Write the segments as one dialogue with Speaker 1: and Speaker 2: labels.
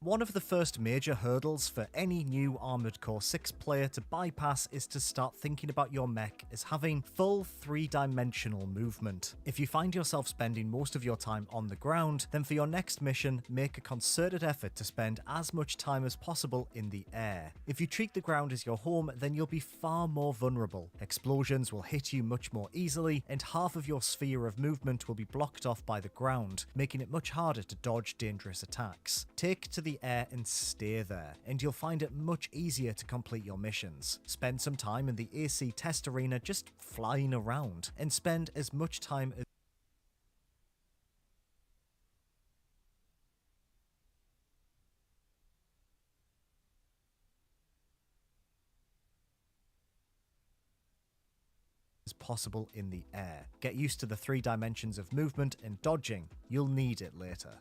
Speaker 1: One of the first major hurdles for any new Armored Core 6 player to bypass is to start thinking about your mech as having full 3-dimensional movement. If you find yourself spending most of your time on the ground, then for your next mission, make a concerted effort to spend as much time as possible in the air. If you treat the ground as your home, then you'll be far more vulnerable. Explosions will hit you much more easily, and half of your sphere of movement will be blocked off by the ground, making it much harder to dodge dangerous attacks. Take to the air and stay there, and you'll find it much easier to complete your missions. Spend some time in the AC test arena just flying around, and spend as much time as possible in the air. Get used to the 3 dimensions of movement and dodging. You'll need it later.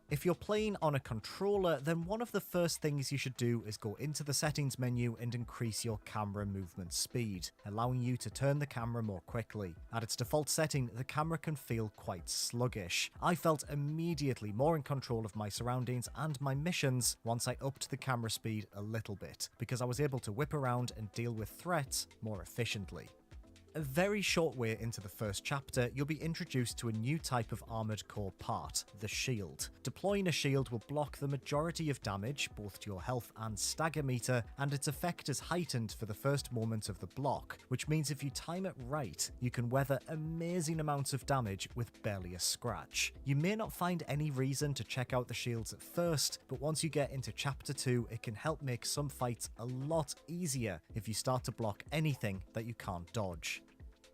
Speaker 1: If you're playing on a controller, then one of the first things you should do is go into the settings menu and increase your camera movement speed, allowing you to turn the camera more quickly. At its default setting, the camera can feel quite sluggish. I felt immediately more in control of my surroundings and my missions once I upped the camera speed a little bit, because I was able to whip around and deal with threats more efficiently. A very short way into the first chapter, you'll be introduced to a new type of Armored Core part, the shield. Deploying a shield will block the majority of damage, both to your health and stagger meter, and its effect is heightened for the first moment of the block, which means if you time it right, you can weather amazing amounts of damage with barely a scratch. You may not find any reason to check out the shields at first, but once you get into chapter 2, it can help make some fights a lot easier if you start to block anything that you can't dodge.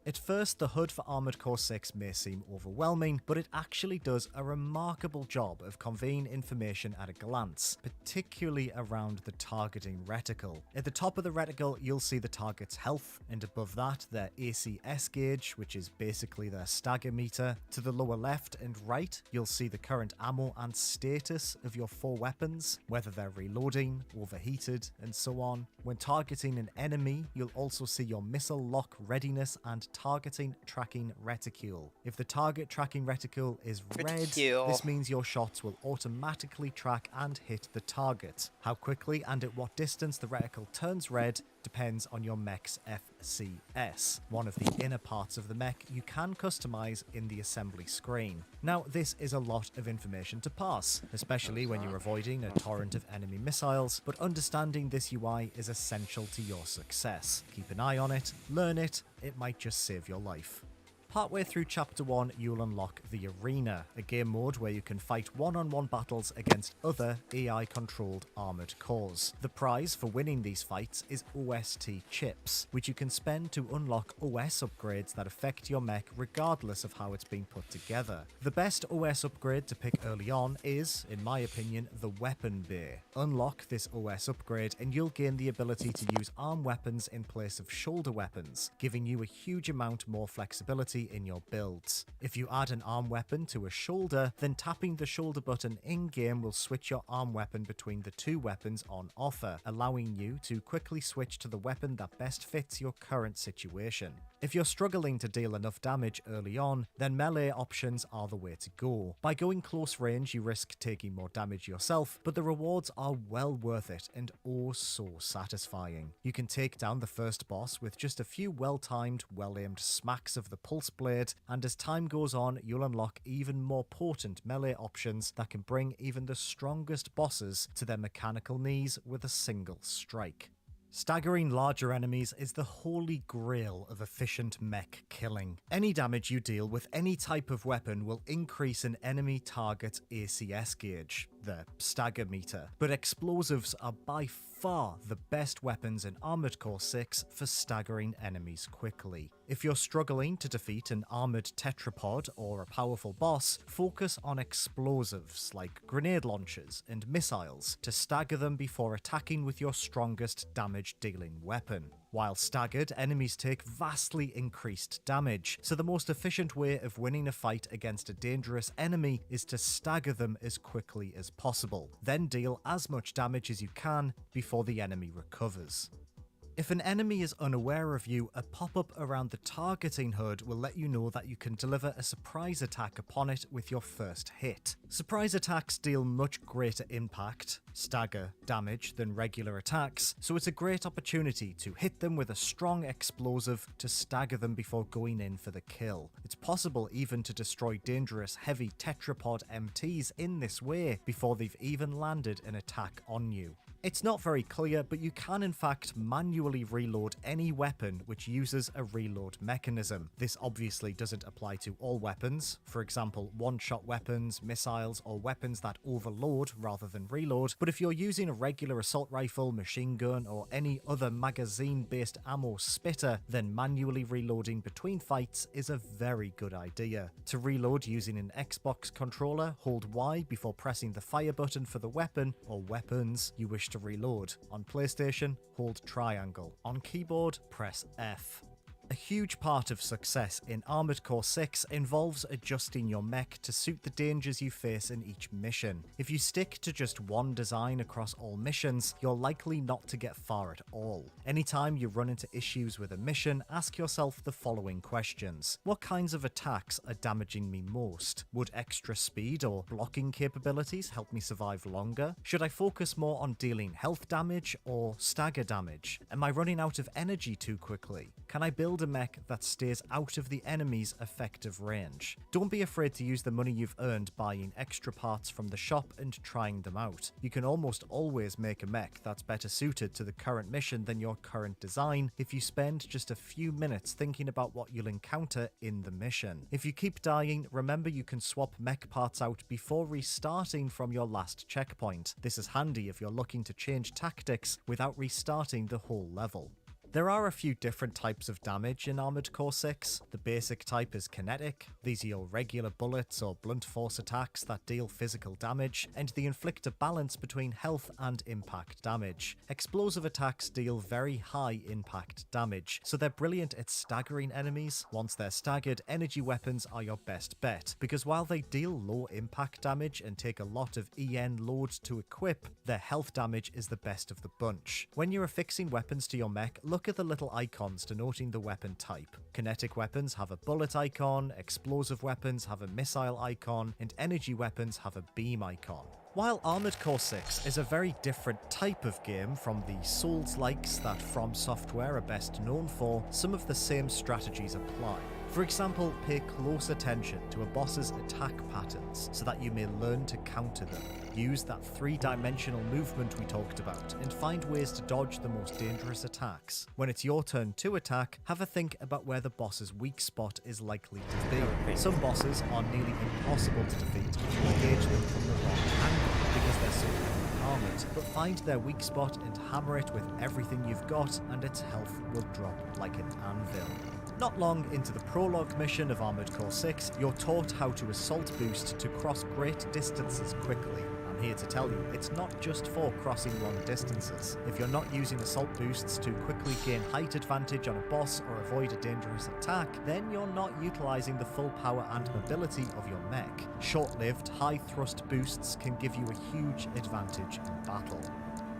Speaker 1: At first, the HUD for Armored Core 6 may seem overwhelming, but it actually does a remarkable job of conveying information at a glance, particularly around the targeting reticle. At the top of the reticle, you'll see the target's health, and above that, their ACS gauge, which is basically their stagger meter. To the lower left and right, you'll see the current ammo and status of your 4 weapons, whether they're reloading, overheated, and so on. When targeting an enemy, you'll also see your missile lock readiness and targeting tracking reticule. If the target tracking reticule is red, this means your shots will automatically track and hit the target. How quickly and at what distance the reticle turns red depends on your mech's FCS, one of the inner parts of the mech you can customize in the assembly screen. Now, this is a lot of information to pass, especially when you're avoiding a torrent of enemy missiles, but understanding this UI is essential to your success. Keep an eye on it, learn it, it might just save your life. Partway through Chapter 1, you'll unlock the Arena, a game mode where you can fight one-on-one battles against other AI-controlled armoured cores. The prize for winning these fights is OST chips, which you can spend to unlock OS upgrades that affect your mech regardless of how it's been put together. The best OS upgrade to pick early on is, in my opinion, the Weapon Bay. Unlock this OS upgrade and you'll gain the ability to use arm weapons in place of shoulder weapons, giving you a huge amount more flexibility in your builds. If you add an arm weapon to a shoulder, then tapping the shoulder button in-game will switch your arm weapon between the 2 weapons on offer, allowing you to quickly switch to the weapon that best fits your current situation. If you're struggling to deal enough damage early on, then melee options are the way to go. By going close range, you risk taking more damage yourself, but the rewards are well worth it and oh so satisfying. You can take down the first boss with just a few well-timed, well-aimed smacks of the pulse blade, and as time goes on, you'll unlock even more potent melee options that can bring even the strongest bosses to their mechanical knees with a single strike. Staggering larger enemies is the holy grail of efficient mech killing. Any damage you deal with any type of weapon will increase an enemy target's ACS gauge, the stagger meter, but explosives are by far the best weapons in Armored Core 6 for staggering enemies quickly. If you're struggling to defeat an armored tetrapod or a powerful boss, focus on explosives like grenade launchers and missiles to stagger them before attacking with your strongest damage-dealing weapon. While staggered, enemies take vastly increased damage, so the most efficient way of winning a fight against a dangerous enemy is to stagger them as quickly as possible, then deal as much damage as you can before the enemy recovers. If an enemy is unaware of you, a pop-up around the targeting HUD will let you know that you can deliver a surprise attack upon it with your first hit. Surprise attacks deal much greater impact, stagger damage than regular attacks, so it's a great opportunity to hit them with a strong explosive to stagger them before going in for the kill. It's possible even to destroy dangerous heavy tetrapod MTs in this way before they've even landed an attack on you. It's not very clear, but you can in fact manually reload any weapon which uses a reload mechanism. This obviously doesn't apply to all weapons, for example one-shot weapons, missiles, or weapons that overload rather than reload, but if you're using a regular assault rifle, machine gun, or any other magazine-based ammo spitter, then manually reloading between fights is a very good idea. To reload using an Xbox controller, hold Y before pressing the fire button for the weapon or weapons you wish to reload. On PlayStation, hold triangle. On keyboard, press F. A huge part of success in Armored Core 6 involves adjusting your mech to suit the dangers you face in each mission. If you stick to just one design across all missions, you're likely not to get far at all. Anytime you run into issues with a mission, ask yourself the following questions. What kinds of attacks are damaging me most? Would extra speed or blocking capabilities help me survive longer? Should I focus more on dealing health damage or stagger damage? Am I running out of energy too quickly? Can I build a mech that stays out of the enemy's effective range? Don't be afraid to use the money you've earned buying extra parts from the shop and trying them out. You can almost always make a mech that's better suited to the current mission than your current design if you spend just a few minutes thinking about what you'll encounter in the mission. If you keep dying, remember you can swap mech parts out before restarting from your last checkpoint. This is handy if you're looking to change tactics without restarting the whole level. There are a few different types of damage in Armored Core 6. The basic type is kinetic. These are your regular bullets or blunt force attacks that deal physical damage, and they inflict a balance between health and impact damage. Explosive attacks deal very high impact damage, so they're brilliant at staggering enemies. Once they're staggered, energy weapons are your best bet, because while they deal low impact damage and take a lot of EN load to equip, their health damage is the best of the bunch. When you're affixing weapons to your mech, look at the little icons denoting the weapon type. Kinetic weapons have a bullet icon, explosive weapons have a missile icon, and energy weapons have a beam icon. While Armored Core 6 is a very different type of game from the Souls-likes that From Software are best known for, some of the same strategies apply. For example, pay close attention to a boss's attack patterns so that you may learn to counter them. Use that three-dimensional movement we talked about and find ways to dodge the most dangerous attacks. When it's your turn to attack, have a think about where the boss's weak spot is likely to be. Some bosses are nearly impossible to defeat if you engage them from the wrong angle because they're so heavily armored, but find their weak spot and hammer it with everything you've got and its health will drop like an anvil. Not long into the prologue mission of Armored Core 6, you're taught how to assault boost to cross great distances quickly. I'm here to tell you, it's not just for crossing long distances. If you're not using assault boosts to quickly gain height advantage on a boss or avoid a dangerous attack, then you're not utilizing the full power and mobility of your mech. Short-lived, high-thrust boosts can give you a huge advantage in battle.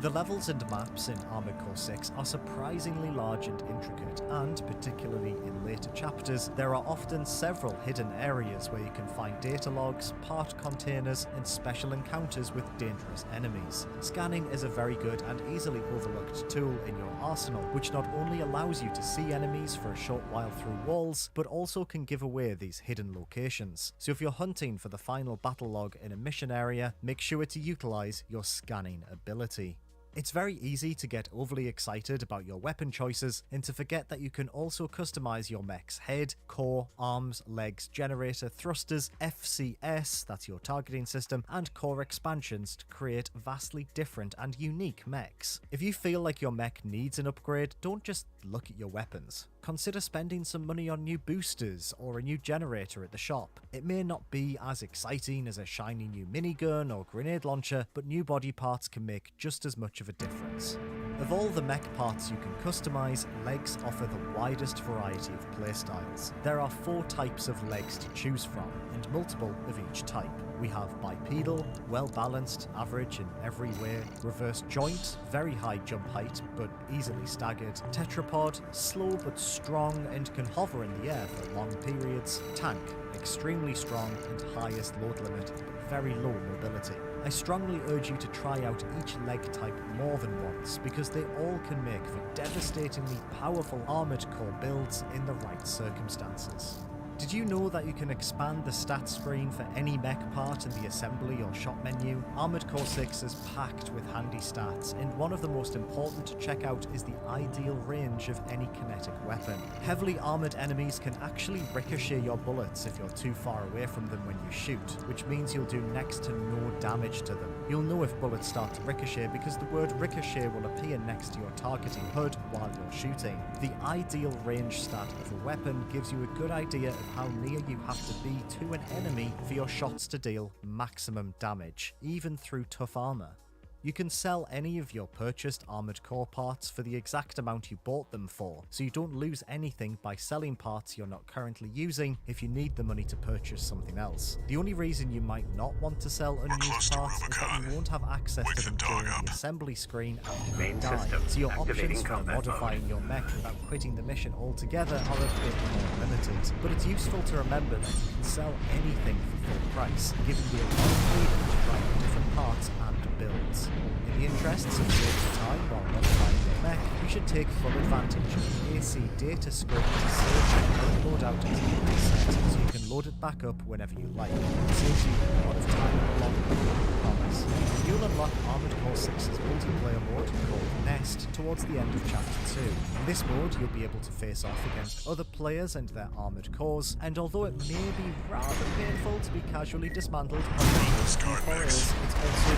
Speaker 1: The levels and maps in Armored Core 6 are surprisingly large and intricate, and particularly in later chapters, there are often several hidden areas where you can find data logs, part containers, and special encounters with dangerous enemies. Scanning is a very good and easily overlooked tool in your arsenal, which not only allows you to see enemies for a short while through walls, but also can give away these hidden locations. So if you're hunting for the final battle log in a mission area, make sure to utilize your scanning ability. It's very easy to get overly excited about your weapon choices and to forget that you can also customize your mech's head, core, arms, legs, generator, thrusters, FCS, that's your targeting system, and core expansions to create vastly different and unique mechs. If you feel like your mech needs an upgrade, don't just look at your weapons. Consider spending some money on new boosters or a new generator at the shop. It may not be as exciting as a shiny new minigun or grenade launcher, but new body parts can make just as much of a difference. Of all the mech parts you can customize, legs offer the widest variety of playstyles. There are 4 types of legs to choose from, and multiple of each type. We have bipedal, well-balanced, average in every way, reverse joint, very high jump height but easily staggered, tetrapod, slow but strong and can hover in the air for long periods, tank, extremely strong and highest load limit but very low mobility. I strongly urge you to try out each leg type more than once because they all can make for devastatingly powerful armoured core builds in the right circumstances. Did you know that you can expand the stat screen for any mech part in the assembly or shop menu? Armored Core 6 is packed with handy stats, and one of the most important to check out is the ideal range of any kinetic weapon. Heavily armoured enemies can actually ricochet your bullets if you're too far away from them when you shoot, which means you'll do next to no damage to them. You'll know if bullets start to ricochet because the word ricochet will appear next to your targeting HUD while you're shooting. The ideal range stat of a weapon gives you a good idea of how near you have to be to an enemy for your shots to deal maximum damage, even through tough armor. You can sell any of your purchased armored core parts for the exact amount you bought them for, so you don't lose anything by selling parts you're not currently using if you need the money to purchase something else. The only reason you might not want to sell unused parts is that you won't have access to them during the assembly screen after you die, so your options for modifying your mech without quitting the mission altogether are a bit more limited. But it's useful to remember that you can sell anything for full price, giving you a lot of freedom to try out different parts and builds. In the interests of saving time while modifying your mech, you should take full advantage of the AC data screen to save and load out as a preset so you can load it back up whenever you like. It saves you a lot of time along the way, I promise. You'll unlock Armored Core 6's multiplayer mode called Nest towards the end of Chapter 2. In this mode, you'll be able to face off against other players and their armoured cores, and although it may be rather painful to be casually dismantled by it's also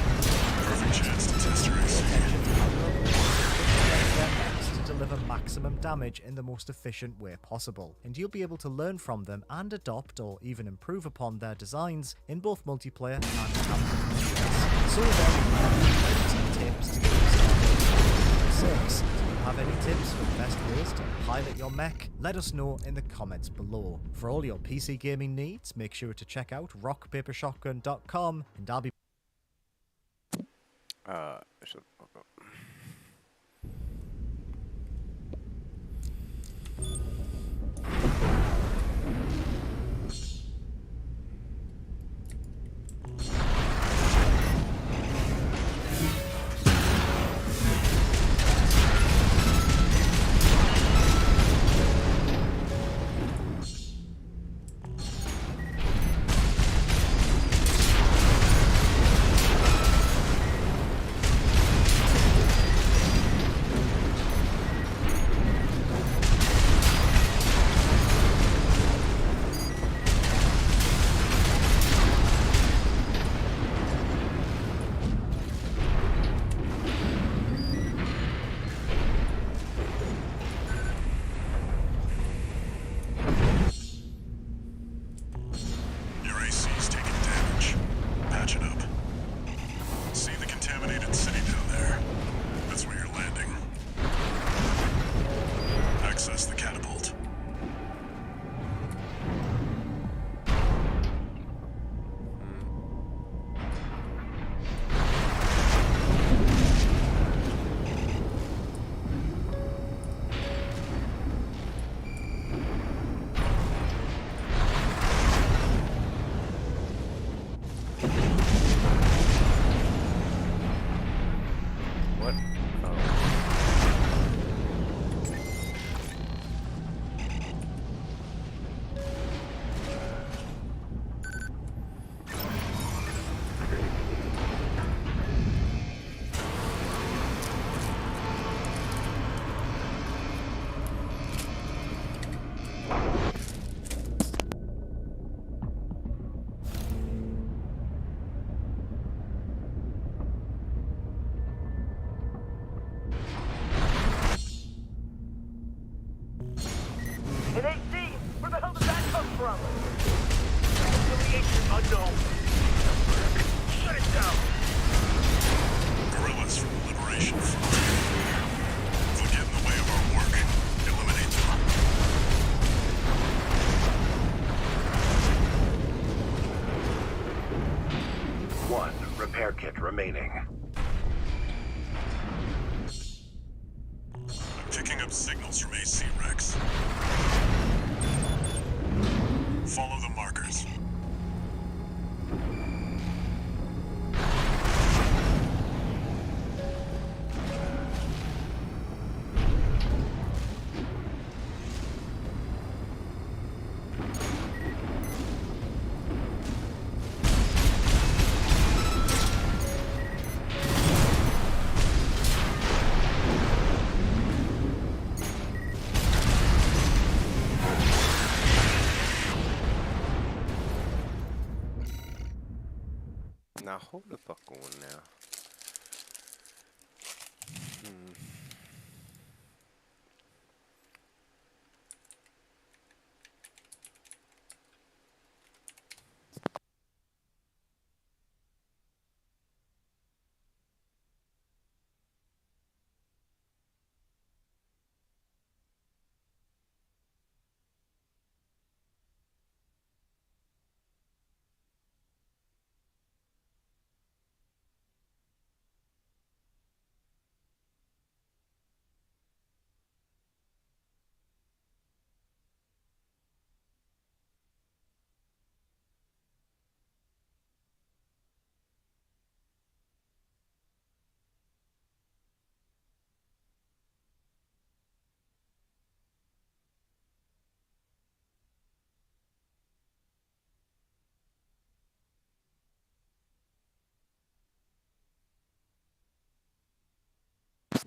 Speaker 2: Perfect chance to test your
Speaker 1: to deliver maximum damage in the most efficient way possible, and you'll be able to learn from them and adopt or even improve upon their designs in both multiplayer and campaign missions. So then, we have 20 tips to get you started. 6. Do you have any tips for the best ways to pilot your mech? Let us know in the comments below. For all your PC gaming needs, make sure to check out rockpapershotgun.com, and I'll be
Speaker 2: kit remaining.
Speaker 3: I'm picking up signals from AC Rex. Follow the markers.
Speaker 4: Now hold the fuck on now.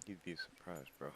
Speaker 4: You'd be surprised, bro.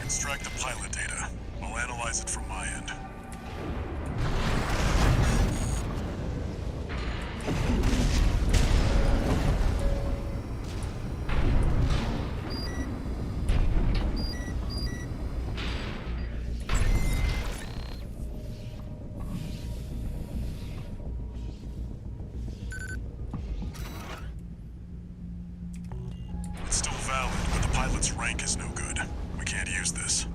Speaker 4: Extract the pilot data. I'll analyze it from my end. It's still valid, but the pilot's rank is no good. We can't use this.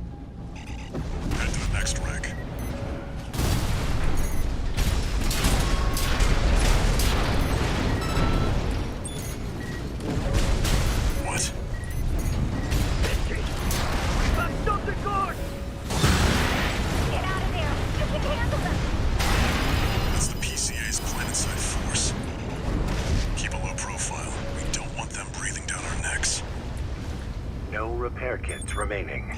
Speaker 4: Head to the next wreck. What?
Speaker 5: We got something good! Get out of there! You can handle them!
Speaker 3: That's the PCA's planetside force. Keep a low profile. We don't want them breathing down our necks.
Speaker 2: No repair kits remaining.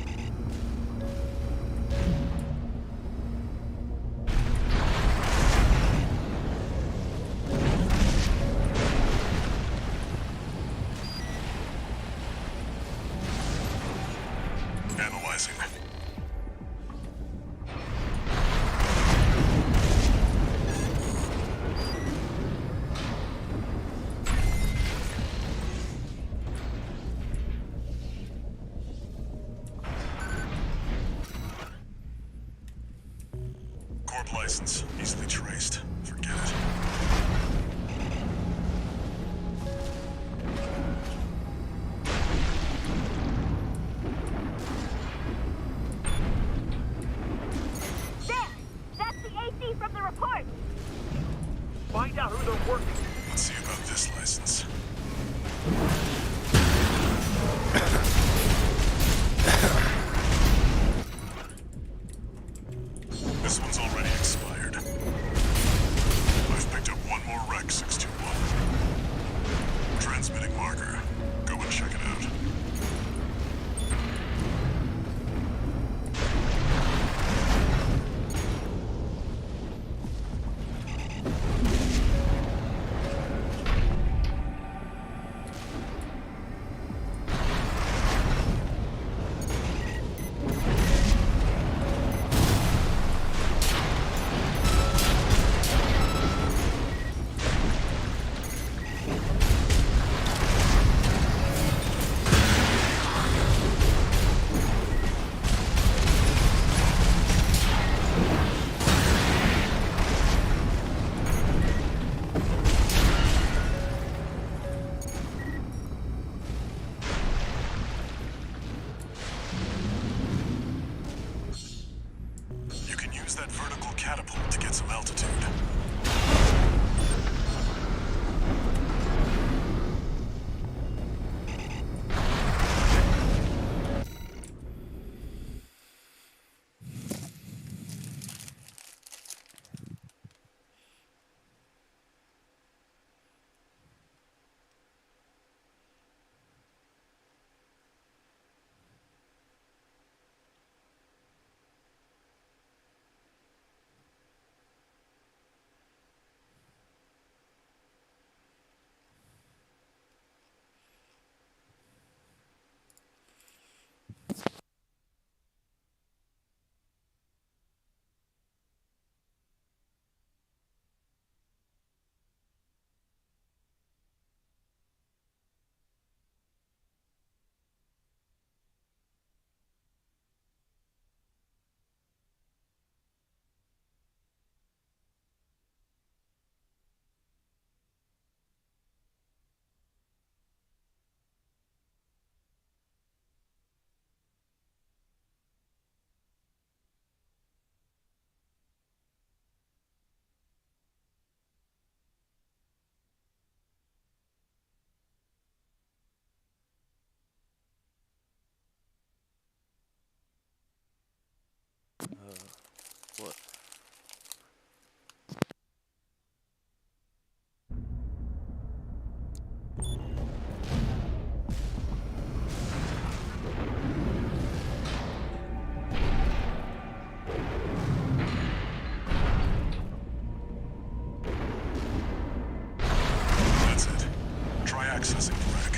Speaker 3: Analyzing. Corp license, easily traced. Forget it.
Speaker 6: What?
Speaker 4: That's it. Try accessing the wreck.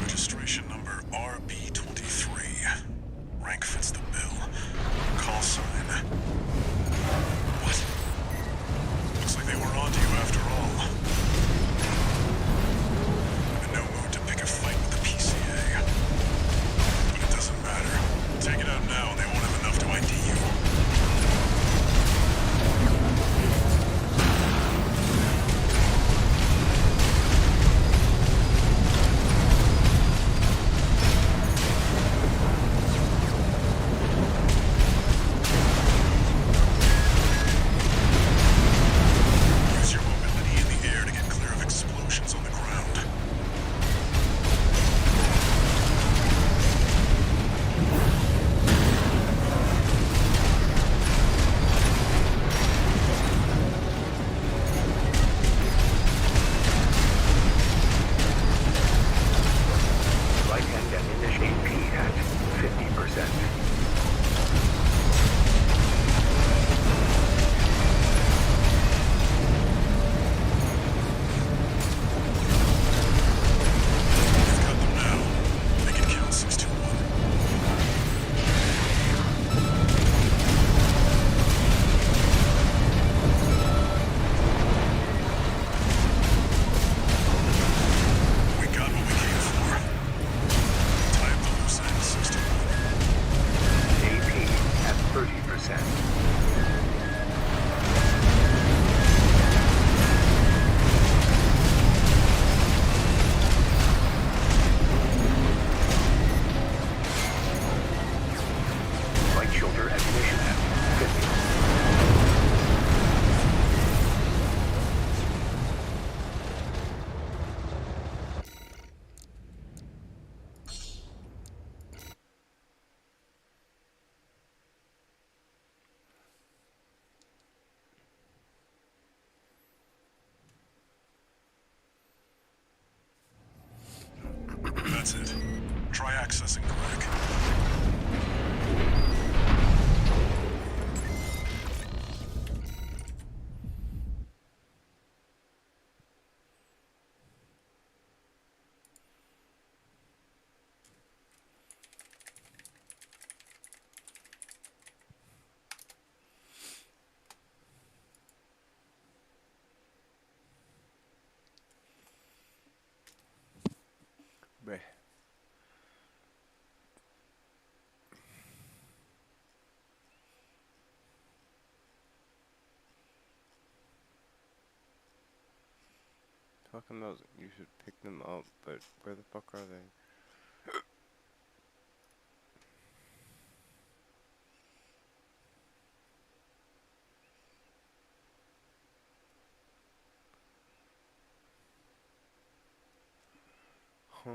Speaker 4: Registration number RB23. Rank fits the bill. Call sign. What? Looks like they were onto you after all. I'm in no mood to pick a fight with the PCA. But it doesn't matter. Take it out now and they won't have enough to ID you. Use your mobility in the air to get clear of explosions on the ground.
Speaker 2: Right-hand ammunition AP at 50%.
Speaker 4: You've got them now. Make it count, 621. We got what we came for. Tie up the loose ends, 621. accessing the wreck.
Speaker 6: Bruh. Talking about you should pick them up, but where the fuck are they? Huh?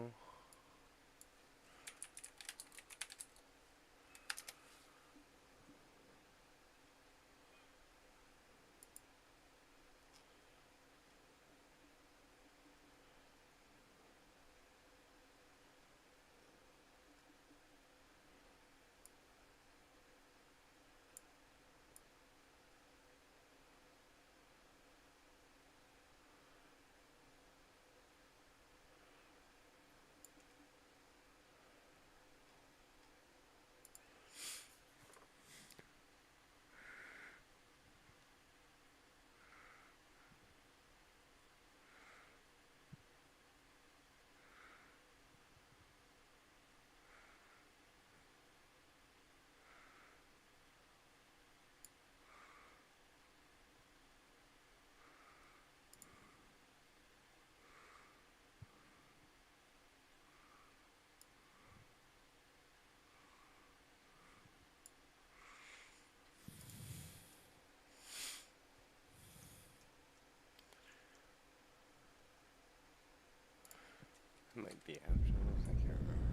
Speaker 6: It might be after this, I can't remember.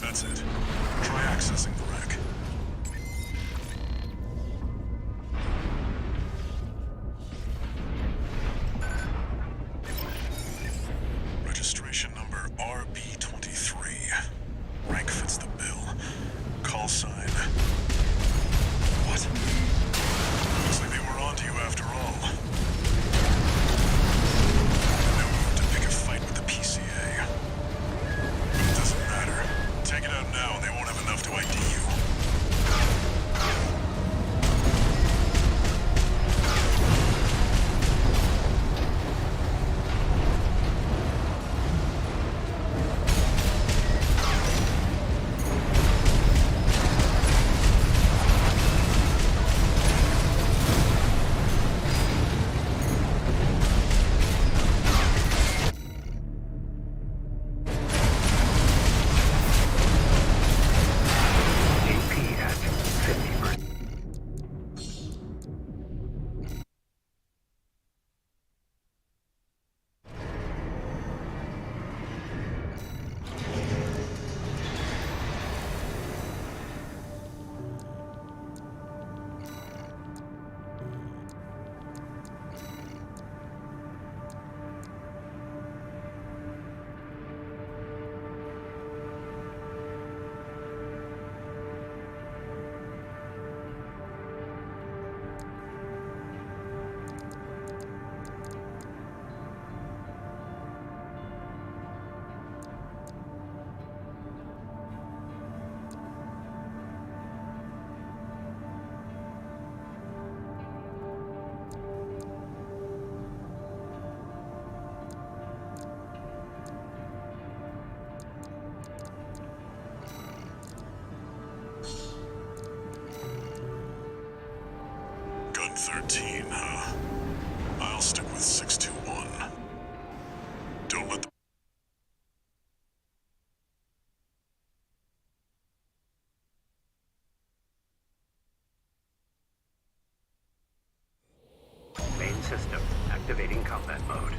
Speaker 4: That's it. Try accessing the wreck. Registration number RB23. Rank fits the bill. Call sign. What? Looks like they were onto you after all. No move to pick a fight with the PCA. But it doesn't matter. Take it out now and they won't have enough to ID you.
Speaker 2: AP at 50%. Gun 13, huh? I'll stick with 621. Don't let the Main system activating combat mode.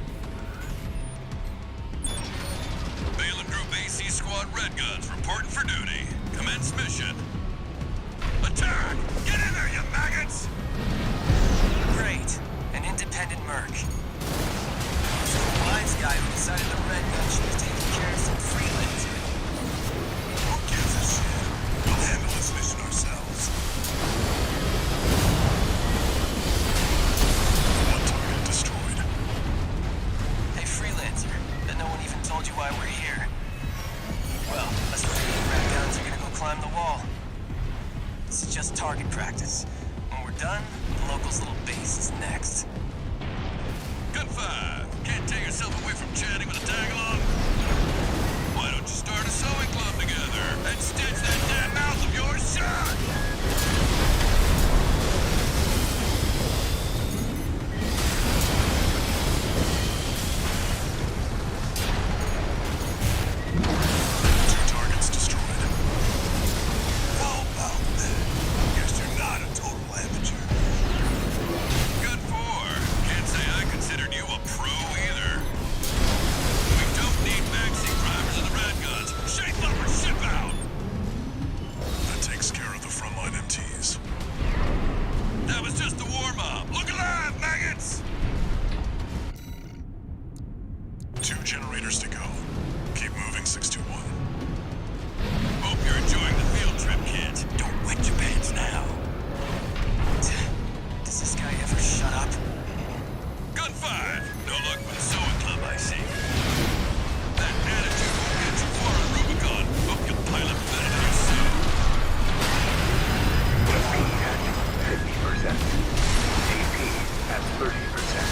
Speaker 7: Balaam Group AC Squad ready.
Speaker 3: Guns reporting for duty. Commence mission. Attack! Get in there, you maggots!
Speaker 7: Great. An independent merc. He's the wise guy who decided the Red Gun should have taken care of some freelancer.
Speaker 3: Who gives a shit? We'll handle this mission ourselves.
Speaker 2: One target destroyed.
Speaker 7: Hey, freelancer. Bet no one even told you why we're here. Well, us freaking Red Guns are gonna go climb the wall. This is just target practice. When we're done, the locals' little base is next.
Speaker 3: Gun 5. Can't tear yourself away from chatting with a tag-along? Why don't you start a sewing club together and stitch that damn mouth of yours shut?
Speaker 2: Two targets destroyed.
Speaker 3: How about that? Guess you're not a total amateur. Gun 4. Can't say I considered you a pro either. We don't need backseat drivers in the Red Guns. Shape up or ship out!
Speaker 2: That takes care of the frontline MTs.
Speaker 3: That was just the warm-up. Look alive, maggots!
Speaker 2: 2 generators to go. Keep moving, 621.
Speaker 3: Hope you're enjoying the field trip, kid. Don't wet your pants now.
Speaker 7: Does this guy ever shut up?
Speaker 3: Gun 5. No luck with the sewing club, I see. That attitude won't get you far on Rubicon. Hope you'll pile up better than you soon.
Speaker 8: AP at 50%. AP at 30%.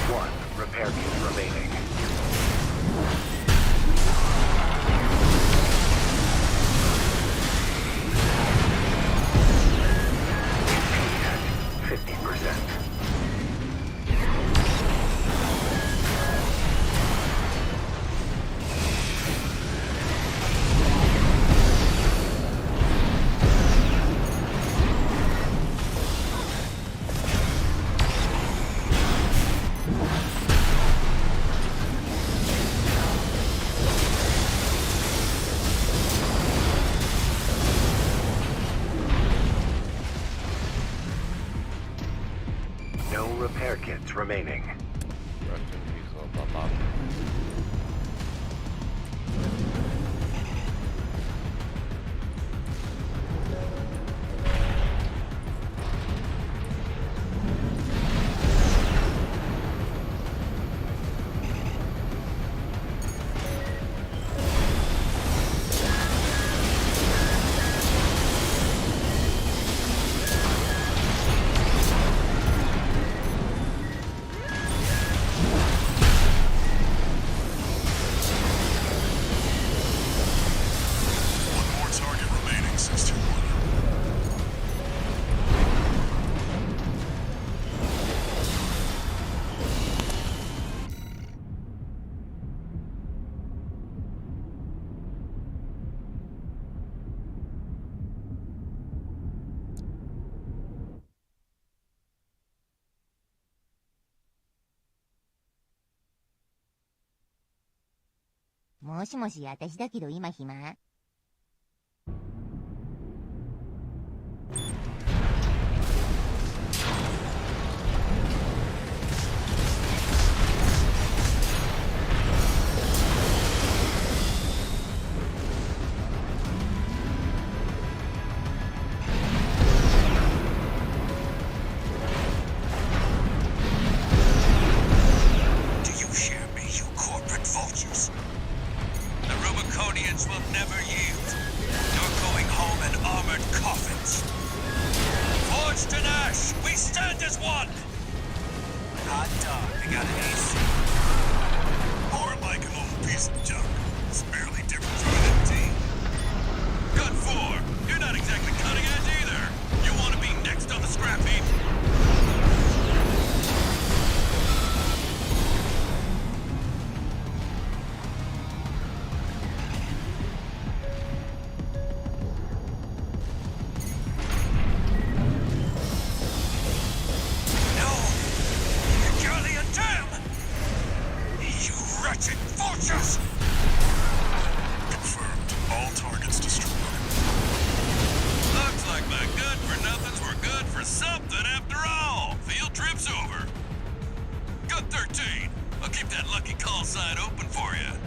Speaker 8: One repair kit remaining. AP at 50%. No repair kits remaining.
Speaker 6: Rest in peace, little Bob.
Speaker 2: One more target remaining, 621.
Speaker 9: もしもし、私だけど今暇？Do
Speaker 3: you hear me, you corporate vultures? The Rubiconians will never wretched vultures!
Speaker 2: Confirmed. All targets destroyed.
Speaker 3: Looks like my good-for-nothings were good for something after all. Field trip's over. Good 13. I'll keep that lucky call sign open for you.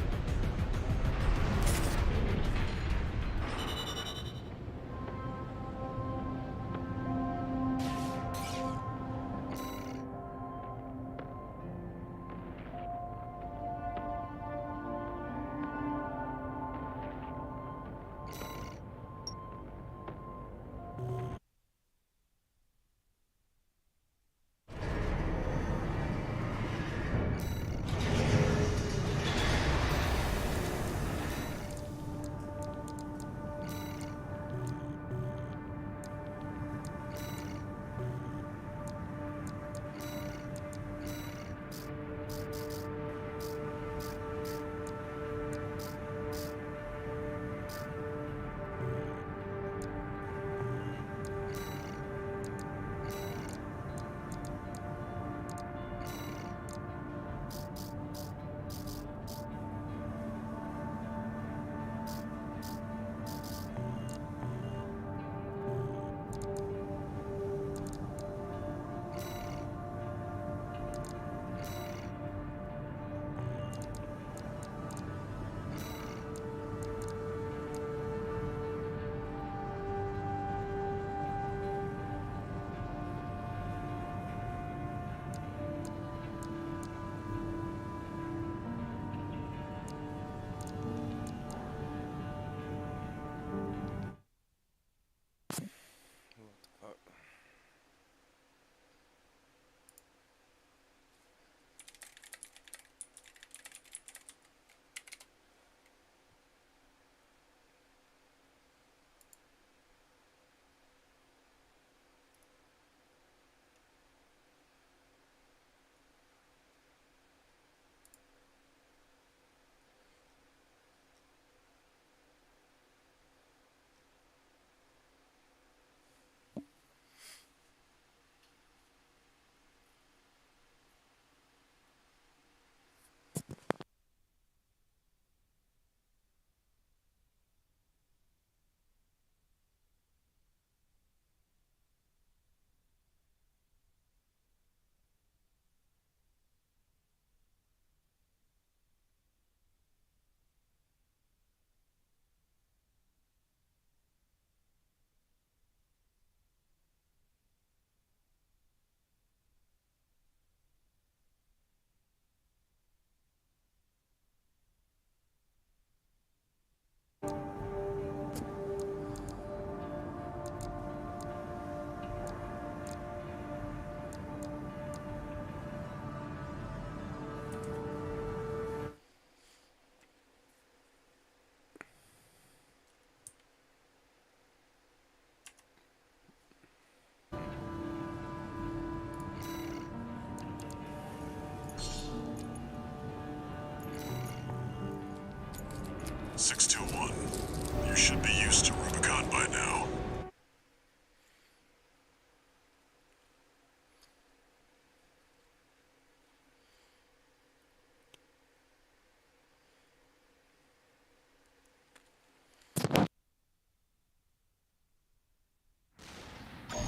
Speaker 2: You should be used to Rubicon by now.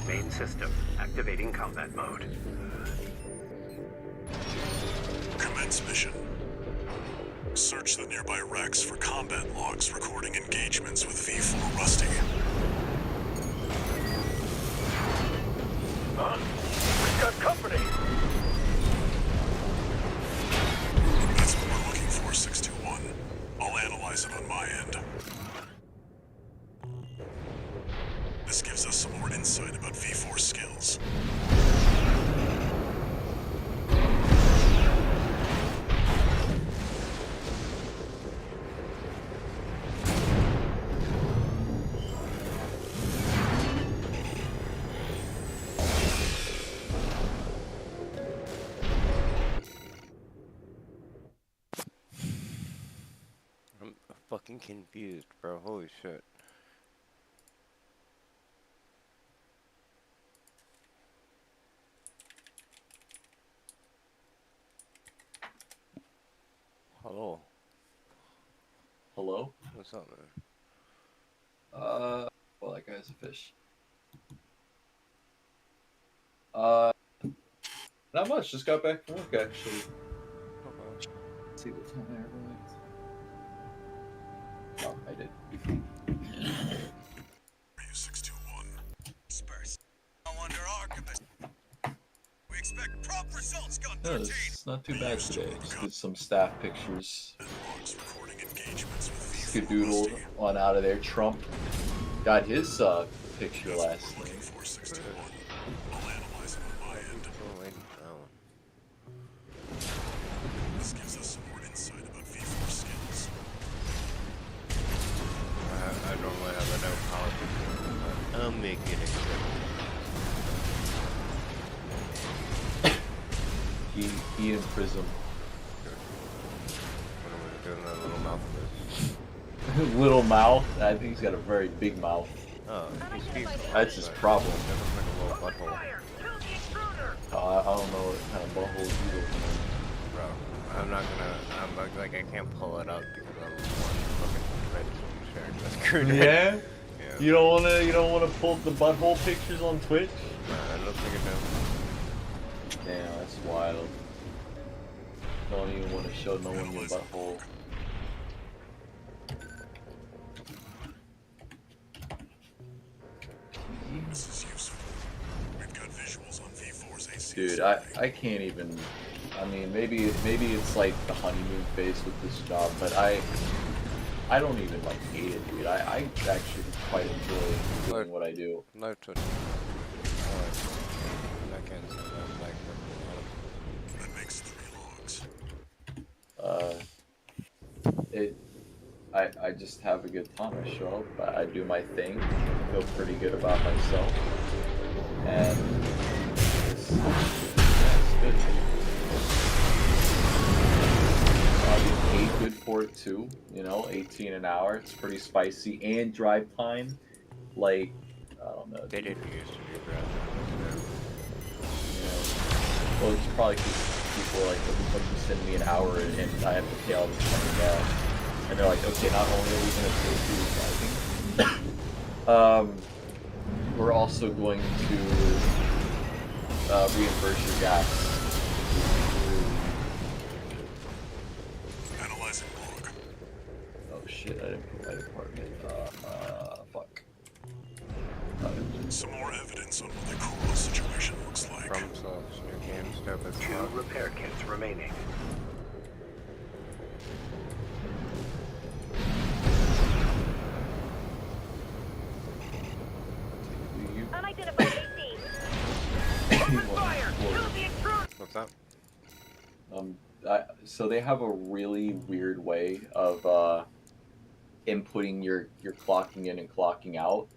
Speaker 8: Main system activating combat mode.
Speaker 2: Commence mission. Search the nearby wrecks for combat logs recording engagements with V4 Rusty.
Speaker 4: Huh? We've got company!
Speaker 2: That's what we're looking for, 621. I'll analyze it on my end. This gives us some more insight about V4 skills.
Speaker 6: I'm fucking confused, bro. Holy shit. Hello.
Speaker 10: Hello?
Speaker 6: What's up, man?
Speaker 10: Well, that guy's a fish. Not much. Just got back from work, actually.
Speaker 6: Okay.
Speaker 10: Let's see what time I arrived. Oh, I did.
Speaker 2: U621.
Speaker 3: Spurs. Now under Archibus. We expect prompt results, Gun
Speaker 10: No,
Speaker 3: 13.
Speaker 10: it's not too bad today. Just did some staff pictures.
Speaker 2: Logs recording engagements with
Speaker 10: Skadoodled on out of there. Trump got his picture last night.
Speaker 2: 461. I'll analyze it on my end.
Speaker 6: Oh, wait, that one.
Speaker 2: This gives us some more insight about V4 skills.
Speaker 6: I normally have a no politics, but I'm making it.
Speaker 10: He in Prism.
Speaker 6: What am I doing that little mouth of this?
Speaker 10: Little mouth. I think he's got a very big mouth.
Speaker 6: Oh, he speaks.
Speaker 10: That's his problem.
Speaker 6: That looks like a little butthole.
Speaker 10: I don't know what kind of butthole he's looking at.
Speaker 6: Bro, I'm not gonna. I'm like I can't pull it out because I'm fucking red sharing the screen.
Speaker 10: Yeah?
Speaker 6: Yeah.
Speaker 10: You don't wanna pull the butthole pictures on Twitch?
Speaker 6: I don't think it does.
Speaker 10: Damn, that's wild. Don't even want to show no one your butthole.
Speaker 2: This is useful. We've got visuals on V4's AC.
Speaker 10: Dude, I can't even. I mean, maybe it's like the honeymoon phase with this job, but I don't even like hate it, dude. I actually quite enjoy doing what I do.
Speaker 6: No Twitch. I can't say that. Like,
Speaker 2: That makes 3 logs.
Speaker 10: I just have a good time. I show up, I do my thing, feel pretty good about myself, and it's good. I get paid good for it too, you know, 18 an hour. It's pretty spicy, and drive time, like, I don't know.
Speaker 6: they didn't used to do that.
Speaker 10: You know, well, it's probably because people are like, "Look, you send me an hour and I have to pay all this fucking gas." And they're like, "Okay, not only are we going to pay for your driving, we're also going to reimburse your gas."
Speaker 2: Analyzing log.
Speaker 10: Oh shit, I didn't put my department. Fuck.
Speaker 2: Some more evidence on what the cool situation looks like.
Speaker 6: From subs, new can step as
Speaker 8: 2
Speaker 6: well.
Speaker 8: repair kits remaining.
Speaker 5: Unidentified AC. Open fire! Kill the intruder!
Speaker 6: What's that?
Speaker 10: So they have a really weird way of inputting your clocking in and clocking out,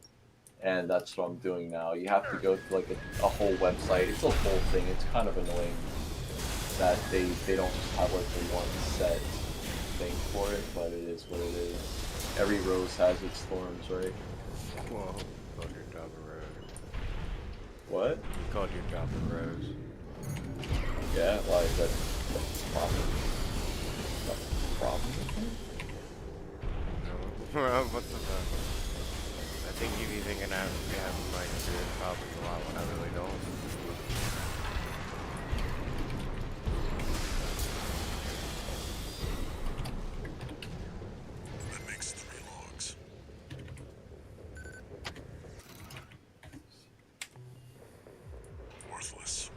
Speaker 10: and that's what I'm doing now. You have to go through like a whole website. It's a whole thing. It's kind of annoying that they don't just have like the one set thing for it, but it is what it is. Every rose has its thorns, right?
Speaker 6: Whoa, called your job a rose.
Speaker 10: What?
Speaker 6: You called your job a rose.
Speaker 10: Yeah, why is that a problem? That's a problem with me?
Speaker 6: No. What's the I think you be thinking I have like serious problems a lot when I really don't.
Speaker 2: That makes 3 logs. Worthless.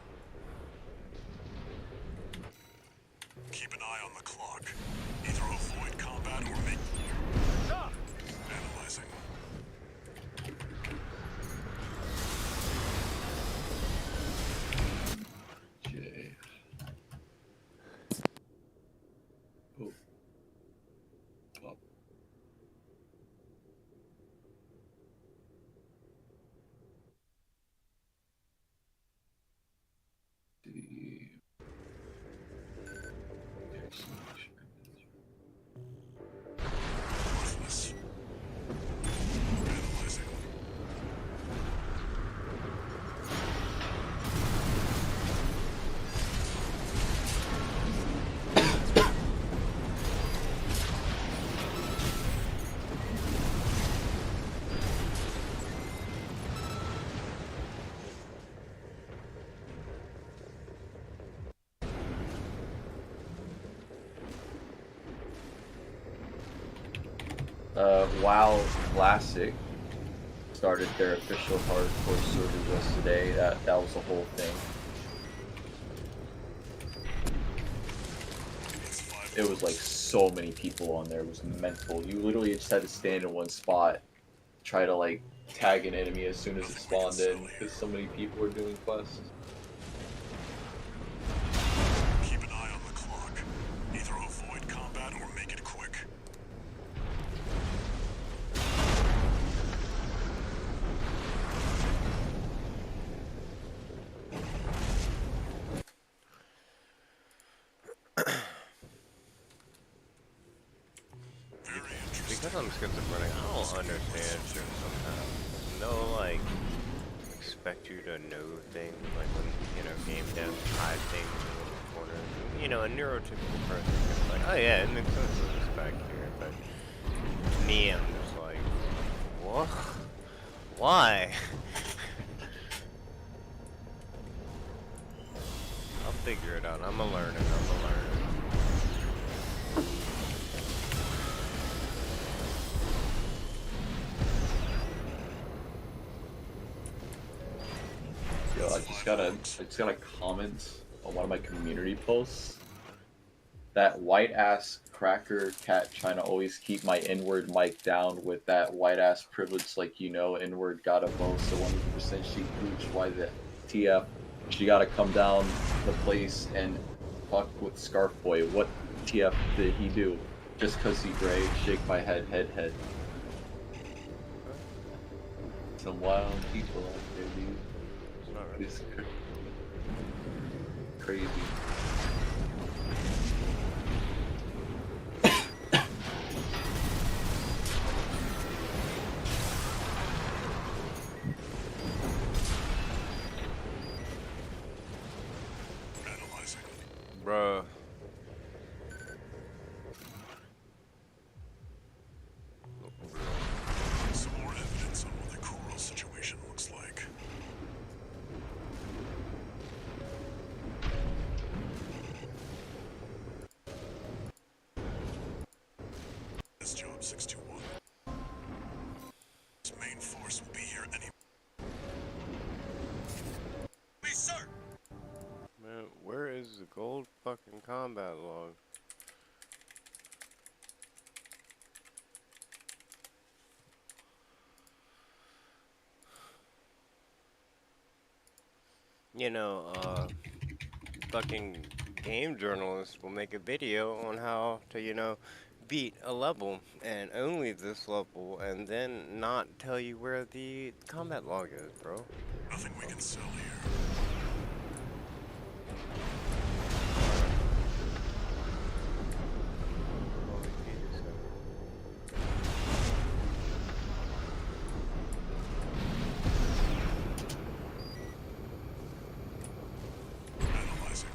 Speaker 2: Keep an eye on the clock. Either avoid combat or make... Analyzing.
Speaker 10: WoW Classic started their official hardcore server yesterday. That was the whole thing. It was like so many people on there. It was mental. You literally just had to stand in one spot, try to like tag an enemy as soon as it spawned in, because so many people were doing quests.
Speaker 2: Keep an eye on the clock. Either avoid combat or make it quick.
Speaker 6: Because I'm schizophrenic, I don't understand shit sometimes. No, like, expect you to know things, like when, you know, game devs hide things in the corner. You know, a neurotypical person is like, oh yeah, it makes sense with this back here, but to me, I'm just like, what? Why? I'll figure it out. I'm a learner.
Speaker 10: Yo, I just got a comment on one of my community posts. That white ass cracker cat trying to always keep my N-word mic down with that white ass privilege, like you know, N-word got a vote, so 100% she pooch. Why the TF? She gotta come down the place and fuck with Scarf Boy. What TF did he do? Just cause he gray? Shake my head. Some wild people out there, dude. It's crazy.
Speaker 2: Analyzing.
Speaker 6: Bruh.
Speaker 2: Some more evidence on what the Kuro situation looks like. This job 621. This main force will be here any. Please, sir.
Speaker 6: Man, where is the gold fucking combat log? You know, fucking game journalists will make a video on how to, you know, beat a level and only this level and then not tell you where the combat log is, bro.
Speaker 2: Nothing we can sell here. Analyzing.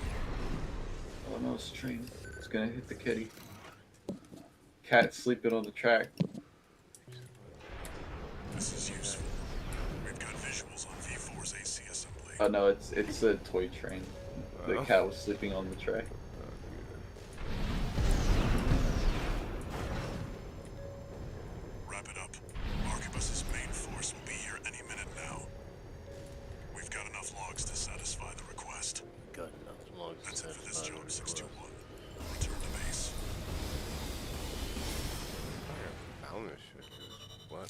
Speaker 10: Oh no, stream. It's gonna hit the kitty. Cat sleeping on the track.
Speaker 2: This is useful. We've got visuals on V4's AC assembly.
Speaker 10: Oh no, it's a toy train. The cat was sleeping on the track.
Speaker 2: Wrap it up. Arquebus's main force will be here any minute now. We've got enough logs to satisfy the request.
Speaker 6: Got enough logs.
Speaker 2: That's it for this job 621. Return to base.
Speaker 6: Found this shit. What?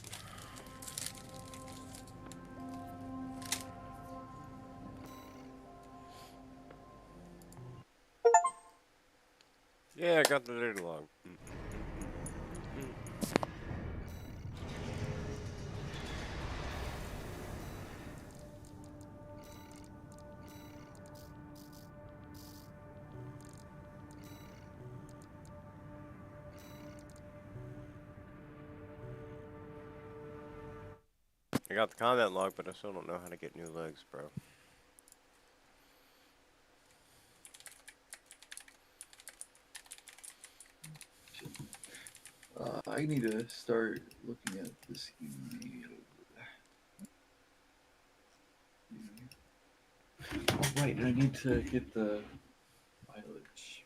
Speaker 6: Yeah, I got the data log. I got the combat log, but I still don't know how to get new legs, bro.
Speaker 10: I need to start looking at this email. Oh, right, I need to get the mileage.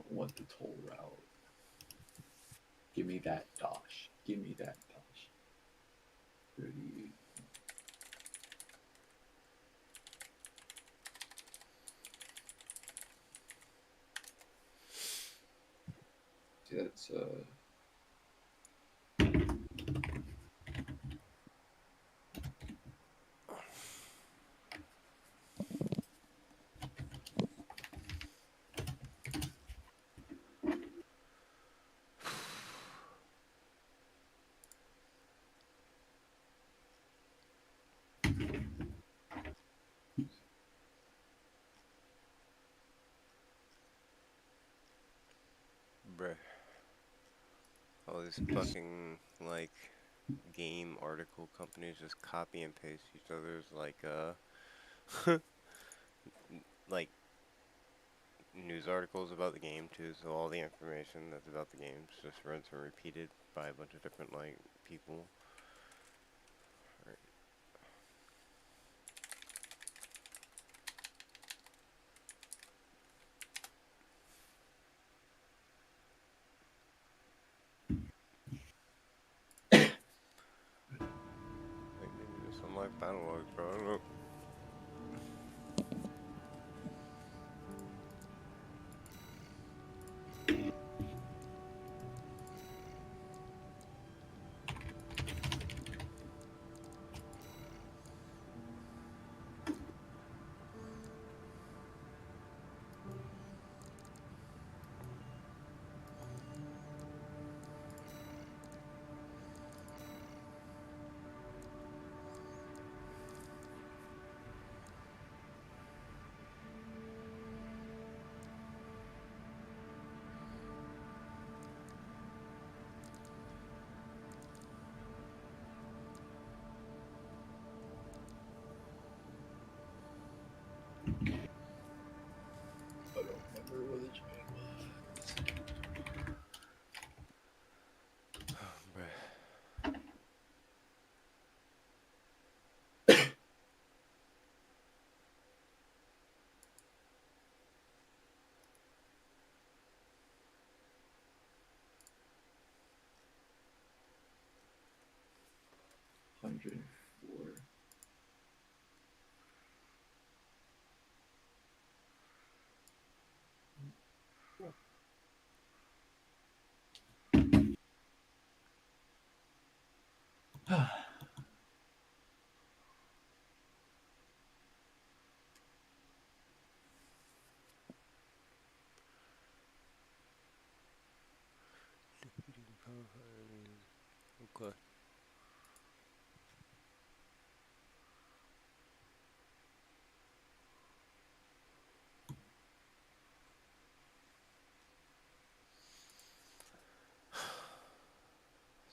Speaker 10: don't want the toll route. Give me that dosh. Give me that dosh. 38. See, that's
Speaker 6: Bruh. All these fucking, like, game article companies just copy and paste each other's, like, like, news articles about the game, too, so all the information that's about the games just rinsed and repeated by a bunch of different, like, people. Right. Like, maybe there's some, like, battle logs, bro, I don't know.
Speaker 10: I don't remember what it's
Speaker 6: Bruh.
Speaker 10: $104.
Speaker 6: Okay.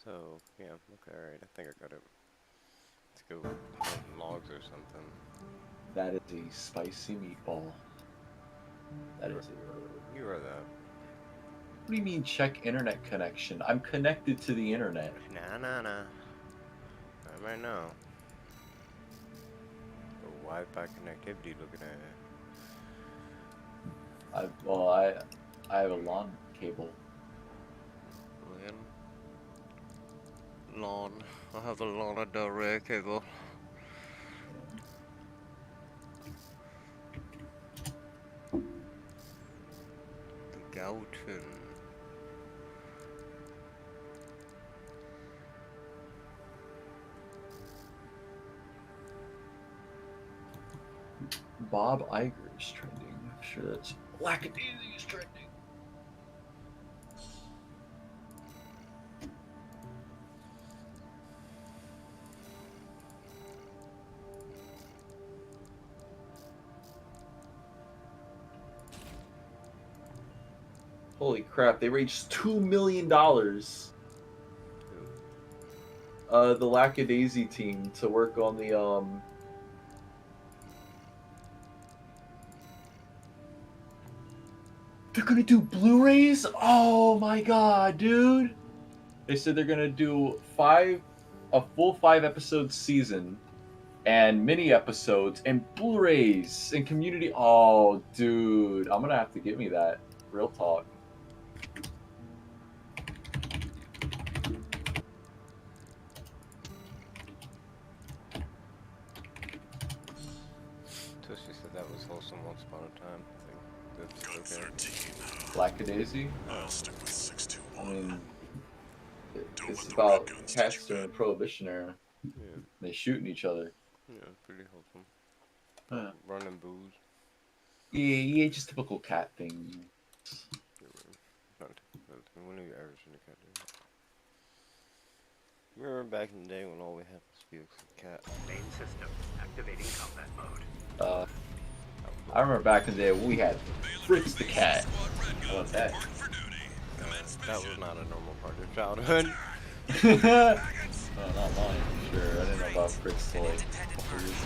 Speaker 6: So, yeah, okay, alright, I think I got it. Let's go hunt logs or something.
Speaker 10: That is a spicy meatball. That is it.
Speaker 6: You are that.
Speaker 10: What do you mean check internet connection? I'm connected to the internet.
Speaker 6: Nah. Not right now. The Wi-Fi connectivity looking at it.
Speaker 10: I have a LAN cable.
Speaker 6: Lawn. I have the Lana Del Rey cable. The Gouton.
Speaker 10: Bob Iger is trending. I'm sure that's Lackadaisy is trending. Holy crap, they raised $2 million. The Lackadaisy team to work on the They're gonna do Blu-rays? Oh my god, dude! They said they're gonna do a full 5-episode season, and mini episodes, and Blu-rays, and community. Oh, dude, I'm gonna have to get me that. Real talk.
Speaker 6: So she said that was wholesome once upon a time. I think
Speaker 2: Got
Speaker 6: that's okay.
Speaker 2: 13.
Speaker 10: Lackadaisy?
Speaker 2: I'll stick with 621.
Speaker 10: I mean,
Speaker 2: Don't
Speaker 10: it's
Speaker 2: let the
Speaker 10: about
Speaker 2: red guns
Speaker 10: cats
Speaker 2: touch your
Speaker 10: during
Speaker 2: gun.
Speaker 10: Prohibition era.
Speaker 6: Yeah,
Speaker 10: They shooting each other.
Speaker 6: yeah, pretty wholesome.
Speaker 10: Huh.
Speaker 6: Running booze.
Speaker 10: Yeah, just typical cat thing.
Speaker 6: Yeah, not typical. When are you ever seen a cat do that? Remember back in the day when all we had was Felix the cat?
Speaker 8: Main system activating combat mode.
Speaker 10: I remember back in the day we had Fritz the cat. How about that?
Speaker 6: That was not a normal part of childhood.
Speaker 10: No, not mine, for sure. I didn't know about Fritz till like a couple years ago.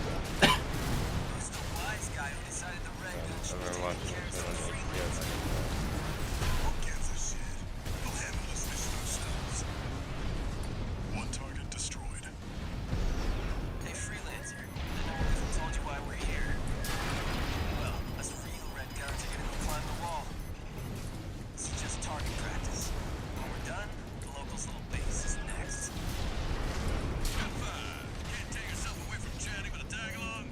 Speaker 7: Who's the wise guy who decided the red gun
Speaker 6: I
Speaker 7: should
Speaker 6: remember
Speaker 7: take
Speaker 6: watching
Speaker 7: care of
Speaker 6: it
Speaker 7: some
Speaker 6: on
Speaker 7: free
Speaker 6: HBO back in the day.
Speaker 2: Who gives a shit? They'll handle this mission themselves. One target destroyed.
Speaker 7: Hey, Freelancer. I know we haven't told you why we're here. Well, us real red guards are gonna go climb the wall. This is just target practice. When we're done, the locals' little base is next.
Speaker 3: Can't take yourself away from chatting with a tag-along?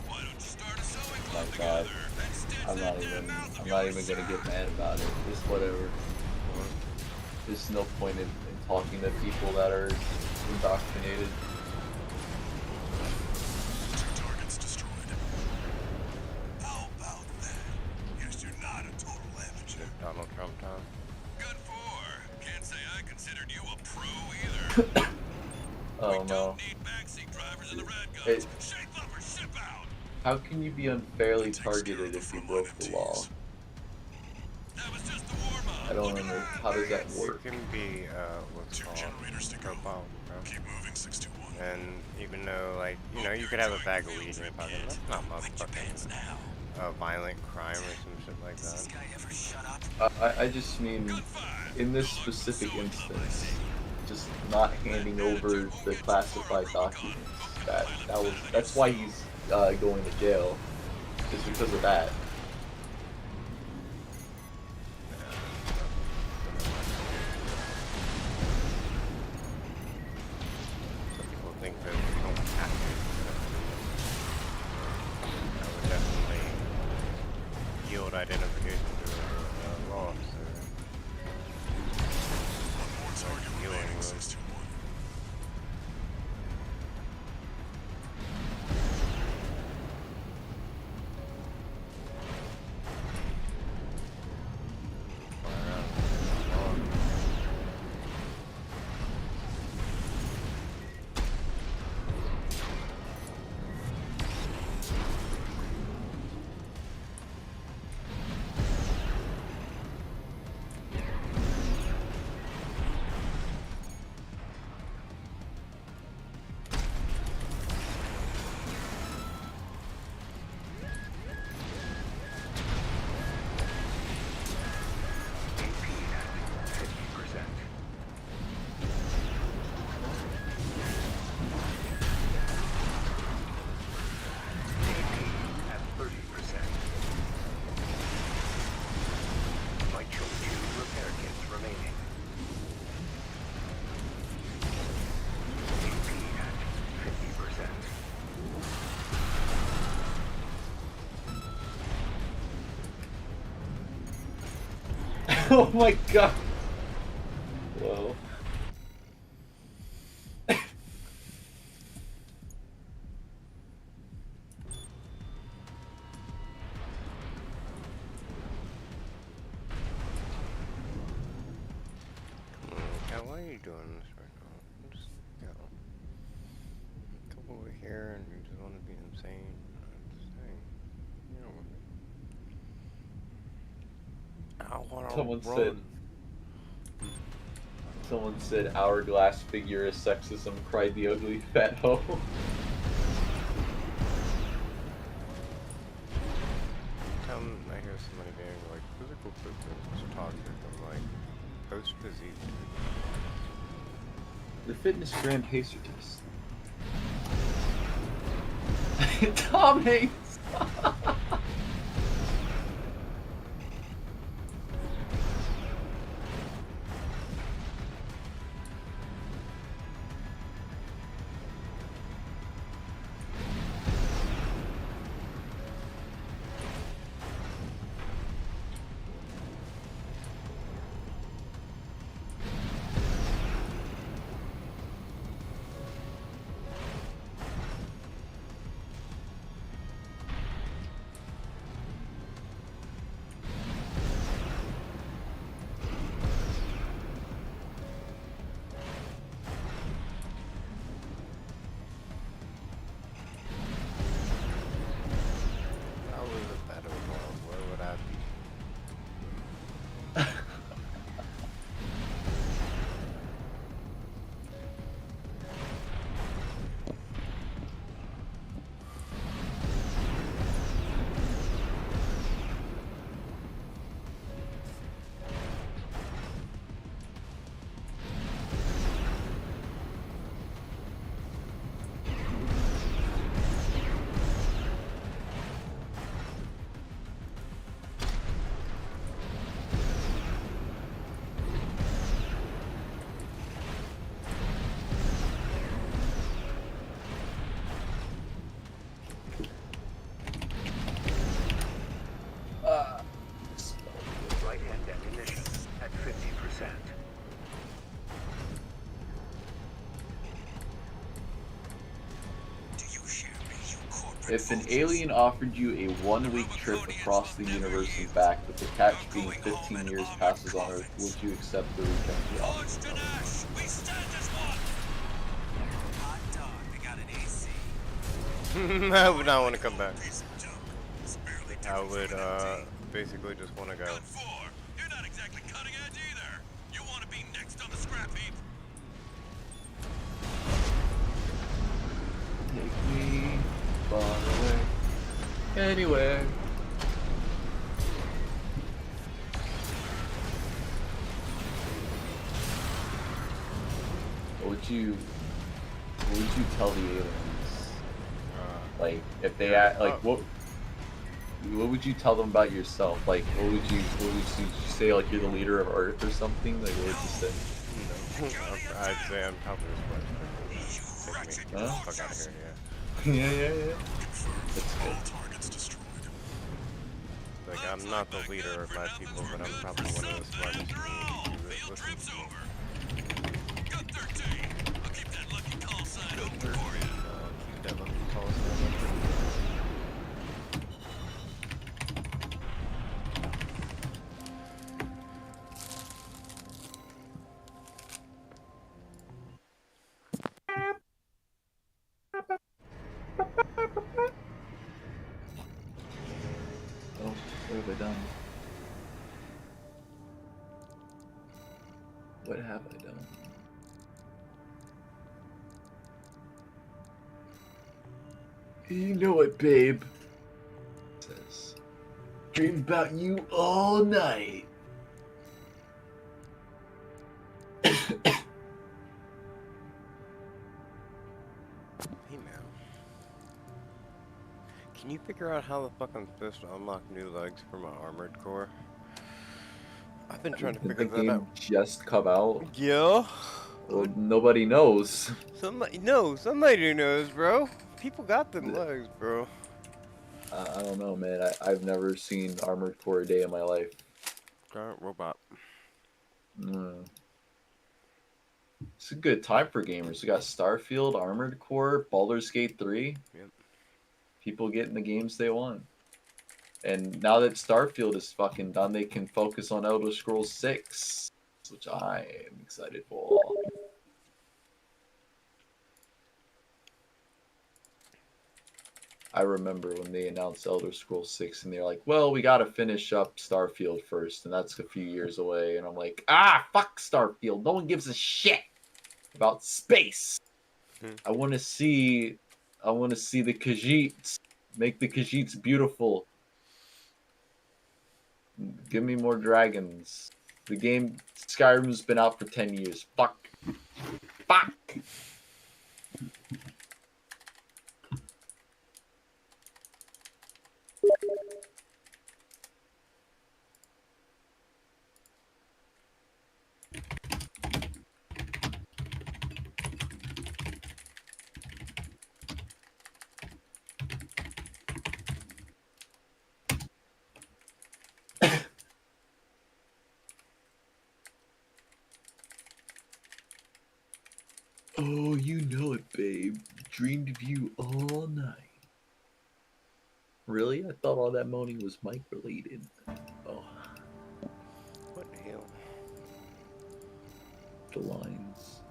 Speaker 3: Why don't you start a sewing
Speaker 10: My
Speaker 3: club
Speaker 10: God.
Speaker 3: together and stitch
Speaker 10: I'm
Speaker 3: that
Speaker 10: not
Speaker 3: damn
Speaker 10: even
Speaker 3: mouth of
Speaker 10: I'm not
Speaker 3: yours
Speaker 10: even gonna
Speaker 3: shut?
Speaker 10: get mad about it. Just whatever. There's no point in talking to people that are indoctrinated.
Speaker 2: Two targets destroyed. How about that? Guess you're not a total amateur.
Speaker 6: Donald Trump time.
Speaker 3: Good for. Can't say I considered you a pro either.
Speaker 10: Oh
Speaker 3: We
Speaker 10: no.
Speaker 3: don't need backseat drivers in the red
Speaker 10: Hey,
Speaker 3: guns. Shape up or ship out.
Speaker 10: how can you be unfairly targeted if you broke the law?
Speaker 3: That was just the warm-up.
Speaker 10: I don't know. How does that
Speaker 6: You
Speaker 10: work?
Speaker 6: can be, what's
Speaker 2: Two
Speaker 6: called
Speaker 2: generators to go.
Speaker 6: profile, bro.
Speaker 2: Keep moving, 621.
Speaker 6: And even though, like, you know, you could have a bag of weed in your pocket, that's not motherfucking violent crime or some shit like
Speaker 7: Does this
Speaker 6: that.
Speaker 7: guy ever shut up?
Speaker 10: I just mean, in this specific instance, just not handing over the classified documents. That's why he's going to jail, just because of that.
Speaker 6: Some people think that you don't have to. I would definitely yield identification to a law officer.
Speaker 2: One more target remaining, 621.
Speaker 10: Oh my god. Whoa.
Speaker 6: Cat, why are you doing this right now? Just, you know, come over here and you just want to be insane. Just, hey, you know, I want to
Speaker 10: Someone said hourglass figure is sexism, cried the ugly fat hoe.
Speaker 6: I hear somebody being like, physical fitness is toxic. I'm like, post physique.
Speaker 10: The fitness grand pacer test. Tom Hanks. If an alien offered you a 1-week trip across the universe and back, with the catch being 15 years passes on Earth, would you accept the return offer?
Speaker 3: We stand as one. Hot dog, they got an AC.
Speaker 6: I would not want to come back.
Speaker 2: Piece of junk. It's barely
Speaker 6: I
Speaker 2: doing
Speaker 6: would
Speaker 2: anything.
Speaker 6: basically just want to go.
Speaker 3: Good for. You're not exactly cutting edge either. You want to be next on the scrap heap?
Speaker 10: Take me far away, anywhere. What would you tell the aliens? Like, if they what would you tell them about yourself? Like, what would you say? Like, you're the leader of Earth or something? Like, what would you say?
Speaker 6: I'd say I'm top of this place. Take me the
Speaker 10: Huh?
Speaker 6: fuck out of here,
Speaker 10: Yeah. That's
Speaker 2: All
Speaker 10: good.
Speaker 2: targets destroyed.
Speaker 6: yeah. Like, I'm not the leader of my people, but I'm probably one of the smartest
Speaker 3: After all,
Speaker 6: people who
Speaker 3: field
Speaker 6: listens
Speaker 3: trip's
Speaker 6: to me.
Speaker 3: over. Got 13. I'll keep that lucky call sign open for you.
Speaker 6: Keep that lucky call sign open.
Speaker 10: Oh, what have I done? What have I done? You know it, babe. It says, dreamed about you all night.
Speaker 6: Hey man. Can you figure out how the fuck I'm supposed to unlock new legs for my armored core? I've been trying to
Speaker 10: Did
Speaker 6: figure
Speaker 10: the
Speaker 6: that
Speaker 10: game
Speaker 6: out.
Speaker 10: just come out?
Speaker 6: Yeah.
Speaker 10: Well, nobody knows.
Speaker 6: Somebody knows, bro. People got them legs, bro.
Speaker 10: I don't know, man. I've never seen Armored Core a day in my life.
Speaker 6: Giant robot.
Speaker 10: Mm. It's a good time for gamers. We got Starfield, Armored Core, Baldur's Gate 3.
Speaker 6: Yep.
Speaker 10: People getting the games they want. And now that Starfield is fucking done, they can focus on Elder Scrolls 6, which I am excited for. I remember when they announced Elder Scrolls 6 and they're like, well, we gotta finish up Starfield first, and that's a few years away. And I'm like, fuck Starfield. No one gives a shit about space. I wanna see the Khajiits. Make the Khajiits beautiful. Give me more dragons. The game Skyrim's been out for 10 years. Fuck. Oh, you know it, babe. Dreamed of you all night. Really? I thought all that moaning was Mike related. Oh.
Speaker 6: What the hell?
Speaker 10: The lines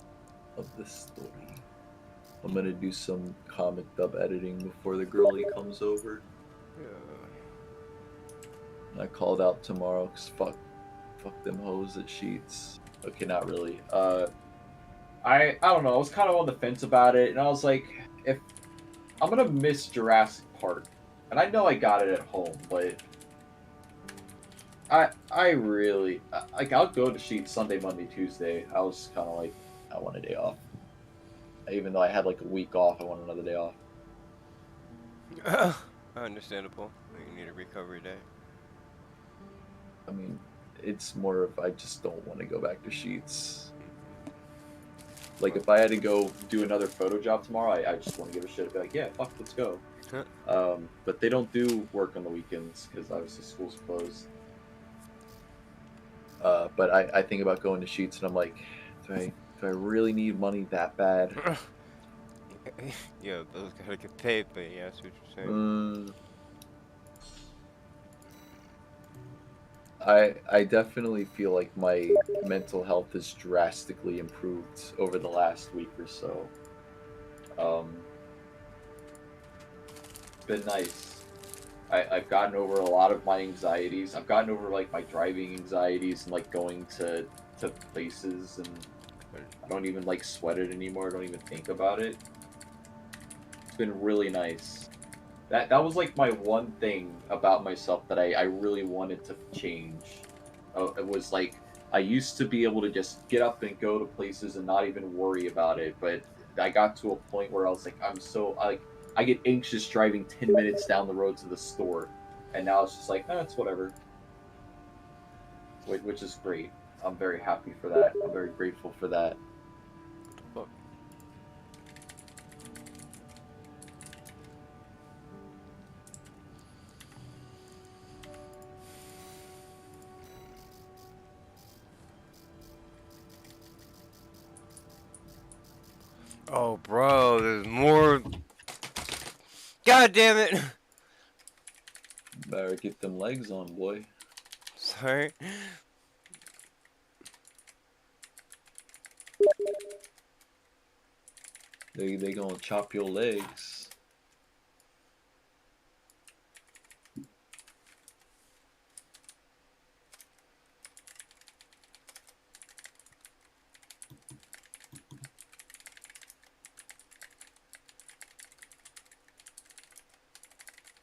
Speaker 10: of this story. I'm gonna do some comic dub editing before the girlie comes over.
Speaker 6: Yeah.
Speaker 10: I called out tomorrow because fuck them hoes at Sheets. Okay, not really. I don't know. I was kind of on the fence about it, and I was like, if I'm gonna miss Jurassic Park, and I know I got it at home, but I really like. I'll go to Sheets Sunday, Monday, Tuesday. I was kind of like, I want a day off. Even though I had like a week off, I want another day off.
Speaker 6: Understandable. You need a recovery day.
Speaker 10: I mean, it's more of I just don't want to go back to Sheets. Like, if I had to go do another photo job tomorrow, I just want to give a shit. I'd be like, yeah, fuck, let's go. But they don't do work on the weekends because obviously school's closed. But I think about going to Sheets and I'm like, do I really need money that bad?
Speaker 6: Yeah, those gotta get paid, but yeah, that's what you're saying.
Speaker 10: I definitely feel like my mental health has drastically improved over the last week or so. Been nice. I've gotten over a lot of my anxieties. I've gotten over like my driving anxieties and like going to places, and I don't even like sweat it anymore. I don't even think about it. It's been really nice. That was like my one thing about myself that I really wanted to change. It was like I used to be able to just get up and go to places and not even worry about it, but I got to a point where I was like, I get anxious driving 10 minutes down the road to the store, and now it's just like, it's whatever. Which is great. I'm very happy for that. I'm very grateful for that.
Speaker 6: Look. Oh, bro, there's more. God damn it!
Speaker 10: Better get them legs on, boy.
Speaker 6: Sorry.
Speaker 10: They gonna chop your legs.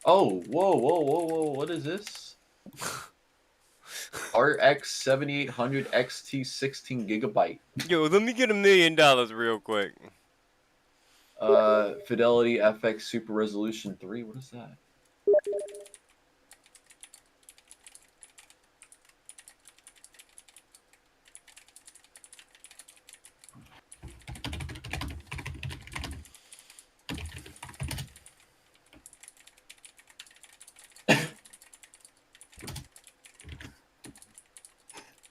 Speaker 10: Oh, whoa, what is this? RX 7800 XT 16 gigabyte.
Speaker 6: Yo, let me get $1 million real quick.
Speaker 10: Fidelity FX Super Resolution 3, what is that?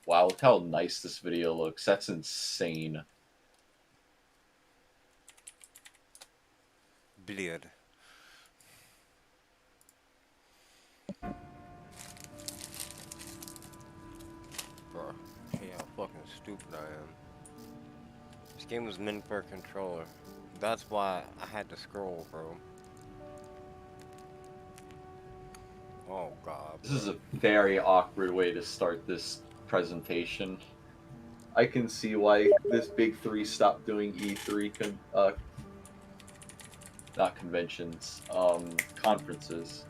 Speaker 10: Wow, look how nice this video looks. That's insane.
Speaker 6: Bleed. Bro, see how fucking stupid I am. This game was meant for a controller. That's why I had to scroll, bro. Oh god.
Speaker 10: This is a very awkward way to start this presentation. I can see why this big three stopped doing E3 not conventions, conferences.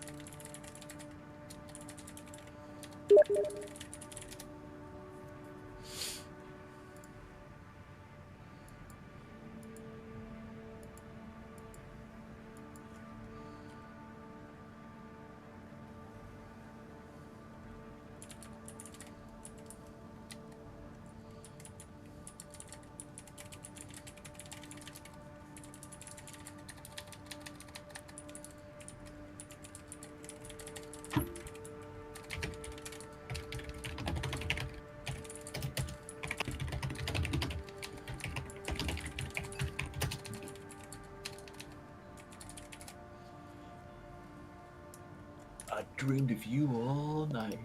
Speaker 10: I dreamed of you all night.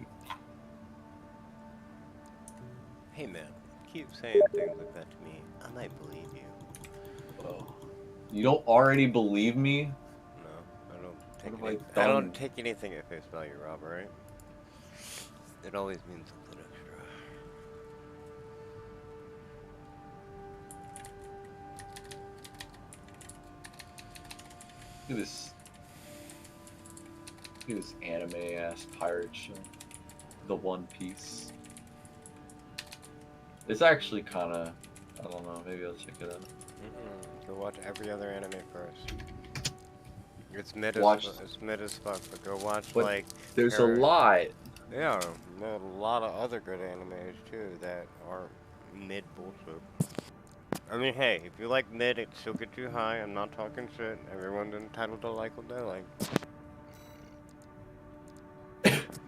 Speaker 6: Hey man, keep saying things like that to me. I might believe you.
Speaker 10: Oh. You don't already believe me?
Speaker 6: No, I don't take
Speaker 10: What have
Speaker 6: I
Speaker 10: I
Speaker 6: don't
Speaker 10: done?
Speaker 6: take anything at face value, Rob, right? It always means something extra.
Speaker 10: Look at this. Look at this anime-ass pirate show. The One Piece. It's actually kind of... I don't know, maybe I'll check it out.
Speaker 6: Go watch every other anime first. It's mid as fuck, but go watch
Speaker 10: But
Speaker 6: like...
Speaker 10: there's a lot.
Speaker 6: Yeah, there's a lot of other good animes too that are mid bullshit. I mean, hey, if you like mid, it still get you high. I'm not talking shit. Everyone's entitled to like what they like.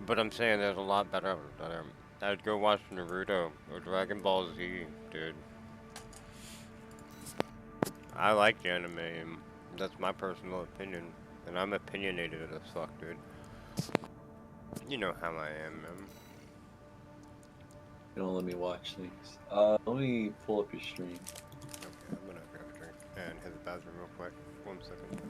Speaker 6: But I'm saying there's a lot better. I'd go watch Naruto or Dragon Ball Z, dude. I like the anime. That's my personal opinion, and I'm opinionated as fuck, dude. You know how I am, man.
Speaker 10: You don't let me watch things. Let me pull up your stream.
Speaker 6: Okay, I'm gonna grab a drink and hit the bathroom real quick. 1 second.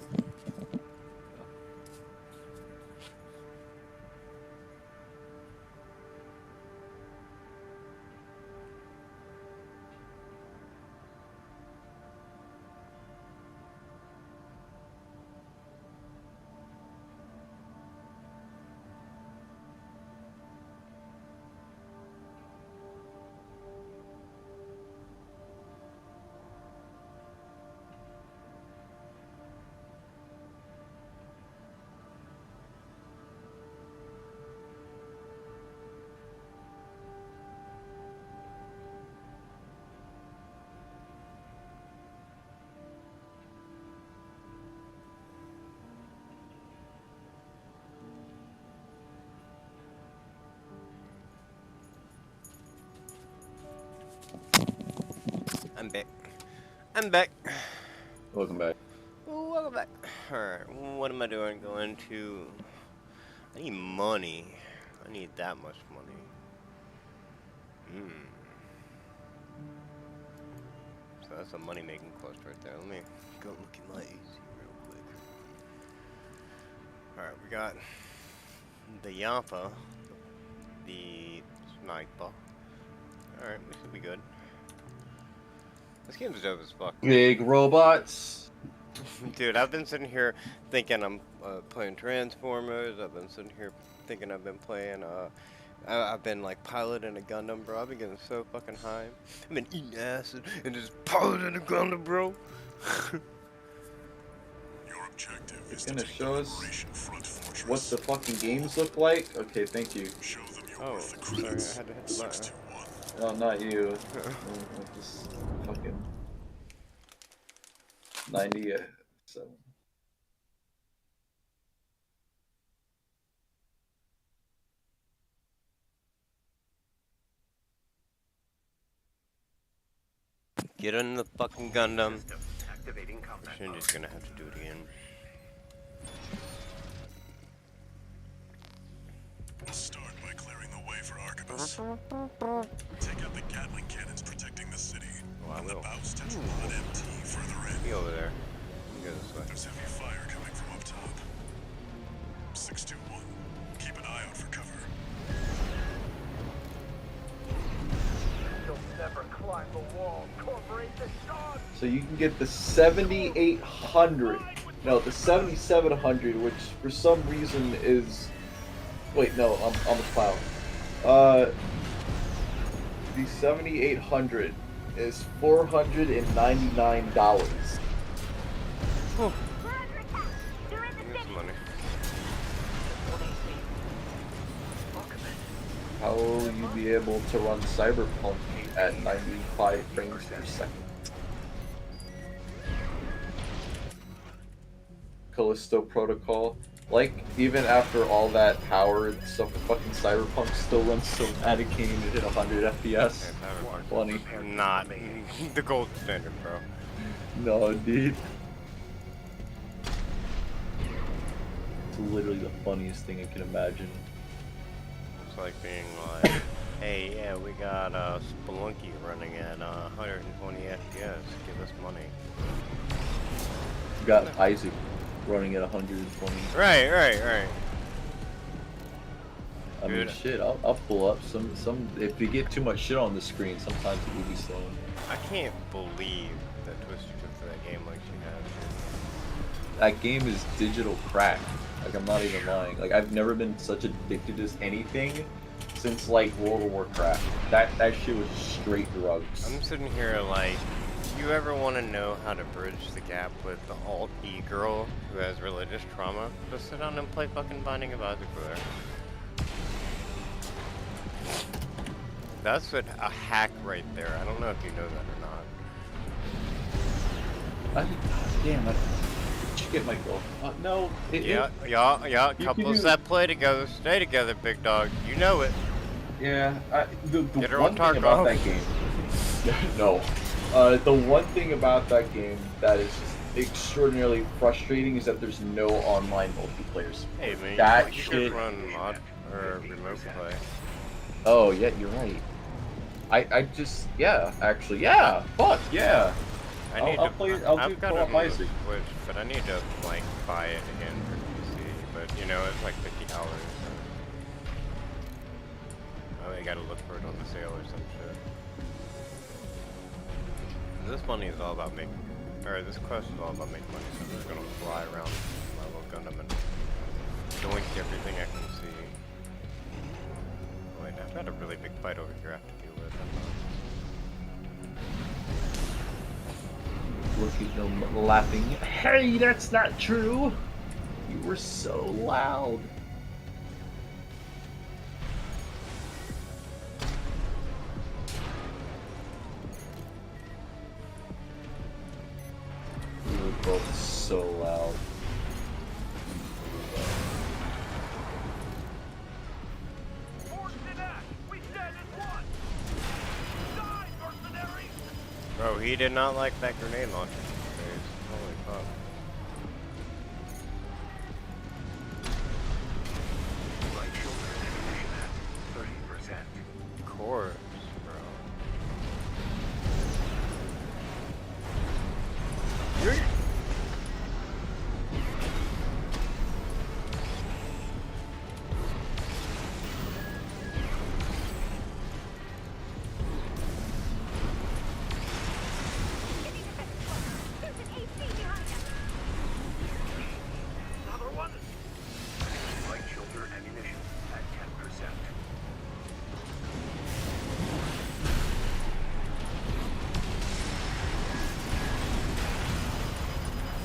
Speaker 6: I'm back. I'm back.
Speaker 10: Welcome back.
Speaker 6: Oh, welcome back. Alright, what am I doing? Going to... I need money. I need that much money. So that's a money-making quest right there. Let me go look at my AC real quick. Alright, we got the Yappa, the Sniper. Alright, we should be good. This game's dope as fuck.
Speaker 10: Big robots.
Speaker 6: Dude, I've been sitting here thinking I'm playing Transformers. I've been sitting here thinking I've been playing, I've been like piloting a Gundam, bro. I've been getting so fucking high. I've been eating acid and just piloting a Gundam, bro.
Speaker 2: Your objective
Speaker 10: It's
Speaker 2: is to
Speaker 10: gonna
Speaker 2: take
Speaker 10: show
Speaker 2: the
Speaker 10: us
Speaker 2: Liberation Front fortress.
Speaker 10: what the fucking games look like. Okay, thank you.
Speaker 2: Show them you're
Speaker 6: Oh,
Speaker 2: worth the
Speaker 6: sorry, I
Speaker 2: credits.
Speaker 6: had to hit the button.
Speaker 2: 621.
Speaker 10: No, not you. Just fucking 97.
Speaker 6: Get in the fucking Gundam.
Speaker 8: System activating combat mode.
Speaker 6: Shinji's gonna have to do it again.
Speaker 2: We'll start by clearing the way for Arquebus. Take out the Gatling cannons protecting the city.
Speaker 6: Oh, I
Speaker 2: and the
Speaker 6: will.
Speaker 2: Baus Tetrapod MT further in.
Speaker 6: Be over there. Go this way.
Speaker 2: There's heavy fire coming from up top. 621. Keep an eye out for cover.
Speaker 5: You'll never climb the wall, Corporation Sean!
Speaker 10: So you can get the 7800. No, the 7700, which for some reason is. Wait, no, I'm on the file. The 7800 is $499.
Speaker 5: We're under attack! They're in the
Speaker 6: Here's
Speaker 5: city!
Speaker 6: money.
Speaker 10: How will you be able to run Cyberpunk at 95 frames per second? Callisto Protocol. Like, even after all that power, some fucking Cyberpunk still runs Cinematic King and hit 100 FPS. Funny.
Speaker 6: Not the gold standard, bro.
Speaker 10: No, dude. It's literally the funniest thing I can imagine.
Speaker 6: It's like being like, hey, yeah, we got Spelunky running at 120 FPS. Give us money.
Speaker 10: You got Isaac running at 120.
Speaker 6: Right.
Speaker 10: I mean,
Speaker 6: Dude.
Speaker 10: shit, I'll pull up some. If you get too much shit on the screen, sometimes it will be slow.
Speaker 6: I can't believe that Twister took to that game like she has.
Speaker 10: That game is digital crack. Like, I'm not even lying. Like, I've never been such addicted to anything since, like, World of Warcraft. That shit was straight drugs.
Speaker 6: I'm sitting here like, you ever want to know how to bridge the gap with the alt-E girl who has religious trauma? Just sit down and play fucking Binding of Isaac with her. That's a hack right there. I don't know if you know that or not.
Speaker 10: Damn, I should get my girl. No.
Speaker 6: Yeah.
Speaker 10: You
Speaker 6: Couples
Speaker 10: can-
Speaker 6: that play together stay together, big dog. You know it.
Speaker 10: Yeah, the
Speaker 6: Get her
Speaker 10: one
Speaker 6: on
Speaker 10: thing about
Speaker 6: Tarkov.
Speaker 10: that game. No. The one thing about that game that is just extraordinarily frustrating is that there's no online multiplayer support.
Speaker 6: Hey man,
Speaker 10: That
Speaker 6: you
Speaker 10: shit.
Speaker 6: could run mod or remote play.
Speaker 10: Oh yeah, you're right. I just actually fuck yeah. I'll play. I'll do
Speaker 6: I've got
Speaker 10: Co-op
Speaker 6: it on the
Speaker 10: Isaac.
Speaker 6: Switch, but I need to like buy it again for PC. But you know, it's like $50. Oh, you gotta look for it on the sale or some shit. This money is all about making, or this quest is all about making money. So I'm just gonna fly around my little Gundam and doink everything I can see. Wait, I've got a really big fight over here I have to deal with.
Speaker 10: Look at them laughing. Hey, that's not true. You were so loud. You were both so loud.
Speaker 6: Bro, he did not like that grenade launcher. Holy fuck.
Speaker 8: Light shoulder ammunition at 30%.
Speaker 6: Course, bro.
Speaker 5: There's an AC behind us.
Speaker 8: Another one. Light shoulder ammunition at 10%.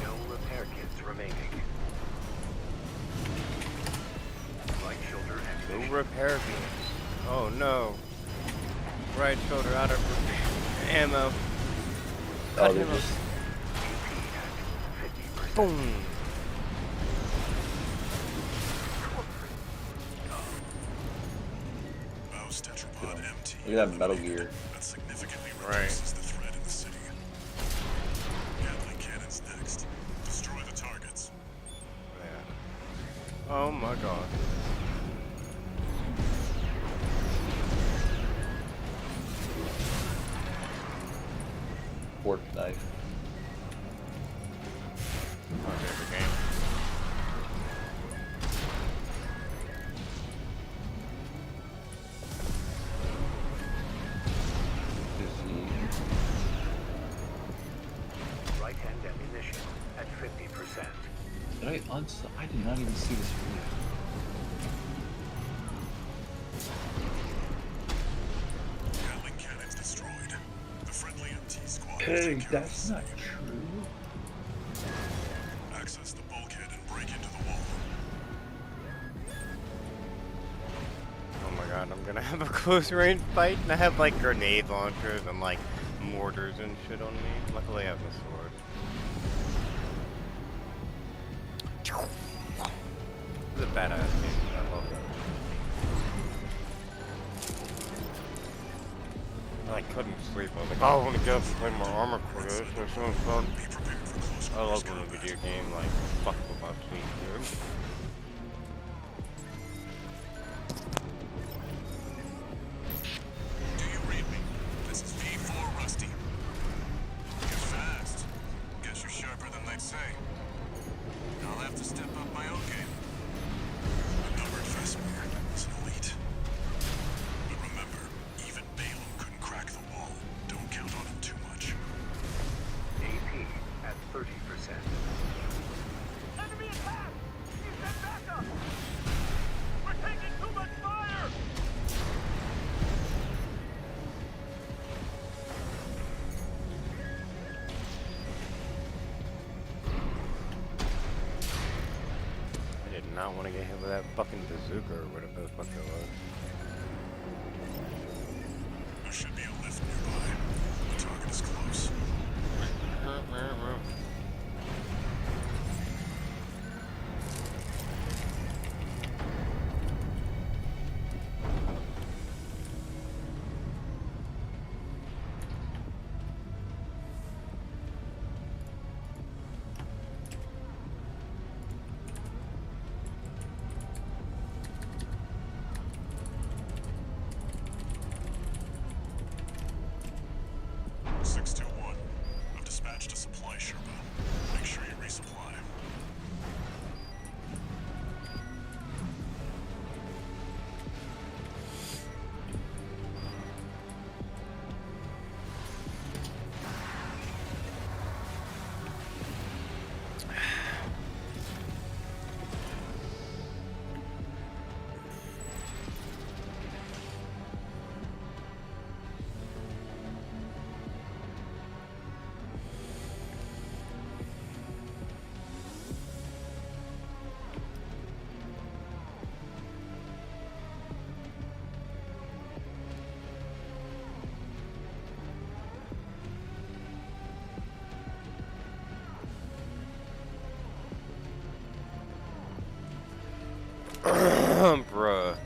Speaker 8: No repair kits remaining. Light shoulder
Speaker 6: No
Speaker 8: ammunition.
Speaker 6: repair kits. Oh no. Right shoulder out of ammo.
Speaker 10: Oh, they're just.
Speaker 6: Boom.
Speaker 2: Bow's tetrapod MT.
Speaker 10: Look at that Metal Gear.
Speaker 2: That significantly
Speaker 6: Right.
Speaker 2: reduces the threat in the city. Gatling cannons next. Destroy the targets.
Speaker 6: Yeah. Oh my god.
Speaker 10: Fork knife.
Speaker 6: My favorite game.
Speaker 8: Right hand ammunition at 50%.
Speaker 10: I did not even see this video.
Speaker 2: Gatling cannons destroyed. The friendly MT squad.
Speaker 10: Hey,
Speaker 2: will take care of
Speaker 10: that's
Speaker 2: the
Speaker 10: not
Speaker 2: city.
Speaker 10: true.
Speaker 2: Access the bulkhead and break into the wall.
Speaker 6: Oh my god, I'm gonna have a close range fight and I have like grenade launchers and like mortars and shit on me. Luckily I have a sword. This is a badass game. I love it. I couldn't sleep. I was like, oh, I want to get up and play more Armor Core. This is so fun.
Speaker 2: Be prepared for close
Speaker 6: I love
Speaker 2: quarters
Speaker 6: when a
Speaker 2: combat.
Speaker 6: video game like fuck with my sleep, dude.
Speaker 2: Do you read me? This is V4 Rusty. You're fast. Guess you're sharper than they'd say. I'll have to step up my own game. A numbered Vesemir is an elite. But remember, even Balaam couldn't crack the wall. Don't count on him too much.
Speaker 8: AP at 30%.
Speaker 5: Enemy attack! You send backup! We're taking too much fire!
Speaker 6: I did not want to get hit with that fucking bazooka or whatever the fuck it was.
Speaker 2: There should be a lift nearby. The target is close.
Speaker 4: Aye, Sherpa. Make sure you resupply.
Speaker 6: Bruh.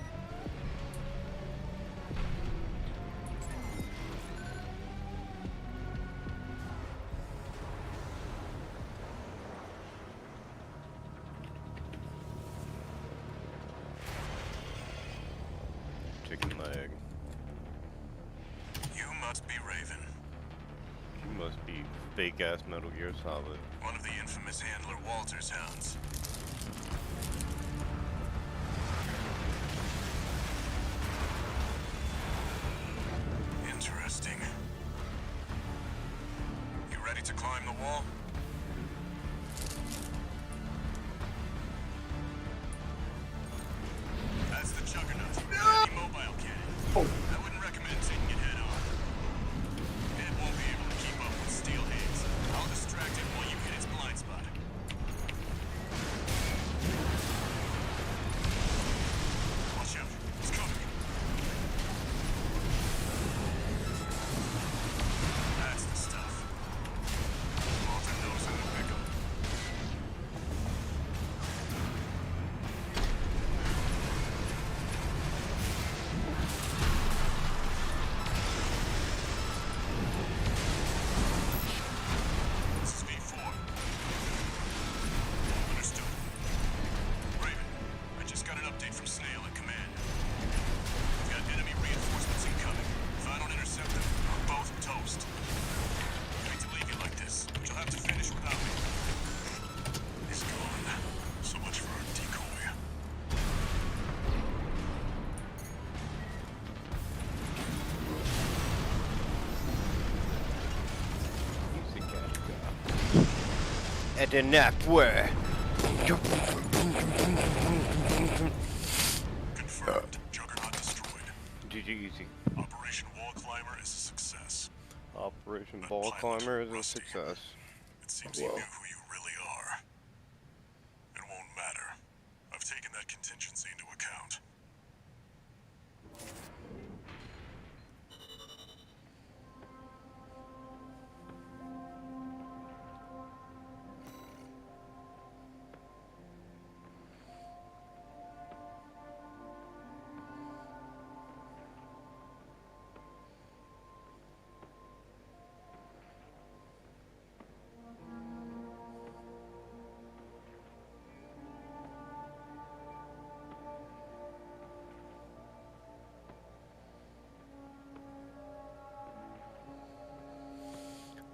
Speaker 6: Chicken leg.
Speaker 2: You must be Raven,
Speaker 6: You must be fake ass Metal Gear Solid.
Speaker 2: one of the infamous handler Walter's hounds. Interesting. You ready to climb the wall? That's the Juggernaut. Heavy mobile cannon. I wouldn't recommend taking it head on. It won't be able to keep up with Steelheads. I'll distract it while you hit its blind spot. Watch out. It's coming. That's the stuff. Walter knows how to pick 'em. This is V4. Understood. Raven, I just got an update from Snail at command. We've got enemy reinforcements incoming. If I don't intercept them, we're both toast. I hate to leave you like this, but you'll have to finish without me.
Speaker 4: He's gone. So much for our decoy.
Speaker 6: At the network.
Speaker 4: Confirmed. Juggernaut destroyed.
Speaker 6: GG easy.
Speaker 4: Operation Wall Climber is a success.
Speaker 6: Operation Ball Climber is a success.
Speaker 4: It seems you knew who you really are. It won't matter. I've taken that contingency into account.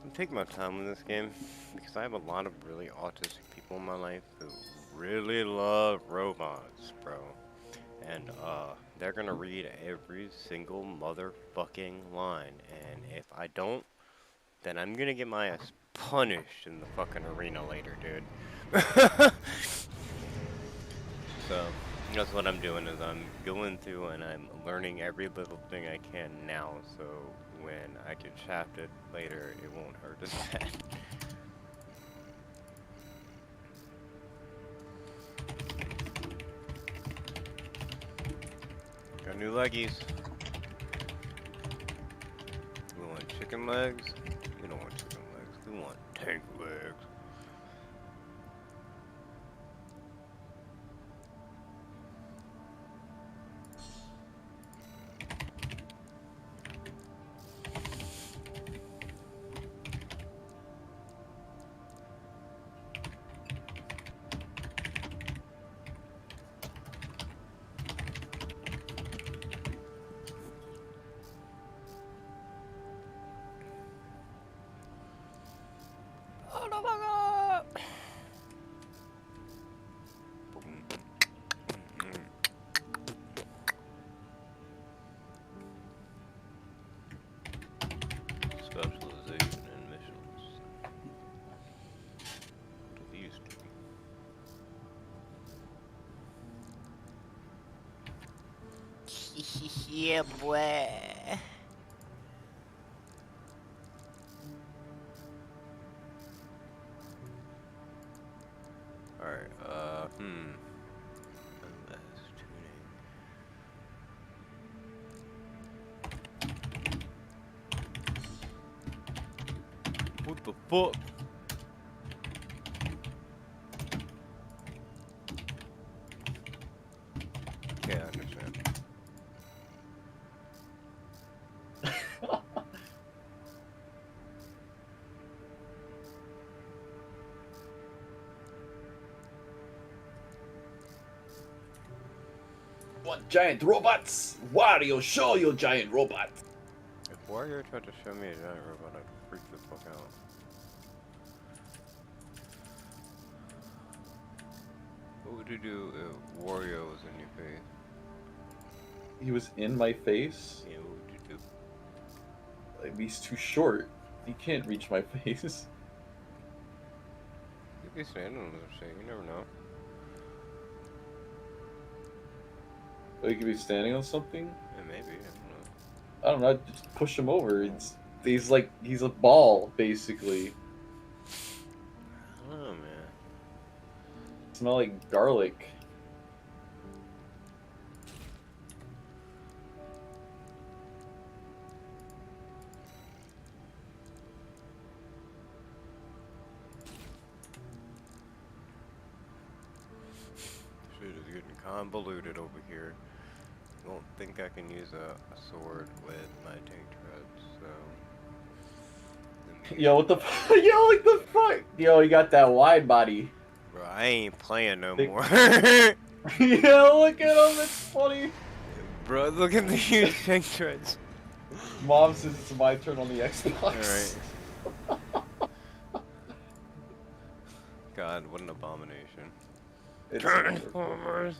Speaker 6: I'm taking my time with this game because I have a lot of really autistic people in my life who really love robots, bro. And they're gonna read every single motherfucking line, and if I don't, then I'm gonna get my ass punished in the fucking arena later, dude. So that's what I'm doing, is I'm going through and I'm learning every little thing I can now, so when I get shafted later, it won't hurt as bad. Got new leggies. We want chicken legs? We don't want chicken legs. We want tank legs. Yeah, boy. Alright, MS tuning. What the fuck? Yeah, I understand.
Speaker 10: What giant robots? Wario, show you giant robot.
Speaker 6: If Warrior tried to show me a giant robot, I'd freak the fuck out. What would you do if Wario was in your face?
Speaker 10: He was in my face.
Speaker 6: Yeah, what would you do?
Speaker 10: Like, he's too short. He can't reach my face.
Speaker 6: You'd be standing on this shit, you never know.
Speaker 10: He could be standing on something.
Speaker 6: Yeah, maybe, I don't know.
Speaker 10: I don't know. Just push him over. He's a ball basically.
Speaker 6: I don't know, man.
Speaker 10: Smell like garlic.
Speaker 6: Shit is getting convoluted over here. Don't think I can use a sword with my tank treads, so...
Speaker 10: Yo, what the fuck? Yo, what the fuck? Yo, he got that wide body.
Speaker 6: Bro, I ain't playing no more.
Speaker 10: Yo, look at him. It's funny.
Speaker 6: Bro, look at the huge tank treads.
Speaker 10: Mom says it's my turn on the Xbox.
Speaker 6: Alright. God, what an abomination.
Speaker 10: It's
Speaker 6: Transformers.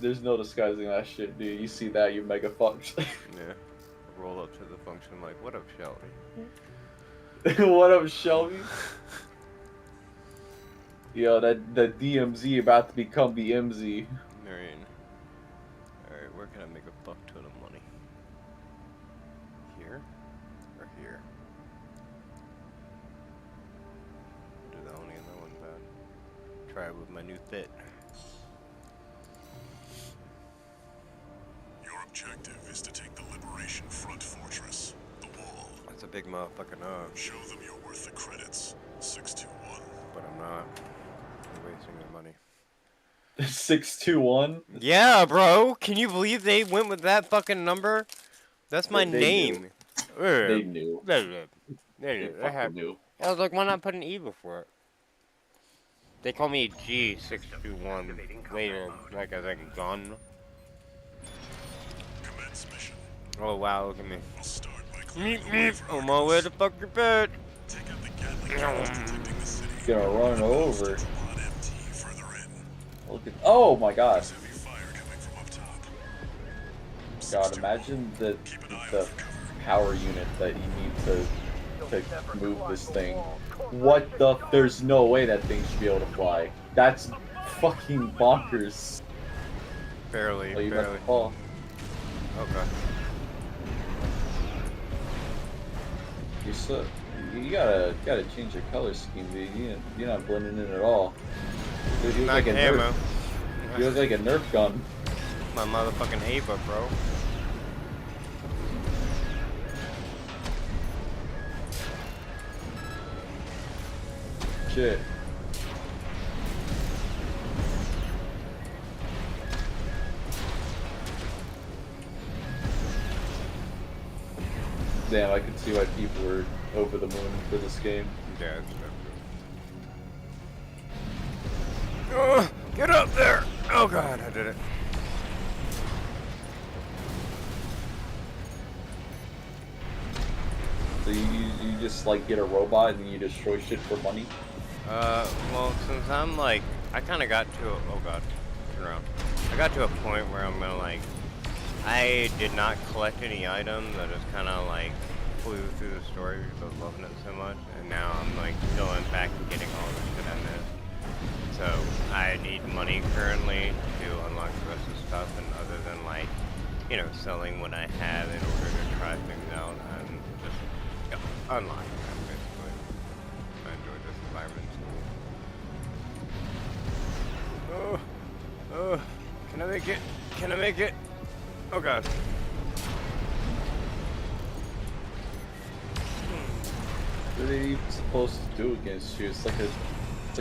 Speaker 10: there's no disguising that shit, dude. You see that, you mega function.
Speaker 6: Yeah. Roll up to the function like, what up, Shelby?
Speaker 10: What up, Shelby? Yo, that DMZ about to become the MZ.
Speaker 6: Alright, where can I make a buck ton of money? Here? Or here? Do that one and that one bad. Try it with my new fit.
Speaker 4: Your objective is to take the Liberation Front fortress, the wall.
Speaker 6: That's a big motherfucking
Speaker 4: Show them you're worth the credits. 621.
Speaker 6: but I'm not. I'm wasting their money.
Speaker 10: 621?
Speaker 6: Yeah, bro! Can you believe they went with that fucking number? That's my
Speaker 10: They
Speaker 6: name.
Speaker 10: They knew.
Speaker 6: They
Speaker 10: They fucking knew.
Speaker 6: I was like, why not put an E before it? They call me G621 later, like as a gun.
Speaker 4: Commence mission.
Speaker 6: Oh wow, look at me.
Speaker 4: We'll start by clearing
Speaker 6: Meep
Speaker 4: the way
Speaker 6: meep,
Speaker 4: for
Speaker 6: on my way to
Speaker 4: enemies.
Speaker 6: fuck your bed.
Speaker 4: Take out the Gatling guns protecting the city.
Speaker 10: Gonna run over.
Speaker 4: Pod MT further in.
Speaker 10: Look at, oh my god.
Speaker 4: There's heavy fire coming from up top.
Speaker 10: God, imagine the power unit that you need to move this thing. What the? There's no way that thing should be able to fly. That's fucking bonkers.
Speaker 6: Barely,
Speaker 10: Oh, you about
Speaker 6: barely.
Speaker 10: to fall.
Speaker 6: Okay.
Speaker 10: You gotta change your color scheme, dude. You're not blending in at all. Dude, you look like a
Speaker 6: ammo.
Speaker 10: Nerf. You look like a Nerf gun.
Speaker 6: My motherfucking Ava, bro.
Speaker 10: Shit. Damn, I can see why people were over the moon for this game.
Speaker 6: Yeah, it's definitely. Get up there! Oh god, I did it.
Speaker 10: So you just like get a robot and you destroy shit for money?
Speaker 6: Well, since I'm like, I kind of got to a, oh god, turn around. I got to a point where I'm gonna like, I did not collect any items, I just kind of like flew through the story because I was loving it so much, and now I'm like going back and getting all the shit I missed. So I I need money currently to unlock the rest of the stuff, and other than like, you know, selling what I have in order to try things out, I'm just unlocking them basically. I enjoy this environment. Oh, can I make it? Can I make it? Oh god.
Speaker 10: What are they even supposed to do against you? It's like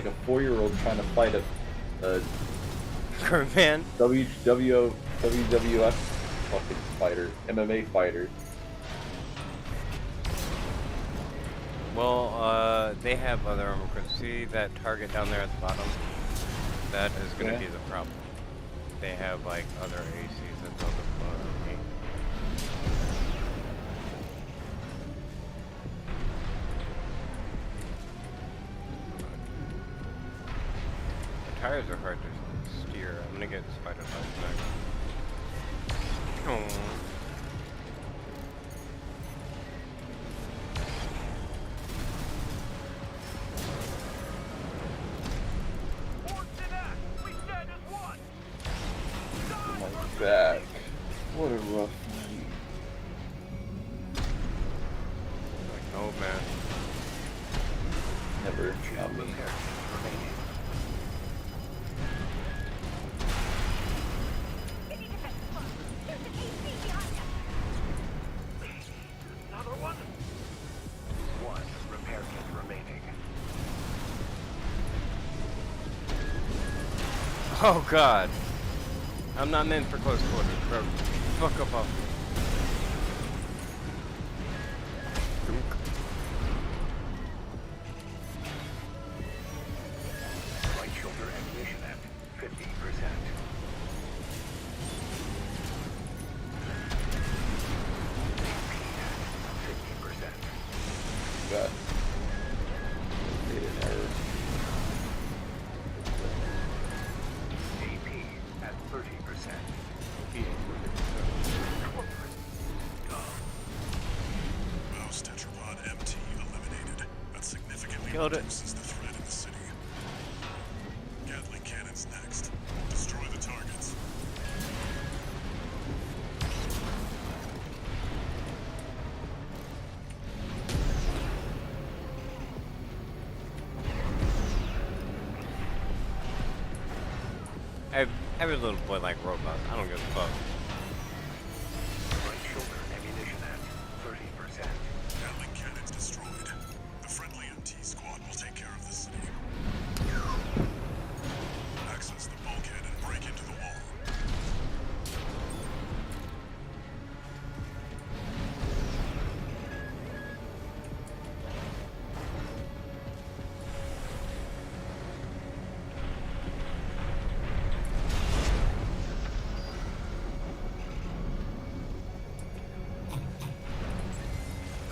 Speaker 10: a 4-year-old trying to fight a
Speaker 6: Man.
Speaker 10: WWF fucking fighter, MMA fighter.
Speaker 6: Well, they have other armor. See that target down there at the bottom? That is gonna be the problem. They have like other ACs that's on the front of me. The tires are hard to steer. I'm gonna get spider lights back. Oh.
Speaker 10: Back. What a rough night.
Speaker 6: Like, oh man.
Speaker 10: Never. Not me.
Speaker 8: Another one? One repair kit remaining.
Speaker 6: Oh god. I'm not meant for close quarters, bro. Fuck up off me.
Speaker 8: Right shoulder ammunition at 50%.
Speaker 10: Got made an error.
Speaker 8: AP at 30%.
Speaker 4: Mouse tetrapod MT eliminated. That significantly
Speaker 6: Killed it.
Speaker 4: reduces the threat in the city. Gatling cannons next. Destroy the targets.
Speaker 6: Every little boy like robots. I don't give a fuck.
Speaker 8: Right shoulder ammunition at 30%.
Speaker 4: Gatling cannons destroyed. The friendly MT squad will take care of the city. Access the bulkhead and break into the wall.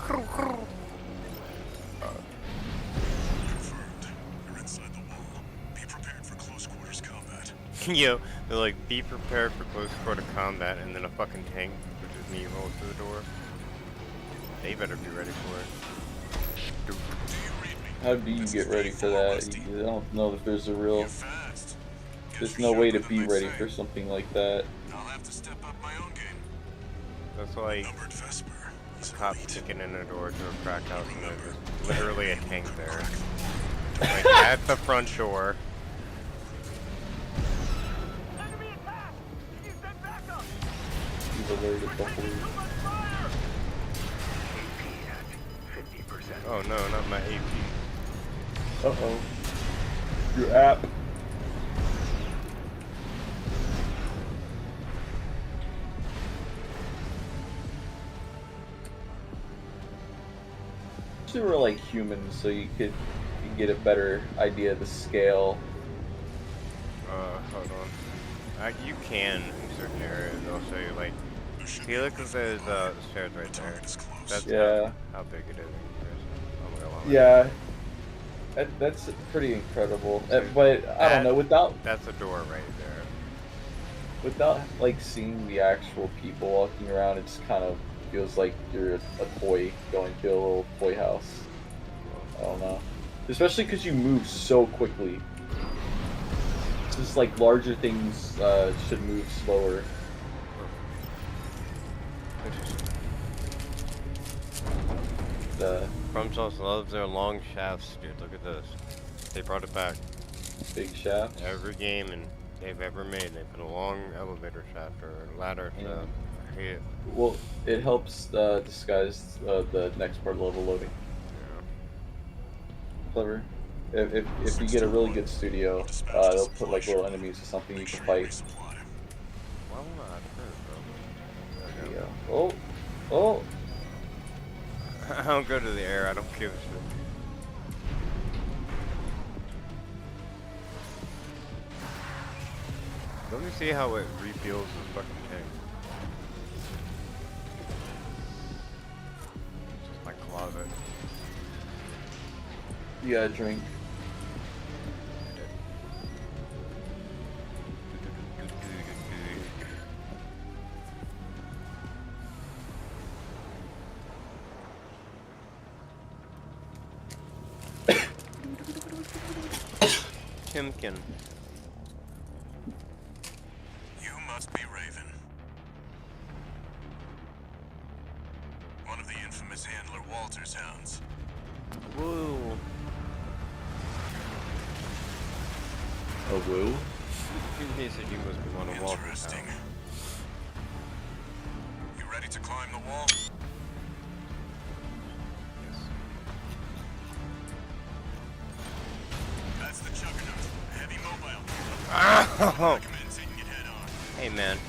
Speaker 4: Confirmed. You're inside the wall. Be prepared for close quarters combat.
Speaker 6: Yo, they're like, be prepared for close quarter combat, and then a fucking tank pushes me rolls through the door. They better be ready for it.
Speaker 10: How do you get ready for that? I don't know if there's a real.
Speaker 2: Fast.
Speaker 10: There's no way to be ready for something like that.
Speaker 2: I'll have to step up my own game.
Speaker 6: That's like
Speaker 4: Numbered Vesper.
Speaker 6: a cop kicking in a door to a crack house, and there's literally a tank there. Like, at the front door.
Speaker 5: Enemy attack! Can you send backup?
Speaker 10: You've alerted the whole.
Speaker 8: AP at 50%.
Speaker 6: Oh no, not my AP.
Speaker 10: Uh-oh. Your app. They were like humans, so you could get a better idea of the scale.
Speaker 6: Hold on. You can in certain areas. I'll show you. Like, see, look, there's stairs right there. That's
Speaker 10: Yeah.
Speaker 6: how big it is in person. Oh my god.
Speaker 10: Yeah. That's pretty incredible. But I don't know,
Speaker 6: That's a door right there.
Speaker 10: without like seeing the actual people walking around, it just kind of feels like you're a toy going to a little toy house. I don't know. Especially because you move so quickly. just like larger things should move slower. The
Speaker 6: FromSoft loves their long shafts, dude. Look at this. They brought it back.
Speaker 10: big shaft.
Speaker 6: Every game they've ever made, they put a long elevator shaft or ladder shaft. I hate it.
Speaker 10: Well, it helps disguise the next part of level loading. Clever. If you get a really good studio, they'll put like little enemies or something you can fight.
Speaker 6: Well, not true, bro.
Speaker 10: Yeah. Oh, oh.
Speaker 6: I don't go to the air. I don't give a shit. Let me see how it refuels this fucking tank. Just my closet.
Speaker 10: You gotta drink.
Speaker 6: Timken.
Speaker 2: You must be Raven. One of the infamous handler Walter's hounds.
Speaker 6: Woo.
Speaker 10: A woo?
Speaker 6: He said you must be one of Walter's
Speaker 2: Interesting.
Speaker 6: hounds.
Speaker 2: You ready to climb the wall?
Speaker 6: Yes.
Speaker 2: That's the Juggernaut. Heavy mobile.
Speaker 6: Oh.
Speaker 2: Recommend taking it head on.
Speaker 6: Hey man,
Speaker 2: It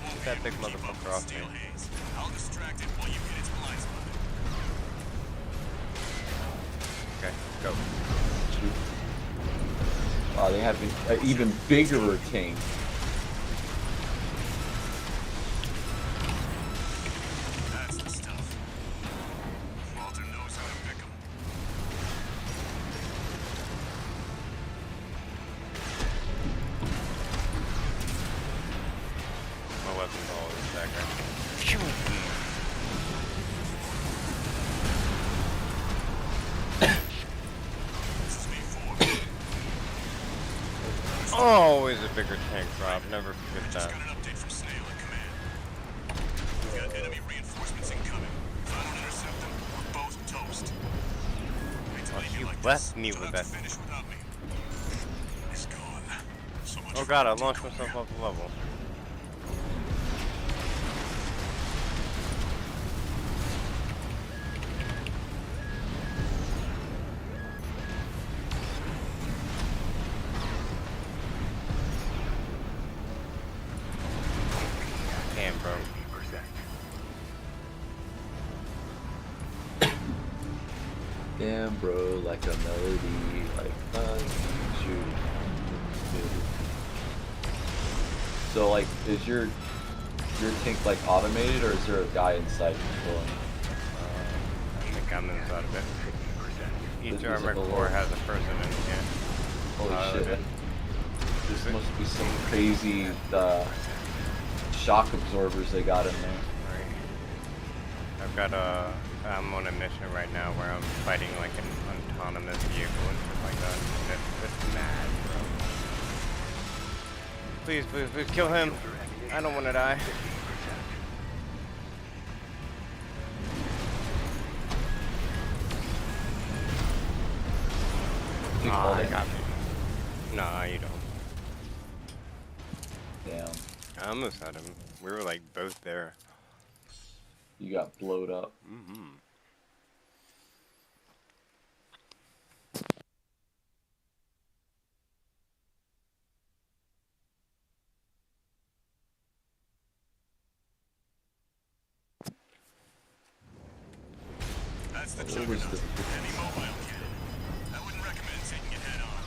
Speaker 2: won't
Speaker 6: get
Speaker 2: be
Speaker 6: that
Speaker 2: able
Speaker 6: big
Speaker 2: to keep up
Speaker 6: motherfucker
Speaker 2: with
Speaker 6: off me.
Speaker 2: Steel Haze. I'll distract it while you hit its blind spot.
Speaker 6: Okay, go.
Speaker 10: They have an even bigger tank.
Speaker 2: That's the stuff. Walter knows how to pick 'em.
Speaker 6: My weapon's always back there.
Speaker 2: This is V4.
Speaker 6: Always a bigger tank drop. Never forget
Speaker 2: Just
Speaker 6: that.
Speaker 2: got an update from Snail at command. We've got enemy reinforcements incoming. If I don't intercept them, we're both toast. Wait till
Speaker 6: Oh,
Speaker 2: they get
Speaker 6: you
Speaker 2: like
Speaker 6: left
Speaker 2: this.
Speaker 6: me
Speaker 2: You'll
Speaker 6: with
Speaker 2: have to
Speaker 6: that.
Speaker 2: finish without me. He's gone. So much
Speaker 6: Oh
Speaker 2: for
Speaker 6: god, I
Speaker 2: empty
Speaker 6: launched
Speaker 2: corner.
Speaker 6: myself off the level. Damn, bro.
Speaker 8: 50%.
Speaker 10: Damn, bro, like a melody, like shooting. So, like, is your tank like automated, or is there a guy inside controlling?
Speaker 6: I think I'm inside of it. Each
Speaker 10: This is
Speaker 6: armored
Speaker 10: like a
Speaker 6: core
Speaker 10: little-
Speaker 6: has a person in here.
Speaker 10: Holy shit!
Speaker 6: okay.
Speaker 10: This must be some crazy shock absorbers they got in there.
Speaker 6: Right. I've got I'm on a mission right now where I'm fighting like an autonomous vehicle and stuff like that. And it's mad, bro. Please, please, please kill him. I don't want to die.
Speaker 10: Keep
Speaker 6: Ah,
Speaker 10: holding.
Speaker 6: I got me. Nah, you don't.
Speaker 10: Damn,
Speaker 6: I almost had him. We were like both there.
Speaker 10: you got blowed up.
Speaker 6: Mm-hmm.
Speaker 2: That's the
Speaker 10: Where's
Speaker 2: Juggernaut.
Speaker 10: the-
Speaker 2: Heavy mobile cannon. I wouldn't recommend taking it head on.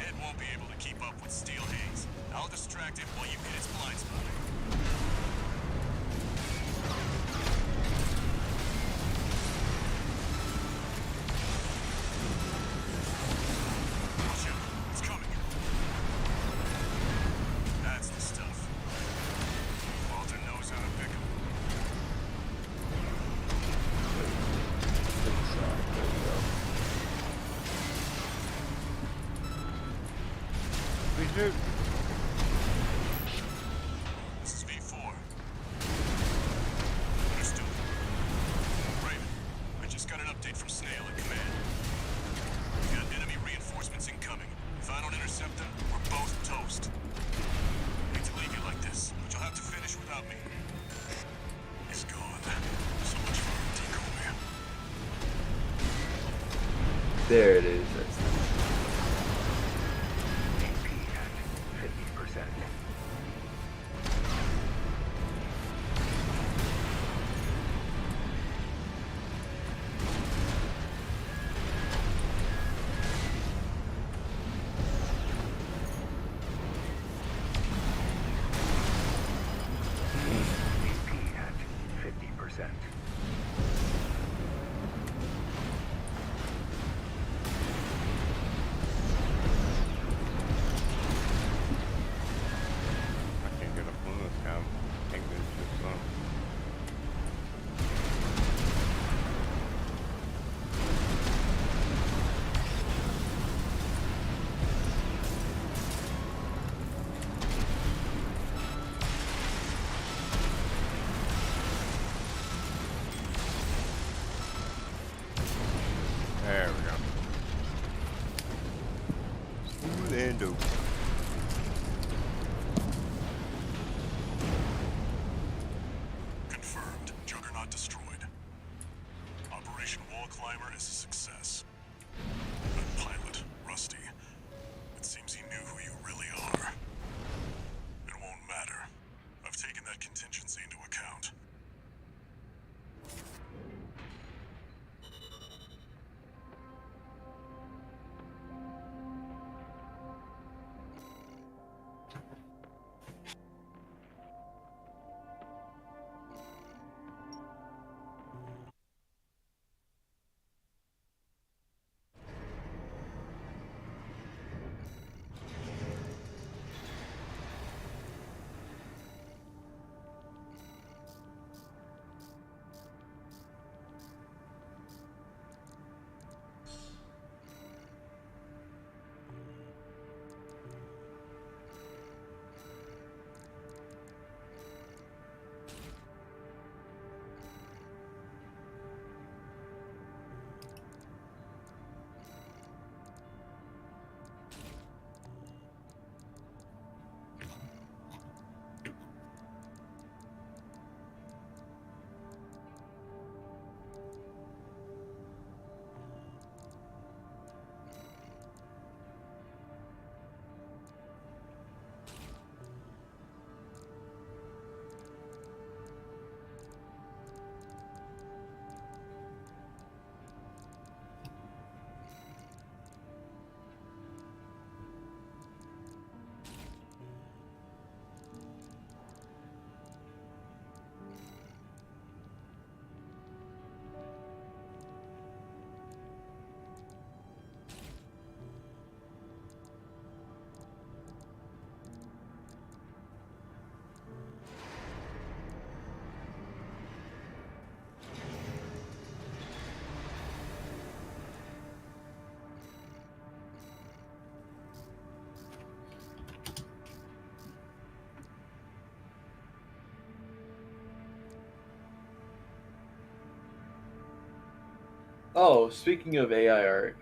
Speaker 2: It won't be able to keep up with Steel Haze. I'll distract it while you hit its blind spot. Watch out. It's coming. That's the stuff. Walter knows how to pick 'em.
Speaker 10: There you go.
Speaker 6: shoot.
Speaker 2: This is V4. Understood. Raven, I just got an update from Snail at command. We got enemy reinforcements incoming. If I don't intercept them, we're both toast. I hate to leave you like this, but you'll have to finish without me.
Speaker 4: He's gone. So much for our decoy.
Speaker 10: There it is. That's
Speaker 8: AP at 50%. AP at 50%.
Speaker 6: I can't get up on this guy. Take this shit, son. There we go. Smooth and dope.
Speaker 4: Confirmed. Juggernaut destroyed. Operation Wall Climber is a success. But pilot, Rusty, it seems he knew who you really are. It won't matter. I've taken that contingency into account.
Speaker 10: Oh, speaking of AI art,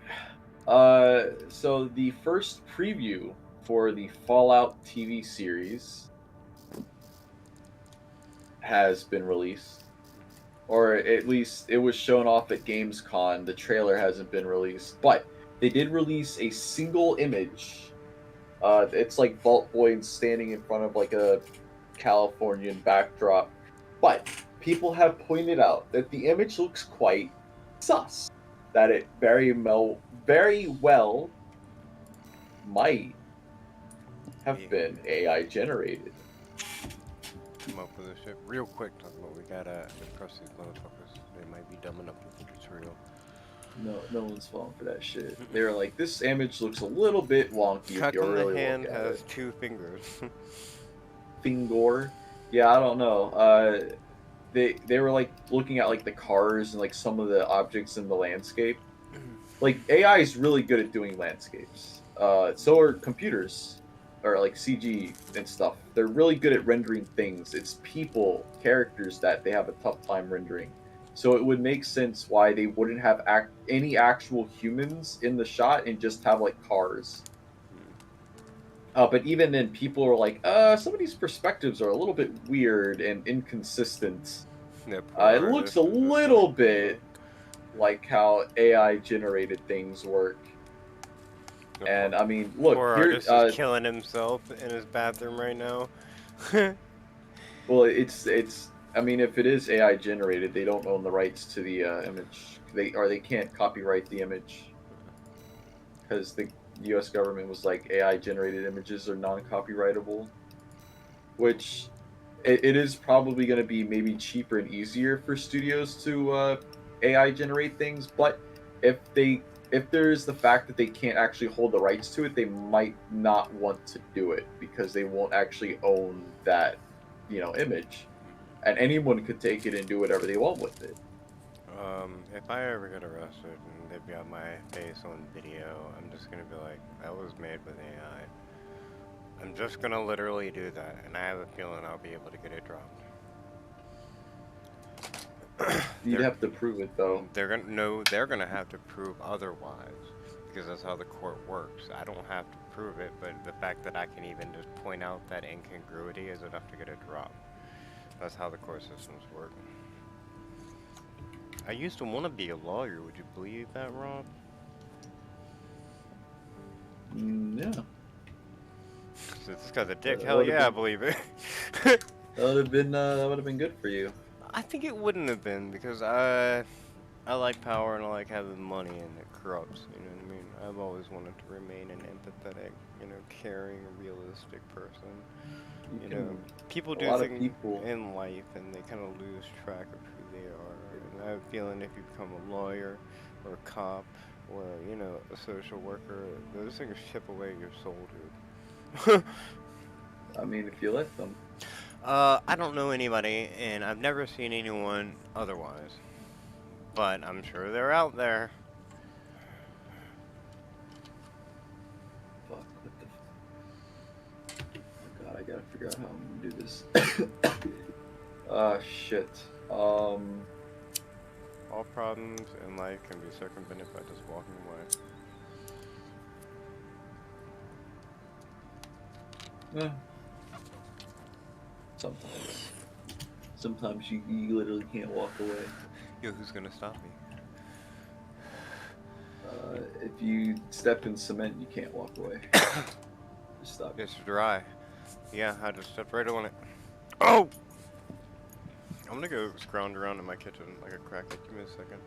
Speaker 10: so the first preview for the Fallout TV series has been released, or at least it was shown off at Gamescom. The trailer hasn't been released, but they did release a single image. It's like Vault Boyd standing in front of like a Californian backdrop, but people have pointed out that the image looks quite sus. That it very well might have been AI generated.
Speaker 6: Come up with this shit real quick. Talk about we gotta impress these motherfuckers. They might be dumb enough to think it's real.
Speaker 10: No one's falling for that shit. They were like, this image looks a little bit wonky.
Speaker 6: Cuck
Speaker 10: if you
Speaker 6: on
Speaker 10: really
Speaker 6: the hand
Speaker 10: look at
Speaker 6: has
Speaker 10: it.
Speaker 6: 2 fingers.
Speaker 10: Fingor. Yeah, I don't know. They were like looking at like the cars and like some of the objects in the landscape. Like AI is really good at doing landscapes. So are computers. or like CG and stuff, they're really good at rendering things. It's people, characters that they have a tough time rendering. So it would make sense why they wouldn't have any actual humans in the shot and just have like cars. But even then, people are like, some of these perspectives are a little bit weird and inconsistent. It looks a little bit like how AI generated things work. And I mean, look,
Speaker 6: Poor
Speaker 10: here,
Speaker 6: artist is killing himself in his bathroom right now.
Speaker 10: well, it's. I mean, if it is AI generated, they don't own the rights to the image. They can't copyright the image because the U.S. government was like AI generated images are non-copyrightable, which it is probably going to be maybe cheaper and easier for studios to AI generate things. But if there's the fact that they can't actually hold the rights to it, they might not want to do it because they won't actually own that, image, and anyone could take it and do whatever they want with it.
Speaker 6: If I ever get arrested and they've got my face on video, I'm just gonna be like, that was made with AI. I'm just gonna literally do that, and I have a feeling I'll be able to get it dropped.
Speaker 10: You'd have to prove it though.
Speaker 6: They're gonna have to prove otherwise, because that's how the court works. I don't have to prove it, but the fact that I can even just point out that incongruity is enough to get it dropped. That's how the court systems work. I used to want to be a lawyer. Would you believe that, Rob?
Speaker 10: Yeah.
Speaker 6: So this guy's a dick. Hell yeah, I believe it.
Speaker 10: That would have been good for you.
Speaker 6: I think it wouldn't have been, because I like power and I like having money, and it corrupts. You know what I mean? I've always wanted to remain an empathetic, caring, realistic person. People do things in life and they kind of lose track of who they are. And I have a feeling if you become a lawyer or a cop or, a social worker, those things chip away your soul, dude.
Speaker 10: I mean, if you let them.
Speaker 6: I don't know anybody, and I've never seen anyone otherwise. But I'm sure they're out there.
Speaker 10: Fuck, what the... Oh god, I gotta figure out how I'm gonna do this. Shit.
Speaker 6: All problems in life can be circumvented by just walking away.
Speaker 10: Sometimes you literally can't walk away.
Speaker 6: Yo, who's gonna stop me?
Speaker 10: If you step in cement, you can't walk away. Just stop.
Speaker 6: It's dry. Yeah, I just stepped right on it. Oh! I'm gonna go scrounge around in my kitchen like a crackhead. Give me a second.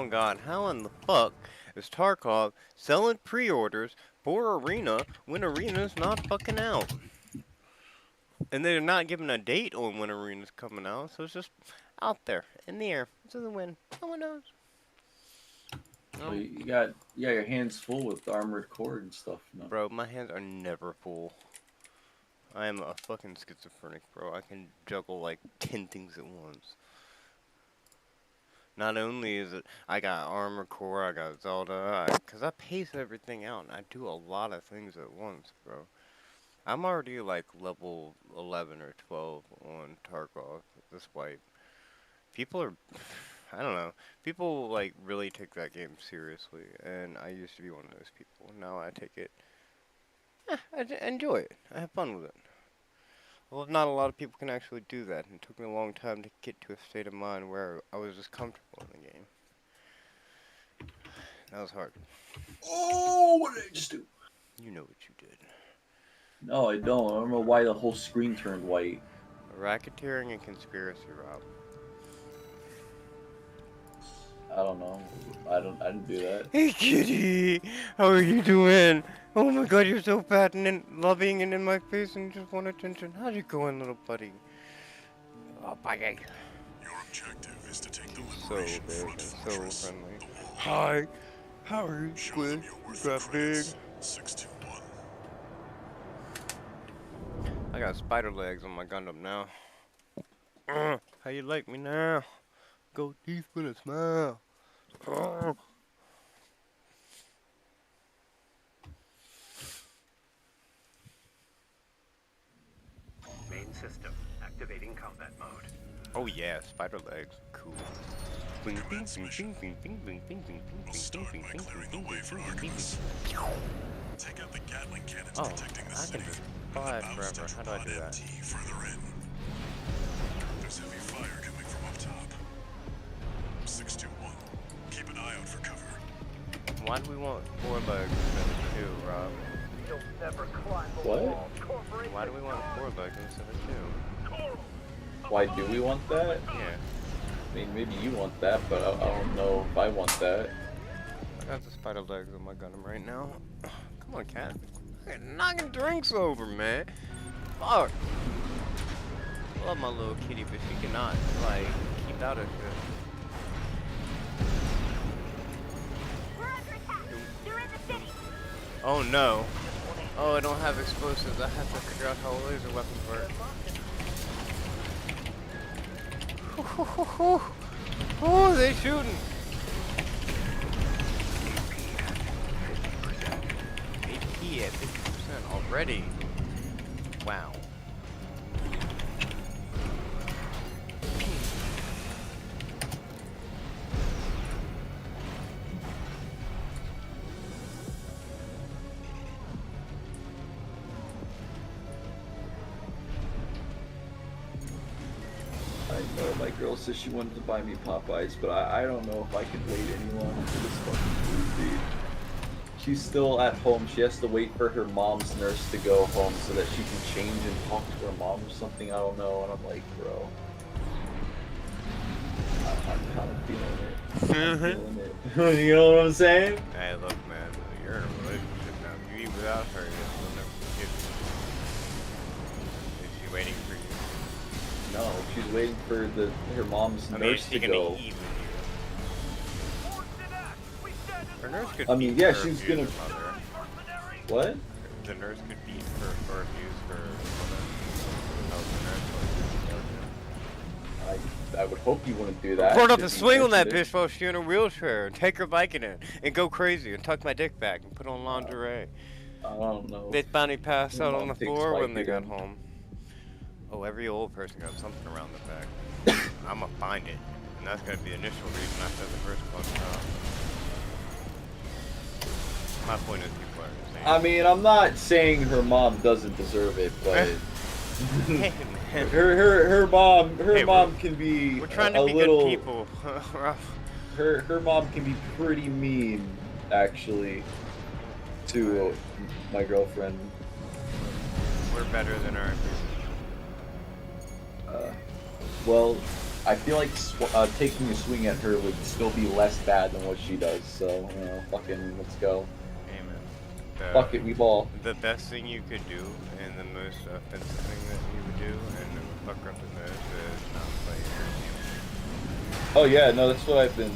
Speaker 6: my god, how in the fuck is Tarkov selling pre-orders for Arena when Arena's not fucking out? And they're not giving a date on when Arena's coming out, so it's just out there, in the air, to the wind. No one knows.
Speaker 10: Well, you got your hands full with Armored Core and stuff. No?
Speaker 6: Bro, my hands are never full. I am a fucking schizophrenic, bro. I can juggle like 10 things at once. Not only is it, I got Armored Core, I got Zelda, because I pace everything out, and I do a lot of things at once, bro. I'm already like level 11 or 12 on Tarkov, this wipe. People are, I don't know, people like really take that game seriously, and I used to be one of those people. Now I take it, I enjoy it, I have fun with it. Well, not a lot of people can actually do that, and it took me a long time to get to a state of mind where I was just comfortable in the game. That was hard.
Speaker 10: Oh, what did I just do?
Speaker 6: You know what you did.
Speaker 10: No, I don't. I don't know why the whole screen turned white.
Speaker 6: Racketeering and conspiracy, Rob.
Speaker 10: I don't know. I didn't do that.
Speaker 6: Hey, kitty! How are you doing? Oh my god, you're so fat and loving and in my face and just want attention. How's it going, little buddy? Oh, bye.
Speaker 4: Your objective is to take the
Speaker 6: So
Speaker 4: Liberation
Speaker 6: big
Speaker 4: Front
Speaker 6: and so
Speaker 4: fortress.
Speaker 6: friendly.
Speaker 4: The wall.
Speaker 6: Hi. How are you,
Speaker 4: Show
Speaker 6: Squid?
Speaker 4: them your worth
Speaker 6: Got
Speaker 4: of
Speaker 6: big?
Speaker 4: credits. 621.
Speaker 6: I got spider legs on my Gundam now. How you like me now? Go deep with a smile.
Speaker 8: Main system activating combat mode.
Speaker 6: Oh yeah, spider legs, cool. Bing, bing, bing, bing, bing, bing, bing, bing, bing,
Speaker 4: We'll
Speaker 6: bing,
Speaker 4: start
Speaker 6: bing,
Speaker 4: by
Speaker 6: bing,
Speaker 4: clearing
Speaker 6: bing,
Speaker 4: the way
Speaker 6: bing,
Speaker 4: for
Speaker 6: bing,
Speaker 4: Artemis.
Speaker 6: bing.
Speaker 4: Take out the Gatling cannons
Speaker 6: Oh,
Speaker 4: protecting the
Speaker 6: I can
Speaker 4: city.
Speaker 6: just
Speaker 4: and
Speaker 6: fly
Speaker 4: the bows
Speaker 6: forever. How do I do that?
Speaker 4: MT further in. There's heavy fire coming from up top. 621. Keep an eye out for cover.
Speaker 6: Why do we want 4 legs instead of 2, Rob?
Speaker 8: You'll never climb the
Speaker 10: What?
Speaker 8: wall. Corporation
Speaker 6: Why do we want 4 legs instead of 2?
Speaker 10: Why do we want that?
Speaker 6: Yeah,
Speaker 10: I mean, maybe you want that, but I don't know if I want that.
Speaker 6: I got the spider legs on my Gundam right now. Come on, cat. Knocking drinks over, man. Fuck. I love my little kitty, but she cannot, like, keep out of shit.
Speaker 5: We're under attack. They're in the city.
Speaker 6: Oh no. Oh, I don't have explosives. I have to figure out how laser weapons work. Oh, they shooting. AP at 50% already. Wow.
Speaker 10: I know my girl says she wanted to buy me Popeyes, but I don't know if I can wait any longer for this fucking food, dude. She's still at home. She has to wait for her mom's nurse to go home so that she can change and talk to her mom or something. I don't know. And I'm like, bro, I'm kind of feeling it. I'm feeling it. You know what I'm saying?
Speaker 6: Hey, look, man. You're in a relationship now. If you eat without her, you'll never forgive you. Is she waiting for you?
Speaker 10: No, she's waiting for her mom's
Speaker 6: I mean, is
Speaker 10: nurse
Speaker 6: she
Speaker 10: to
Speaker 6: gonna
Speaker 10: go.
Speaker 6: eat with you? Her nurse could
Speaker 10: I mean,
Speaker 6: beat
Speaker 10: yeah,
Speaker 6: her
Speaker 10: she's
Speaker 6: abuse
Speaker 10: gonna-
Speaker 6: her mother.
Speaker 10: What?
Speaker 6: The nurse could beat her or abuse her mother. That was the nurse.
Speaker 10: I would hope you wouldn't do that.
Speaker 6: Run up
Speaker 10: if
Speaker 6: and
Speaker 10: you
Speaker 6: swing on that
Speaker 10: mentioned
Speaker 6: bitch while she's in a wheelchair and take her bike in it and go crazy and tuck my dick back and put on lingerie.
Speaker 10: it. I don't know.
Speaker 6: They finally passed
Speaker 10: Your
Speaker 6: out on
Speaker 10: mom
Speaker 6: the
Speaker 10: takes
Speaker 6: floor when they got
Speaker 10: Vicodin.
Speaker 6: home. Oh, every old person got something around the back. I'ma find it. And that's gonna be the initial reason I said the first one. My point is people are insane.
Speaker 10: I mean, I'm not saying her mom doesn't deserve it, but
Speaker 6: Hey, man.
Speaker 10: her mom
Speaker 6: Hey,
Speaker 10: mom can be
Speaker 6: We're trying
Speaker 10: a
Speaker 6: to be
Speaker 10: little.
Speaker 6: good people. Ralph.
Speaker 10: Her mom can be pretty mean, actually, to my girlfriend.
Speaker 6: We're better than our.
Speaker 10: Well, I feel like taking a swing at her would still be less bad than what she does. So, you know, fucking let's go.
Speaker 6: Amen.
Speaker 10: Fuck it, we ball.
Speaker 6: The best thing you could do, and the most offensive thing that you would do, and it would fuck up the most, is not play your game.
Speaker 10: Oh yeah, no, that's what I've been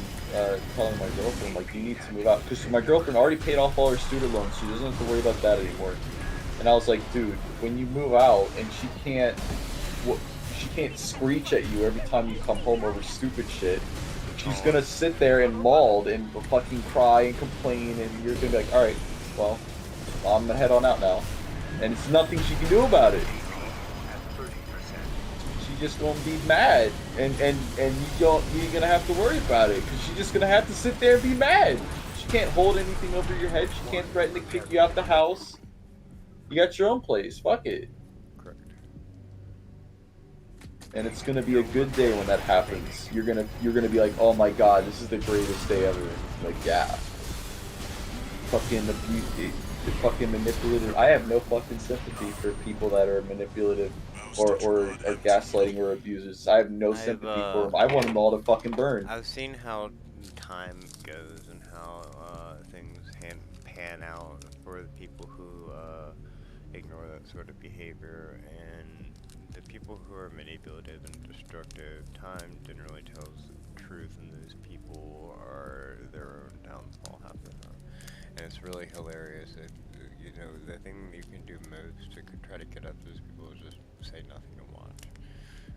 Speaker 10: telling my girlfriend. Like, you need to move out because my girlfriend already paid off all her student loans. She doesn't have to worry about that anymore. And I was like, dude, when you move out and she can't screech at you every time you come home over stupid shit. She's gonna sit there and mauled and fucking cry and complain, and you're gonna be like, all right, well, I'm gonna head on out now, and it's nothing she can do about it. She's just gonna be mad, and you're gonna have to worry about it because she's just gonna have to sit there and be mad. She can't hold anything over your head. She can't threaten to kick you out the house. You got your own place. Fuck it. And it's gonna be a good day when that happens. You're gonna be like, oh my god, this is the greatest day ever. Like, yeah. Fucking fucking manipulative. I have no fucking sympathy for people that are manipulative or gaslighting or abusers. I have no sympathy for them. I want them all to fucking burn.
Speaker 6: I've seen how time goes and how things pan out for the people who ignore that sort of behavior, and the people who are manipulative and destructive. Time generally tells the truth, and those people are their own downfall half the time. And it's really hilarious that, you know, the thing you can do most to try to get at those people is just say nothing and watch.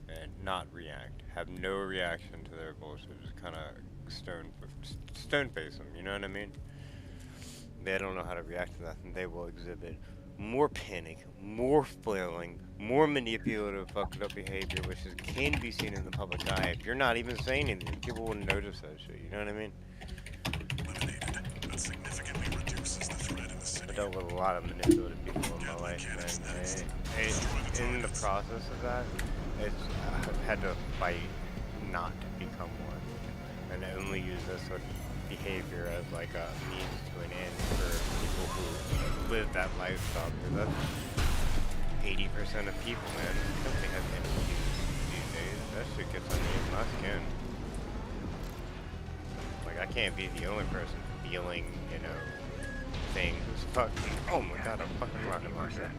Speaker 6: And not react. Have no reaction to their bullshit. Just kind of stone face them, you know what I mean? They don't know how to react to that, and they will exhibit more panic, more flailing, more manipulative, fucked up behavior, which can be seen in the public eye. If you're not even saying anything, people will notice that shit, you know what I mean?
Speaker 4: That significantly reduces the threat in the city.
Speaker 6: I dealt with a lot of manipulative people in my life, and in the process of that, I've had to fight not to become one, and only use this sort of behavior as like a means to an end for people who live that lifestyle, because that's 80% of people, man. Nobody has empathy these days. That shit gets underneath my skin. Like, I can't be the only person feeling, you know, things. Fucking, oh my god, a fucking rocket launcher.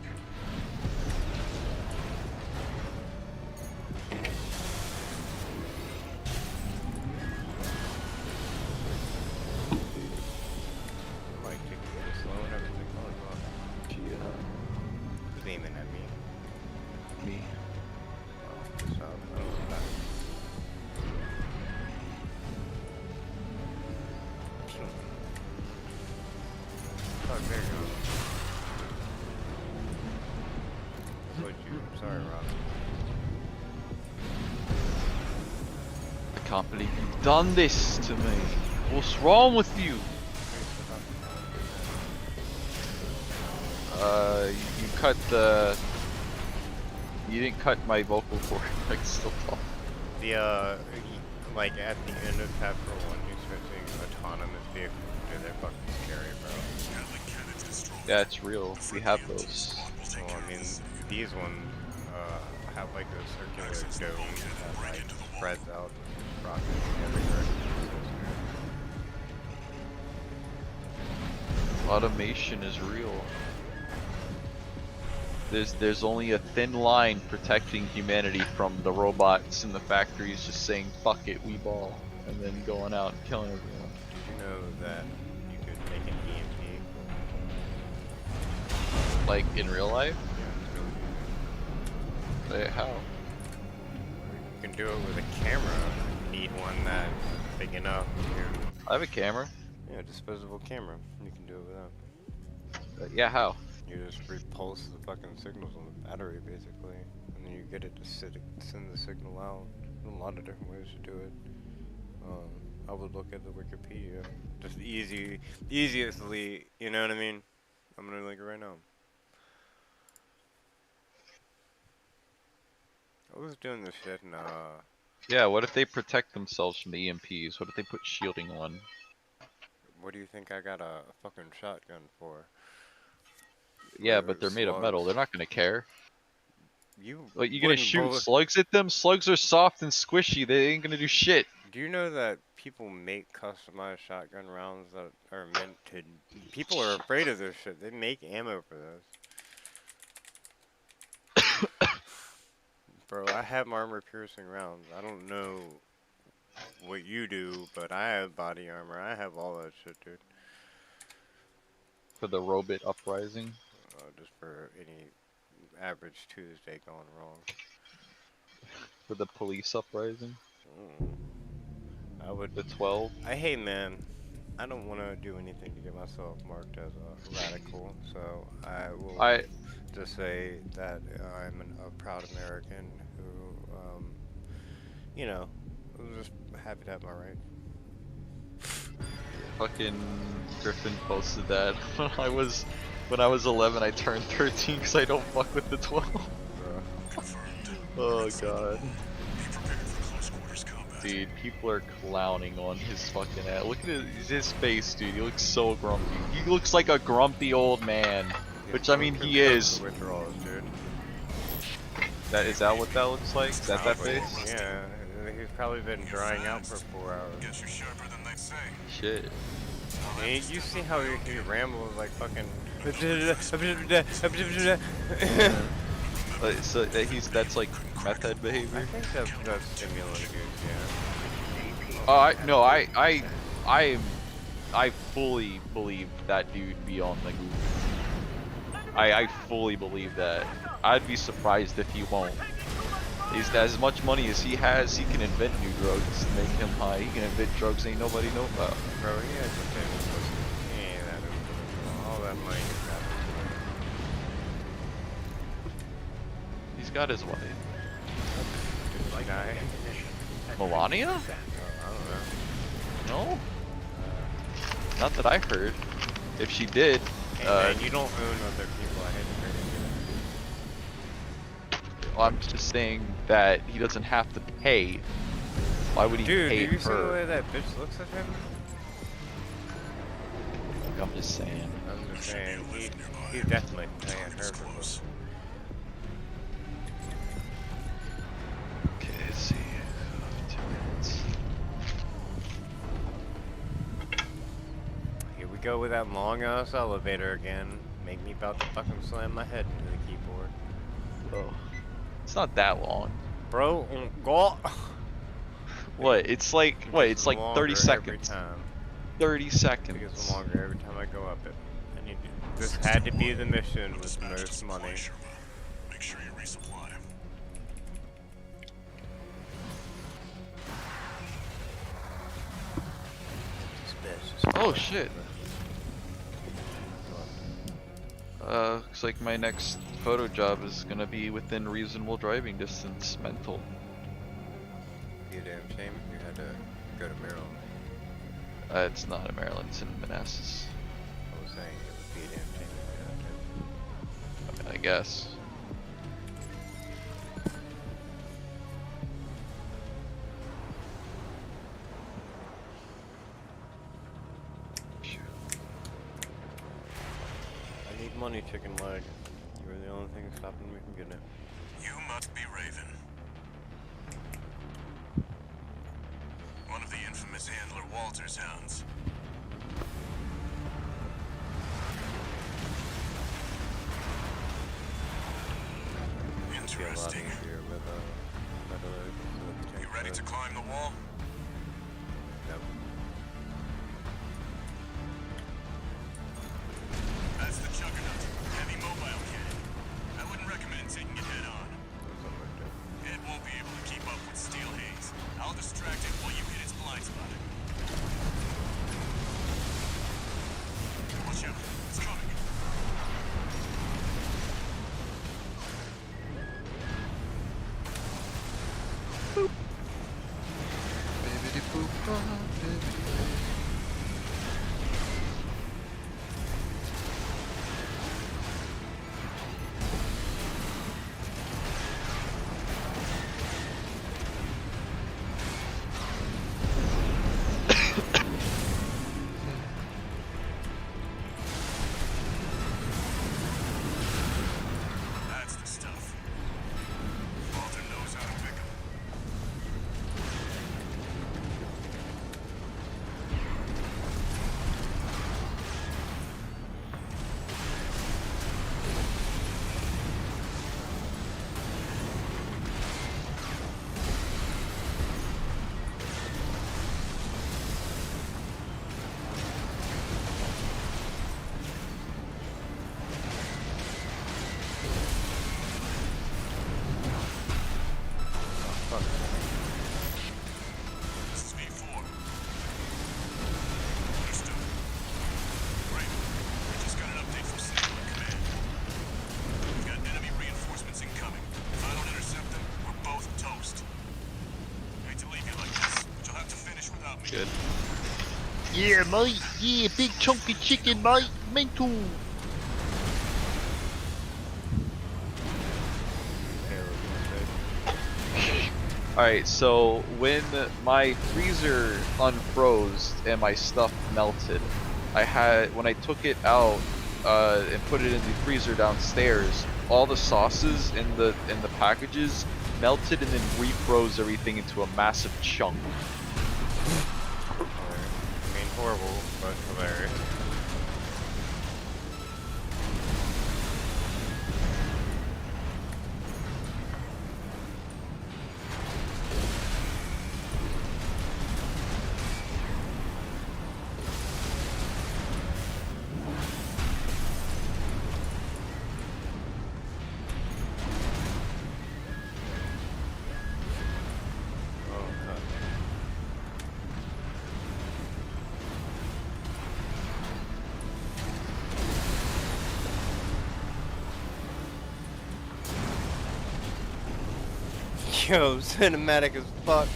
Speaker 11: I can't believe you've done this to me. What's wrong with you? You cut the... You didn't cut my vocal cord. I can still talk.
Speaker 6: The, like, at the end of chapter 1, you start seeing autonomous vehicles. Dude, they're fucking scary, bro.
Speaker 11: Yeah, it's real. We have those.
Speaker 6: Well, I mean, these ones, have like a circular dome that, like, spreads out and rockets in every direction.
Speaker 11: Automation is real. There's only a thin line protecting humanity from the robots in the factories just saying fuck it, we ball, and then going out and killing everyone.
Speaker 6: Did you know that you could make an EMP?
Speaker 11: Like in real life?
Speaker 6: Yeah,
Speaker 11: how?
Speaker 6: You can do it with a camera. You need one that's big enough to...
Speaker 11: I have a camera.
Speaker 6: Yeah, disposable camera. You can do it without.
Speaker 11: Yeah, how?
Speaker 6: You just repulse the fucking signals on the battery, basically, and then you get it to send the signal out. There's a lot of different ways to do it. I would look at the Wikipedia. Just easiestly, you know what I mean? I'm gonna link it right now. I was doing this shit and
Speaker 11: Yeah, what if they protect themselves from the EMPs? What if they put shielding on?
Speaker 6: What do you think I got a fucking shotgun for?
Speaker 11: Yeah, but they're made of metal. They're not gonna care.
Speaker 6: You
Speaker 11: Like, you gonna
Speaker 6: wouldn't
Speaker 11: shoot
Speaker 6: bullet-
Speaker 11: slugs at them? Slugs are soft and squishy. They ain't gonna do shit.
Speaker 6: Do you know that people make customized shotgun rounds that are meant to... People are afraid of this shit. They make ammo for this. Bro, I have armor piercing rounds. I don't know what you do, but I have body armor. I have all that shit, dude.
Speaker 11: For the Robot Uprising.
Speaker 6: Just for any average Tuesday gone wrong.
Speaker 11: For the Police Uprising.
Speaker 6: I would...
Speaker 11: The 12.
Speaker 6: Hey man, I don't want to do anything to get myself marked as a radical, so I will just say that I'm a proud American who, you know, was just happy to have my rights.
Speaker 11: Fucking Griffin posted that when I was 11, I turned 13 because I don't fuck with the 12. Oh god. Dude, people are clowning on his fucking ass. Look at his face, dude. He looks so grumpy. He looks like a grumpy old man. Which, I mean, he is.
Speaker 6: Withdrawals, dude.
Speaker 11: Is that what that looks like? Is that face?
Speaker 6: Yeah, he's probably been drying out for 4 hours.
Speaker 2: Guess you're sharper than they say.
Speaker 11: Shit.
Speaker 6: And you see how he rambles like fucking...
Speaker 11: So that's like meth head behavior?
Speaker 6: I think that's stimulant use, yeah.
Speaker 11: I fully believe that dude be on the goof. I fully believe that. I'd be surprised if he won't. He's as much money as he has, he can invent new drugs to make him high. He can invent drugs ain't nobody know about.
Speaker 6: Bro, he has the same. He ain't that all that money he's got.
Speaker 11: He's got his wife.
Speaker 6: Guy.
Speaker 11: Melania?
Speaker 6: I don't know.
Speaker 11: No? Not that I heard. If she did,
Speaker 6: Hey man, you don't own other people. I hate to break it.
Speaker 11: I'm just saying that he doesn't have to pay. Why would he
Speaker 6: Dude,
Speaker 11: pay
Speaker 6: do you see the
Speaker 11: her?
Speaker 6: way that bitch looks at him?
Speaker 11: I'm just saying.
Speaker 6: I'm just saying, he's definitely paying her for this.
Speaker 11: Okay, let's see. 2 minutes.
Speaker 6: Here we go with that long ass elevator again. Make me about to fucking slam my head into the keyboard.
Speaker 11: Oh. It's not that long.
Speaker 6: Bro, go.
Speaker 11: What? It's like, what? It's like 30
Speaker 6: Every
Speaker 11: seconds.
Speaker 6: time.
Speaker 11: 30
Speaker 6: It
Speaker 11: seconds.
Speaker 6: gets longer every time I go up it. I need to, this had to be the mission with the most money.
Speaker 4: Make sure you resupply.
Speaker 11: Oh shit. Looks like my next photo job is gonna be within reasonable driving distance. Mental.
Speaker 6: You damn shame you had to go to Maryland.
Speaker 11: It's not in Maryland, it's in Manassas.
Speaker 6: I was saying it would be a damn shame if you had to.
Speaker 11: I guess.
Speaker 6: I need money, chicken leg. You were the only thing stopping me from getting it.
Speaker 2: You must be Raven. One of the infamous handler Walter's hounds. Interesting. You ready to climb the wall?
Speaker 6: Nope.
Speaker 2: That's the Juggernaut. Heavy mobile cannon. I wouldn't recommend taking it head on. It won't be able to keep up with Steel Haze. I'll distract it while you hit its blind spot. Watch out. It's coming. That's the stuff.
Speaker 11: Good. Yeah, mate. Yeah, big chunky chicken, mate. Mental. Alright, so when my freezer unfroze and my stuff melted, when I took it out and put it in the freezer downstairs, all the sauces in the packages melted and then refroze everything into a massive chunk.
Speaker 6: I mean, horrible, but hilarious. Yo, cinematic as fuck.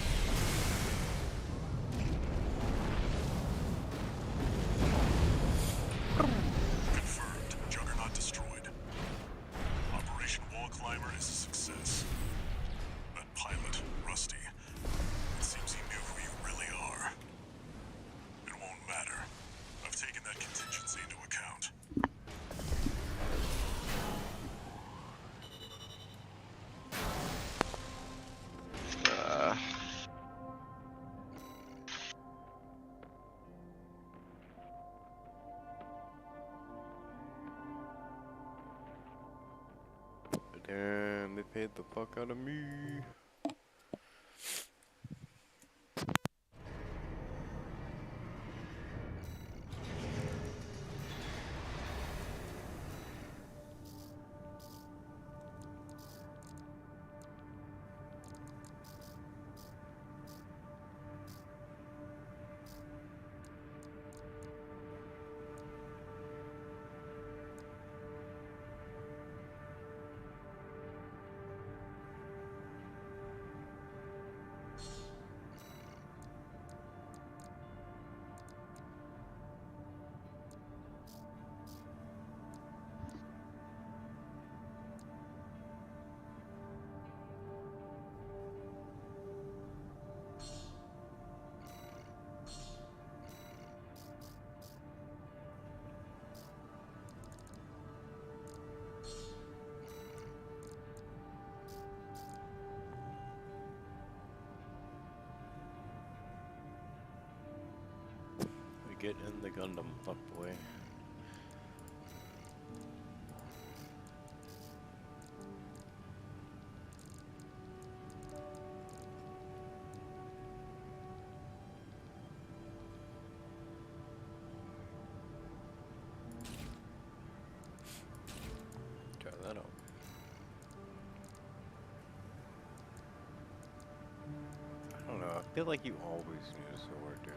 Speaker 4: Confirmed. Juggernaut destroyed. Operation Wall Climber is a success. That pilot, Rusty, it seems he knew who you really are. It won't matter. I've taken that contingency into account.
Speaker 6: Damn, they paid the fuck out of me. Get in the Gundam, fuck boy. Try that out. I don't know, I feel like you always need a sword, dude.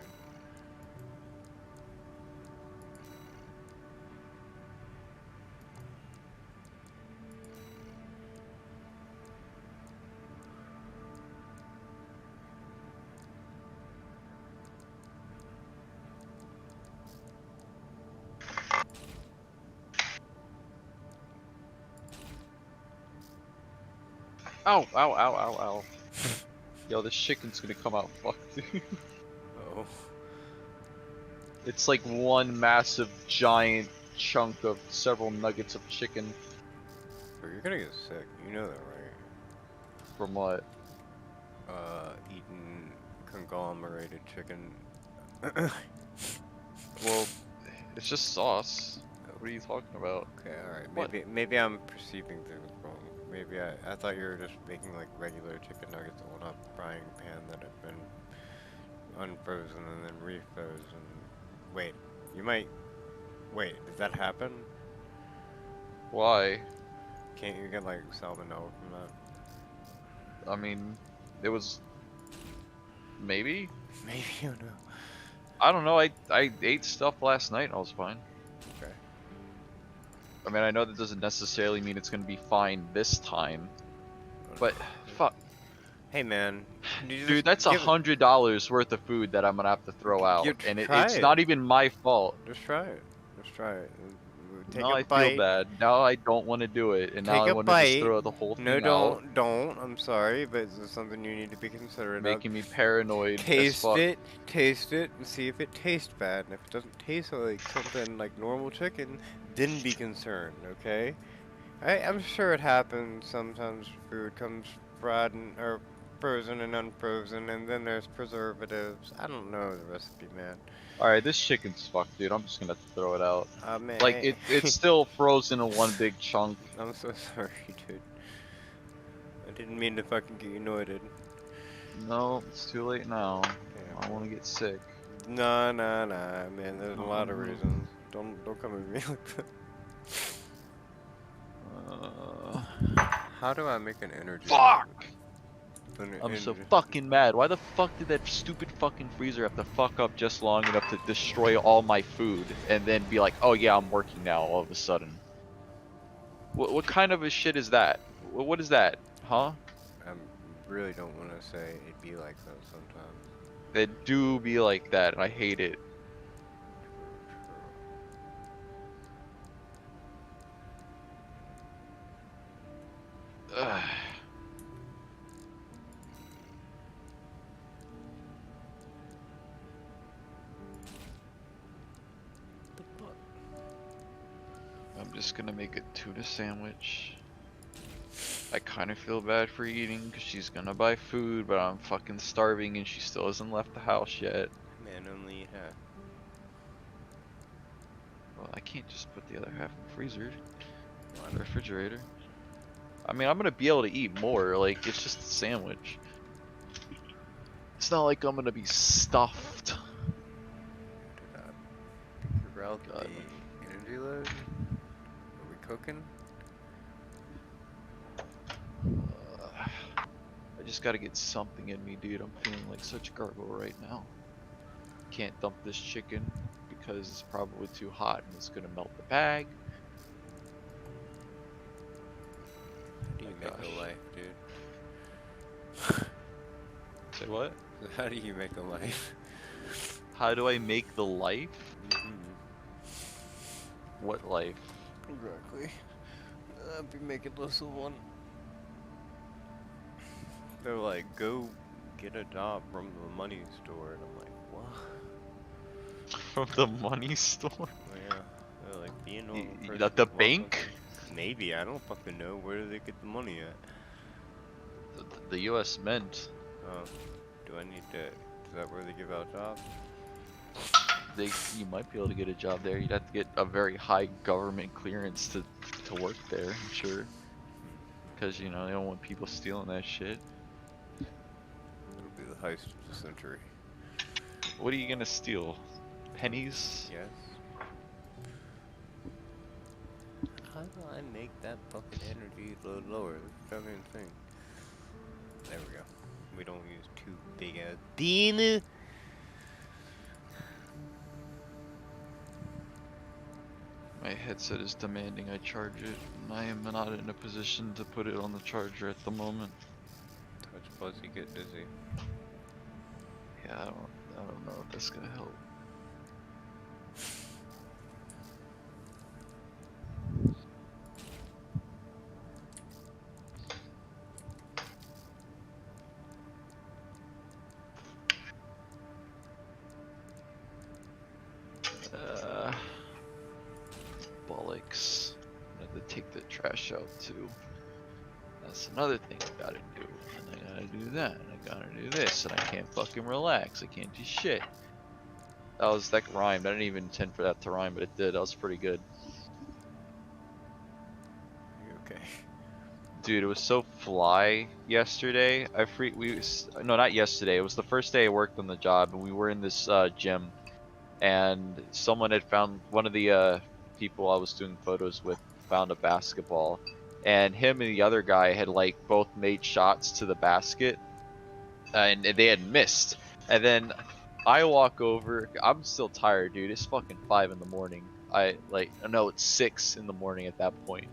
Speaker 11: Ow, ow, ow, ow, ow. Yo, this chicken's gonna come out fucked.
Speaker 6: Oh.
Speaker 11: It's like one massive giant chunk of several nuggets of chicken.
Speaker 6: Bro, you're gonna get sick, you know that, right?
Speaker 11: From what?
Speaker 6: Eating conglomerated chicken.
Speaker 11: Well, it's just sauce. What are you talking about?
Speaker 6: Okay, alright. Maybe I'm perceiving things wrong. Maybe I thought you were just making like regular chicken nuggets on a frying pan that have been unfrozen and then refrozen. Wait, you might... Wait, does that happen?
Speaker 11: Why?
Speaker 6: Can't you get like salmonella from that?
Speaker 11: I mean, it was... Maybe?
Speaker 6: Maybe, you know.
Speaker 11: I don't know, I ate stuff last night and I was fine.
Speaker 6: Okay.
Speaker 11: I mean, I know that doesn't necessarily mean it's gonna be fine this time, but fuck.
Speaker 6: Hey man,
Speaker 11: Dude, that's $100 worth of food that I'm gonna have to throw out, and it's not even my fault.
Speaker 12: Just try it. Just try it. Take
Speaker 11: Now
Speaker 12: a
Speaker 11: I
Speaker 12: bite.
Speaker 11: feel bad. Now I don't want to do it, and now
Speaker 12: Take
Speaker 11: I
Speaker 12: a
Speaker 11: want to just
Speaker 12: bite.
Speaker 11: throw the whole thing
Speaker 12: No,
Speaker 11: out.
Speaker 12: don't. I'm sorry, but it's something you need to be considerate
Speaker 11: Making
Speaker 12: of.
Speaker 11: me paranoid.
Speaker 12: Taste
Speaker 11: as fuck.
Speaker 12: taste it, and see if it tastes bad. And if it doesn't taste like something like normal chicken, then be concerned, okay? I'm sure it happens sometimes. Food comes frozen or frozen and unfrozen, and then there's preservatives. I don't know the recipe, man.
Speaker 11: Alright, this chicken's fucked, dude. I'm just gonna have to throw it out.
Speaker 12: Man.
Speaker 11: Like, it's still frozen in one big chunk.
Speaker 12: I'm so sorry, dude. I didn't mean to fucking get you annoyed.
Speaker 11: No, it's too late now. I don't want to get sick.
Speaker 12: Nah, man. There's a lot of reasons. Don't come at me like that. How do I make an energy?
Speaker 11: Fuck!
Speaker 12: An
Speaker 11: I'm so
Speaker 12: energy-
Speaker 11: fucking mad. Why the fuck did that stupid fucking freezer have to fuck up just long enough to destroy all my food and then be like, oh yeah, I'm working now all of a sudden? What kind of a shit is that? What is that? Huh?
Speaker 12: I really don't want to say it'd be like that sometimes.
Speaker 11: They do be like that, and I hate it. Ugh. I'm just gonna make a tuna sandwich. I kind of feel bad for eating because she's gonna buy food, but I'm fucking starving and she still hasn't left the house yet.
Speaker 12: Man, only eat half.
Speaker 11: Well, I can't just put the other half in the freezer, in the refrigerator. I mean, I'm gonna be able to eat more. Like, it's just a sandwich. It's not like I'm gonna be stuffed.
Speaker 12: Figure out the energy load. Are we cooking?
Speaker 11: I just gotta get something in me, dude. I'm feeling like such garbo right now. Can't dump this chicken because it's probably too hot and it's gonna melt the bag.
Speaker 12: How do you make a life, dude?
Speaker 11: Say what?
Speaker 12: How do you make a life?
Speaker 11: How do I make the life? What life?
Speaker 12: Exactly. I'd be making less of one. They're like, go get a job from the money store, and I'm like, what?
Speaker 11: From the money store?
Speaker 12: Yeah. They're like, be a normal person.
Speaker 11: The
Speaker 12: walk
Speaker 11: bank?
Speaker 12: up- Maybe, I don't fucking know. Where do they get the money at?
Speaker 11: The U.S. Mint.
Speaker 12: Do I need to? Is that where they give out jobs?
Speaker 11: You might be able to get a job there. You'd have to get a very high government clearance to work there, I'm sure. Because, you know, they don't want people stealing that shit.
Speaker 12: It'll be the heist of the century.
Speaker 11: What are you gonna steal? Pennies?
Speaker 12: Yes. How do I make that fucking energy load lower? That's the main thing. There we go. We don't use too big a beam.
Speaker 11: My headset is demanding I charge it, and I am not in a position to put it on the charger at the moment.
Speaker 12: Touch fuzzy, get dizzy.
Speaker 11: Yeah, I don't know if that's gonna help. Bollocks. I have to take the trash out too. That's another thing I gotta do. And I gotta do that, and I gotta do this, and I can't fucking relax. I can't do shit. That rhymed. I didn't even intend for that to rhyme, but it did. That was pretty good.
Speaker 12: You okay?
Speaker 11: Dude, it was so fly yesterday. No, not yesterday. It was the first day I worked on the job, and we were in this gym, and someone had found, one of the people I was doing photos with found a basketball, and him and the other guy had like both made shots to the basket, and they had missed. And then I walk over. I'm still tired, dude. It's fucking 5 in the morning. It's 6 in the morning at that point,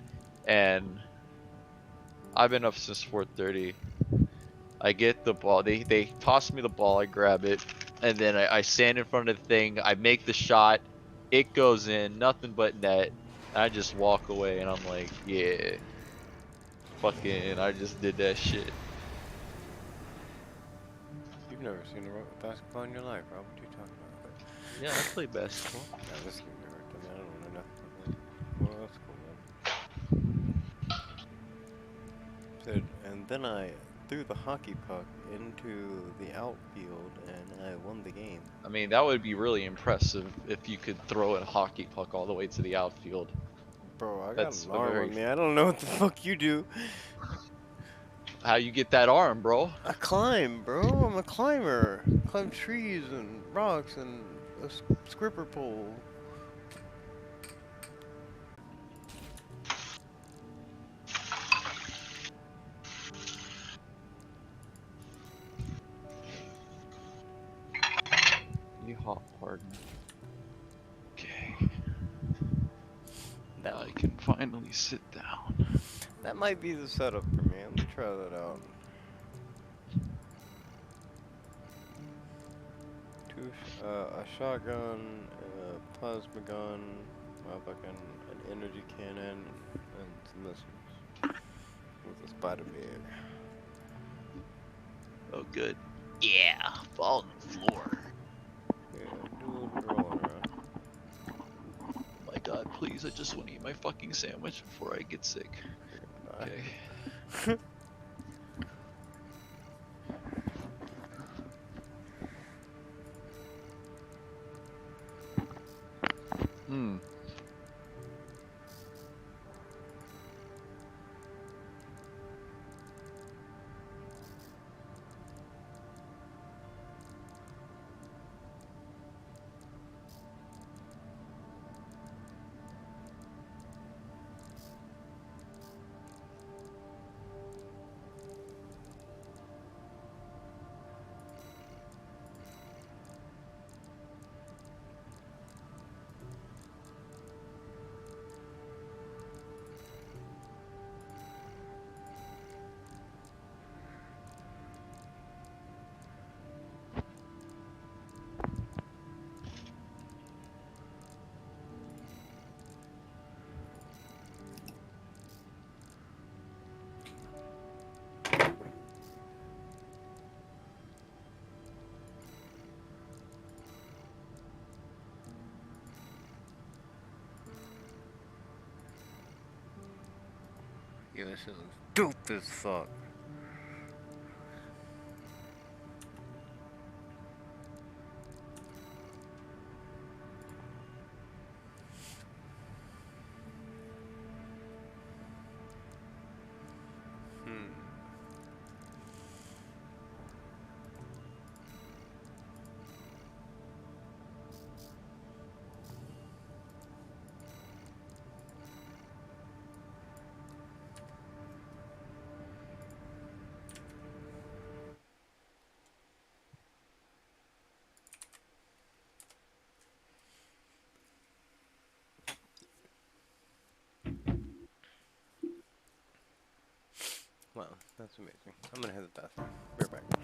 Speaker 11: and I've been up since 4:30, I get the ball. They toss me the ball. I grab it, and then I stand in front of the thing. I make the shot. It goes in. Nothing but net. I just walk away, and I'm like, yeah, fucking. I just did that shit.
Speaker 12: You've never seen a basketball in your life, Rob. What are you talking about?
Speaker 11: Yeah, I play basketball.
Speaker 12: Yeah, this is nerd. I mean, I don't know nothing about that. Well, that's cool, man. Said, and then I threw the hockey puck into the outfield, and I won the game.
Speaker 11: I mean, that would be really impressive if you could throw a hockey puck all the way to the outfield.
Speaker 12: Bro, I got
Speaker 11: That's
Speaker 12: an
Speaker 11: a
Speaker 12: arm
Speaker 11: very...
Speaker 12: on me. I don't know what the fuck you do.
Speaker 11: How you get that arm, bro?
Speaker 12: I climb, bro. I'm a climber. Climb trees and rocks and a scripper pole.
Speaker 11: You hot pardon. Okay.
Speaker 12: That
Speaker 11: Now I can finally sit down.
Speaker 12: That might be the setup for me. Let me try that out. A shotgun, a plasma gun, an energy cannon, and some missiles. With a spider bag.
Speaker 11: Oh, good. Yeah, fall on the floor.
Speaker 12: Yeah, do a little rolling around.
Speaker 11: My God, please! I just want to eat my fucking sandwich before I get sick. Okay. Hmm.
Speaker 12: Yeah, this is dope as fuck. Wow, that's amazing. I'm gonna hit the bathroom. Be right back.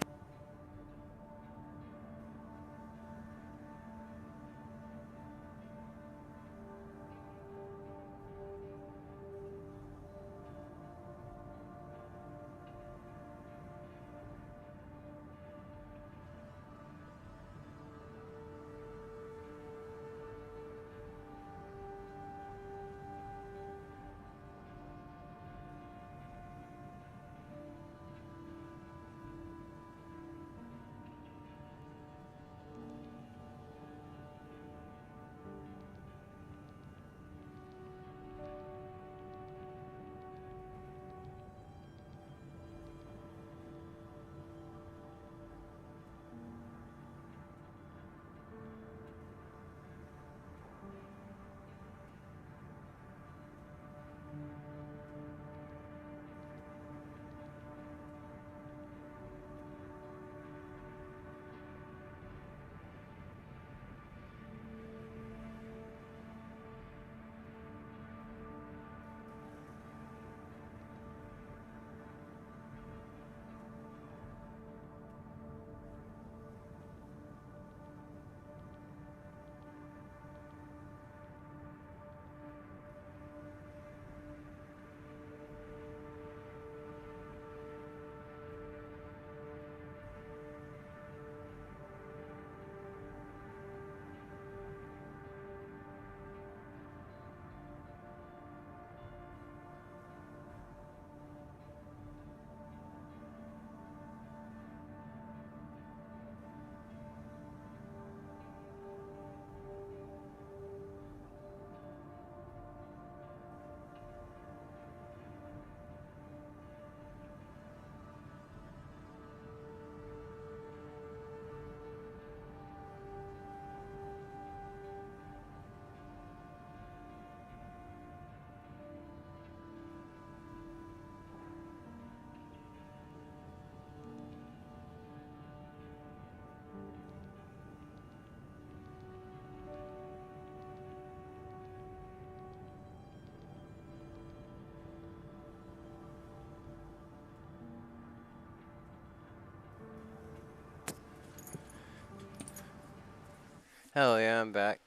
Speaker 12: Hell yeah, I'm back.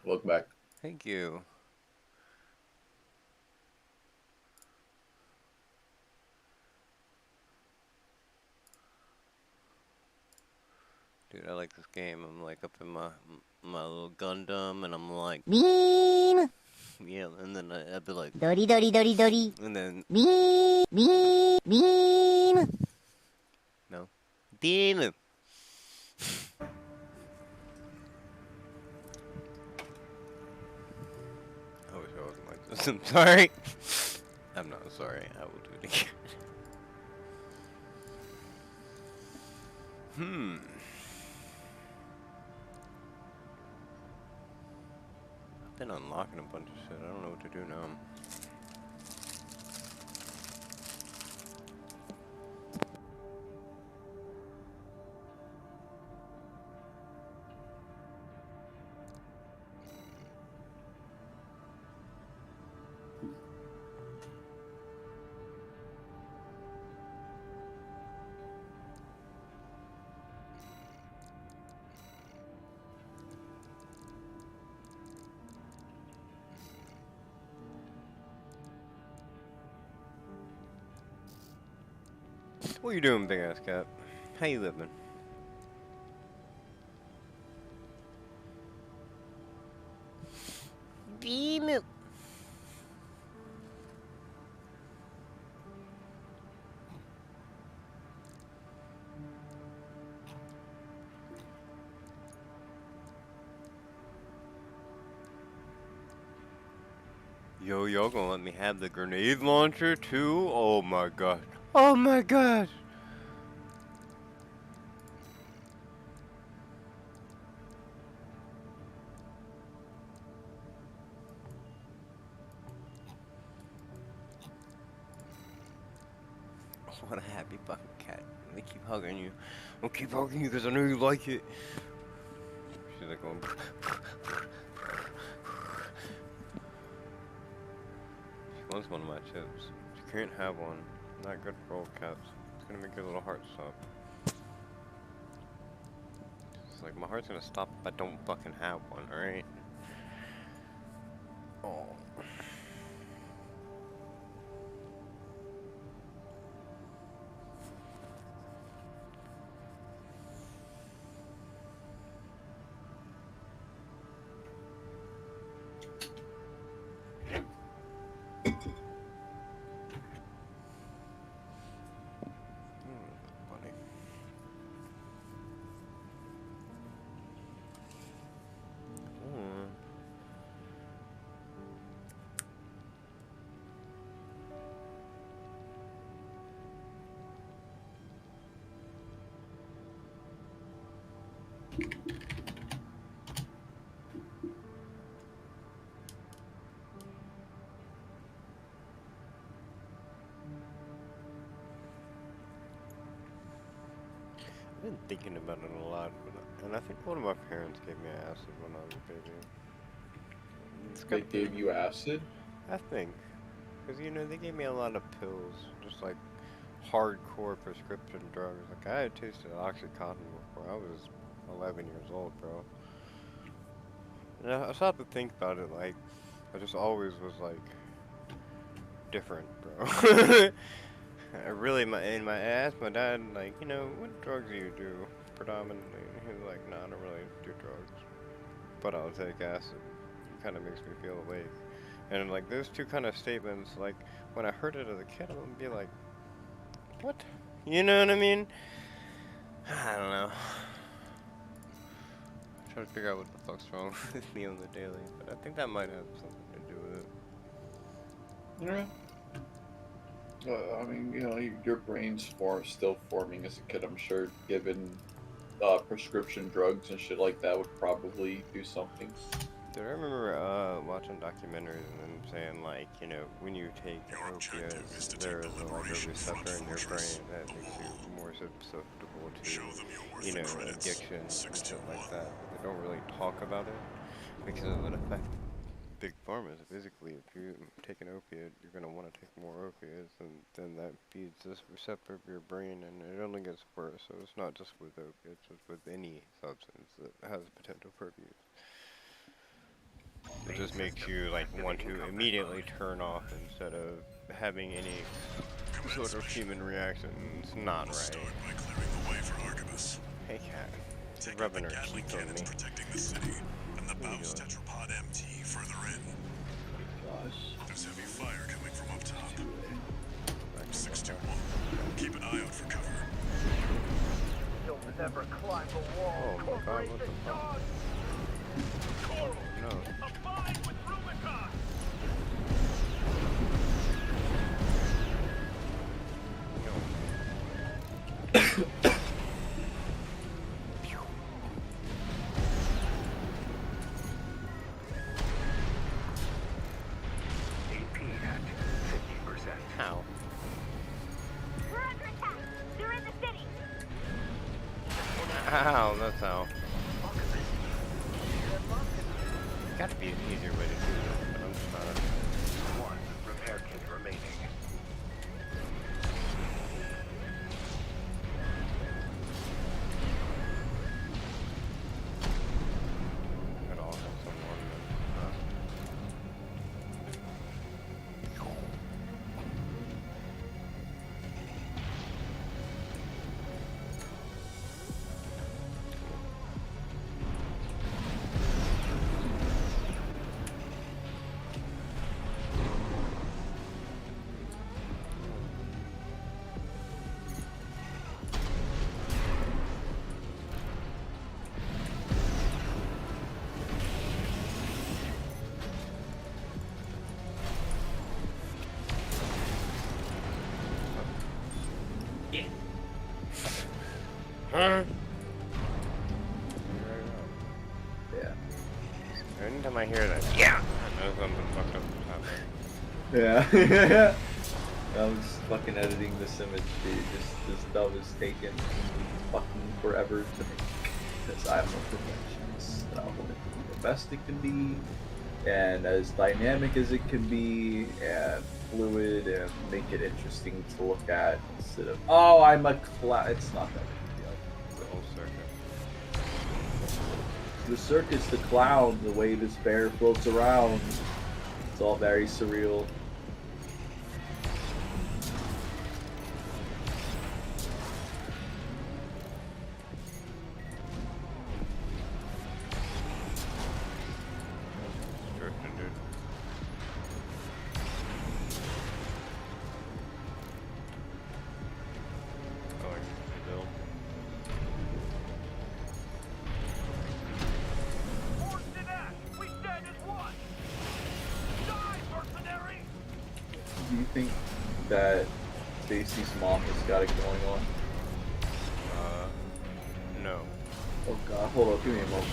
Speaker 10: Look back.
Speaker 12: Thank you. Dude, I like this game. I'm like up in my little Gundam, and I'm like,
Speaker 9: Beam!
Speaker 12: yeah, and then I'd be like,
Speaker 9: Dori dori dori dori.
Speaker 12: and then
Speaker 9: Beam! Beam! Beam!
Speaker 12: no, beam. I wish I wasn't like this. I'm sorry. I'm not sorry. I will do it again. I've been unlocking a bunch of shit. I don't know what to do now. What you doing, big ass cat? How you living? Beam it. Yo, y'all gonna let me have the grenade launcher too? Oh my god. Oh my god. What a happy fucking cat. Let me keep hugging you. I'll keep hugging you because I know you like it. She's like going. She wants one of my chips. She can't have one. Not good for old cats. It's gonna make your little heart stop. It's like my heart's gonna stop if I don't fucking have one, alright? Oh. I've been thinking about it a lot, and I think one of my parents gave me acid when I was a baby.
Speaker 10: They gave you acid?
Speaker 12: I think. Because, you know, they gave me a lot of pills, just like hardcore prescription drugs. Like, I had tasted Oxycontin before I was 11 years old, bro. And I started to think about it, like, I just always was, like, different, bro. I asked my dad, like, you know, what drugs do you do predominantly? And he was like, no, I don't really do drugs. But I'll take acid. It kind of makes me feel awake. And, like, those two kind of statements, like, when I heard it as a kid, I'm gonna be like, what? You know what I mean? I don't know. I'm trying to figure out what the fuck's wrong with me on the daily, but I think that might have something to do with it.
Speaker 10: Yeah. I mean, you know, your brain's still forming as a kid, I'm sure, given prescription drugs and shit like that would probably do something.
Speaker 12: Dude, I remember watching documentaries and them saying, like, you know, when you take opiates, there is like a receptor in your brain that makes you more susceptible to, you know, addiction and shit like that. But they don't really talk about it because it would affect big pharma is basically, if you take an opiate, you're going to want to take more opiates, and then that feeds this receptor of your brain, and it only gets worse. So it's not just with opiates, it's with any substance that has potential for abuse. It just makes you like want to immediately turn off instead of having any sort of human reaction. It's not right.
Speaker 4: Start by clearing the way for Archibus.
Speaker 12: Hey cat,
Speaker 4: Take out
Speaker 12: rubbing
Speaker 4: the
Speaker 12: her
Speaker 4: Gatling
Speaker 12: cheek on
Speaker 4: cannons
Speaker 12: me.
Speaker 4: protecting the city, and the
Speaker 12: What are you
Speaker 4: Baus
Speaker 12: doing?
Speaker 4: Tetrapod MT further in. There's heavy fire coming from up top. 621. Keep an eye out for cover.
Speaker 8: You'll never climb the wall.
Speaker 12: Oh my god, what the fuck? No.
Speaker 8: Abide with Rubicon! AP at 50%.
Speaker 12: How?
Speaker 5: We're under attack. They're in the city.
Speaker 12: How? That's how. Gotta be an easier way to do this, but I'm just not.
Speaker 8: One repair kit remaining.
Speaker 12: Could all have some ornament. Huh?
Speaker 10: Yeah.
Speaker 12: Anytime I hear that, yeah, I know something fucked up is happening.
Speaker 10: Yeah. I was fucking editing this image, dude. This stuff is taking fucking forever to make. Because I'm a perfectionist. I want it to be the best it can be, and as dynamic as it can be, and fluid, and make it interesting to look at instead of, oh, I'm a clown. It's not that big a deal.
Speaker 12: The whole circuit.
Speaker 10: The circus, the clown, the way this bear floats around, it's all very surreal.
Speaker 12: Drifting, dude. Going to build.
Speaker 8: Forged in ash, we stand as one! Die, mercenary!
Speaker 10: Do you think that Stacy's mom has got it going on?
Speaker 12: No.
Speaker 10: Oh god, hold up, give me a moment.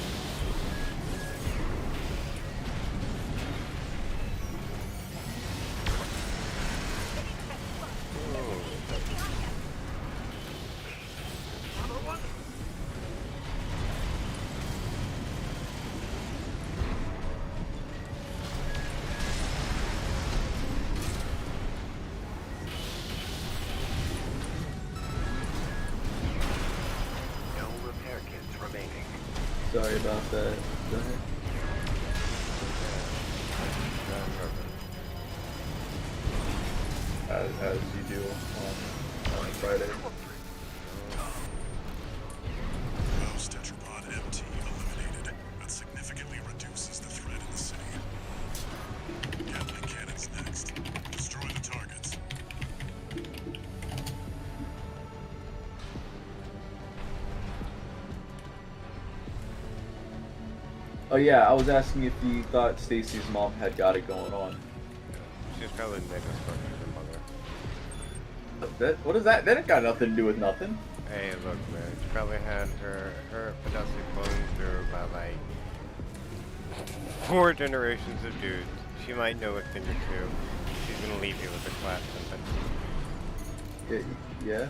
Speaker 8: No repair kits remaining.
Speaker 10: Sorry about that. Go ahead. As you do on Friday.
Speaker 4: Baus Tetrapod MT eliminated. That significantly reduces the threat in the city. Gatling cannons next. Destroy the targets.
Speaker 10: Oh yeah, I was asking if you thought Stacy's mom had got it going on.
Speaker 12: She's probably mega fucking her mother.
Speaker 10: What is that? That ain't got nothing to do with nothing.
Speaker 12: Hey, look, man. She probably had her pedassic blown through by like 4 generations of dudes. She might know a thing or two. She's gonna leave you with a class sentence.
Speaker 10: Yeah?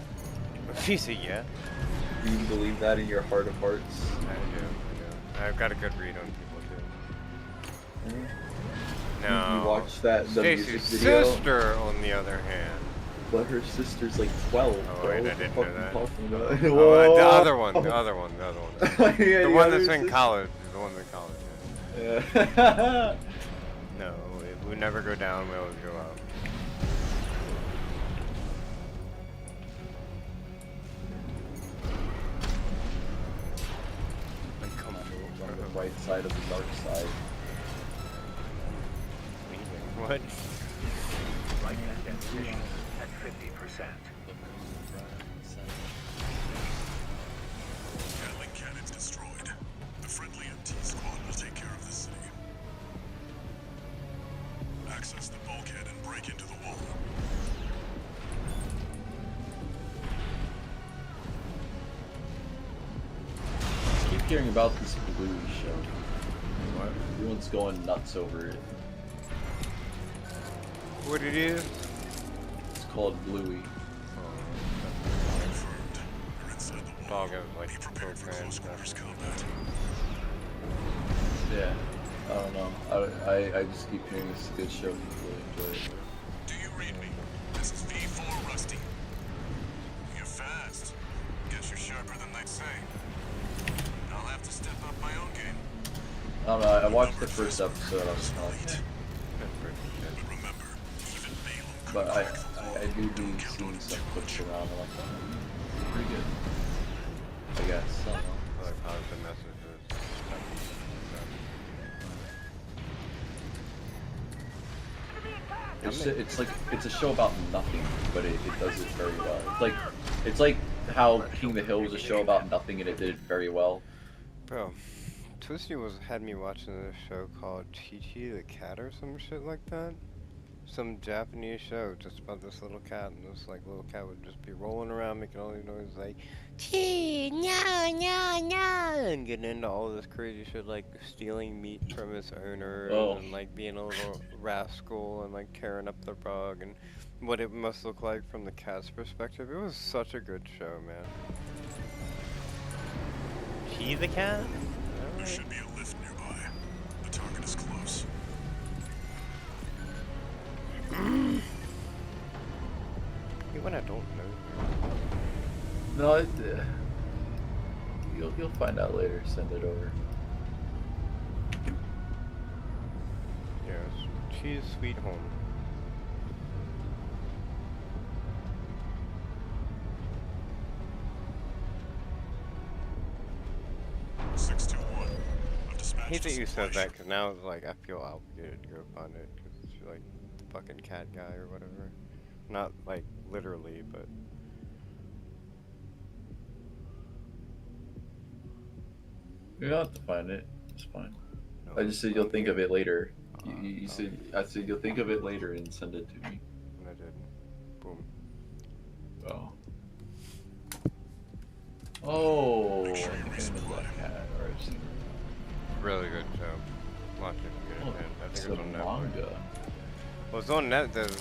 Speaker 12: She said yeah.
Speaker 10: Do you believe that in your heart of hearts?
Speaker 12: I do. I've got a good read on people too.
Speaker 10: You watch that the
Speaker 12: Stacy's
Speaker 10: music video?
Speaker 12: sister, on the other hand.
Speaker 10: But her sister's like 12.
Speaker 12: Oh,
Speaker 10: bro.
Speaker 12: wait, I
Speaker 10: What the
Speaker 12: didn't
Speaker 10: fuck
Speaker 12: know
Speaker 10: you
Speaker 12: that.
Speaker 10: talking about?
Speaker 12: The
Speaker 10: Whoa.
Speaker 12: other one. The other one.
Speaker 10: Yeah,
Speaker 12: the one
Speaker 10: other
Speaker 12: that's in
Speaker 10: sister.
Speaker 12: college. The one in college.
Speaker 10: Yeah.
Speaker 12: No, we never go down. We always go up. Like, come
Speaker 10: on the right side of the dark side.
Speaker 12: What?
Speaker 8: Right at destination at 50%.
Speaker 4: Gatling cannons destroyed. The friendly MT squad will take care of the city. Access the bulkhead and break into the wall.
Speaker 10: I keep hearing about this Bluey show. Everyone's going nuts over it.
Speaker 12: What it is?
Speaker 10: It's called Bluey.
Speaker 12: Dog has like propane stuff.
Speaker 10: Yeah. I don't know. I just keep hearing it's a good show. People really enjoy it.
Speaker 2: Do you read me? This is V4 Rusty. You're fast. Guess you're sharper than they'd say. I'll have to step up my own game.
Speaker 10: I don't know. I watched the first episode. I was kind of like, but I do be seeing some clips around. I'm like, oh, pretty good. I guess. I don't know.
Speaker 12: Like positive messages.
Speaker 10: It's a show about nothing, but it does it very well. It's like how King of the Hill was a show about nothing and it did it very well.
Speaker 12: Bro, Twisty had me watching this show called Chi-Chi the Cat or some shit like that. Some Japanese show just about this little cat, and this like little cat would just be rolling around making all these noises like Chi, nya, nya, nya, and getting into all this crazy shit like stealing meat from its owner and like being a little rascal and like tearing up the rug and what it must look like from the cat's perspective. It was such a good show, man. Chi the cat?
Speaker 4: There should be a lift nearby. The target is close.
Speaker 12: Even I don't know.
Speaker 10: No, you'll find out later. Send it over.
Speaker 12: Yes, Chi's Sweet Home. I hate that you said that, because now it's like I feel obligated to go find it, because it's like the fucking cat guy or whatever. Not like literally, but...
Speaker 10: You don't have to find it. It's fine. No, I just said you'll think of it later. You said I said you'll think of it later and send it to me.
Speaker 12: And I did. Boom.
Speaker 10: Oh. Oh. Black Cat.
Speaker 12: Really good show. Watch it.
Speaker 10: Oh,
Speaker 12: I think
Speaker 10: it's
Speaker 12: it's on Netflix.
Speaker 10: manga.
Speaker 12: Well, it's on Net. There's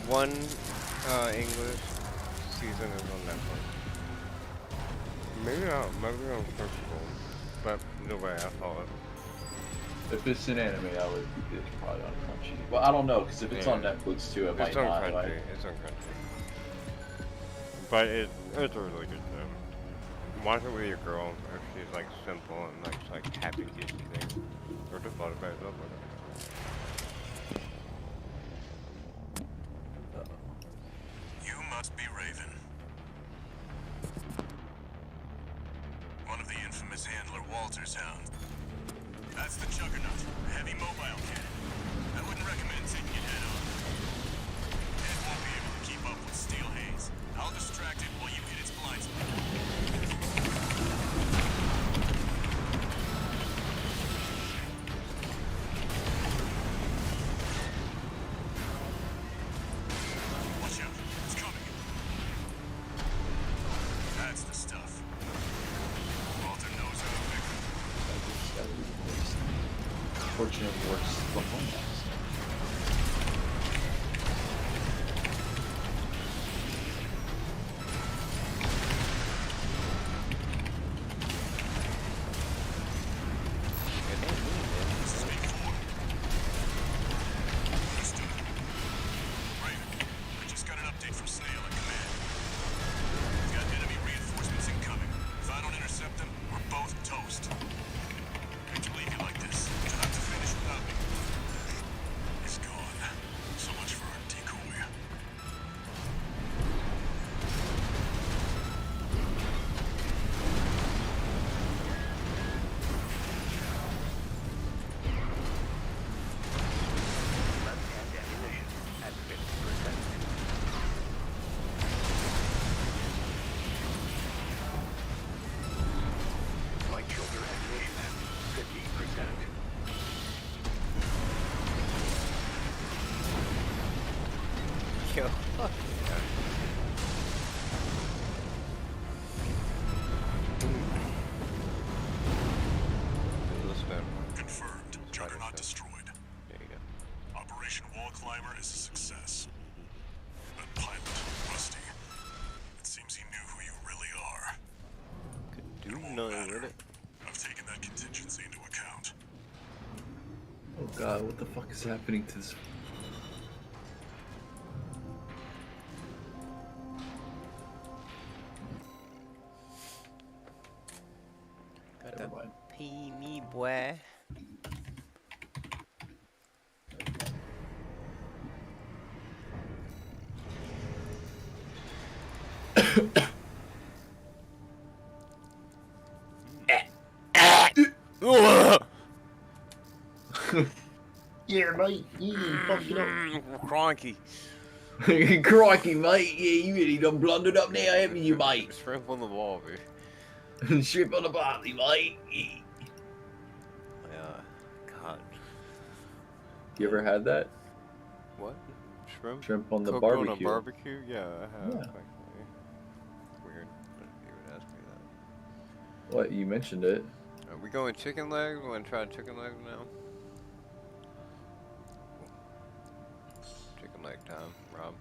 Speaker 12: one English season is on Netflix. Maybe not. Maybe on Crunchyroll. But either way, I saw it.
Speaker 10: If it's an anime, it's probably on Crunchy. Well, I don't know, because if it's on Netflix too, it might not.
Speaker 12: It's on Crunchy. It's on Crunchy. But it's a really good show. Watch it with your girl if she's like simple and like happy kissy things. Or just thought about it up with her.
Speaker 2: You must be Raven. One of the infamous handler Walter's hounds. That's the Juggernaut, a heavy mobile cannon. I wouldn't recommend taking it head on. It won't be able to keep up with Steel Haze. I'll distract it while you hit its blind spot. Watch out, it's coming. That's the stuff. Walter knows how to pick it.
Speaker 10: Fortunately, works from home now. What the fuck is happening to this? Never mind.
Speaker 12: Pee me, boy.
Speaker 9: Yeah, mate. Fucking up.
Speaker 12: Cronky.
Speaker 10: Crikey, mate. Yeah, you really done blundered up now, haven't you, mate?
Speaker 12: Shrimp on the wall, dude.
Speaker 10: Shrimp on the party, mate.
Speaker 12: Yeah. God.
Speaker 10: You ever had that?
Speaker 12: What? Shrimp?
Speaker 10: Shrimp on the
Speaker 12: Cooked
Speaker 10: barbecue.
Speaker 12: on a barbecue? Yeah, I have.
Speaker 10: Yeah.
Speaker 12: Actually. Weird. That you would ask me that.
Speaker 10: What? You mentioned it.
Speaker 12: Are we going chicken legs? We want to try chicken legs now? Chicken leg time, Rob.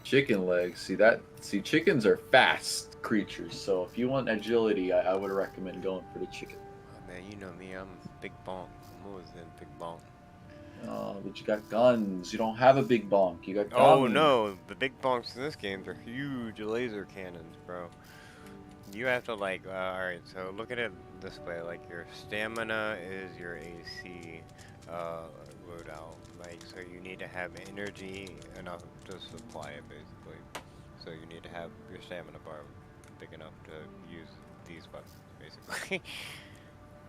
Speaker 10: Chicken legs. See, chickens are fast creatures. So if you want agility, I would recommend going for the chicken.
Speaker 12: Oh, man, you know me. I'm big bonk. I'm always in big bonk.
Speaker 10: Oh, but you got guns. You don't have a big bonk. You got guns.
Speaker 12: Oh no, the big bonks in this game are huge laser cannons, bro. You have to like, alright, so look at it this way, like your stamina is your AC loadout, like, so you need to have energy enough to supply it, basically. So you need to have your stamina bar big enough to use these weapons, basically.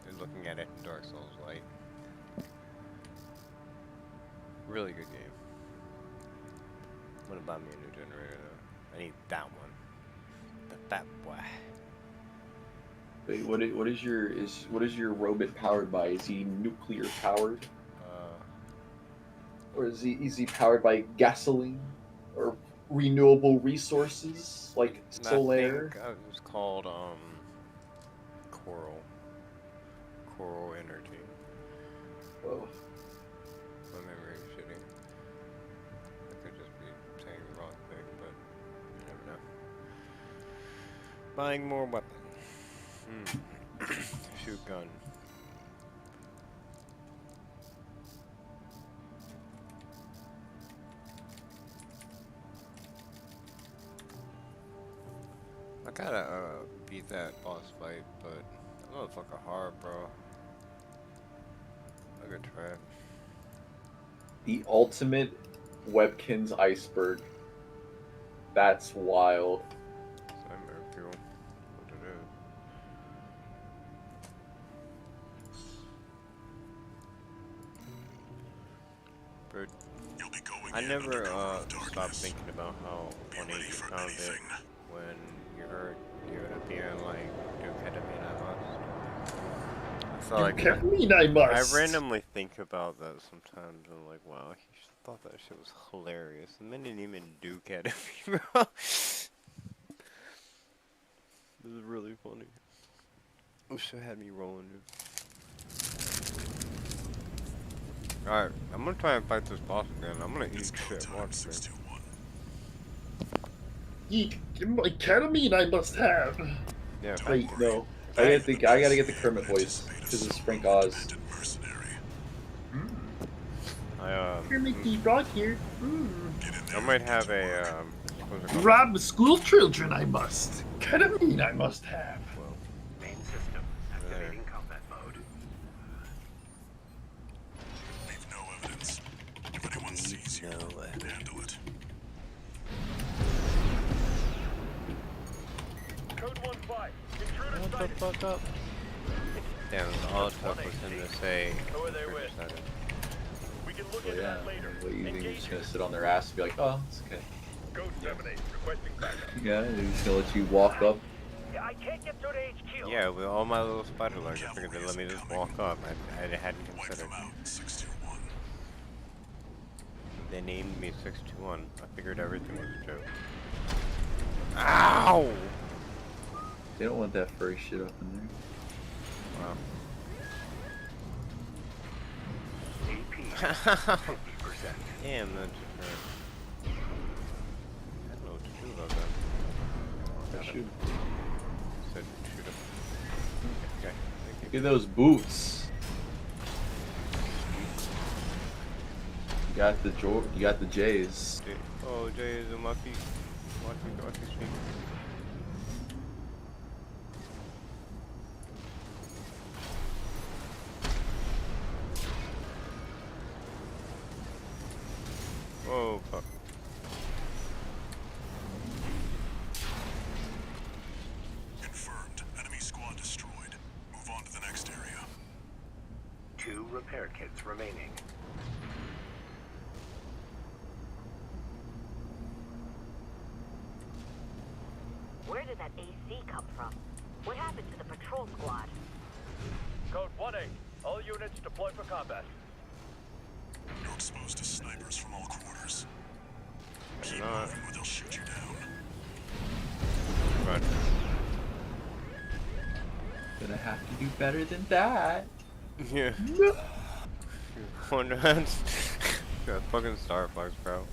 Speaker 12: And looking at it in Dark Souls Light. Really good game. I'm gonna buy me a new generator though. I need that one. The fat boy.
Speaker 10: Wait, what is your robot powered by? Is he nuclear powered? Or is he powered by gasoline or renewable resources like solar?
Speaker 12: I think it was called Coral Energy.
Speaker 10: Whoa.
Speaker 12: My memory is shitty. I could just be saying the wrong thing, but you never know. Buying more weapons. Shoot gun. I gotta beat that boss fight, but that motherfucker hard, bro. I could try it.
Speaker 10: The ultimate Webkinz iceberg. That's wild.
Speaker 12: Nightmare fuel. What it is. But I never stopped thinking about how funny you found it when you heard you would being like ketamine I must. So like
Speaker 9: Ketamine I must.
Speaker 12: I randomly think about that sometimes and I'm like, wow, he thought that shit was hilarious. And they didn't even do ketamine, bro. This is really funny. Wish it had me rolling, dude. Alright, I'm gonna try and fight this boss again. I'm gonna eat shit. Watch me.
Speaker 9: Yeek, my ketamine I must have.
Speaker 12: Yeah.
Speaker 10: Wait, no. I gotta get the Kermit voice because it's Frank Oz.
Speaker 9: Kermit the Frog here.
Speaker 12: I might have a what's it called?
Speaker 9: Rob the school children I must. Ketamine I must have.
Speaker 8: Main system activating combat mode.
Speaker 4: Leave no evidence. If anyone sees you, handle it.
Speaker 8: Code 1-5. Intruder
Speaker 12: What the
Speaker 8: sighted.
Speaker 12: fuck up? Damn, all it took was him to say.
Speaker 8: Who are they with? We can look
Speaker 10: So
Speaker 8: into
Speaker 10: yeah,
Speaker 8: that later.
Speaker 10: what you think you're
Speaker 8: Engage
Speaker 10: just gonna sit on their ass and be like, oh, it's okay.
Speaker 8: Code 7-8. Requesting backup.
Speaker 10: Yeah, they're just gonna let you walk up.
Speaker 8: I can't get through to HQ.
Speaker 12: Yeah, with all my little spider legs, I figured they'd let me just walk up. I hadn't considered.
Speaker 4: 621.
Speaker 12: They named me 621. I figured everything was a joke. Ow!
Speaker 10: They don't want that furry shit up in there.
Speaker 12: Wow. Damn, that's hurt. I don't know what to do about that.
Speaker 10: Shoot.
Speaker 12: Said shoot him. Okay, thank
Speaker 10: Look
Speaker 12: you.
Speaker 10: at those boots. got the you got the J's.
Speaker 12: Oh, Jay is a monkey. Monkey speak. Oh, fuck.
Speaker 4: Confirmed. Enemy squad destroyed. Move on to the next area.
Speaker 13: 2 repair kits remaining.
Speaker 5: Where did that AC come from? What happened to the patrol squad?
Speaker 8: Code 1-8. All units deploy for combat.
Speaker 4: You're exposed to snipers from all quarters. Keep
Speaker 12: not.
Speaker 4: moving or they'll shoot you down.
Speaker 12: Right.
Speaker 10: Gonna have to do better than that.
Speaker 12: Yeah. Wonder got fucking Starbucks, bro.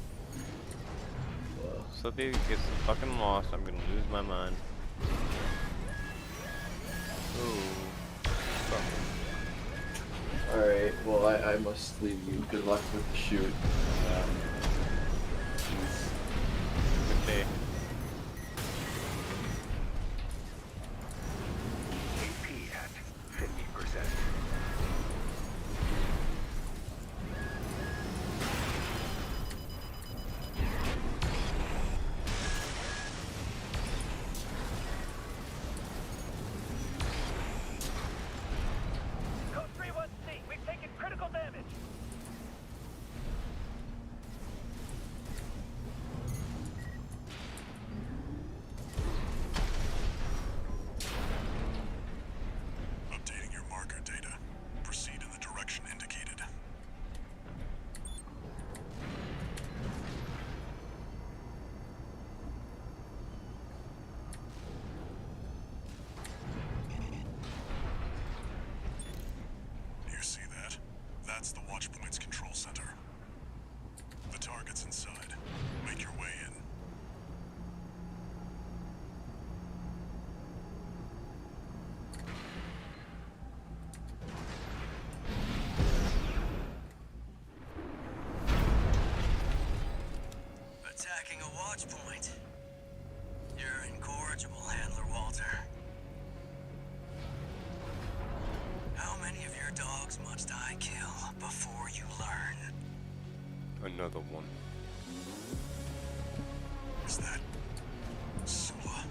Speaker 12: So if he gets fucking lost, I'm gonna lose my mind. Ooh. Fuck.
Speaker 10: Alright, well I must leave you. Good luck with the shoot.
Speaker 12: Good day.
Speaker 13: AP at 50%.
Speaker 8: Code 3-1C. We've taken critical damage.
Speaker 4: Updating your marker data. Proceed in the direction indicated. You see that? That's the Watchpoint's control center. The target's inside. Make your way in.
Speaker 7: Attacking a watch point. You're incorrigible, Handler Walter. How many of your dogs must I kill before you learn?
Speaker 12: Another one.
Speaker 4: Is that Sula?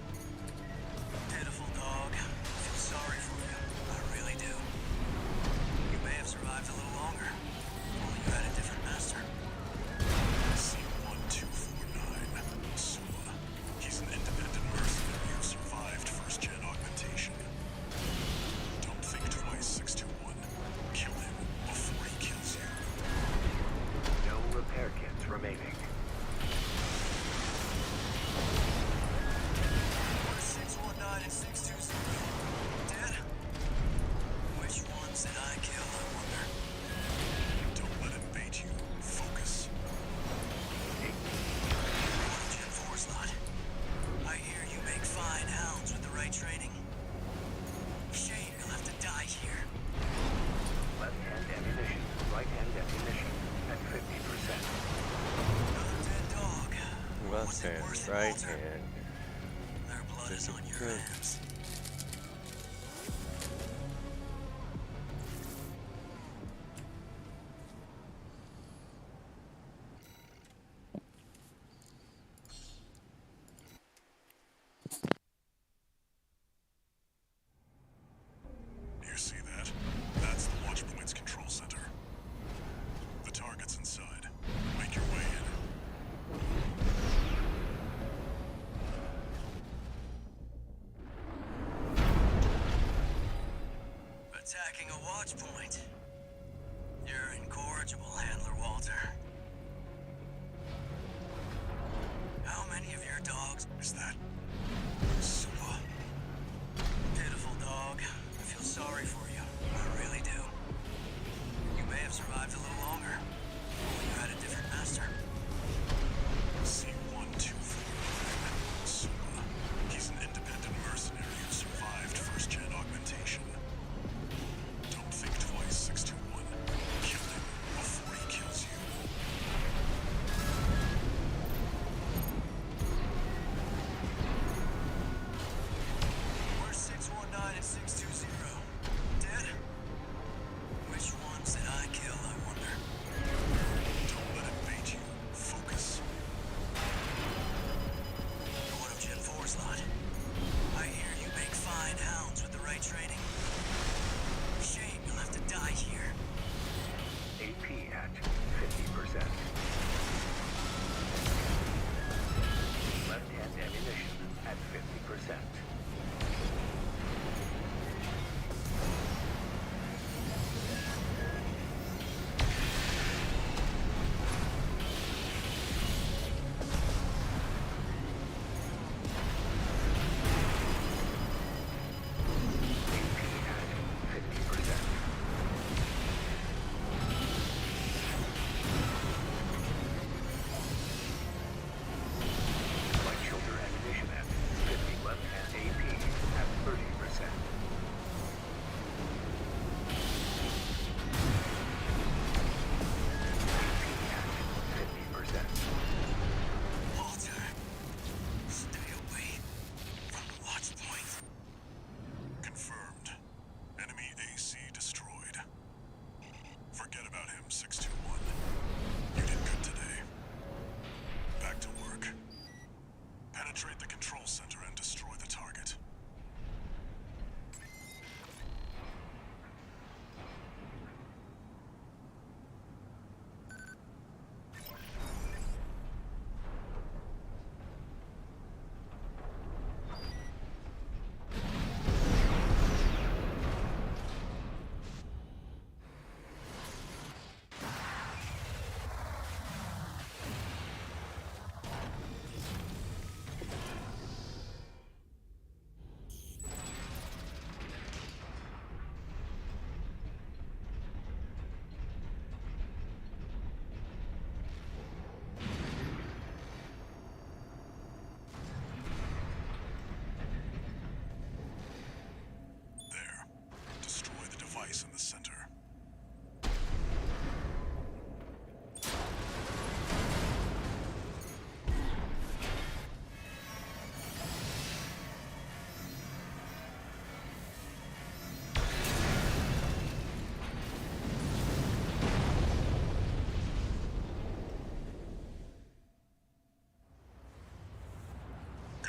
Speaker 7: Pitiful dog. I feel sorry for you. I really do. You may have survived a little longer. Only you had a different master.
Speaker 4: C-1249. Sula. He's an independent mercenary who survived first-gen augmentation. Don't think twice, 621. Kill him before he kills you.
Speaker 13: No repair kits remaining.
Speaker 7: 619 and 620. Dead? Which ones did I kill, I wonder?
Speaker 4: Don't let him bait you. Focus.
Speaker 7: Gen 4 slot. I hear you make fine hounds with the right training. Shame you'll have to die here.
Speaker 13: Left-hand ammunition, right-hand ammunition at 50%.
Speaker 7: Another dead dog.
Speaker 12: Left
Speaker 7: Was it
Speaker 12: hand,
Speaker 7: worse than
Speaker 12: right
Speaker 7: Walter?
Speaker 12: hand.
Speaker 7: Their blood is on your
Speaker 12: Good.
Speaker 7: hands.
Speaker 4: You see that? That's the Watchpoint's control center. The target's inside. Make your way in.
Speaker 7: Attacking a watch point. You're incorrigible, Handler Walter. How many of your dogs?
Speaker 4: Is that Sula?
Speaker 7: Pitiful dog. I feel sorry for you. I really do. You may have survived a little longer. Only you had a different master.
Speaker 4: C-1249. Sula. He's an independent mercenary who survived first-gen augmentation. Don't think twice, 621. Kill him before he kills you.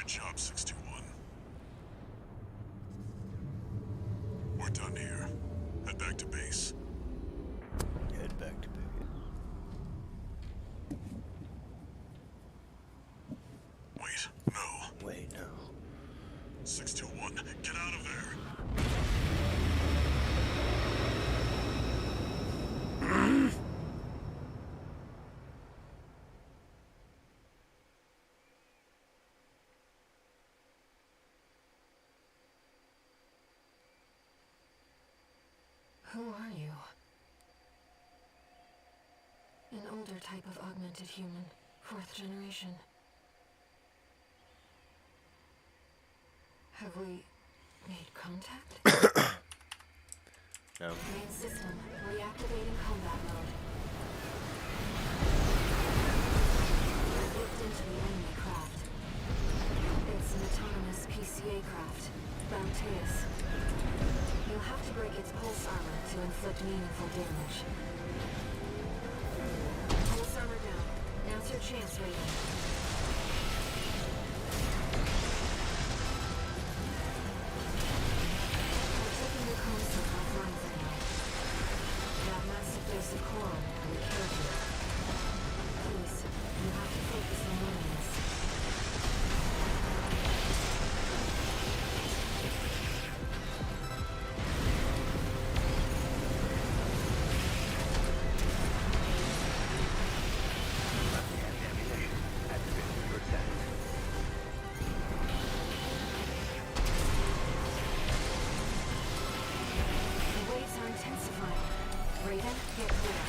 Speaker 4: Good job, 621. We're done here. Head back to base.
Speaker 6: Head back to base.
Speaker 4: Wait, no.
Speaker 6: Wait, no.
Speaker 4: 621, get out of there.
Speaker 14: Who are you? An older type of augmented human, 4th generation. Have we made contact?
Speaker 6: No.
Speaker 14: Main system, reactivating combat mode. I've looked into the enemy craft. It's an autonomous PCA craft, Bounteus. You'll have to break its pulse armor to inflict meaningful damage. Pulse armor down. Now's your chance, Raven. We're taking the console offline for now. That massive dose of coral nearly killed you. Please, you have to focus on learning this. The waves are intensifying. Raven, get clear.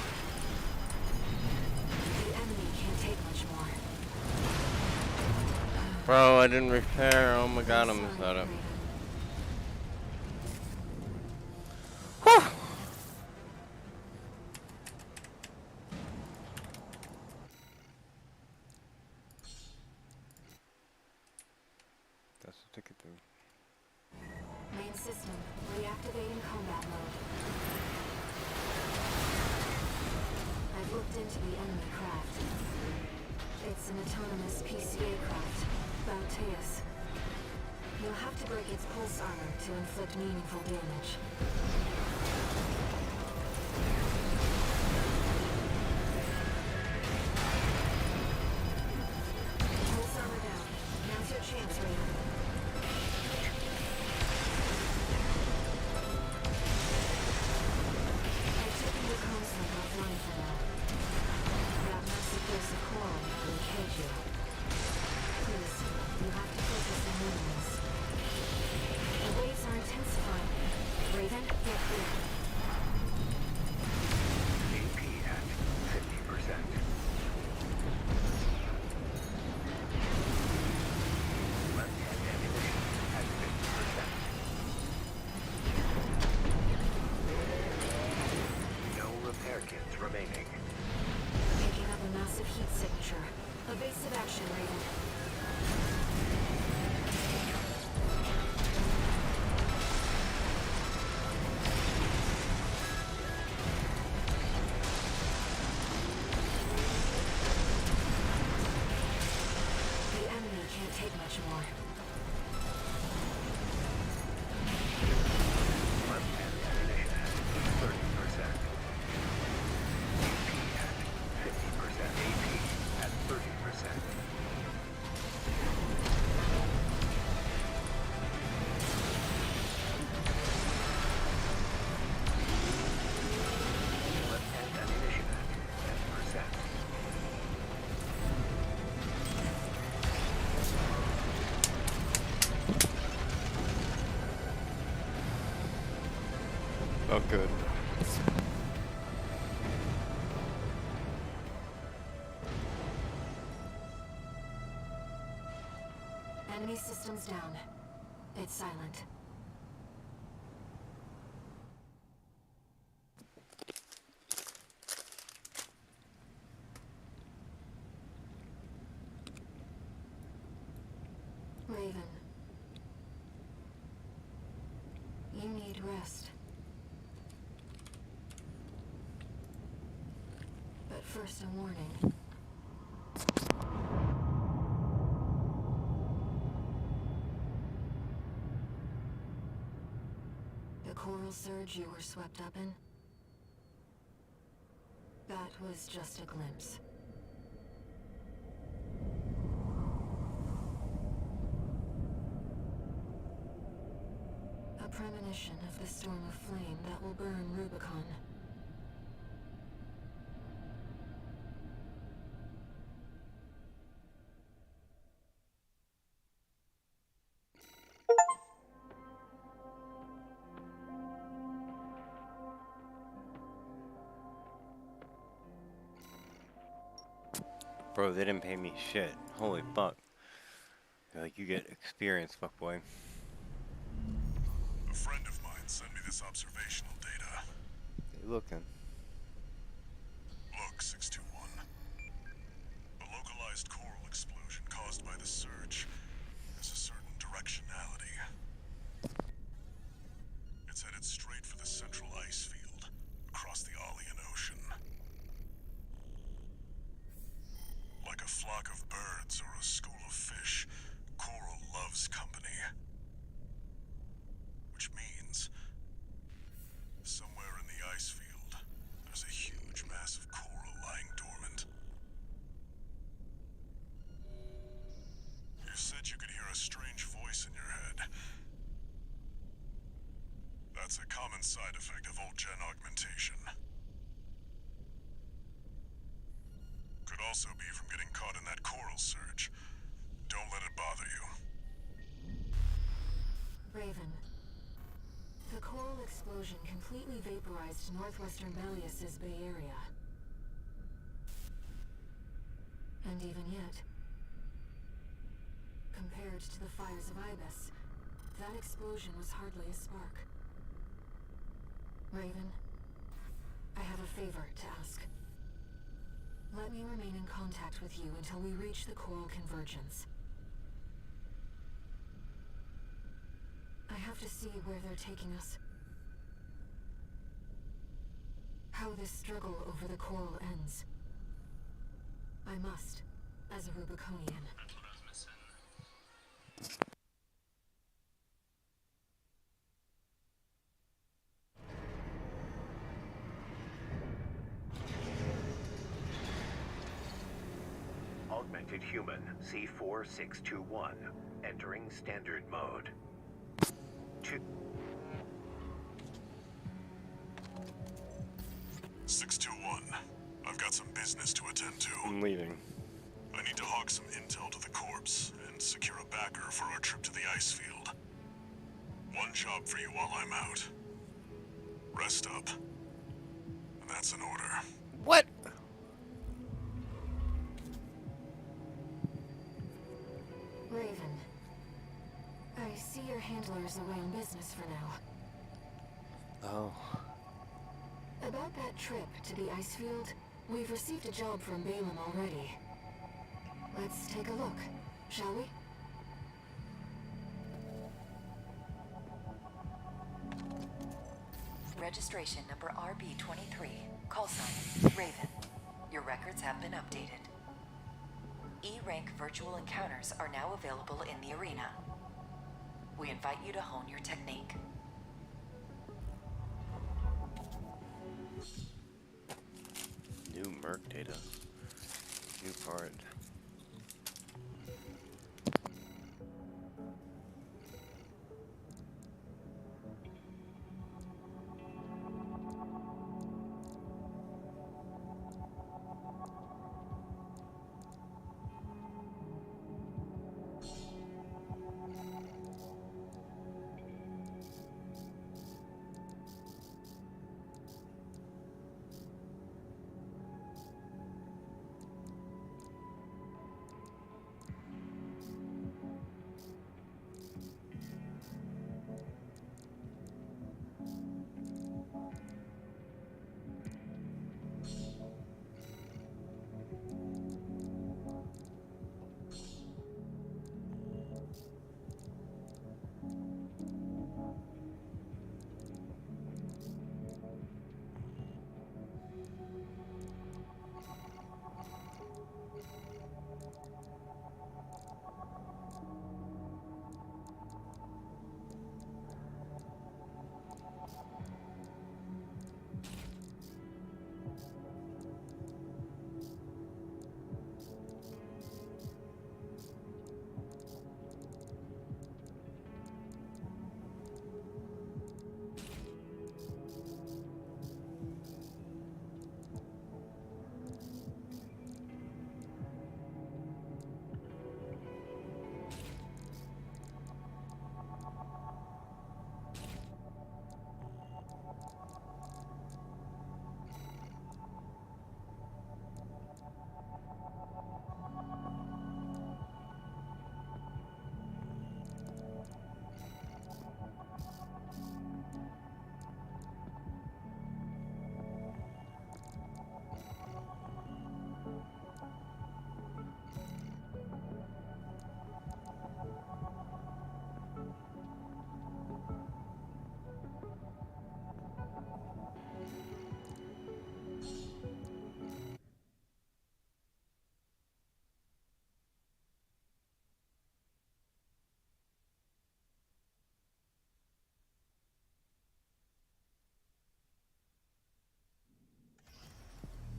Speaker 14: The enemy can't take much more.
Speaker 12: Bro, I didn't repair. Oh my god, I'm set up. That's the ticket thing.
Speaker 14: Main system, reactivating combat mode. I've looked into the enemy craft. It's an autonomous PCA craft, Bounteus. You'll have to break its pulse armor to inflict meaningful damage. Pulse armor down. Now's your chance, Raven. I've taken the console offline for now. That massive dose of coral will kill you. Please, you have to focus on winning this. The waves are intensifying. Raven, get clear.
Speaker 13: AP at 50%. Left-hand ammunition at 50%. No repair kits remaining.
Speaker 14: Picking up a massive heat signature. Evasive action, Raven. The enemy can't take much more.
Speaker 13: Left-hand ammunition at 30%. AP at 50%. AP at 30%. Left-hand ammunition at 10%.
Speaker 12: Oh, good.
Speaker 14: Enemy systems down. It's silent. Raven. You need rest. But first, a warning. The coral surge you were swept up in? That was just a glimpse. A premonition of the storm of flame that will burn Rubicon.
Speaker 12: Bro, they didn't pay me shit. Holy fuck. Like, you get experience, fuckboy.
Speaker 4: A friend of mine sent me this observational data.
Speaker 12: They looking.
Speaker 4: Look, 621. A localized coral explosion caused by the surge has a certain directionality. It's headed straight for the central ice field, across the Alian Ocean. Like a flock of birds or a school of fish, coral loves company. Which means, somewhere in the ice field, there's a huge mass of coral lying dormant. You said you could hear a strange voice in your head. That's a common side effect of old gen augmentation. Could also be from getting caught in that coral surge. Don't let it bother you.
Speaker 14: Raven. The coral explosion completely vaporized northwestern Malleus's Bay Area. And even yet, compared to the fires of Ibis, that explosion was hardly a spark. Raven, I have a favor to ask. Let me remain in contact with you until we reach the coral convergence. I have to see where they're taking us. How this struggle over the coral ends. I must, as a Rubiconian.
Speaker 13: Augmented human C4621 entering standard mode.
Speaker 4: 621. I've got some business to attend to.
Speaker 12: I'm leaving.
Speaker 4: I need to hawk some intel to the corpse and secure a backer for our trip to the ice field. One job for you while I'm out. Rest up. And that's an order.
Speaker 12: What?
Speaker 14: Raven. I see your handler's away on business for now.
Speaker 12: Oh.
Speaker 14: About that trip to the ice field, we've received a job from Balaam already. Let's take a look, shall we?
Speaker 15: Registration number RB23. Call sign, Raven. Your records have been updated. E-rank virtual encounters are now available in the arena. We invite you to hone your technique.
Speaker 12: New Merc data. New part.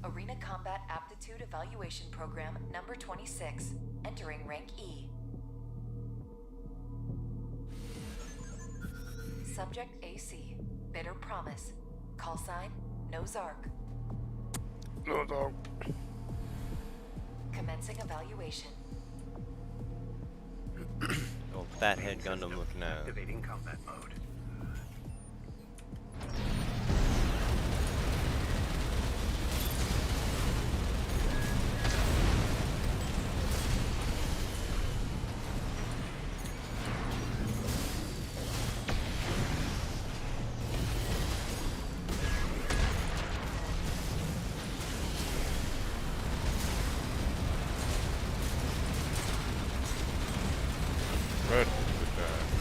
Speaker 15: Arena Combat Aptitude Evaluation Program number 26, entering rank E. Subject AC, Bitter Promise. Call sign, Nozark.
Speaker 12: Nozark.
Speaker 15: Commencing evaluation.
Speaker 6: Oh, Fathead Gundam looking out.
Speaker 13: Activating combat mode.
Speaker 11: Good. Good job.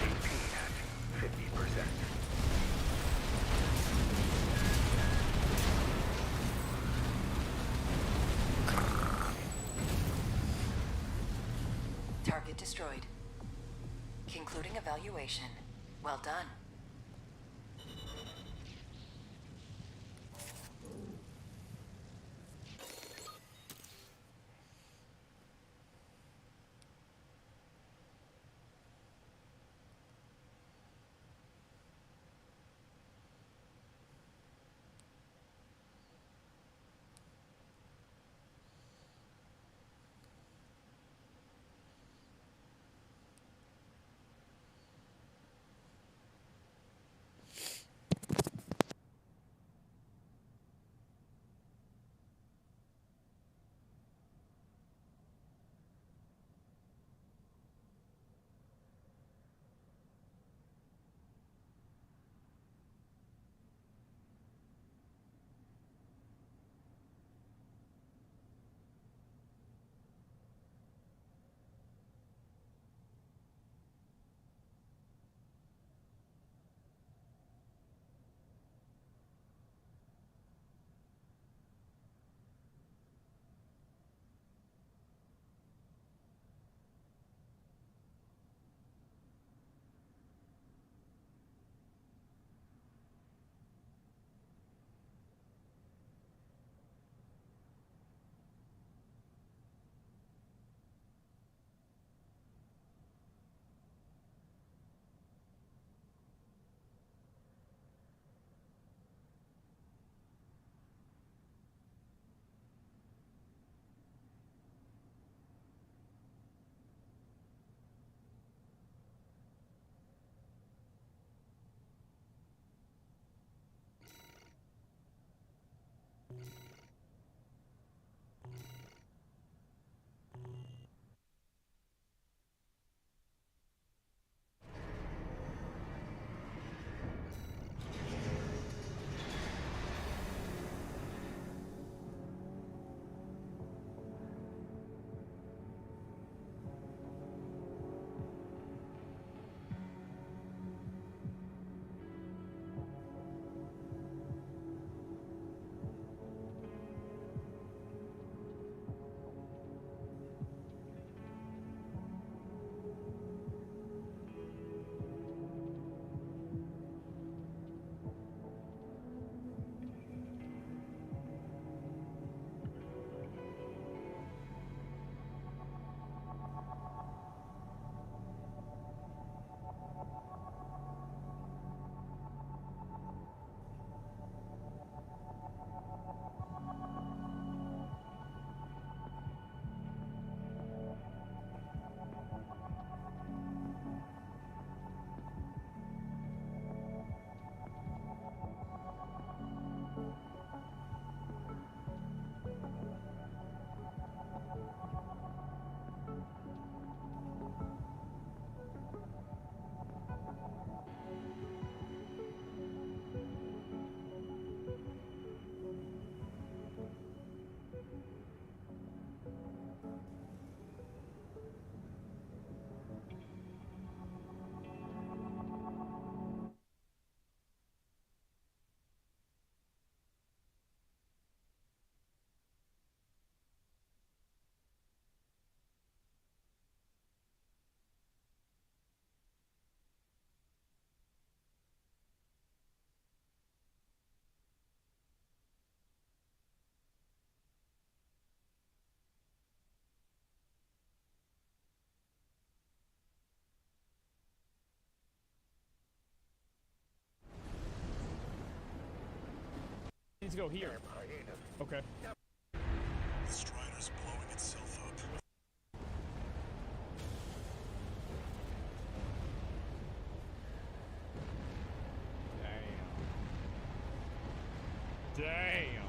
Speaker 13: AP at 50%.
Speaker 15: Target destroyed. Concluding evaluation. Well done.
Speaker 16: go here. Okay.
Speaker 4: The Strider's blowing itself up.
Speaker 16: Damn.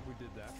Speaker 16: We did that.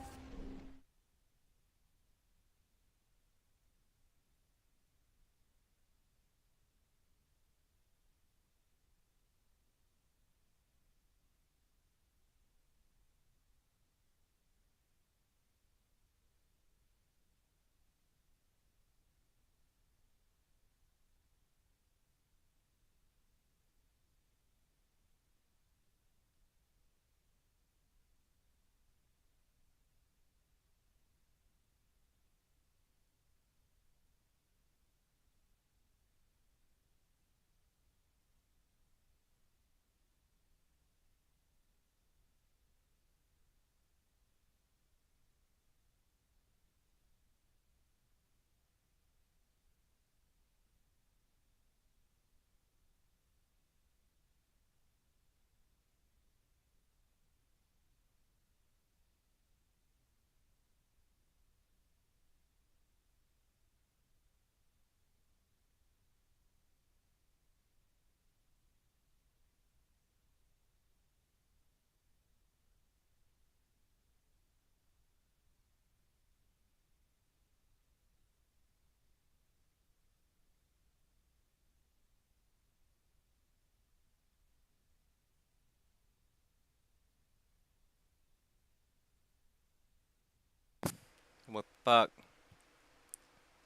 Speaker 12: What the fuck?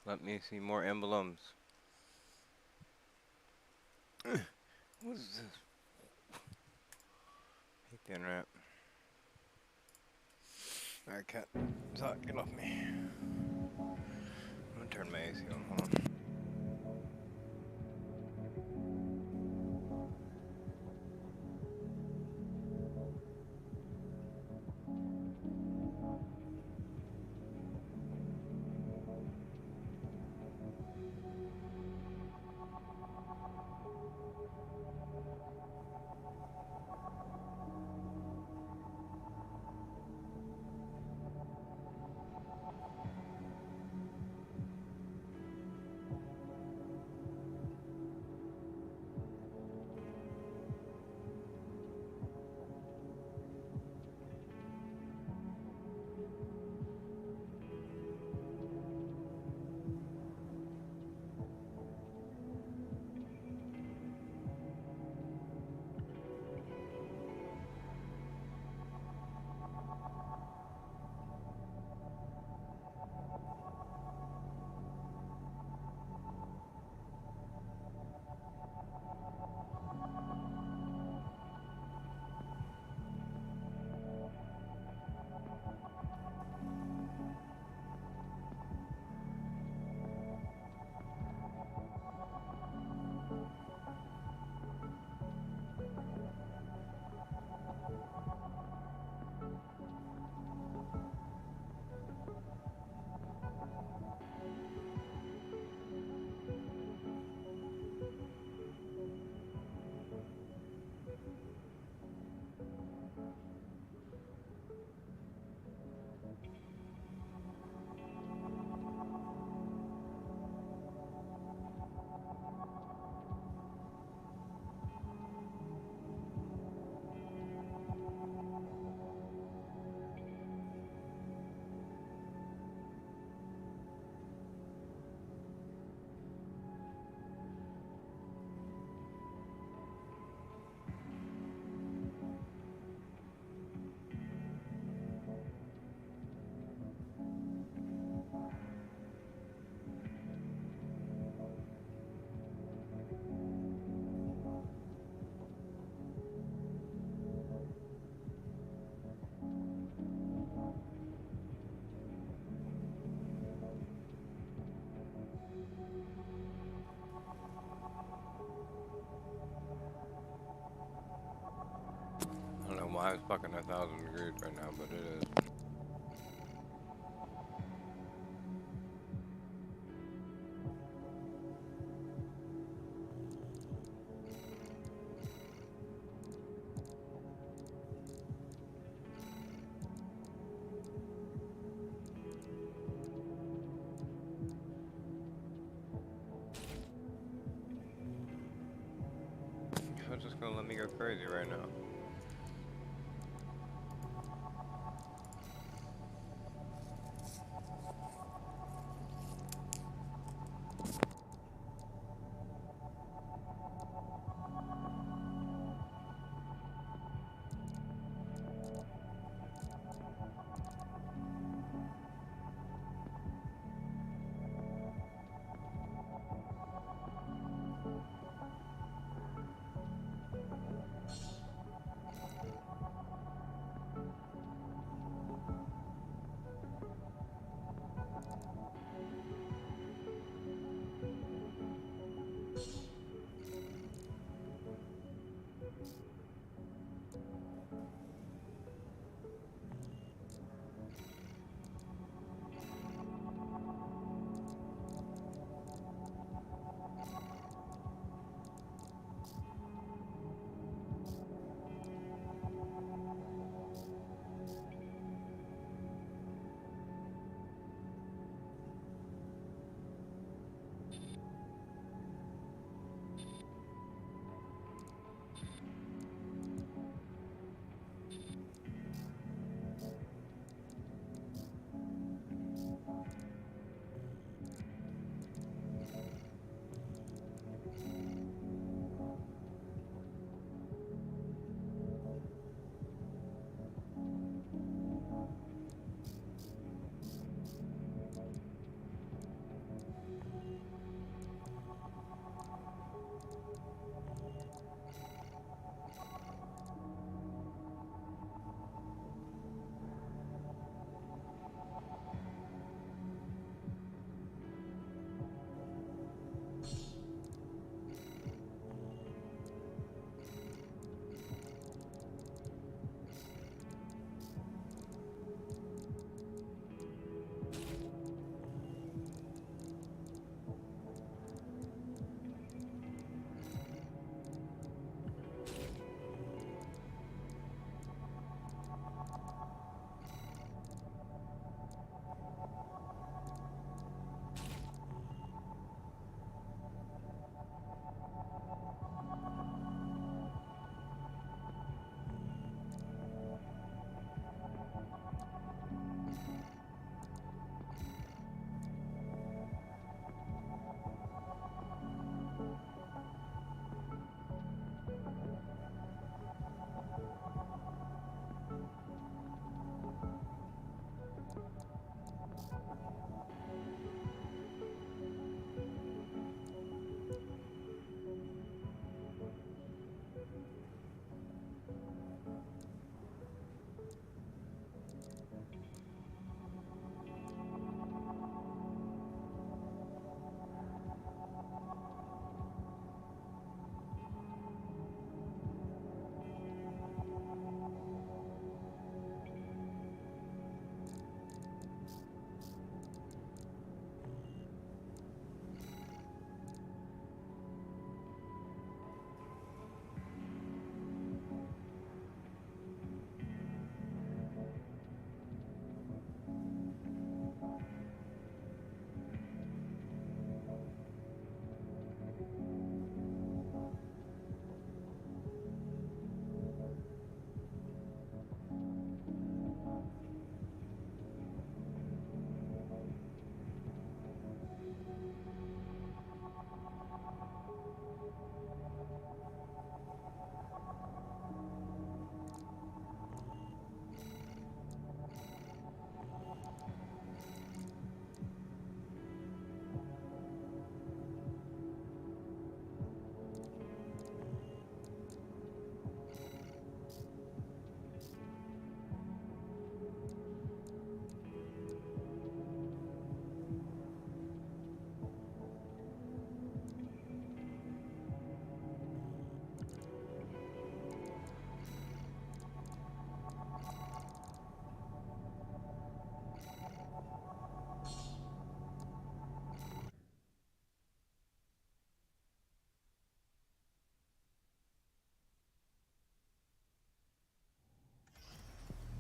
Speaker 12: Let me see more emblems. What is this? Hate the internet. Alright, cat. Stop, get off me. I'm gonna turn my AC on. Hold on. I don't know why it's fucking 1,000 degrees right now, but it is. go crazy right now.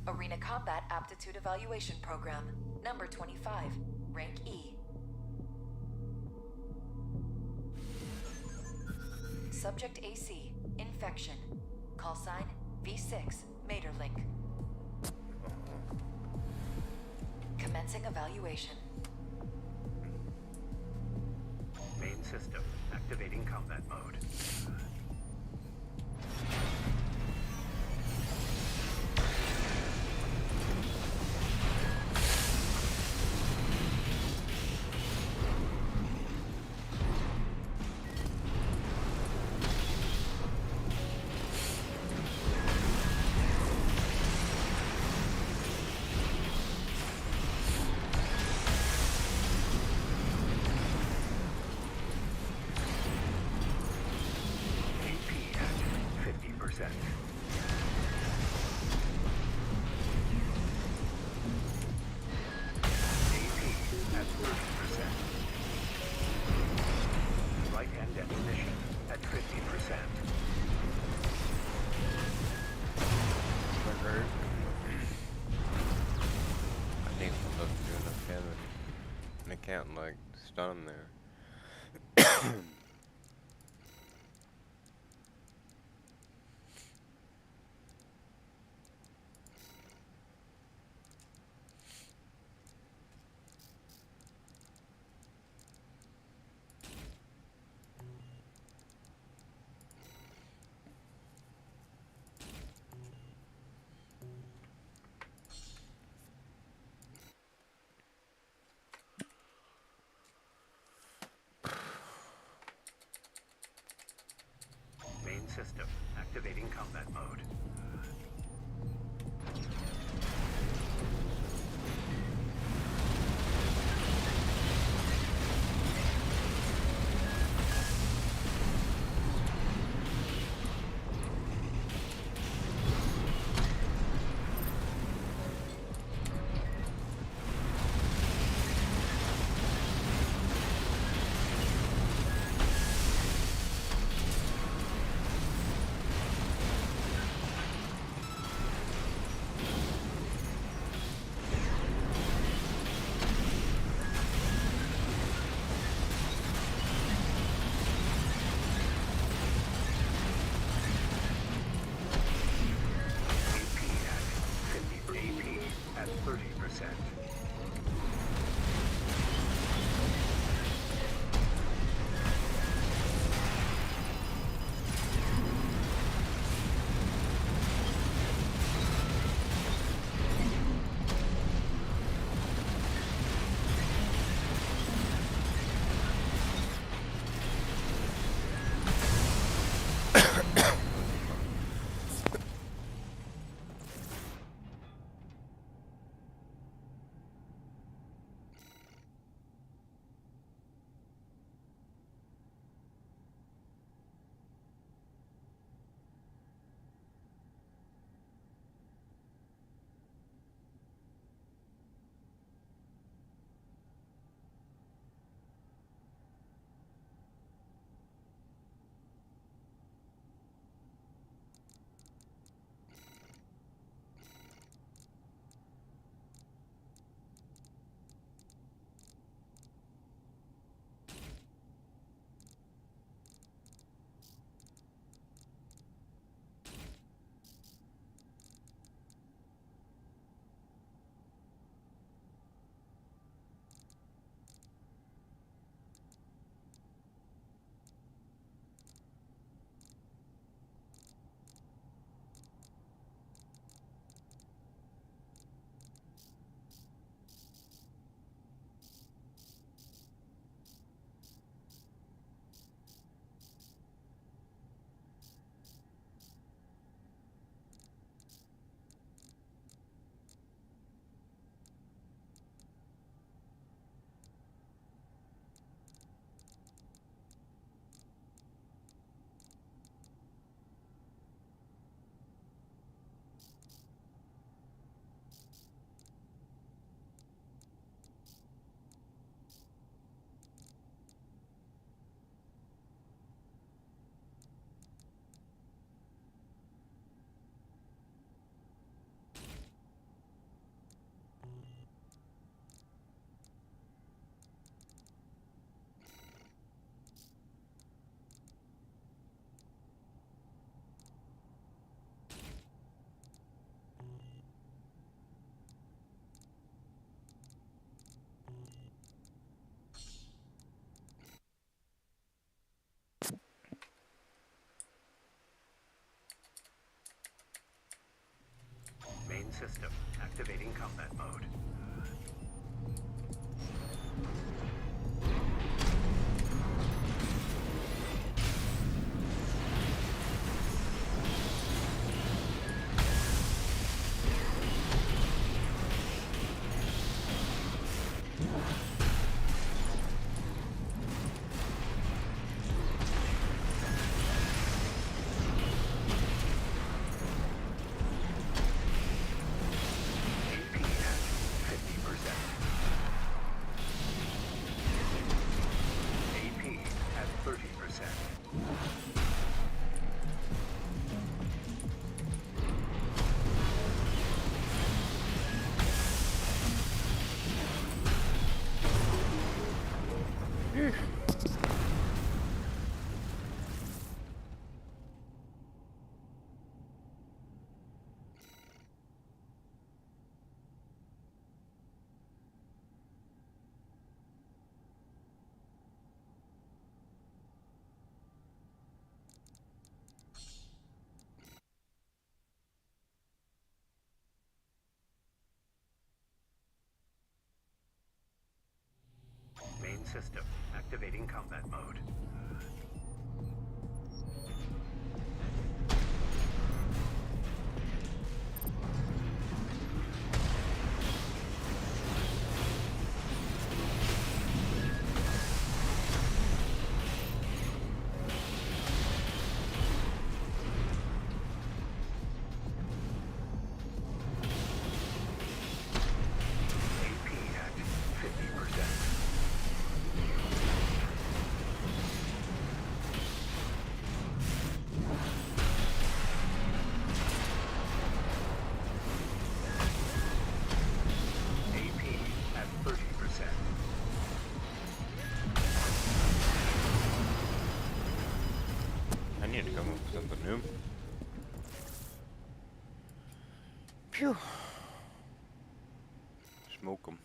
Speaker 15: Arena Combat Aptitude Evaluation Program, number 25, rank E. Subject AC, infection. Call sign V6 Materlink. Commencing evaluation.
Speaker 13: Main system activating combat mode.
Speaker 6: Can't like stun him there.
Speaker 13: Main system activating combat mode. At 30%. system activating combat mode. Main system activating combat mode.
Speaker 6: I need to come up with something new.
Speaker 12: Phew. Smoke them.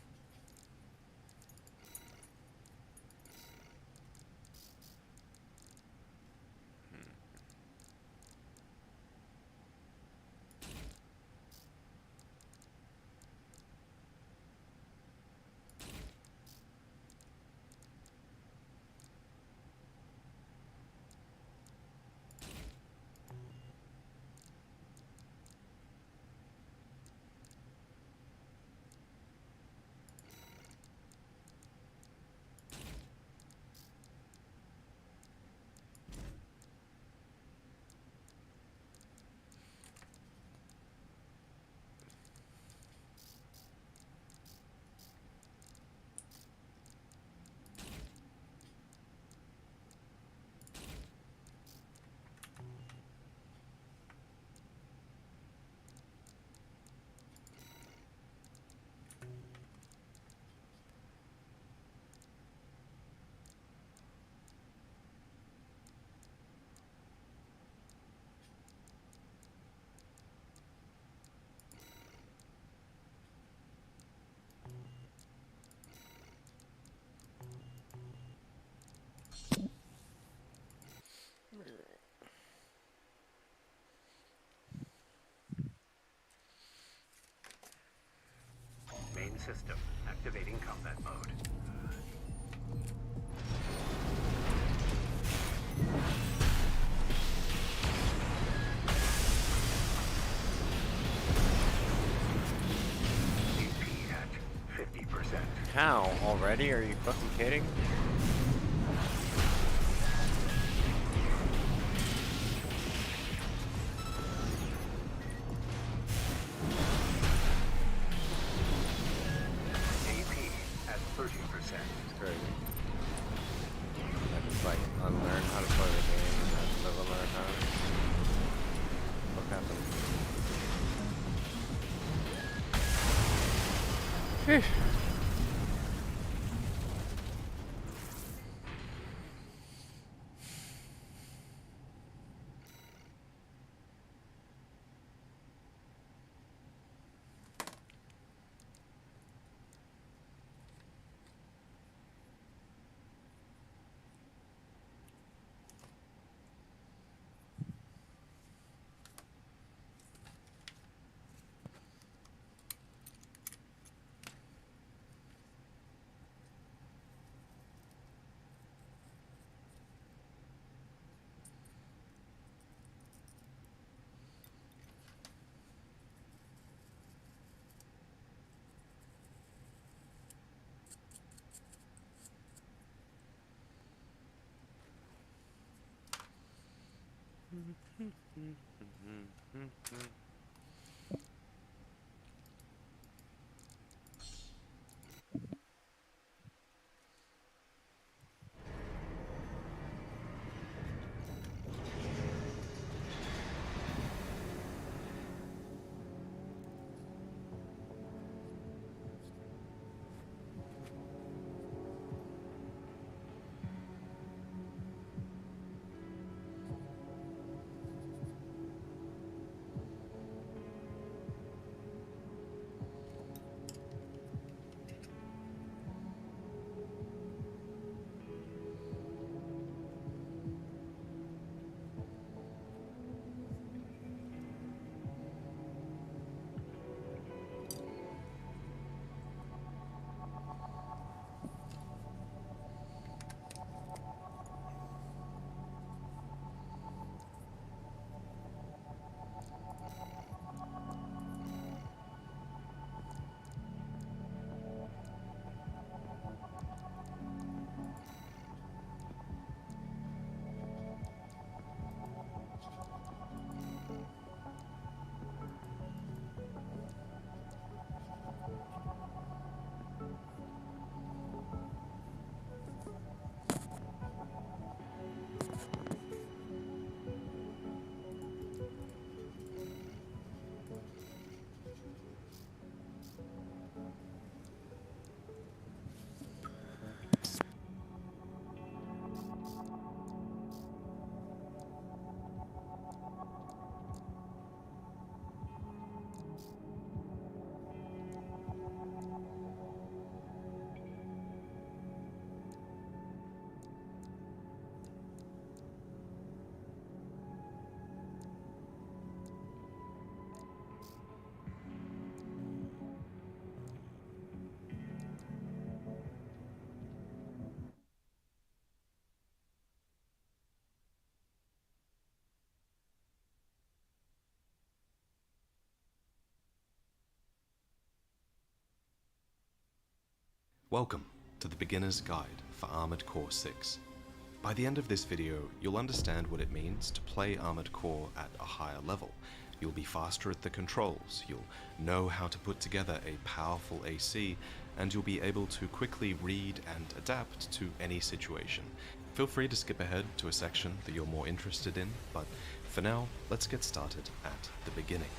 Speaker 13: Main system activating combat mode. AP at 50%.
Speaker 6: How? Already? Are you fucking kidding?
Speaker 17: Welcome to the Beginner's Guide for Armored Core 6. By the end of this video, you'll understand what it means to play Armored Core at a higher level. You'll be faster at the controls, you'll know how to put together a powerful AC, and you'll be able to quickly read and adapt to any situation. Feel free to skip ahead to a section that you're more interested in, but for now, let's get started at the beginning.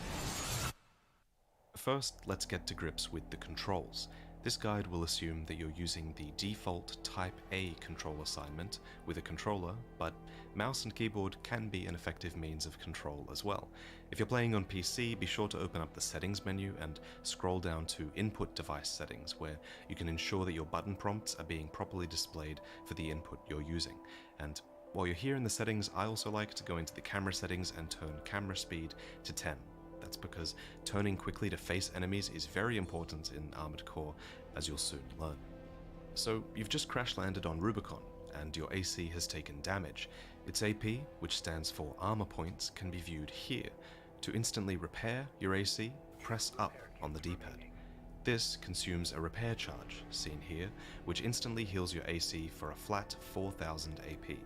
Speaker 17: First, let's get to grips with the controls. This guide will assume that you're using the default Type A control assignment with a controller, but mouse and keyboard can be an effective means of control as well. If you're playing on PC, be sure to open up the settings menu and scroll down to input device settings, where you can ensure that your button prompts are being properly displayed for the input you're using. And while you're here in the settings, I also like to go into the camera settings and turn camera speed to 10. That's because turning quickly to face enemies is very important in Armored Core, as you'll soon learn. So you've just crash landed on Rubicon, and your AC has taken damage. Its AP, which stands for armor points, can be viewed here. To instantly repair your AC, press up on the D-pad. This consumes a repair charge, seen here, which instantly heals your AC for a flat 4000 AP.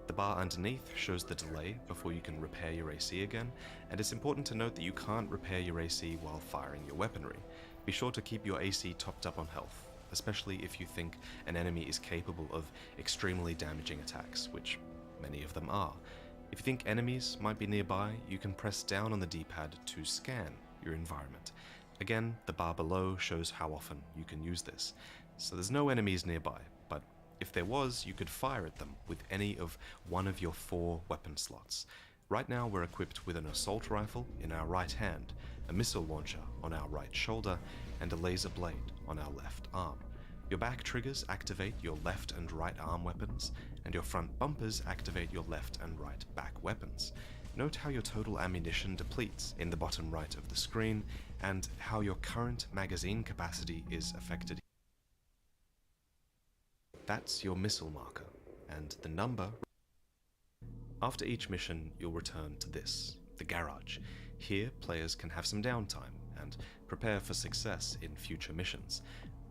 Speaker 17: The bar underneath shows the delay before you can repair your AC again, and it's important to note that you can't repair your AC while firing your weaponry. Be sure to keep your AC topped up on health, especially if you think an enemy is capable of extremely damaging attacks, which many of them are. If you think enemies might be nearby, you can press down on the D-pad to scan your environment. Again, the bar below shows how often you can use this. So there's no enemies nearby, but if there was, you could fire at them with any of one of your 4 weapon slots. Right now we're equipped with an assault rifle in our right hand, a missile launcher on our right shoulder, and a laser blade on our left arm. Your back triggers activate your left and right arm weapons, and your front bumpers activate your left and right back weapons. Note how your total ammunition depletes in the bottom right of the screen, and how your current magazine capacity is affected. That's your missile marker, and the number. After each mission, you'll return to this, the garage. Here, players can have some downtime and prepare for success in future missions.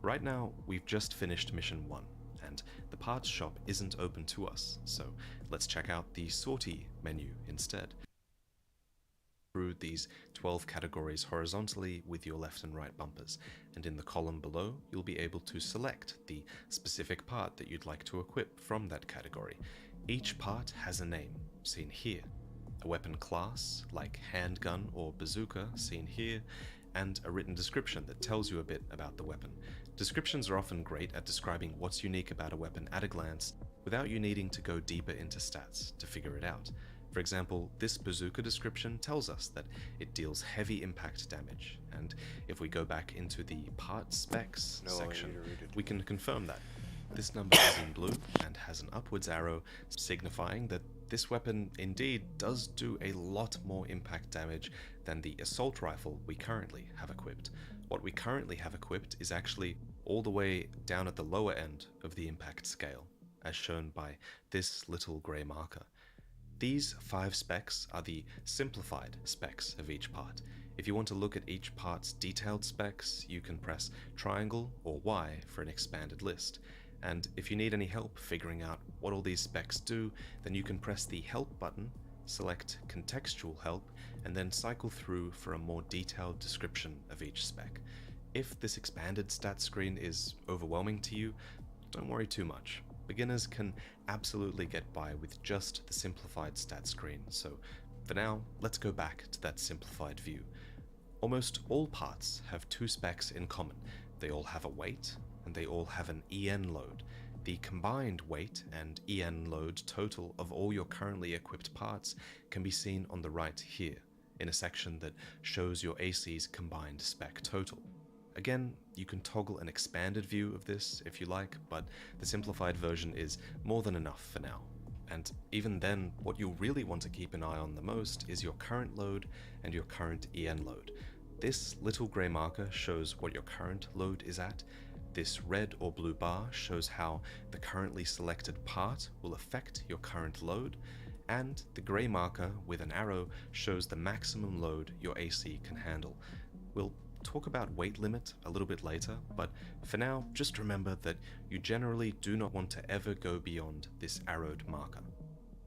Speaker 17: Right now, we've just finished mission 1, and the parts shop isn't open to us, so let's check out the sortie menu instead. Through these 12 categories horizontally with your left and right bumpers, and in the column below you'll be able to select the specific part that you'd like to equip from that category. Each part has a name, seen here, a weapon class like handgun or bazooka, seen here, and a written description that tells you a bit about the weapon. Descriptions are often great at describing what's unique about a weapon at a glance without you needing to go deeper into stats to figure it out. For example, this bazooka description tells us that it deals heavy impact damage, and if we go back into the part specs section, we can confirm that. This number is in blue and has an upwards arrow, signifying that this weapon indeed does do a lot more impact damage than the assault rifle we currently have equipped. What we currently have equipped is actually all the way down at the lower end of the impact scale, as shown by this little grey marker. These 5 specs are the simplified specs of each part. If you want to look at each part's detailed specs, you can press triangle or Y for an expanded list. And if you need any help figuring out what all these specs do, then you can press the help button, select contextual help, and then cycle through for a more detailed description of each spec. If this expanded stat screen is overwhelming to you, don't worry too much. Beginners can absolutely get by with just the simplified stat screen, so for now, let's go back to that simplified view. Almost all parts have 2 specs in common. They all have a weight, and they all have an EN load. The combined weight and EN load total of all your currently equipped parts can be seen on the right here, in a section that shows your AC's combined spec total. Again, you can toggle an expanded view of this if you like, but the simplified version is more than enough for now. And even then, what you'll really want to keep an eye on the most is your current load and your current EN load. This little grey marker shows what your current load is at. This red or blue bar shows how the currently selected part will affect your current load, and the grey marker with an arrow shows the maximum load your AC can handle. We'll talk about weight limit a little bit later, but for now, just remember that you generally do not want to ever go beyond this arrowed marker.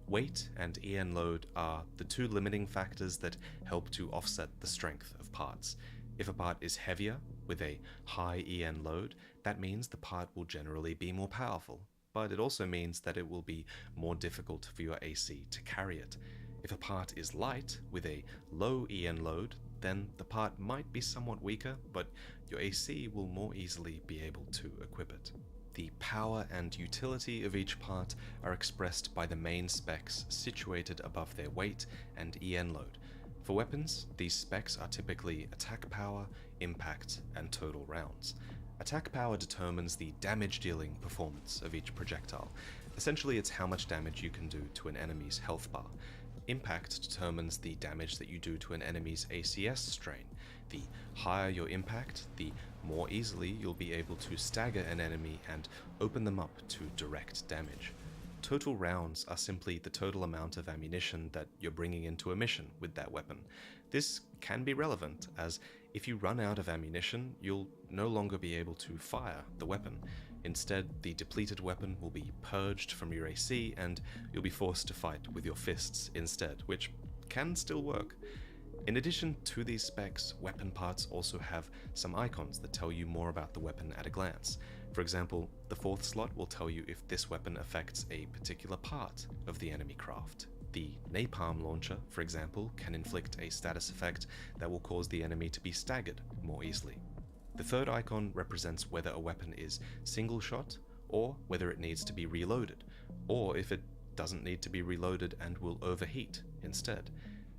Speaker 17: Weight and EN load are the 2 limiting factors that help to offset the strength of parts. If a part is heavier, with a high EN load, that means the part will generally be more powerful, but it also means that it will be more difficult for your AC to carry it. If a part is light, with a low EN load, then the part might be somewhat weaker, but your AC will more easily be able to equip it. The power and utility of each part are expressed by the main specs situated above their weight and EN load. For weapons, these specs are typically attack power, impact, and total rounds. Attack power determines the damage-dealing performance of each projectile. Essentially, it's how much damage you can do to an enemy's health bar. Impact determines the damage that you do to an enemy's ACS strain. The higher your impact, the more easily you'll be able to stagger an enemy and open them up to direct damage. Total rounds are simply the total amount of ammunition that you're bringing into a mission with that weapon. This can be relevant, as if you run out of ammunition, you'll no longer be able to fire the weapon. Instead, the depleted weapon will be purged from your AC, and you'll be forced to fight with your fists instead, which can still work. In addition to these specs, weapon parts also have some icons that tell you more about the weapon at a glance. For example, the 4th slot will tell you if this weapon affects a particular part of the enemy craft. The napalm launcher, for example, can inflict a status effect that will cause the enemy to be staggered more easily. The 3rd icon represents whether a weapon is single shot, or whether it needs to be reloaded, or if it doesn't need to be reloaded and will overheat instead.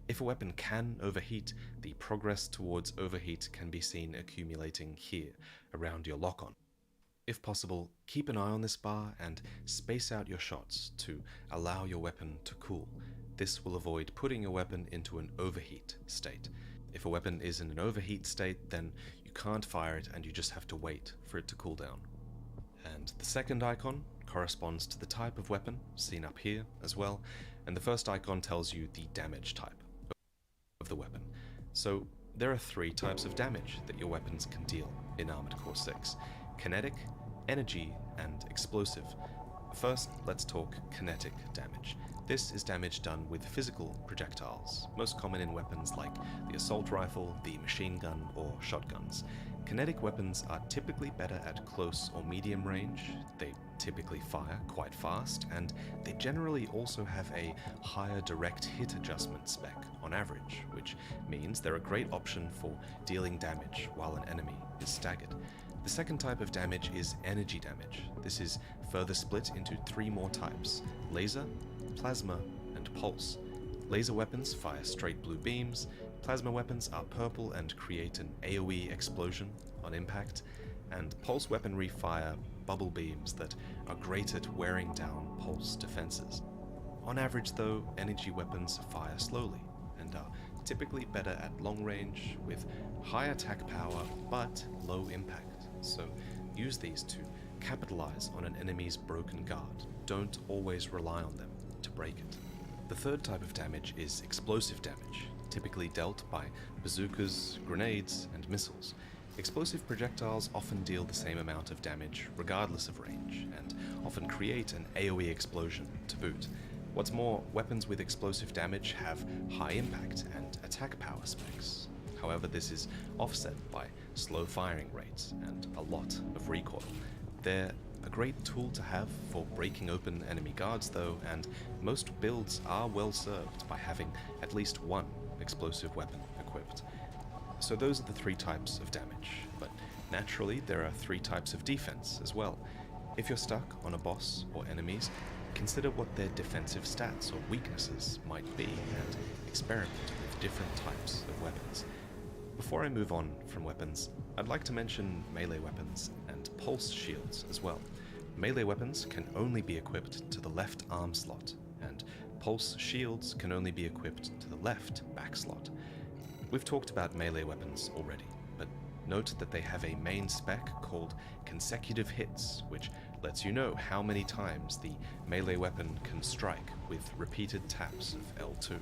Speaker 17: If a weapon can overheat, the progress towards overheat can be seen accumulating here, around your lock-on. If possible, keep an eye on this bar and space out your shots to allow your weapon to cool. This will avoid putting your weapon into an overheat state. If a weapon is in an overheat state, then you can't fire it and you just have to wait for it to cool down. And the 2nd icon corresponds to the type of weapon, seen up here as well, and the 1st icon tells you the damage type of the weapon. So there are 3 types of damage that your weapons can deal in Armored Core 6: kinetic, energy, and explosive. First, let's talk kinetic damage. This is damage done with physical projectiles, most common in weapons like the assault rifle, the machine gun, or shotguns. Kinetic weapons are typically better at close or medium range, they typically fire quite fast, and they generally also have a higher direct hit adjustment spec on average, which means they're a great option for dealing damage while an enemy is staggered. The second type of damage is energy damage. This is further split into 3 more types: laser, plasma, and pulse. Laser weapons fire straight blue beams, plasma weapons are purple and create an AoE explosion on impact, and pulse weaponry fire bubble beams that are great at wearing down pulse defenses. On average though, energy weapons fire slowly, and are typically better at long range with high attack power but low impact, so use these to capitalize on an enemy's broken guard. Don't always rely on them to break it. The third type of damage is explosive damage, typically dealt by bazookas, grenades, and missiles. Explosive projectiles often deal the same amount of damage regardless of range, and often create an AoE explosion to boot. What's more, weapons with explosive damage have high impact and attack power specs. However, this is offset by slow firing rates and a lot of recoil. They're a great tool to have for breaking open enemy guards though, and most builds are well served by having at least one explosive weapon equipped. So those are the 3 types of damage, but naturally there are 3 types of defense as well. If you're stuck on a boss or enemies, consider what their defensive stats or weaknesses might be and experiment with different types of weapons. Before I move on from weapons, I'd like to mention melee weapons and pulse shields as well. Melee weapons can only be equipped to the left arm slot, and pulse shields can only be equipped to the left back slot. We've talked about melee weapons already, but note that they have a main spec called consecutive hits, which lets you know how many times the melee weapon can strike with repeated taps of L2.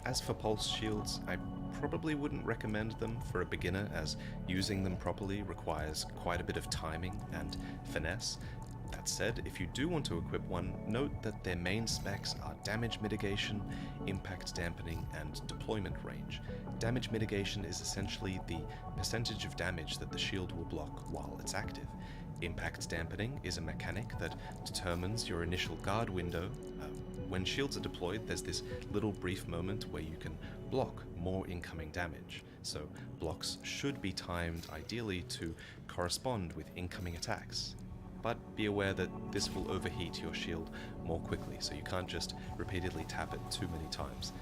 Speaker 17: As for pulse shields, I probably wouldn't recommend them for a beginner, as using them properly requires quite a bit of timing and finesse. That said, if you do want to equip one, note that their main specs are damage mitigation, impact dampening, and deployment range. Damage mitigation is essentially the percentage of damage that the shield will block while it's active. Impact dampening is a mechanic that determines your initial guard window. When shields are deployed, there's this little brief moment where you can block more incoming damage, so blocks should be timed ideally to correspond with incoming attacks. But be aware that this will overheat your shield more quickly, so you can't just repeatedly tap it too many times.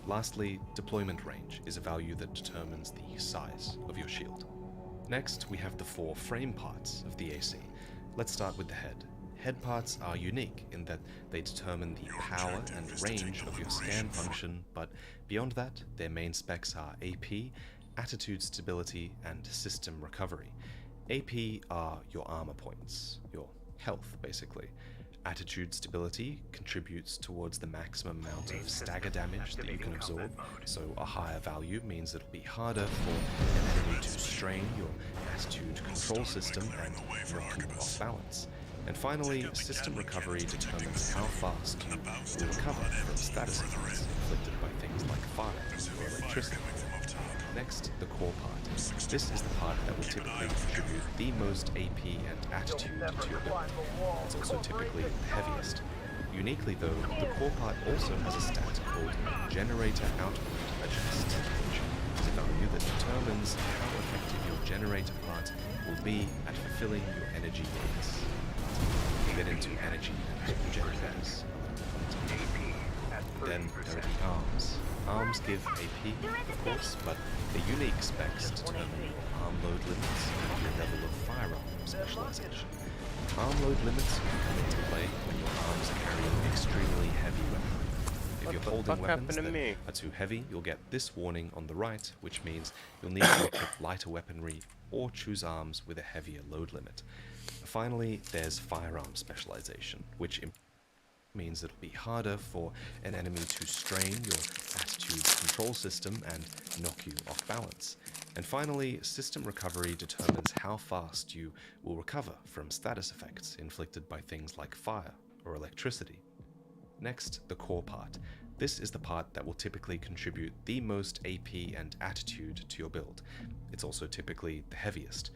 Speaker 17: Lastly, deployment range is a value that determines the size of your shield. Next, we have the 4 frame parts of the AC. Let's start with the head. Head parts are unique in that they determine the power and range of your scan function, but beyond that, their main specs are AP, attitude stability, and system recovery. AP are your armor points, your health basically. Attitude stability contributes towards the maximum amount of stagger damage that you can absorb, so a higher value means it'll be harder for an enemy to strain your attitude control system and knock you off balance. And finally, system recovery determines how fast you will recover from status effects inflicted by things like fire or electricity. Next, the core part. This is the part that will typically contribute the most AP and attitude to your build. It's also typically the heaviest. Uniquely though, the core part also has a stat called Generator Output Adjust, which is a value that determines how effective your generator part will be at fulfilling your energy needs. We'll get into energy and generators. Then there are the arms. Arms give AP, of course, but the unique specs determine your arm load limits and your level of firearm specialization. Arm load limits come into play when your arms carry extremely heavy weaponry. If you're holding weapons that are too heavy, you'll get this warning on the right, which means you'll need to equip lighter weaponry or choose arms with a heavier load limit. Finally, there's firearm specialization, which means it'll be harder for an enemy to strain your attitude control system and knock you off balance. And finally, system recovery determines how fast you will recover from status effects inflicted by things like fire or electricity. Next, the core part. This is the part that will typically contribute the most AP and attitude to your build. It's also typically the heaviest.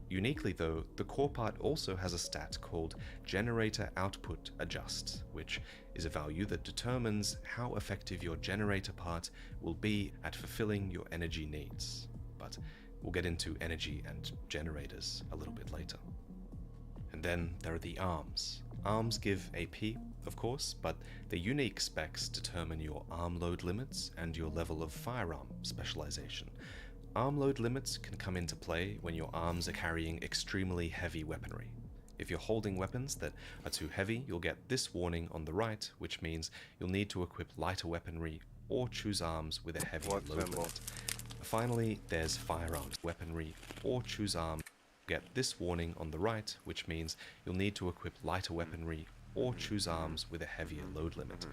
Speaker 17: Uniquely though, the core part also has a stat called Generator Output Adjust, which is a value that determines how effective your generator part will be at fulfilling your energy needs. But we'll get into energy and generators a little bit later. And then there are the arms. Arms give AP, of course, but the unique specs determine your arm load limits and your level of firearm specialization. Arm load limits can come into play when your arms are carrying extremely heavy weaponry. If you're holding weapons that are too heavy, you'll get this warning on the right, which means you'll need to equip lighter weaponry or choose arms with a heavy load limit. Finally, there's firearms weaponry or choose arms. Get this warning on the right, which means you'll need to equip lighter weaponry or choose arms with a heavier load limit.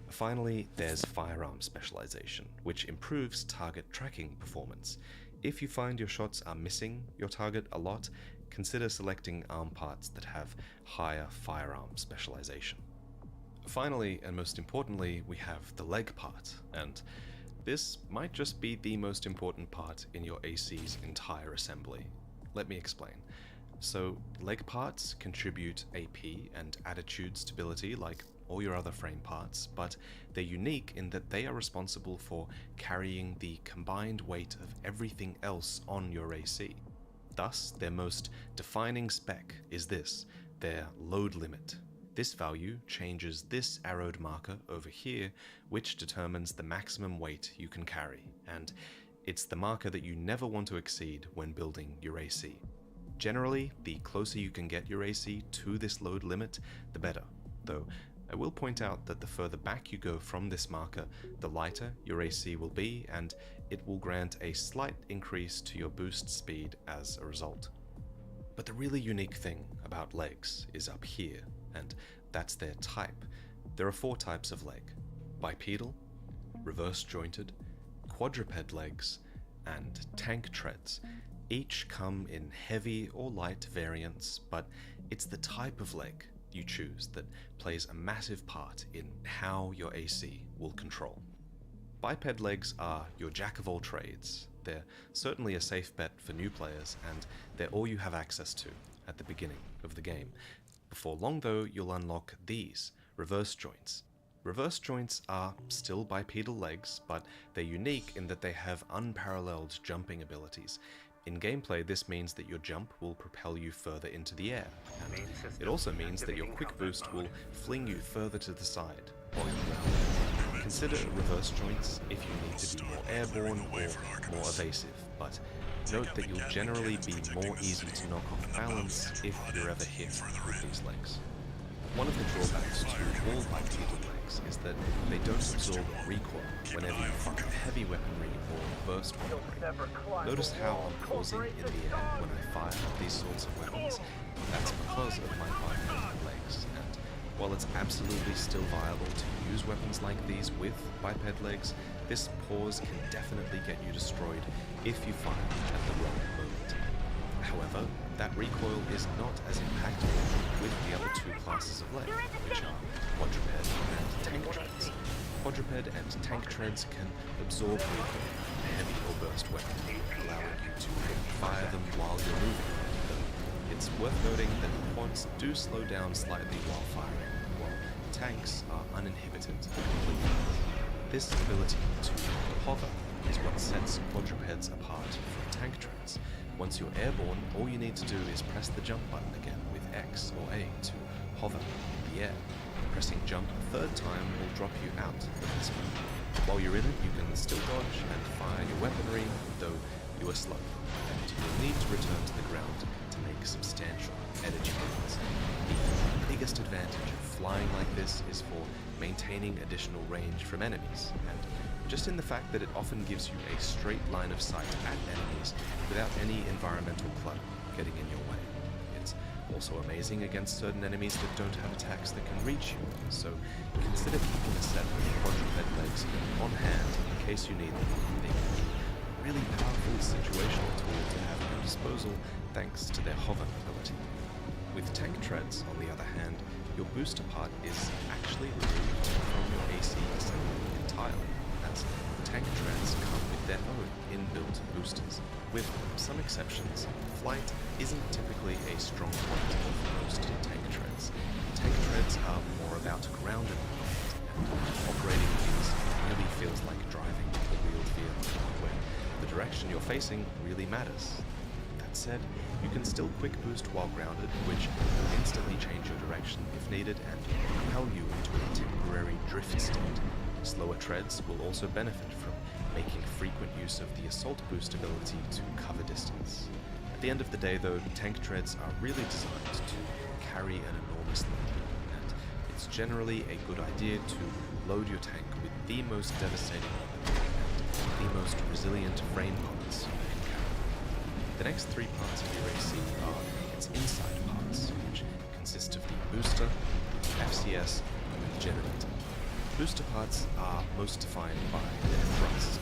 Speaker 17: Finally, there's firearm specialization, which improves target tracking performance. If you find your shots are missing your target a lot, consider selecting arm parts that have higher firearm specialization. Finally, and most importantly, we have the leg part, and this might just be the most important part in your AC's entire assembly. Let me explain. So, leg parts contribute AP and attitude stability like all your other frame parts, but they're unique in that they are responsible for carrying the combined weight of everything else on your AC. Thus, their most defining spec is this, their load limit. This value changes this arrowed marker over here, which determines the maximum weight you can carry, and it's the marker that you never want to exceed when building your AC. Generally, the closer you can get your AC to this load limit, the better, though I will point out that the further back you go from this marker, the lighter your AC will be, and it will grant a slight increase to your boost speed as a result. But the really unique thing about legs is up here, and that's their type. There are 4 types of leg: bipedal, reverse jointed, quadruped legs, and tank treads. Each come in heavy or light variants, but it's the type of leg you choose that plays a massive part in how your AC will control. Biped legs are your jack of all trades. They're certainly a safe bet for new players, and they're all you have access to at the beginning of the game. Before long though, you'll unlock these, reverse joints. Reverse joints are still bipedal legs, but they're unique in that they have unparalleled jumping abilities. In gameplay, this means that your jump will propel you further into the air, and it also means that your quick boost will fling you further to the side while you're grounded. Consider reverse joints if you need to be more airborne or more evasive, but note that you'll generally be more easy to knock off balance if you're ever hit with these legs. One of the drawbacks to all bipedal legs is that they don't absorb recoil whenever you fire heavy weaponry or burst weaponry. Notice how I'm pausing in the air when I fire these sorts of weapons? That's because of my bipedal legs, and while it's absolutely still viable to use weapons like these with biped legs, this pause can definitely get you destroyed if you fire at the wrong moment. However, that recoil is not as impactful with the other 2 classes of leg, which are quadruped and tank treads. Quadruped and tank treads can absorb recoil from heavy or burst weapons, allowing you to fire them while you're moving. Though it's worth noting that quads do slow down slightly while firing, while tanks are uninhibited completely. This ability to hover is what sets quadrupeds apart from tank treads. Once you're airborne, all you need to do is press the jump button again with X or A to hover in the air. Pressing jump a 3rd time will drop you out of this mode. While you're in it, you can still dodge and fire your weaponry, though you are slow, and you'll need to return to the ground to make substantial energy gains. The biggest advantage of flying like this is for maintaining additional range from enemies, and just in the fact that it often gives you a straight line of sight at enemies without any environmental clutter getting in your way. It's also amazing against certain enemies that don't have attacks that can reach you, so consider keeping a set of quadruped legs on hand in case you need them. They can be really powerful situational tool to have at your disposal thanks to their hover ability. With tank treads, on the other hand, your booster part is actually removed from your AC assembly entirely, as tank treads come with their own inbuilt boosters. With some exceptions, flight isn't typically a strong point of most tank treads. Tank treads are more about ground and operating these really feels like driving a wheeled vehicle, where the direction you're facing really matters. That said, you can still quick boost while grounded, which will instantly change your direction if needed and propel you into a temporary drift state. Slower treads will also benefit from making frequent use of the assault boost ability to cover distance. At the end of the day though, tank treads are really designed to carry an enormous load, and it's generally a good idea to load your tank with the most devastating weapon and the most resilient frame parts you can carry. The next three parts of your AC are its inside parts, which consist of the booster, the FCS, and the generator. Booster parts are most defined by their thrust,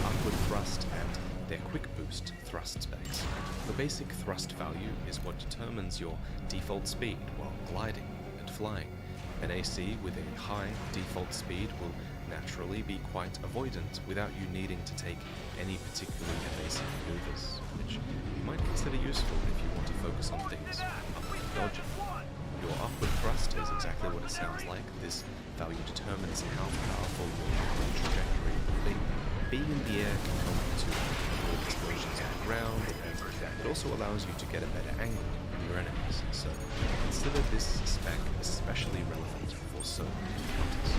Speaker 17: upward thrust, and their quick boost thrust specs. The basic thrust value is what determines your default speed while gliding and flying. An AC with a high default speed will naturally be quite avoidant without you needing to take any particularly evasive maneuvers, which you might consider useful if you want to focus on things up and dodging. Your upward thrust is exactly what it sounds like. This value determines how powerful your upward trajectory will be. Being in the air can help to avoid explosions on the ground, and it also allows you to get a better angle on your enemies, so consider this spec especially relevant for certain encounters.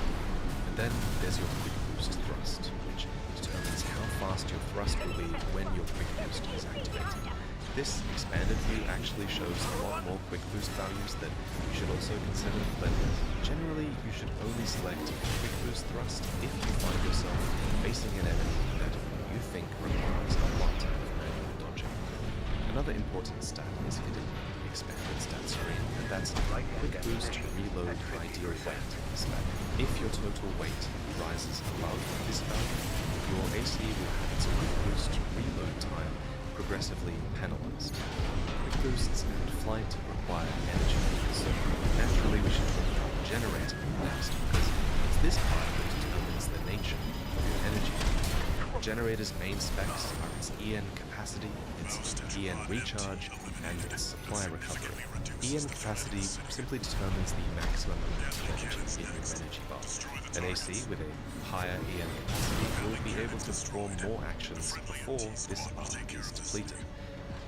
Speaker 17: And then there's your quick boost thrust, which determines how fast your thrust will be when your quick boost is activated. This expanded view actually shows a lot more quick boost values that you should also consider, but generally you should only select quick boost thrust if you find yourself facing an enemy that you think requires a lot of manual dodging. Another important stat is hidden in the expanded stat screen, and that's quick boost reload ideal weight spec. If your total weight rises above this value, your AC will have its quick boost reload time progressively penalized. Quick boosts and flight require energy, so naturally we should talk about the generator next, because it's this part that determines the nature of your energy. The generator's main specs are its EN capacity, its EN recharge, and its supply recovery. EN capacity simply determines the maximum amount of energy in your energy bar. An AC with a higher EN capacity will be able to perform more actions before this bar is depleted.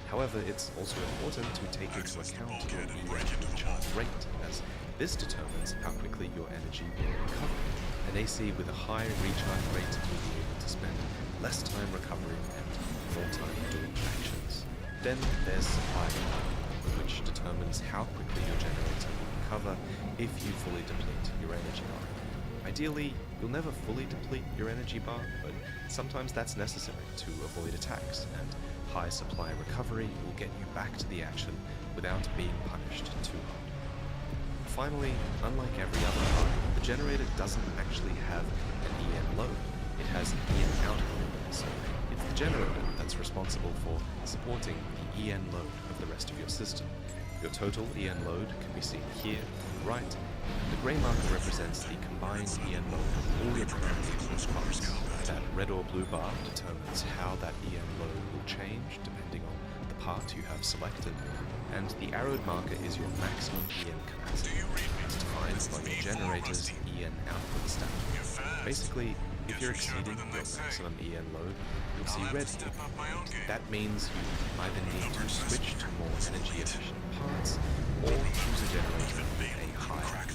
Speaker 17: However, it's also important to take into account your EN recharge rate, as this determines how quickly your energy will recover. An AC with a high recharge rate will be able to spend less time recovering and more time doing actions. Then there's supply recovery, which determines how quickly your generator will recover if you fully deplete your energy bar. Ideally, you'll never fully deplete your energy bar, but sometimes that's necessary to avoid attacks, and high supply recovery will get you back to the action without being punished too hard. Finally, unlike every other part, the generator doesn't actually have an EN load. It has an EN output, so it's the generator that's responsible for supporting the EN load of the rest of your system. Your total EN load can be seen here on the right. The grey marker represents the combined EN load of all your currently close parts. That red or blue bar determines how that EN load will change depending on the part you have selected, and the arrowed marker is your maximum EN capacity, as defined by your generator's EN output stat. Basically, if you're exceeding your maximum EN load, you'll see red here. That means you either need to switch to more energy efficient parts, or choose a generator with a higher EN.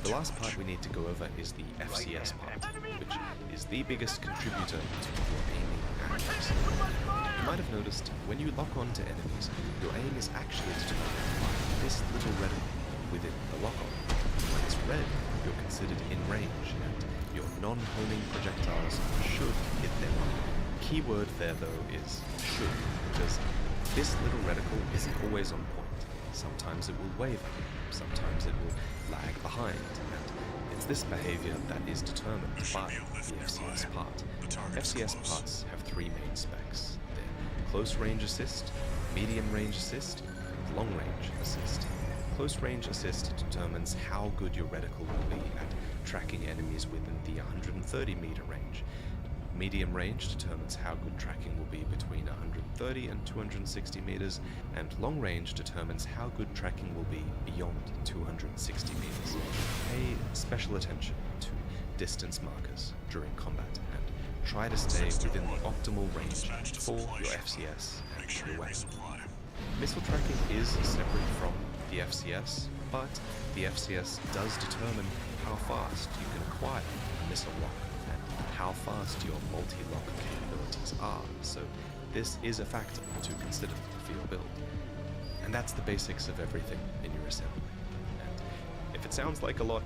Speaker 17: The last part we need to go over is the FCS part, which is the biggest contributor to your aiming accuracy. You might have noticed, when you lock on to enemies, your aim is actually determined by this little reticle within the lock-on. When it's red, you're considered in range, and your non-homing projectiles should hit their mark. Key word there though is should, because this little reticle isn't always on point. Sometimes it will waver, sometimes it will lag behind, and It's this behavior that is determined by the FCS part. FCS parts have three main specs. They're close range assist, medium range assist, and long range assist. Close range assist determines how good your reticle will be at tracking enemies within the 130 meter range. Medium range determines how good tracking will be between 130 and 260 meters, and long range determines how good tracking will be beyond 260 meters. Pay special attention to distance markers during combat and try to stay within the optimal range for your FCS and your weapon. Missile tracking is separate from the FCS, but the FCS does determine how fast you can acquire a missile lock and how fast your multi-lock capabilities are, so this is a factor to consider for your build. And that's the basics of everything in your assembly. And if it sounds like a lot,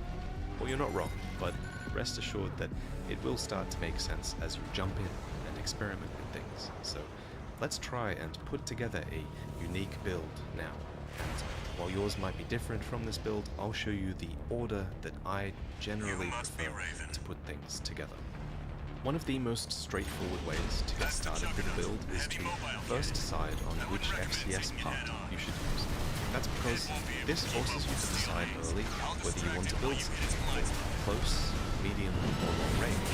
Speaker 17: well, you're not wrong, but rest assured that it will start to make sense as you jump in and experiment with things. So let's try and put together a unique build now. And while yours might be different from this build, I'll show you the order that I generally prefer to put things together. One of the most straightforward ways to get started with a build is to first decide on which FCS part you should use. That's because this forces you to decide early whether you want to build something for close, medium, or long range,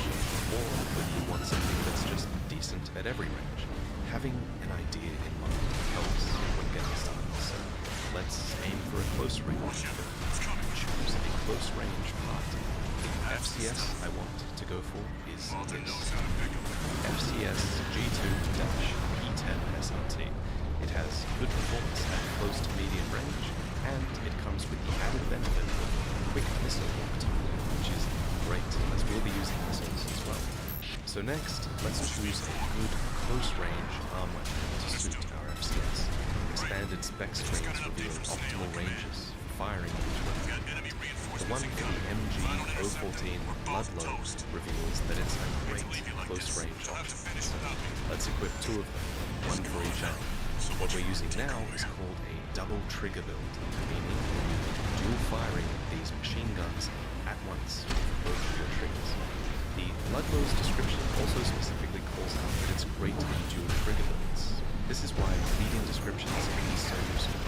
Speaker 17: or whether you want something that's just decent at every range. Having an idea in mind helps when getting started, so let's aim for a close range build. Choose a close range part. The FCS I want to go for is this FCS G2-P10 SRT. It has good performance at close to medium range, and it comes with the added benefit of quick missile lock time, which is great as we'll be using missiles as well. So next, let's choose a good close range armor to suit our FCS. Expanded spec screens reveal optimal ranges for firing each weapon. The one from the MG-014 Bloodlow reveals that it's a great close-range option. So let's equip two of them, one for each arm. What we're using now is called a double trigger build, meaning dual firing these machine guns at once with both of your triggers. The Bloodlow's description also specifically calls out that it's great in dual trigger builds. This is why reading descriptions can be so useful.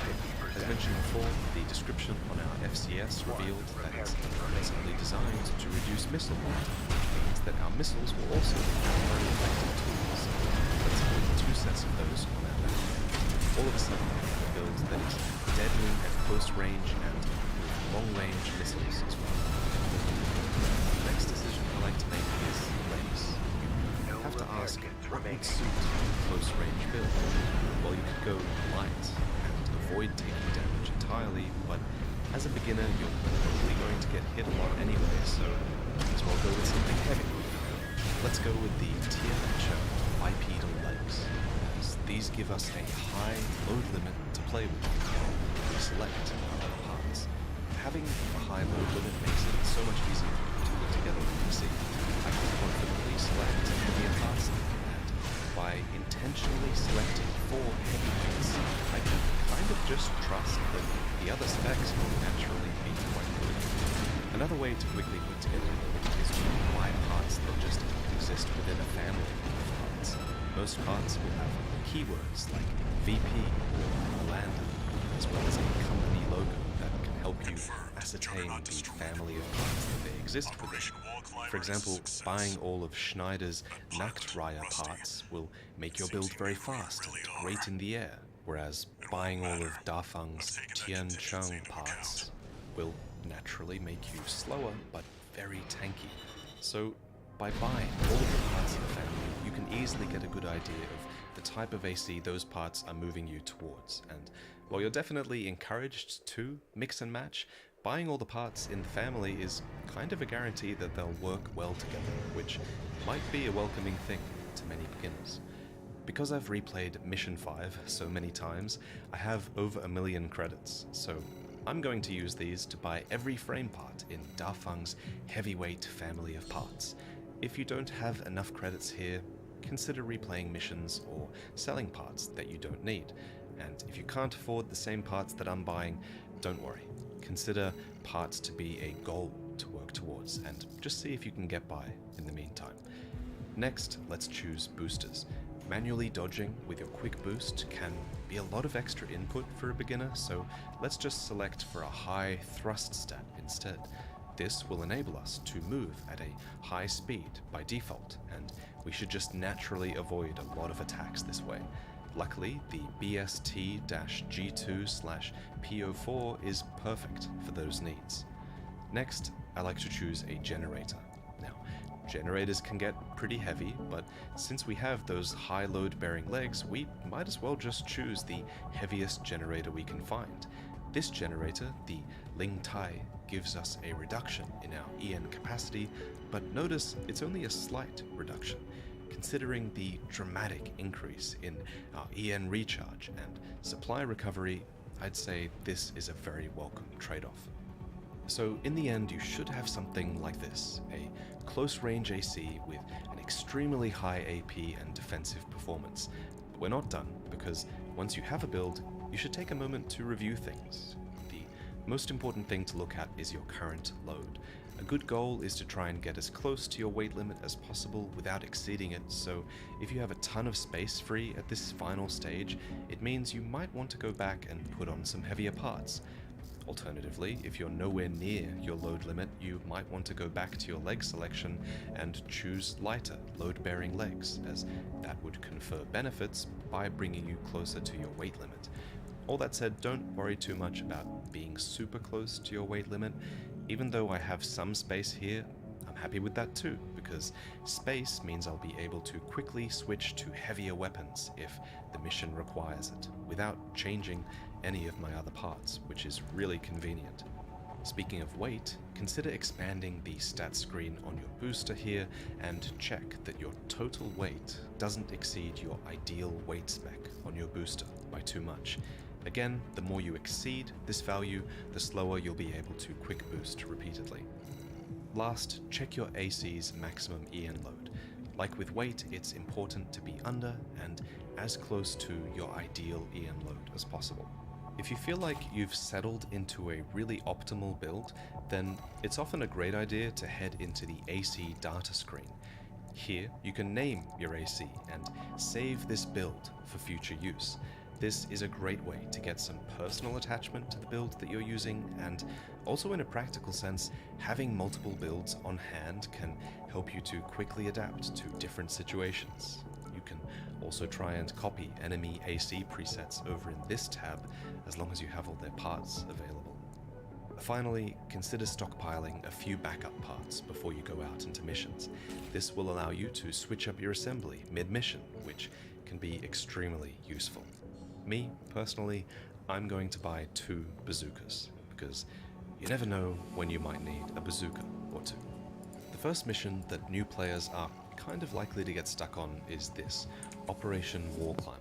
Speaker 17: As mentioned before, the description on our FCS revealed that it's basically designed to reduce missile load. It means that our missiles will also be very effective tools. Let's put two sets of those on our map. All of a sudden, a build that is deadly at close range and with long-range missiles as well. The next decision I like to make is range. You have to ask what would suit a close-range build. Well, you could go light and avoid taking damage entirely, but as a beginner, you're probably going to get hit a lot anyway, so might as well go with something heavy. Let's go with the Tiancheng bipedal legs, as these give us a high load limit to play with. We select other parts. Having a high load limit makes it so much easier to put together the PC. I can confidently select heavier parts, and by intentionally selecting 4 heavy units, I can kind of just trust that the other specs will naturally be quite good. Another way to quickly put together a build is to buy parts that just exist within a family of parts. Most parts will have keywords like VP or Lander, as well as a company logo that can help you ascertain the family of parts that they exist within. For example, buying all of Schneider's Nachtreihe parts will make your build very fast and great in the air, whereas buying all of Dafeng's Tiancheng parts will naturally make you slower but very tanky. So by buying all of the parts in the family, you can easily get a good idea of the type of AC those parts are moving you towards, and while you're definitely encouraged to mix and match, buying all the parts in the family is kind of a guarantee that they'll work well together, which might be a welcoming thing to many beginners. Because I've replayed Mission 5 so many times, I have over 1 million credits, so I'm going to use these to buy every frame part in Dafeng's heavyweight family of parts. If you don't have enough credits here, consider replaying missions or selling parts that you don't need. And if you can't afford the same parts that I'm buying, don't worry. Consider parts to be a goal to work work towards, and just see if you can get by in the meantime. Next, let's choose boosters. Manually dodging with your quick boost can be a lot of extra input for a beginner, so let's just select for a high thrust stat instead. This will enable us to move at a high speed by default, and we should just naturally avoid a lot of attacks this way. Luckily, the BST-G2/PO4 is perfect for those needs. Next, I like to choose a generator. Now, generators can get pretty heavy, but since we have those high load-bearing legs, we might as well just choose the heaviest generator we can find. This generator, the Ling Tai, gives us a reduction in our EN capacity, but notice it's only a slight reduction. Considering the dramatic increase in our EN recharge and supply recovery, I'd say this is a very welcome trade-off. So in the end, you should have something like this, a close-range AC with an extremely high AP and defensive performance. But we're not done, because once you have a build, you should take a moment to review things. The most important thing to look at is your current load. A good goal is to try and get as close to your weight limit as possible without exceeding it, so if you have a ton of space free at this final stage, it means you might want to go back and put on some heavier parts. Alternatively, if you're nowhere near your load limit, you might want to go back to your leg selection and choose lighter, load-bearing legs, as that would confer benefits by bringing you closer to your weight limit. All that said, don't worry too much about being super close to your weight limit. Even though I have some space here, I'm happy with that too, because space means I'll be able to quickly switch to heavier weapons if the mission requires it, without changing any of my other parts, which is really convenient. Speaking of weight, consider expanding the stat screen on your booster here and check that your total weight doesn't exceed your ideal weight spec on your booster by too much. Again, the more you exceed this value, the slower you'll be able to quick boost repeatedly. Last, check your AC's maximum EN load. Like with weight, it's important to be under and as close to your ideal EN load as possible. If you feel like you've settled into a really optimal build, then it's often a great idea to head into the AC data screen. Here, you can name your AC and save this build for future use. This is a great way to get some personal attachment to the build that you're using, and also in a practical sense, having multiple builds on hand can help you to quickly adapt to different situations. You can also try and copy enemy AC presets over in this tab, as long as you have all their parts available. Finally, consider stockpiling a few backup parts before you go out into missions. This will allow you to switch up your assembly mid-mission, which can be extremely useful. Me, personally, I'm going to buy 2 bazookas, because you never know when you might need a bazooka or 2. The first mission that new players are kind of likely to get stuck on is this, Operation Wall Climber.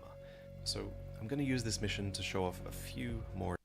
Speaker 17: So I'm going to use this mission to show off a few more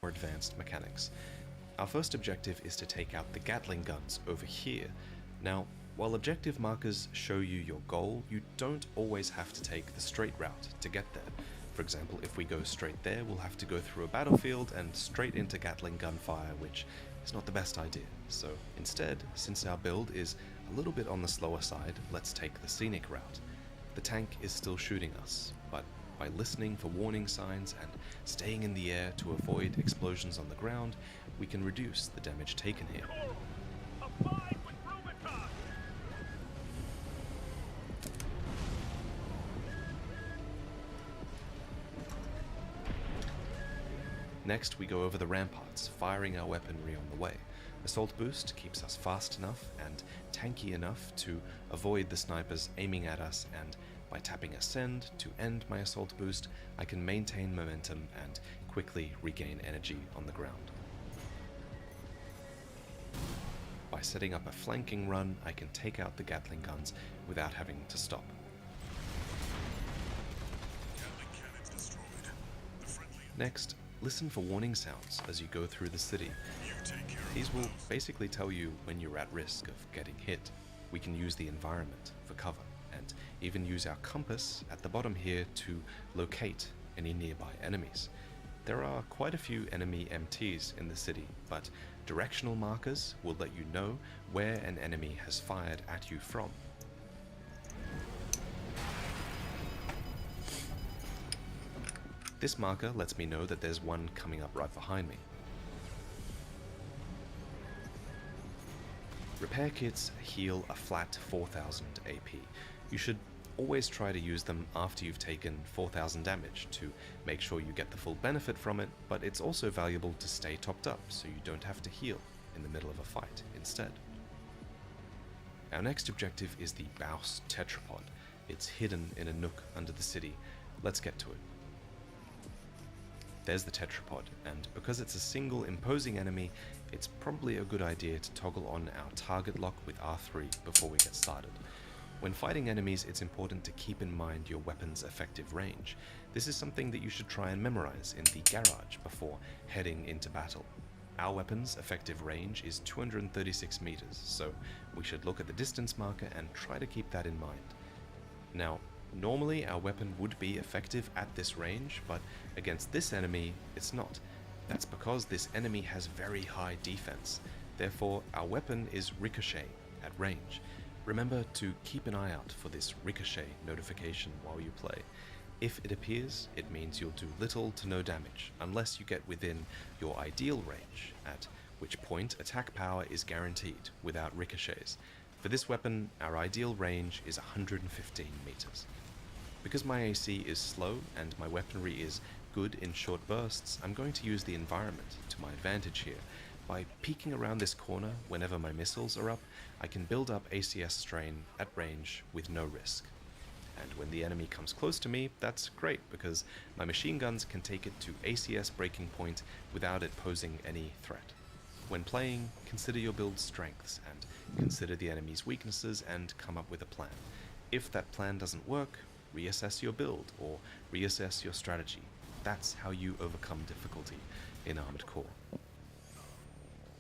Speaker 17: more advanced mechanics. Our first objective is to take out the Gatling guns over here. Now, while objective markers show you your goal, you don't always have to take the straight route to get there. For example, if we go straight there, we'll have to go through a battlefield and straight into Gatling gunfire, which is not the best idea. So instead, since our build is a little bit on the slower side, let's take the scenic route. The tank is still shooting us, but by listening for warning signs and staying in the air to avoid explosions on the ground, we can reduce the damage taken here. Next, we go over the ramparts, firing our weaponry on the way. Assault Boost keeps us fast enough and tanky enough to avoid the snipers aiming at us, and by tapping Ascend to end my Assault Boost, I can maintain momentum and quickly regain energy on the ground. By setting up a flanking run, I can take out the Gatling guns without having to stop. Next, listen for warning sounds as you go through the city. These will basically tell you when you're at risk of getting hit. We can use the environment for cover, and even use our compass at the bottom here to locate any nearby enemies. There are quite a few enemy MTs in the city, but directional markers will let you know where an enemy has fired at you from. This marker lets me know that there's one coming up right behind me. Repair kits heal a flat 4000 AP. You should always try to use them after you've taken 4000 damage to make sure you get the full benefit from it, but it's also valuable to stay topped up so you don't have to heal in the middle of a fight instead. Our next objective is the Baus Tetrapod. It's hidden in a nook under the city. Let's get to it. There's the Tetrapod, and because it's a single imposing enemy, it's probably a good idea to toggle on our target lock with R3 before we get started. When fighting enemies, it's important to keep in mind your weapon's effective range. This is something that you should try and memorize in the garage before heading into battle. Our weapon's effective range is 236 meters, so we should look at the distance marker and try to keep that in mind. Now, normally our weapon would be effective at this range, but against this enemy, it's not. That's because this enemy has very high defense. Therefore, our weapon is ricochet at range. Remember to keep an eye out for this ricochet notification while you play. If it appears, it means you'll do little to no damage, unless you get within your ideal range, at which point attack power is guaranteed without ricochets. For this weapon, our ideal range is 115 meters. Because my AC is slow and my weaponry is good in short bursts, I'm going to use the environment to my advantage here. By peeking around this corner whenever my missiles are up, I can build up ACS strain at range with no risk. And when the enemy comes close to me, that's great because my machine guns can take it to ACS breaking point without it posing any threat. When playing, consider your build's strengths and consider the enemy's weaknesses and come up with a plan. If that plan doesn't work, reassess your build or reassess your strategy. That's how you overcome difficulty in Armored Core.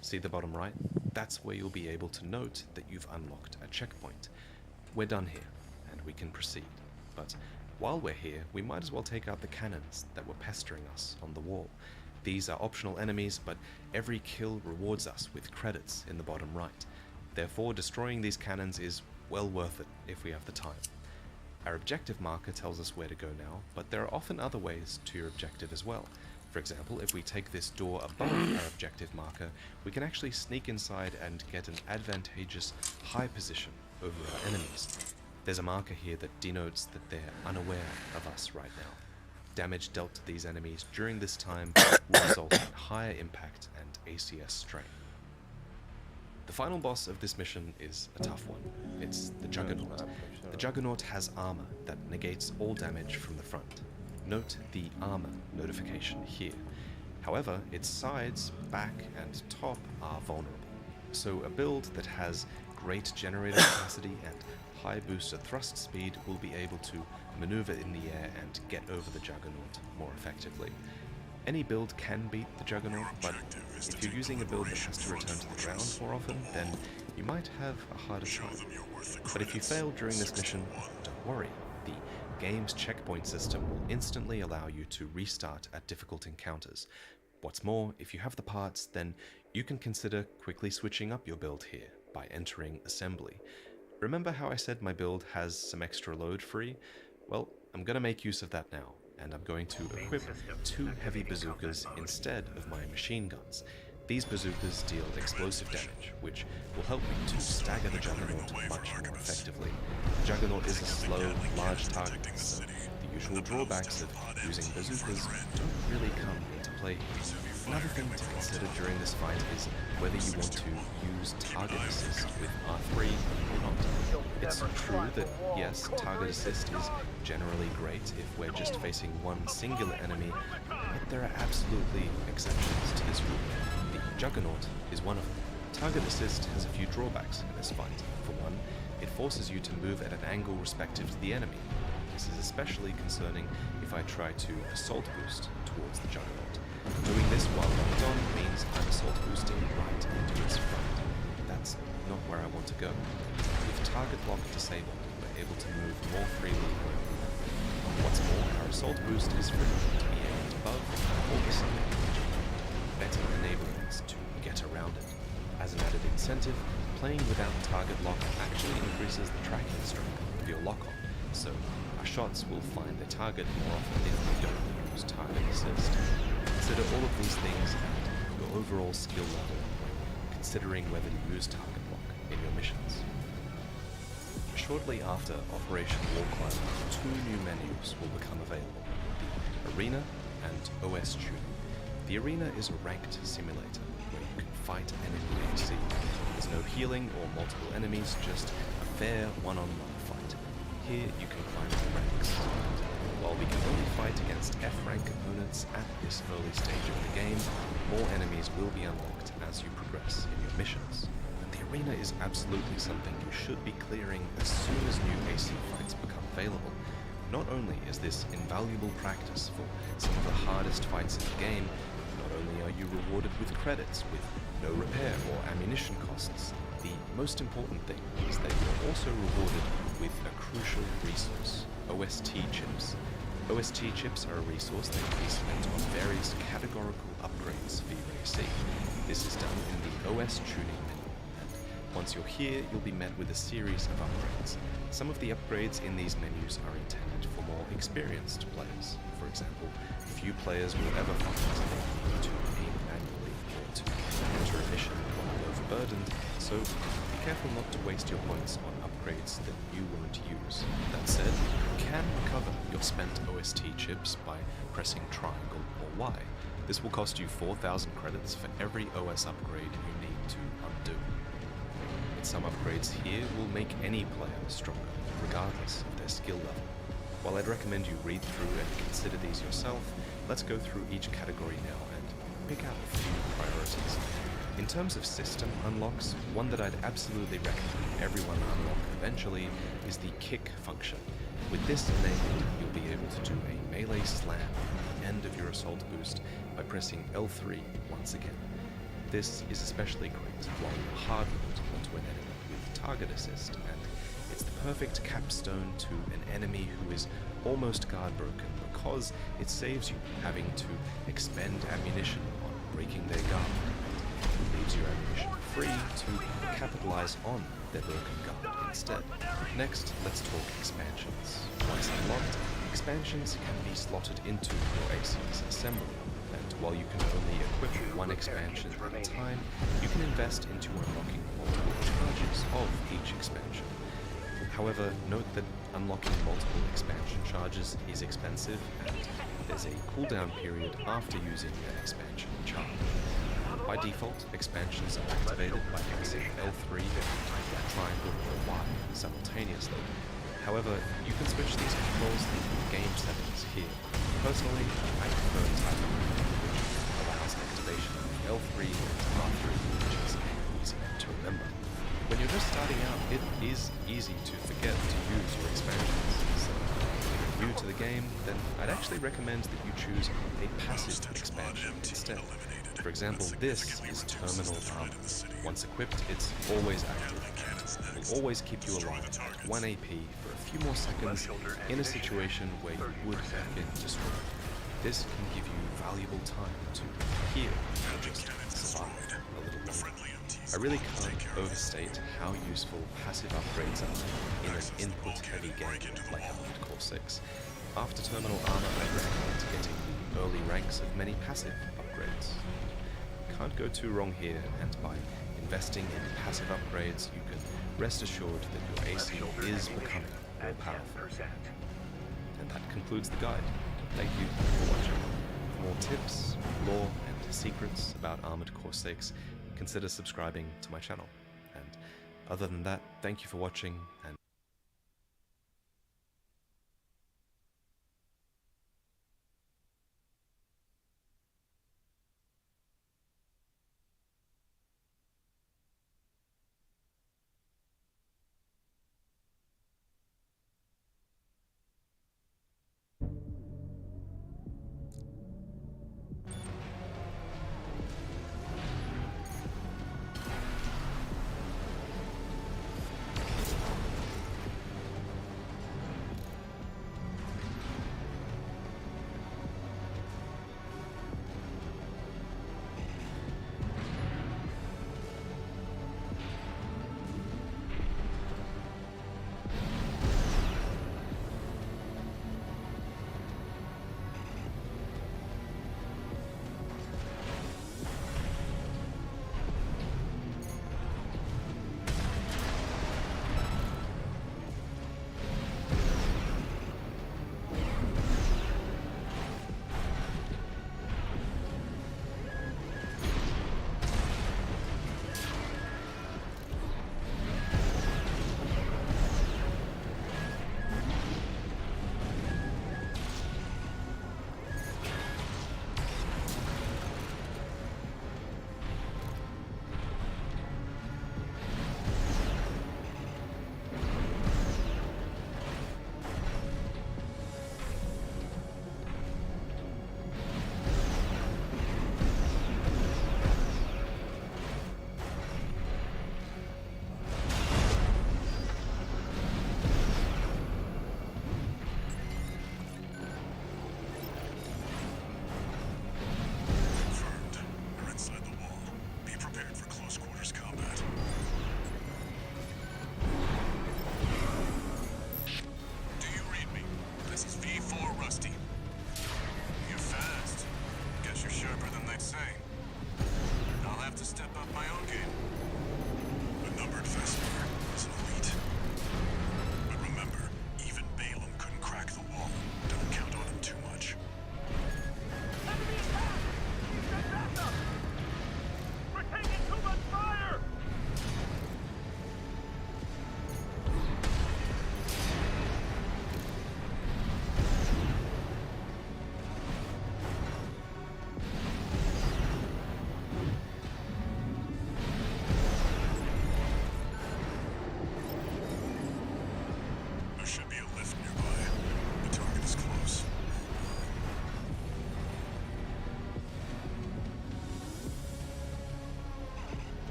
Speaker 17: See the bottom right? That's where you'll be able to note that you've unlocked a checkpoint. We're done here, and we can proceed. But while we're here, we might as well take out the cannons that were pestering us on the wall. These are optional enemies, but every kill rewards us with credits in the bottom right. Therefore, destroying these cannons is well worth it if we have the time. Our objective marker tells us where to go now, but there are often other ways to your objective as well. For example, if we take this door above our objective marker, we can actually sneak inside and get an advantageous high position over our enemies. There's a marker here that denotes that they're unaware of us right now. Damage dealt to these enemies during this time will result in higher impact and ACS strain. The final boss of this mission is a tough one. It's the Juggernaut. The Juggernaut has armor that negates all damage from the front. Note the armor notification here. However, its sides, back, and top are vulnerable. So a build that has great generator capacity and high booster thrust speed will be able to maneuver in the air and get over the Juggernaut more effectively. Any build can beat the Juggernaut, but if you're using a build that has to return to the ground more often, then you might have a harder time. But if you fail during this mission, don't worry. The game's checkpoint system will instantly allow you to restart at difficult encounters. What's more, if you have the parts, then you can consider quickly switching up your build here by entering Assembly. Remember how I said my build has some extra load free? Well, I'm going to make use of that now, and I'm going to equip 2 heavy bazookas instead of my machine guns. These bazookas deal explosive damage, which will help me to stagger the Juggernaut much more effectively. The Juggernaut is a slow, large target, so the usual drawbacks of using bazookas don't really come into play. Another thing to consider during this fight is whether you want to use target assist with R3 or not. It's true that, yes, target assist is generally great if we're just facing one singular enemy, but there are absolutely exceptions to this rule. The Juggernaut is one of them. Target assist has a few drawbacks in this fight. For one, it forces you to move at an angle respective to the enemy. This is especially concerning if I try to assault boost towards the Juggernaut. Doing this while locked on means I'm assault boosting right into its front. That's not where I want to go. With target lock disabled, we're able to move more freely around. What's more, our assault boost is free to be aimed above or beside the Juggernaut, better enabling us to get around it. As an added incentive, playing without target lock actually increases the tracking strength of your lock-on, so our shots will find their target more often if we don't use target assist. Consider all of these things and your overall skill level when considering whether to use target lock in your missions. Shortly after Operation Wall Climb, 2 new menus will become available, the Arena and OS Tuning. The Arena is a ranked simulator where you can fight enemy AC. There's no healing or multiple enemies, just a fair one-on-one fight. Here you can climb the ranks. While we can only fight against F-rank opponents at this early stage of the game, more enemies will be unlocked as you progress in your missions. The Arena is absolutely something you should be clearing as soon as new AC fights become available. Not only is this invaluable practice for some of the hardest fights in the game, not only are you rewarded with credits with no repair or ammunition costs, the most important thing is that you're also rewarded with a crucial resource, OST chips. OST chips are a resource that can be spent on various categorical upgrades for your AC. This is done in the OS tuning menu, and once you're here, you'll be met with a series of upgrades. Some of the upgrades in these menus are intended for more experienced players. For example, few players will ever find it to aim manually or to enter a mission while overburdened, so be careful not to waste your points on upgrades that you won't use. That said, you can recover your spent OST chips by pressing triangle or Y. This will cost you 4,000 credits for every OS upgrade you need to undo. But some upgrades here will make any player stronger, regardless of their skill level. While I'd recommend you read through and consider these yourself, let's go through each category now and pick out a few priorities. In terms of system unlocks, one that I'd absolutely recommend everyone unlock eventually is the kick function. With this enabled, you'll be able to do a melee slam at the end of your assault boost by pressing L3 once again. This is especially great while you're hard-locked onto an enemy with target assist, and it's the perfect capstone to an enemy who is almost guard broken because it saves you having to expend ammunition on breaking their guard. It leaves your ammunition free to capitalize on their broken guard instead. Next, let's talk expansions. Once unlocked, expansions can be slotted into your AC's assembly, and while you can only equip one expansion at a time, you can invest into unlocking multiple charges of each expansion. However, note that unlocking multiple expansion charges is expensive, and there's a cooldown period after using an expansion charge. By default, expansions are activated by pressing L3, triangle, or Y simultaneously. However, you can switch these controls in game settings here. Personally, I prefer Type O, which allows activation of L3 and R3, which is easy to remember. When you're just starting is easy to forget to use your expansions. So if you're new to the game, then I'd actually recommend that you choose a passive expansion instead. For example, this is Terminal Armor. Once equipped, it's always active. It will always keep you alive at 1 AP for a few more seconds in a situation where you would have been destroyed. This can give you valuable time to heal or just survive a little longer. I really can't overstate how useful passive upgrades are in an input-heavy game like Armored Core 6. After Terminal Armor, I recommend getting the early ranks of many passive upgrades. Can't go too wrong here, and by investing in passive upgrades, you can rest assured that your AC is becoming more powerful. And that concludes the guide. Thank you for watching. For more tips, lore, and secrets about Armored Core 6, consider subscribing to my channel. And other than that, thank you for watching, and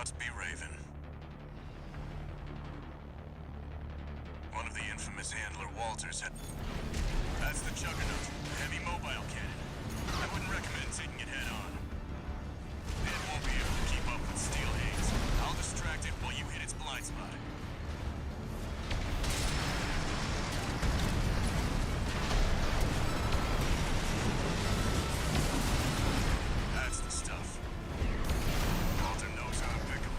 Speaker 2: Must be Raven. One of the infamous handler Walters had... That's the Juggernaut, a heavy mobile cannon. I wouldn't recommend taking it head on. It won't be able to keep up with Steel Haze. I'll distract it while you hit its blind spot. That's the stuff. Walter knows how to pick 'em.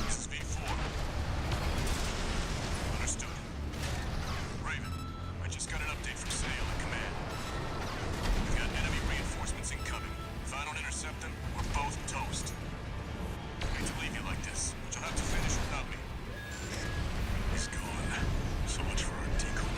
Speaker 2: This is V4. Understood. Raven, I just got an update from Sale and Command. We've got enemy reinforcements incoming. If I don't intercept them, we're both toast. Hate to leave you like this, but you'll have to finish without me.
Speaker 4: He's gone. So much for our decoy.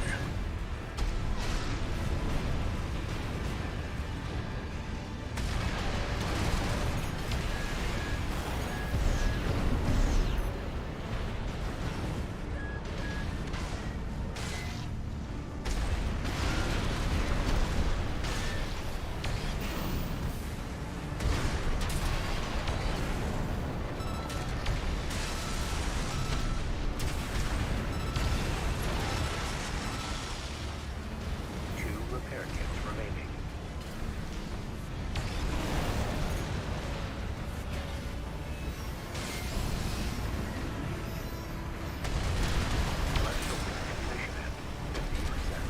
Speaker 13: Two repair kits remaining. Let's open ignition at 50%.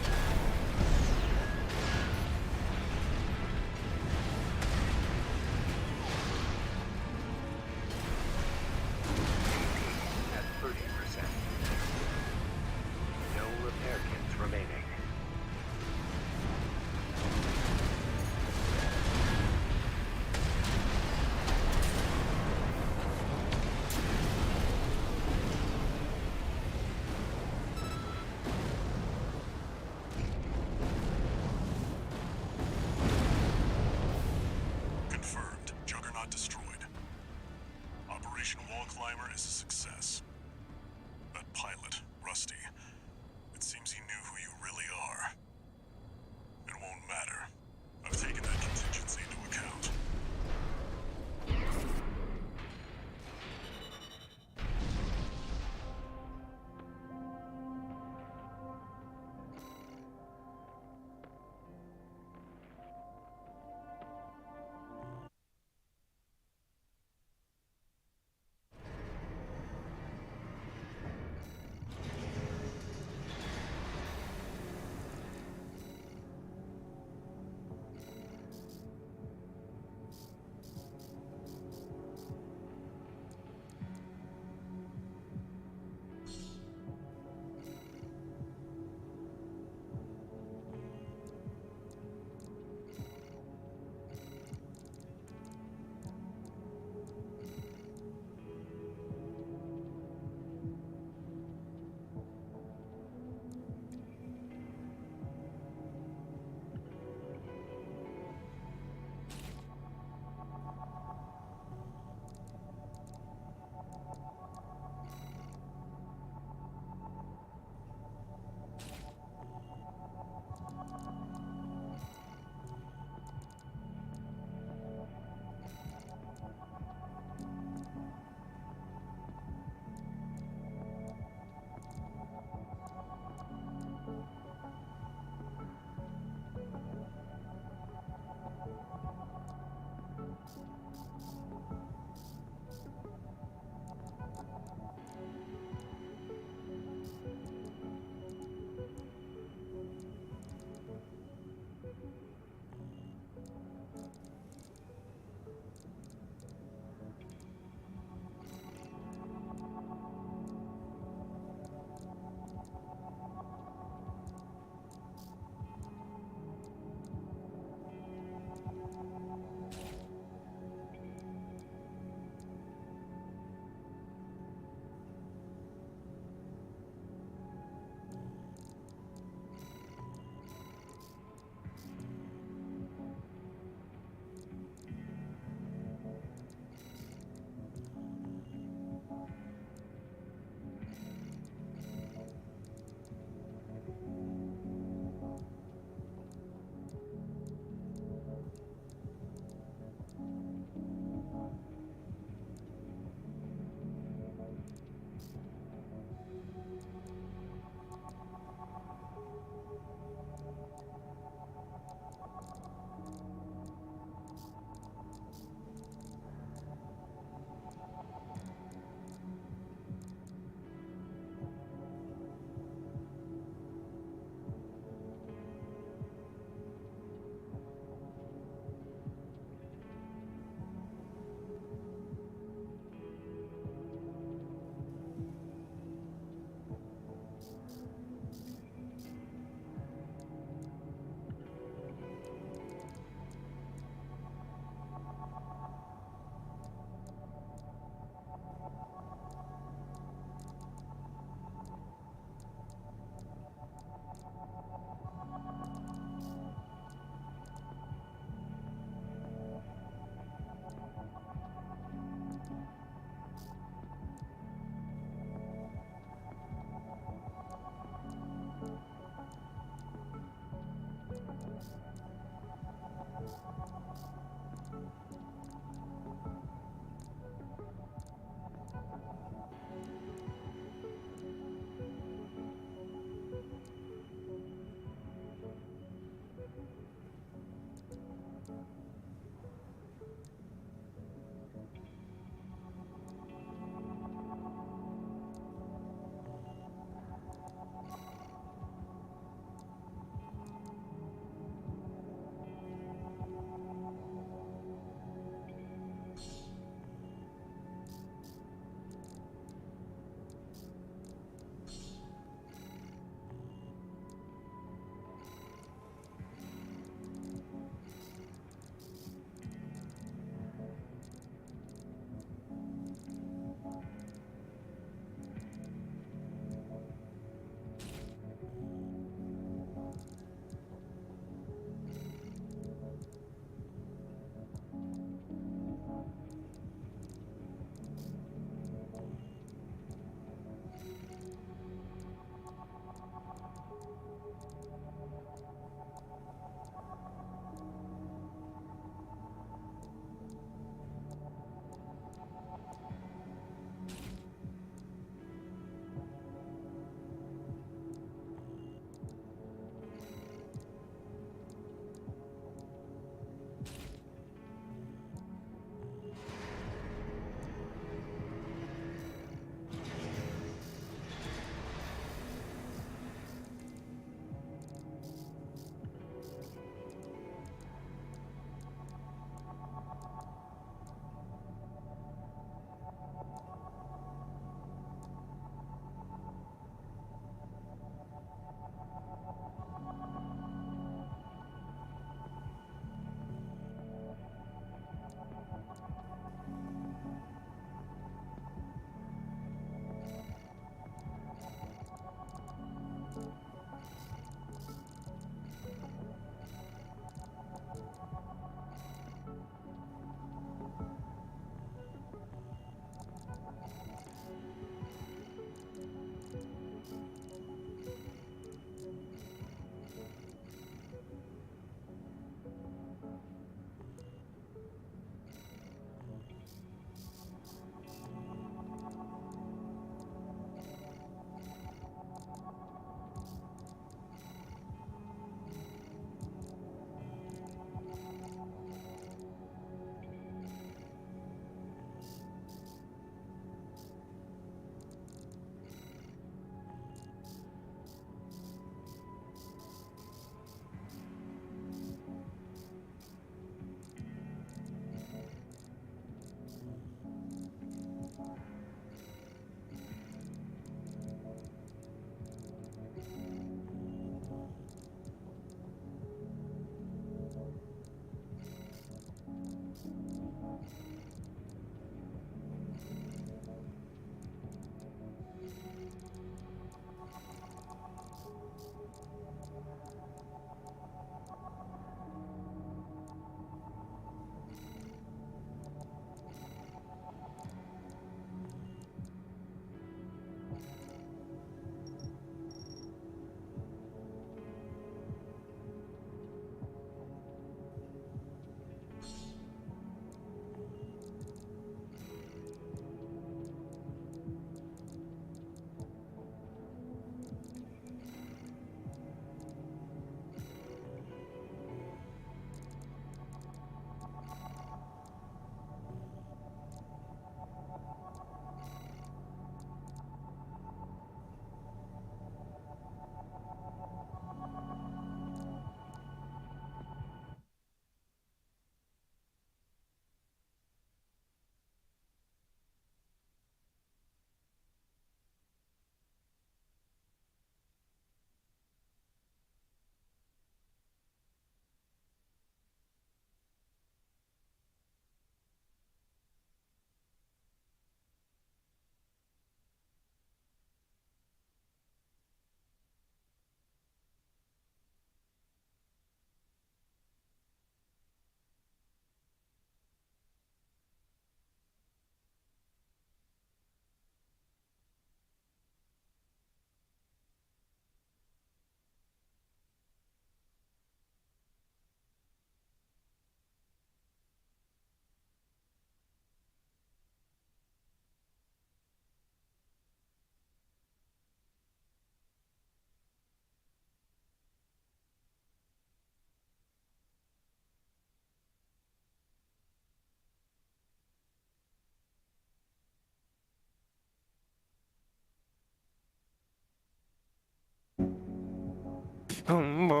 Speaker 12: Alright,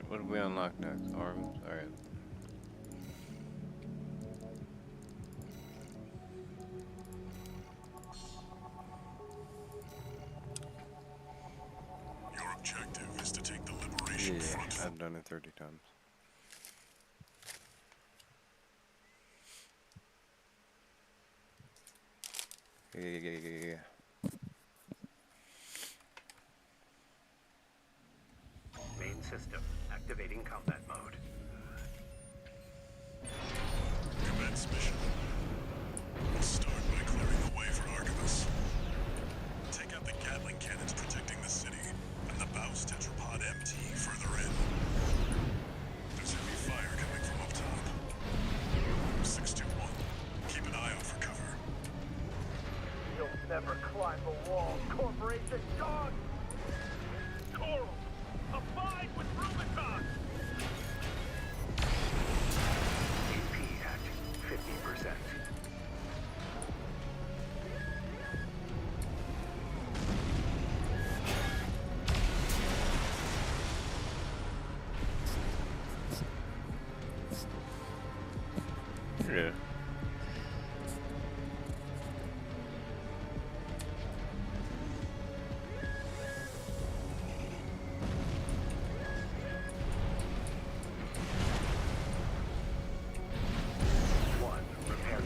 Speaker 12: what do we unlock next? Arms? Alright.
Speaker 4: Your objective is to take the Liberation
Speaker 12: Yeah,
Speaker 4: Front.
Speaker 12: I've done it 30 times. Yeah.
Speaker 13: Main system activating combat mode.
Speaker 4: Commence mission. We'll start by clearing the way for Archivus. Take out the Gatling cannons protecting the city, and the Baus tetrapod MT further in. There's heavy fire coming from up top. 621, keep an eye out for cover.
Speaker 8: You'll never climb the wall, Corporation dog! Coral, abide with Rubicon!
Speaker 13: AP at 50%.
Speaker 6: Yeah.
Speaker 13: One, repair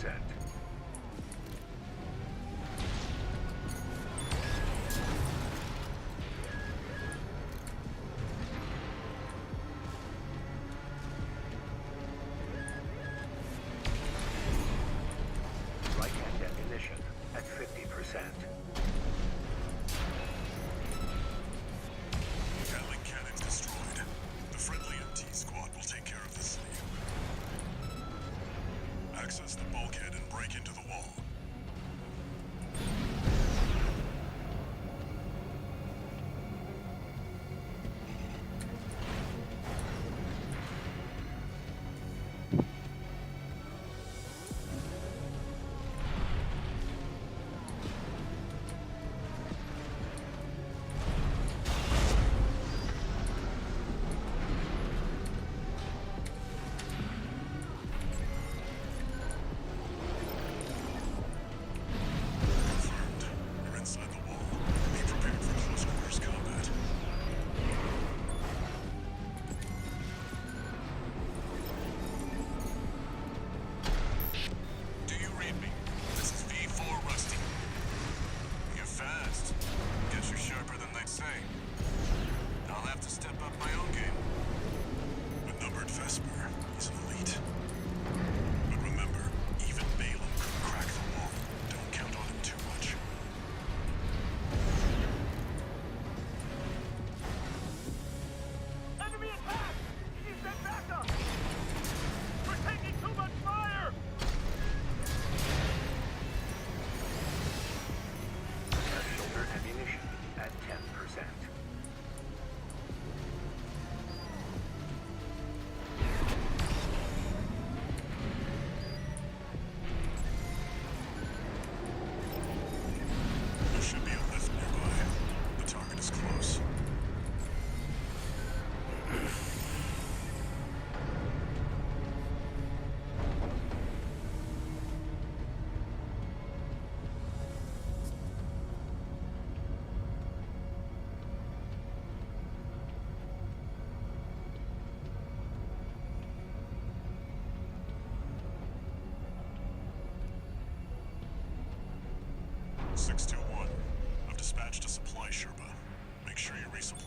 Speaker 13: Right-hand ammunition at 50%.
Speaker 4: Gatling cannons destroyed. The friendly MT squad will take care of the city. Access the bulkhead and break into the wall. Confirmed. You're inside the wall. Be prepared for close quarters combat.
Speaker 2: Do you read me? This is V4 Rusty. You're fast. Guess you're sharper than they'd say. I'll have to step up my own game.
Speaker 4: Outnumbered Vesper. He's an elite. But remember, even Balaam could crack the wall. Don't count on him too much.
Speaker 8: Enemy attack! Need that backup! We're taking too much fire!
Speaker 13: Shoulder ammunition at 10%.
Speaker 4: There should be a lift nearby. The target is close. "621. I've dispatched a supply Sherpa. Make sure you resupply.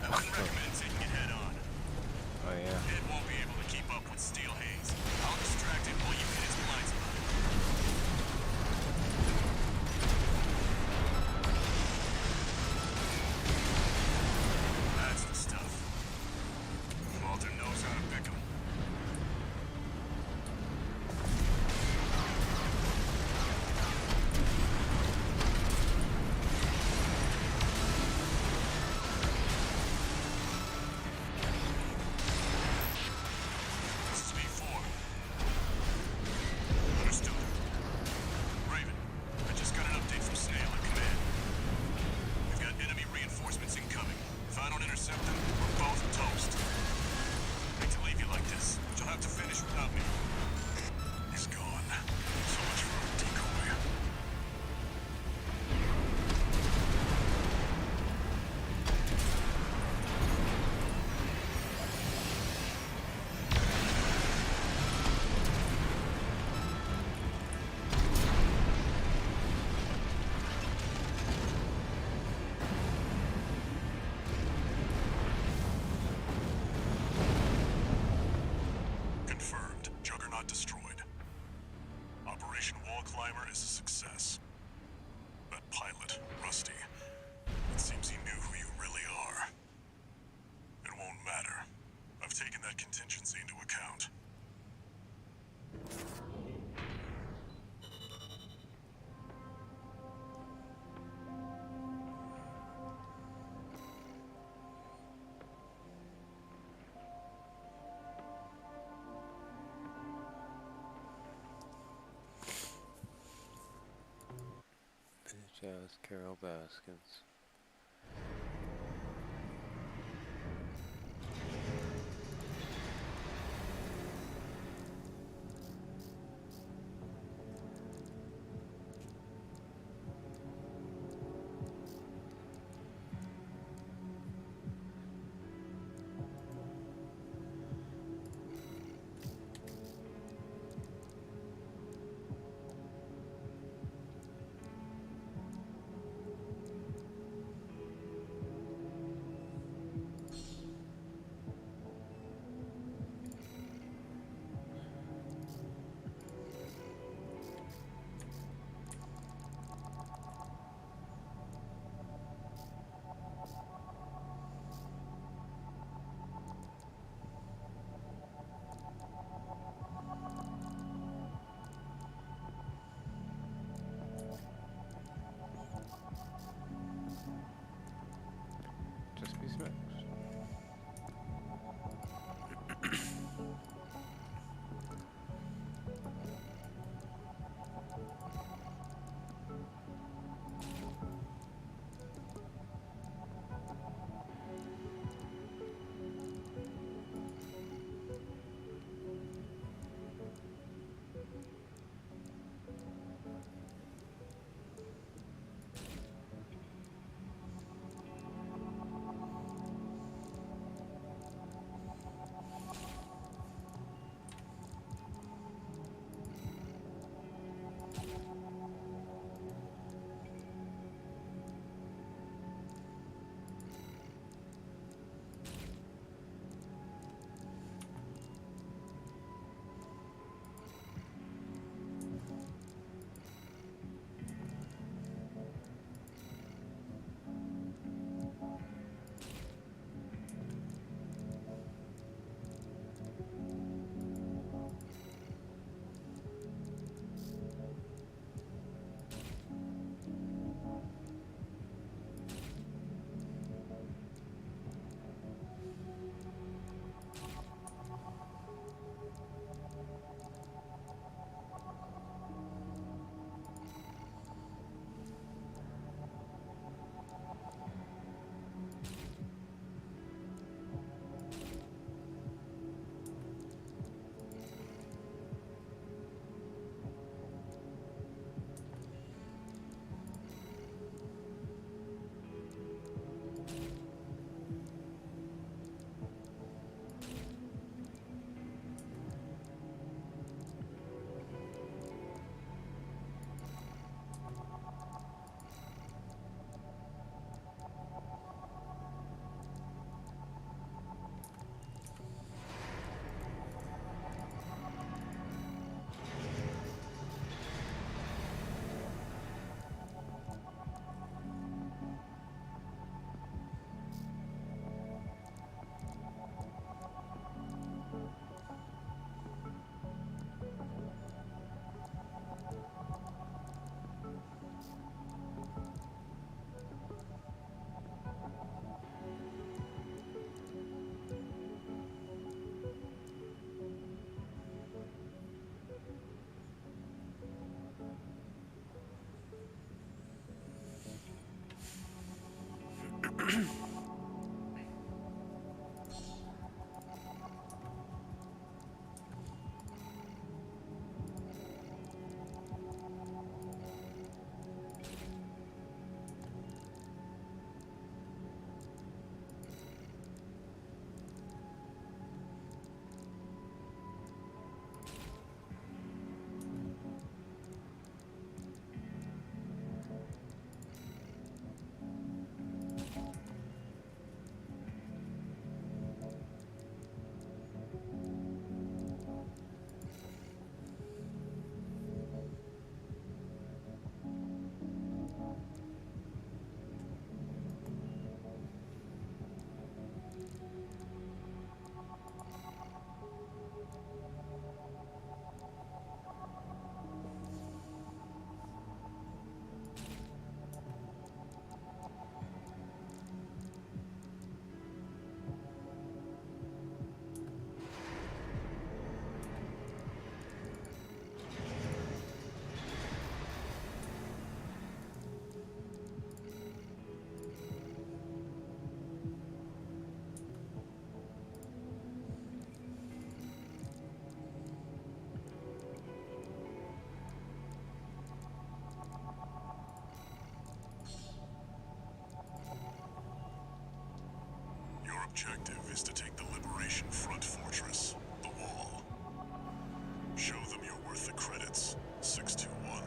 Speaker 2: I wouldn't recommend taking it head on.
Speaker 12: Oh yeah.
Speaker 2: It won't be able to keep up with Steel Haze. I'll distract it while you hit its blind spot. That's the stuff. Walter knows how to pick 'em. This is V4. Understood. Raven, I just got an update from Snail at command. We've got enemy reinforcements incoming. If I don't intercept them, we're both toast. Hate to leave you like this, but you'll have to finish without me.
Speaker 4: He's gone. So much for a decoy. Confirmed. Juggernaut destroyed. Operation Wall Climber is a success. That pilot, Rusty, it seems he knew who you really are. It won't matter. I've taken that contingency into account.
Speaker 12: Bitch ass Carol Baskins.
Speaker 4: is to take the Liberation Front fortress, the Wall. Show them you're worth the credits, 621.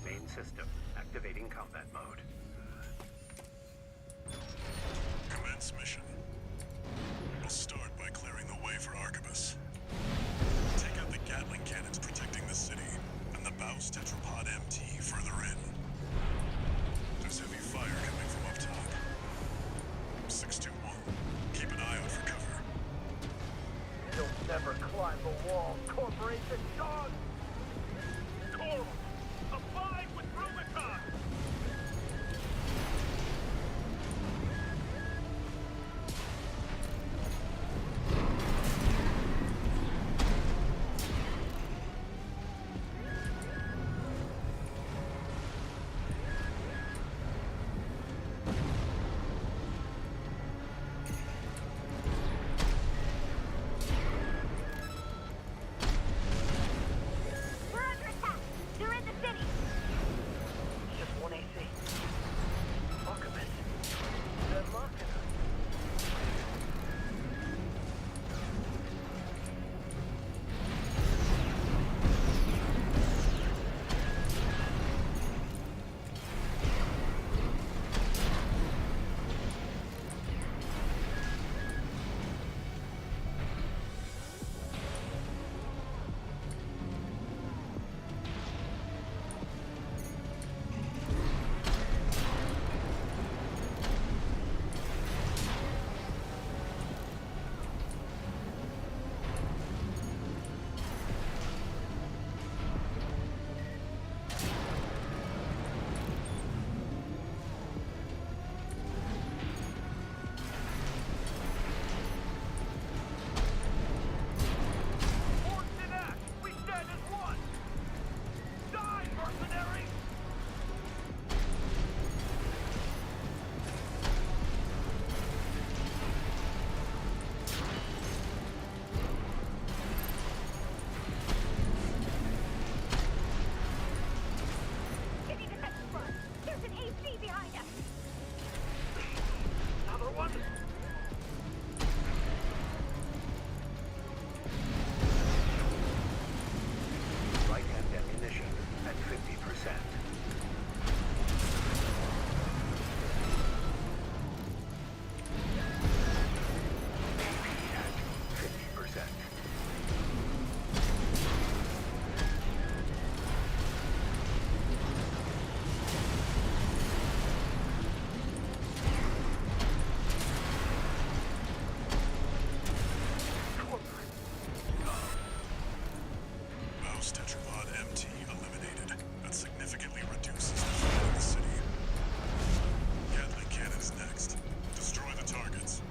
Speaker 13: Main system. Activating combat mode.
Speaker 4: Commence mission. We'll start by clearing the way for Arquebus. Take out the Gatling cannons protecting the city, and the Baus Tetrapod MT further in. There's heavy fire coming from up top. 621. Keep an eye out for cover.
Speaker 8: You'll never climb the wall, Corporation dog! Coral! Abide with Rubicon!
Speaker 5: We're under attack! They're in the city!
Speaker 8: Just 1 AC. Archivist. They're locking us. Forged in ash! We stand as one! Die, mercenary!
Speaker 5: Give me the next run! There's an AC behind us!
Speaker 8: Another one!
Speaker 13: Right hand ammunition at 50%. AP at 50%.
Speaker 4: Baus Tetrapod MT eliminated. That significantly reduces the threat in the city. Gatling cannons next. Destroy the targets.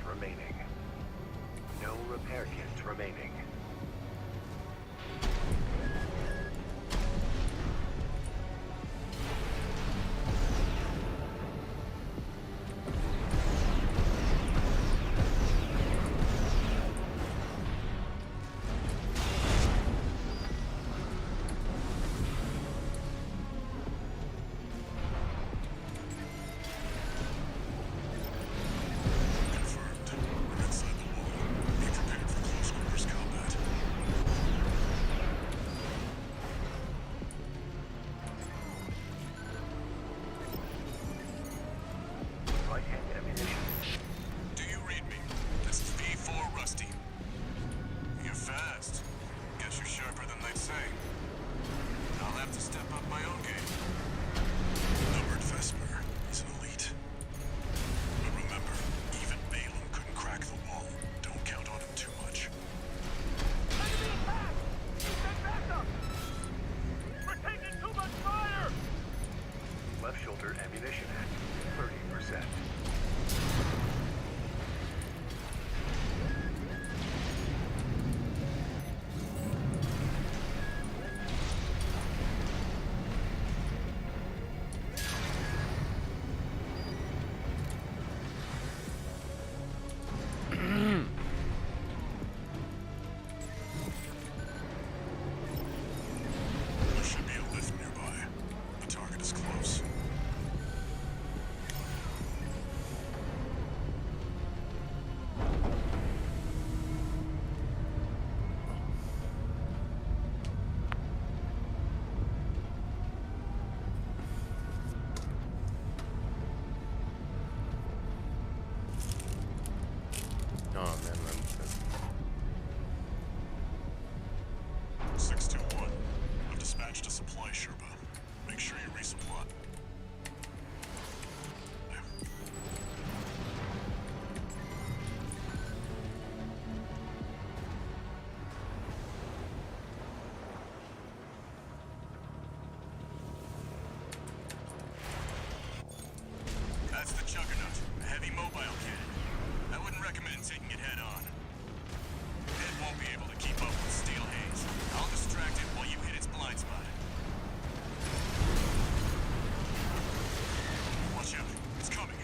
Speaker 13: remaining. No repair kits remaining.
Speaker 2: Do you read me? This is V4 Rusty. You're fast. Guess you're sharper than they'd say. I'll have to step up my own game.
Speaker 4: Numbered Vesper is an elite. But remember, even Balaam couldn't crack the wall. Don't count on him too much.
Speaker 8: Enemy attack! Send backup! We're taking too much fire!
Speaker 13: Left shoulder ammunition at 30%.
Speaker 4: There should be a lift nearby. The target is close.
Speaker 6: Oh man, I'm
Speaker 4: 621. I've dispatched a supply Sherpa. Make sure you resupply.
Speaker 2: That's the Juggernaut, a heavy mobile cannon. I wouldn't recommend taking it head on. It won't be able to keep up with Steel Haze. I'll distract it while you hit its blind spot. Watch out, it's coming.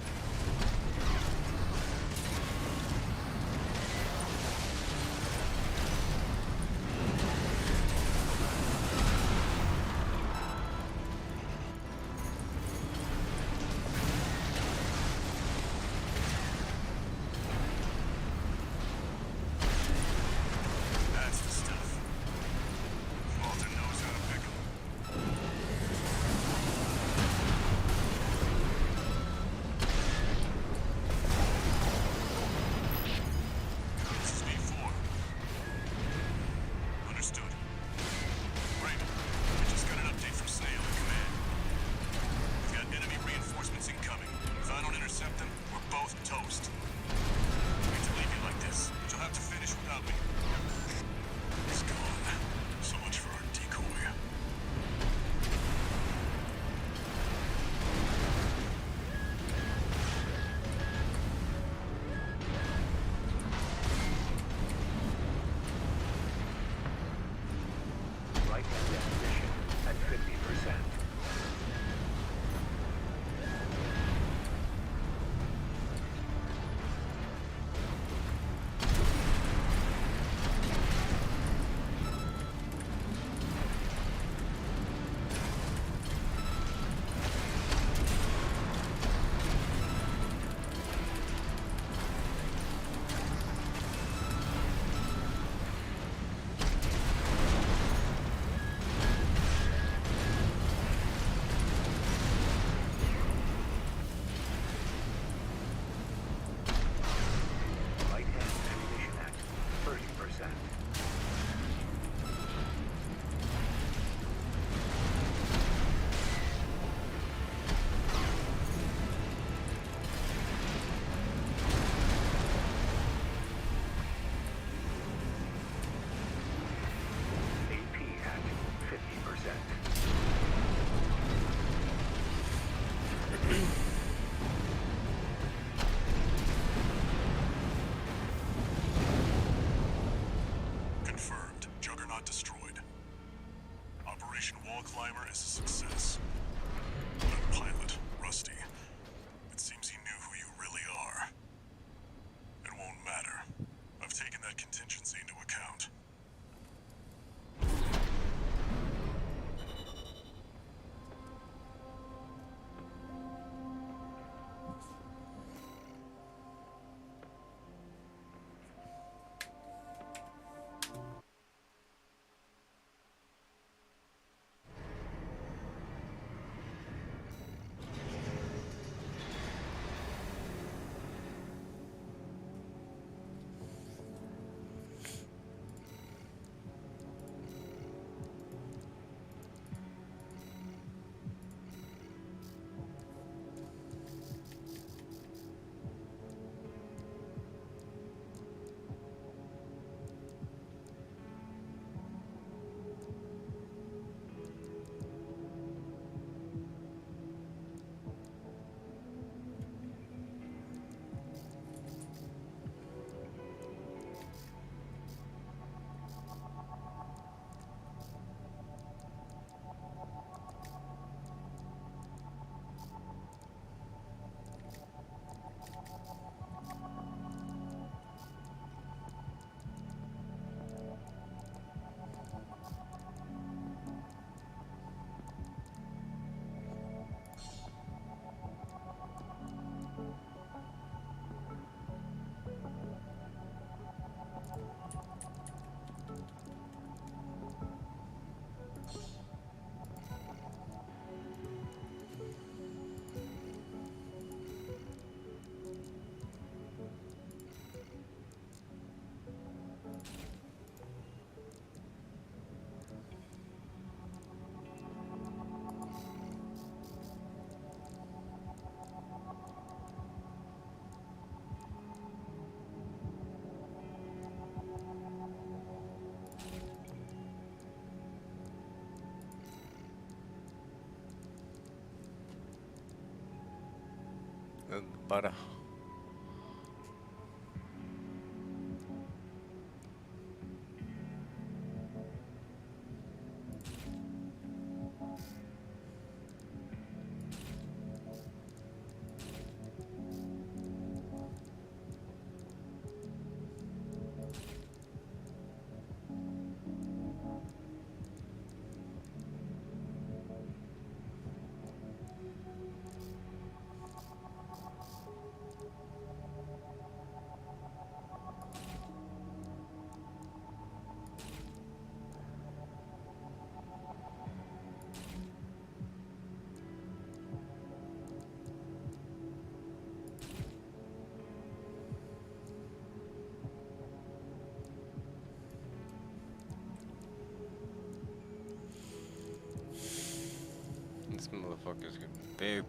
Speaker 12: butter. This motherfucker's getting big.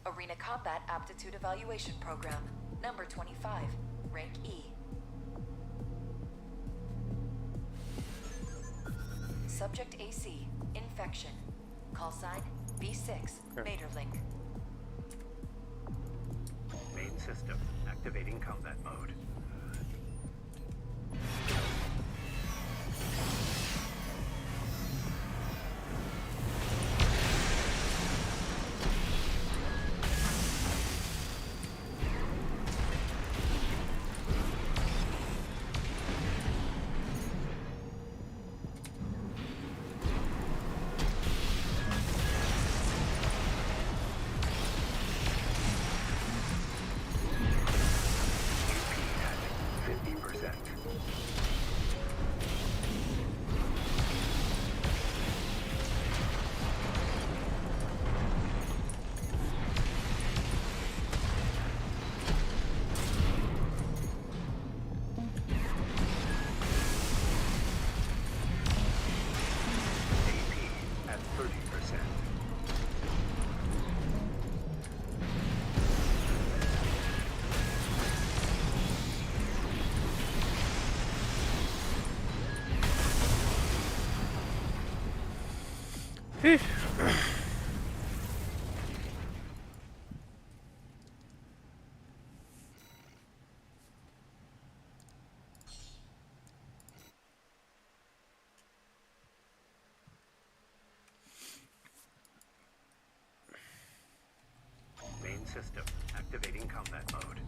Speaker 15: Arena Combat Aptitude Evaluation Program, number 25, rank E. Subject AC, infection. Call sign B6, Materlink.
Speaker 13: Main system activating combat mode. At 30%. Main system activating combat mode.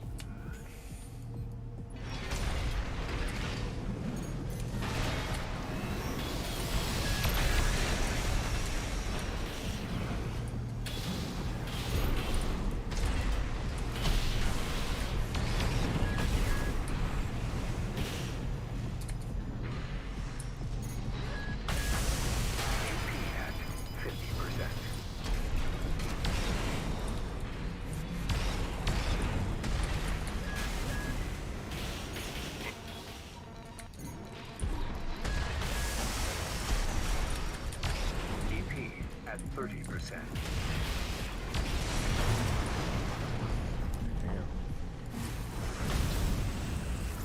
Speaker 13: at 30%.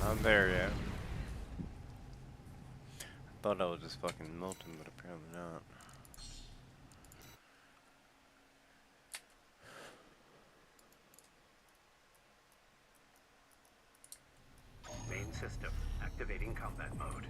Speaker 12: Not there yet. I thought I was just fucking melting, but apparently not.
Speaker 13: Main system activating combat mode.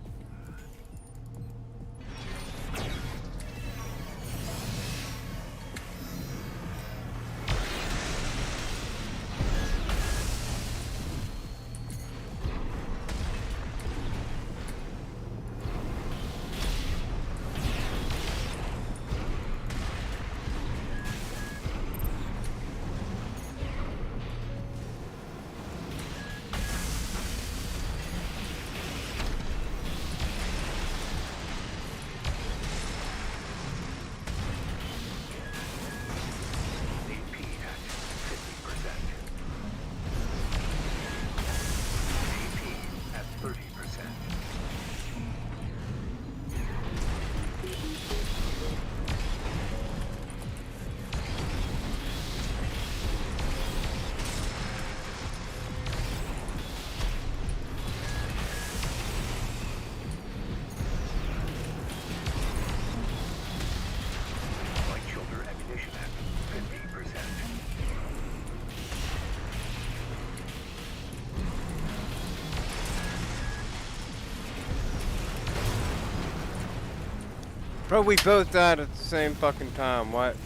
Speaker 12: Bro, we both died at the same fucking time. What?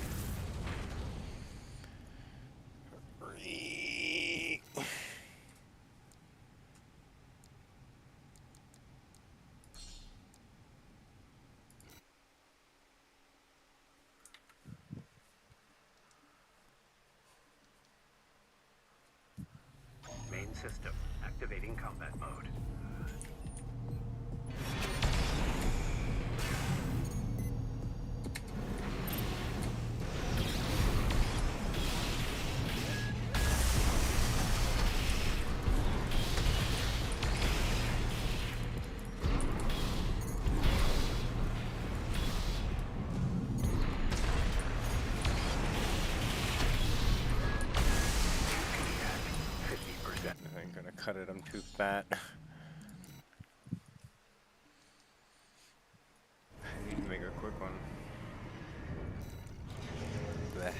Speaker 13: Main system activating combat mode.
Speaker 12: I ain't gonna cut it, I'm too fat. I need to make a quick one. Blech.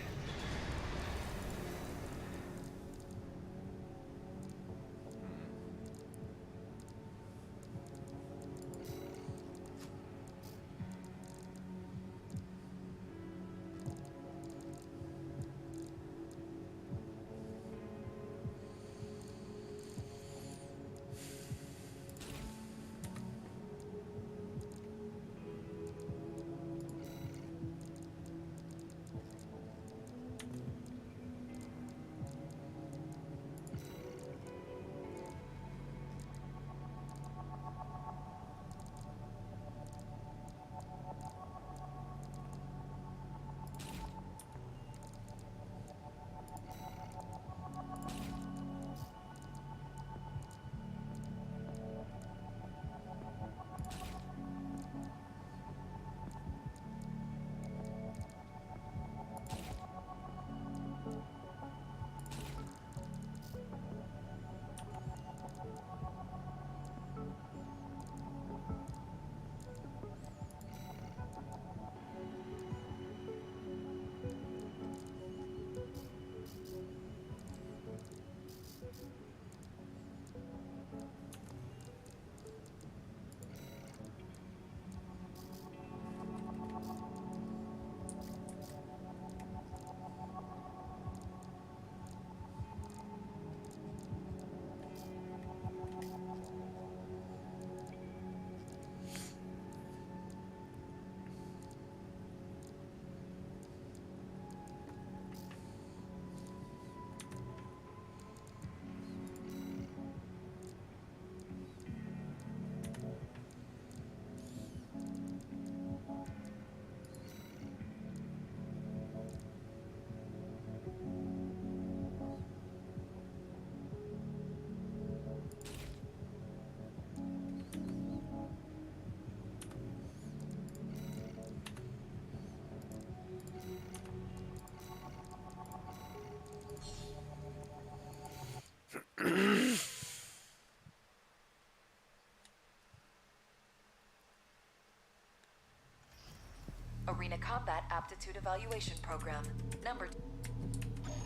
Speaker 15: Arena Combat Aptitude Evaluation Program. Number...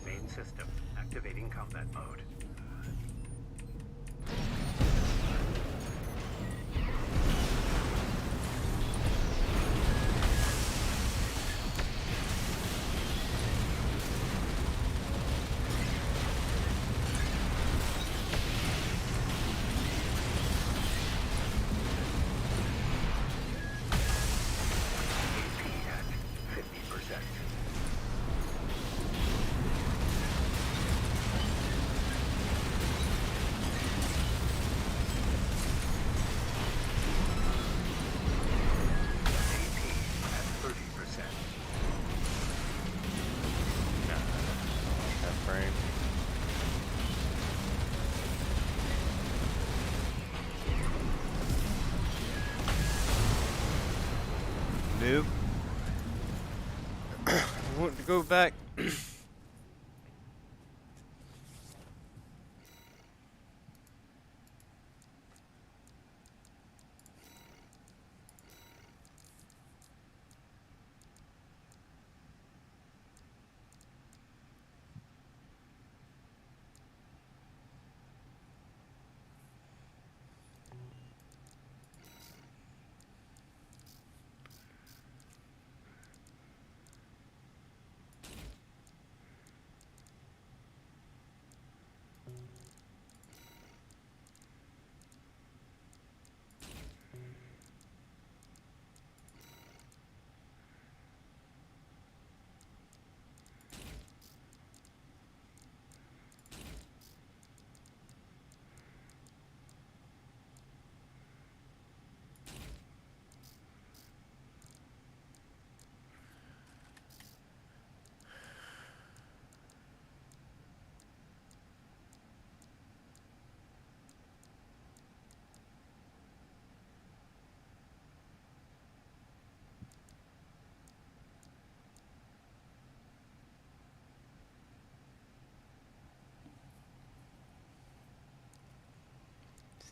Speaker 13: Main system. Activating combat mode.
Speaker 12: Noob. I want to go back.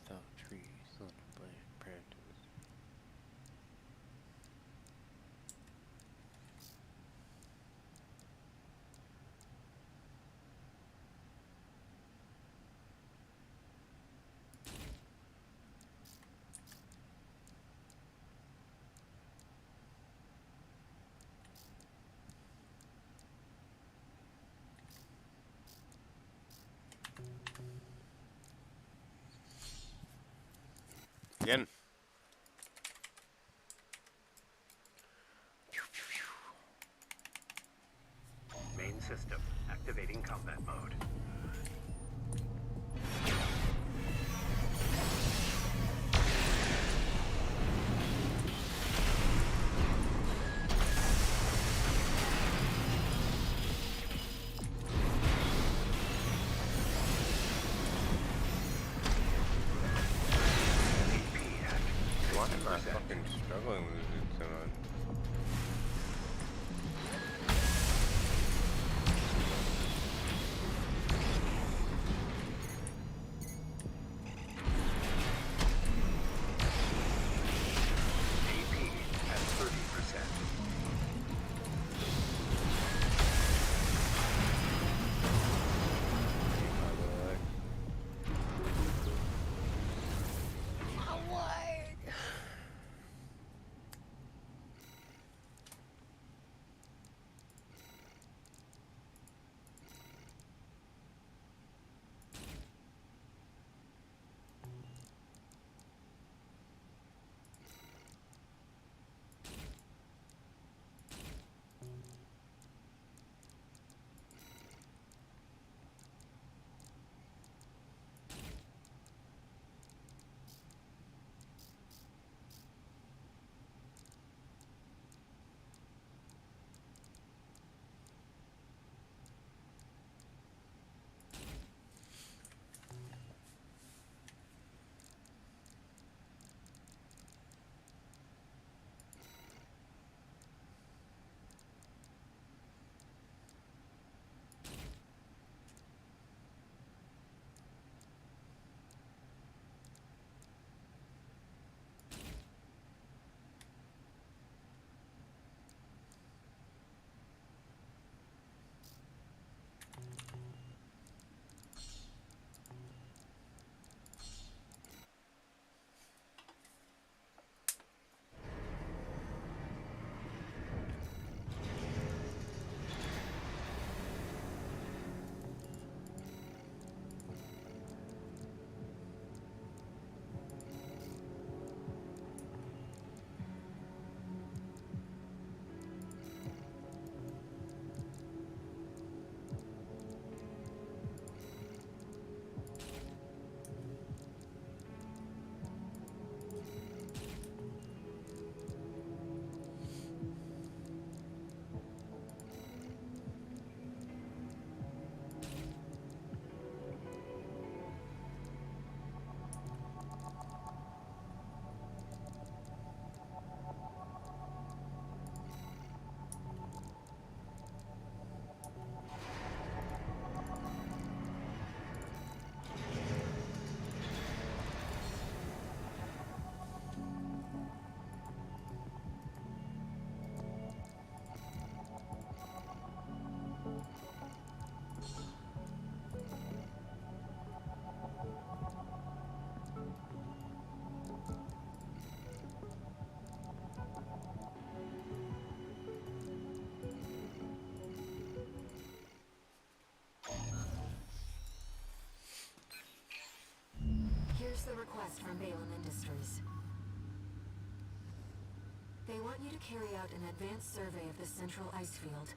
Speaker 12: Stop trees, little branches. Again.
Speaker 13: Main system. Activating combat mode.
Speaker 6: Why am I fucking struggling with it so much?
Speaker 13: AP at 30%.
Speaker 14: request from Balin Industries. They want you to carry out an advanced survey of the central ice field.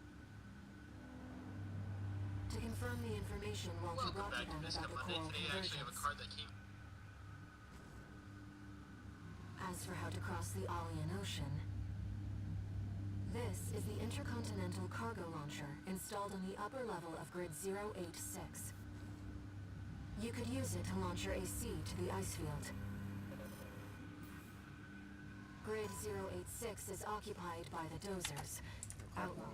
Speaker 14: To confirm the information Walter brought to them about the coral convergence. As for how to cross the Alian Ocean, this is the intercontinental cargo launcher installed on the upper level of Grid 086. You could use it to launch your AC to the ice field. Grid 086 is occupied by the dozers. Outlaw.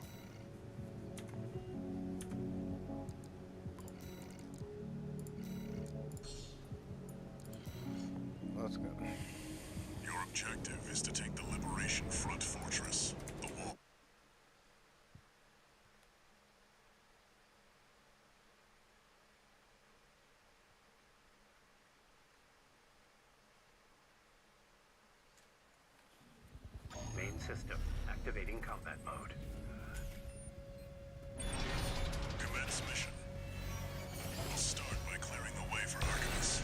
Speaker 12: Let's go.
Speaker 4: Your objective is to take the Liberation Front fortress, the wall.
Speaker 13: Main system. Activating combat mode.
Speaker 4: Commence mission. We'll start by clearing the way for Artemis.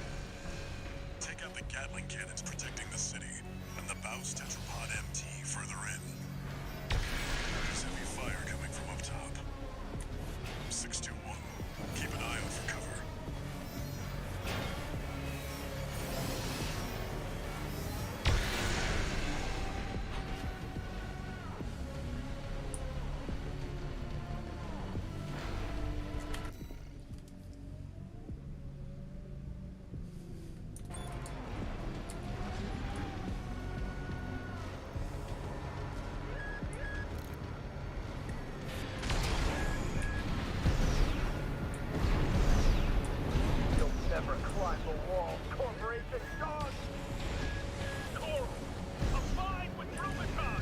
Speaker 4: Take out the Gatling cannons protecting the city, and the Baus Tetrapod MT further in. There's heavy fire coming from up top. 621. Keep an eye out for cover.
Speaker 8: Never climb the wall, Corporation Dog! Coral! Abide with Rubicon!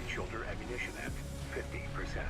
Speaker 13: Shoulder ammunition at 50%.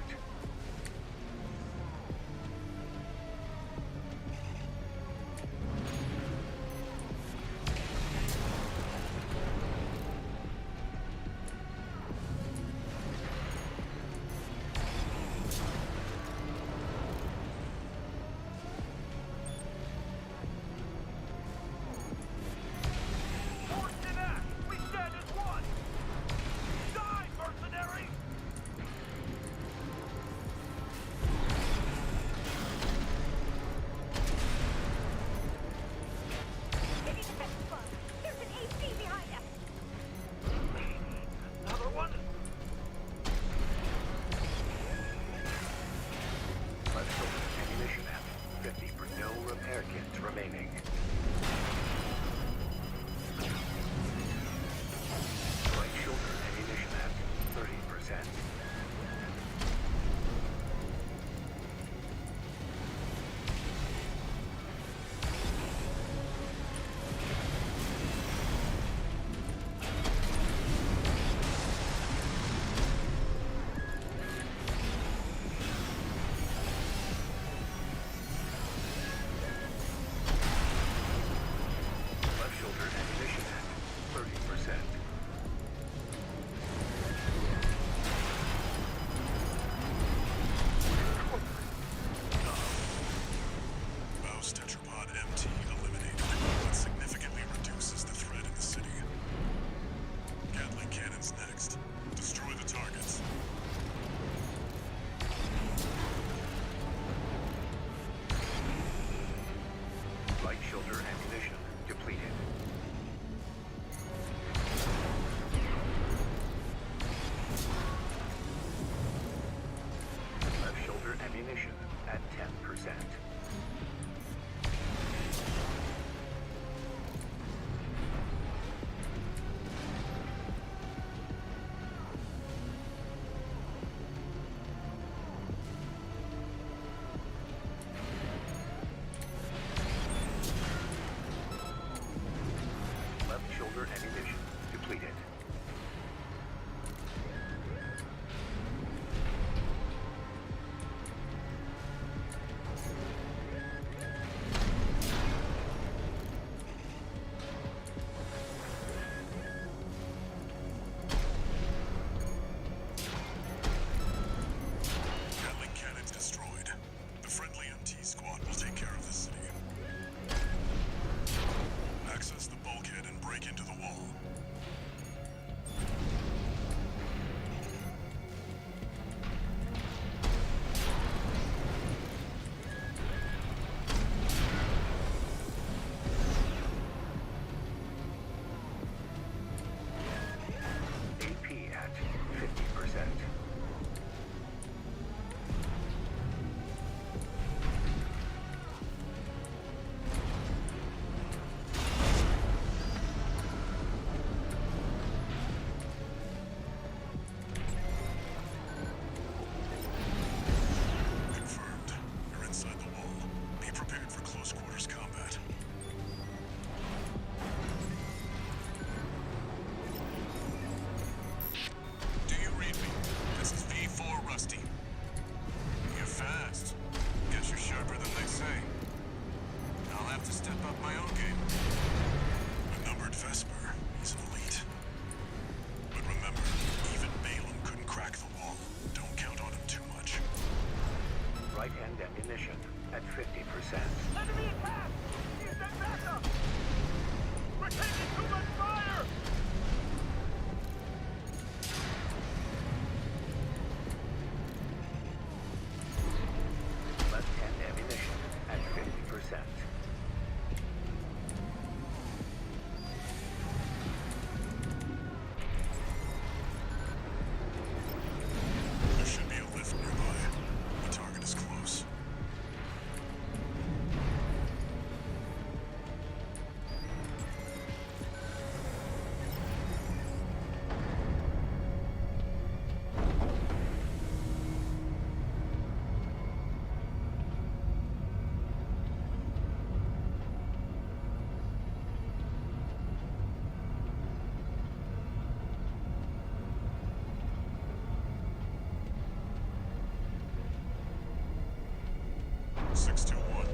Speaker 4: 621.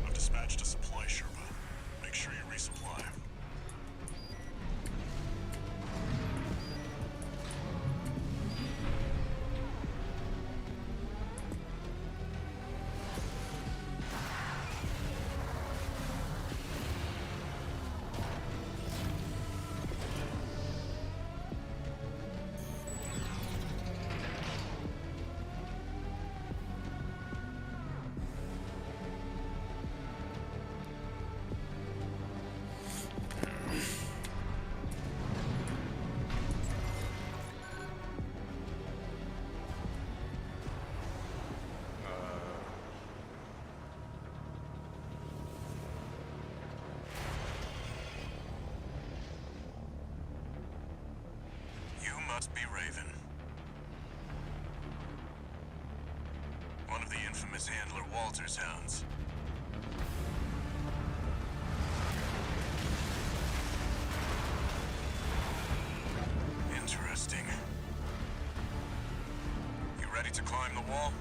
Speaker 4: I've dispatched a supply Sherpa. Make sure you resupply.
Speaker 2: Must be Raven. One of the infamous handler Walter's hounds. Interesting. You ready to climb the wall?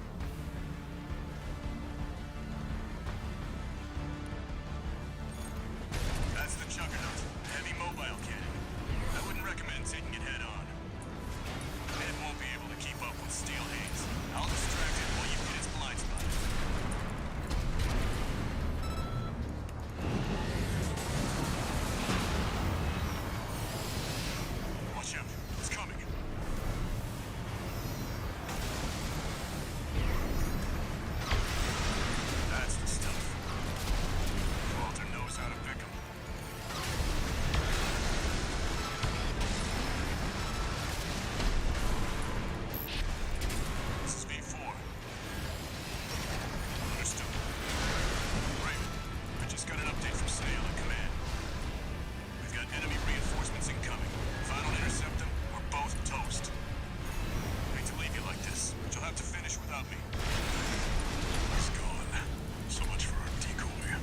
Speaker 2: That's the Juggernaut, a heavy mobile cannon. I wouldn't recommend taking it head on. Ned won't be able to keep up with Steel Haze. I'll distract him while you get his blind spot. Watch out. It's coming. That's the stuff. Walter knows how to pick 'em. This is V4. Understood. Raven, I just got an update from Sale at command. We've got enemy reinforcements incoming. If I don't intercept them, we're both toast. I hate to leave you like this, but you'll have to finish without me.
Speaker 4: He's gone. So much for our decoy.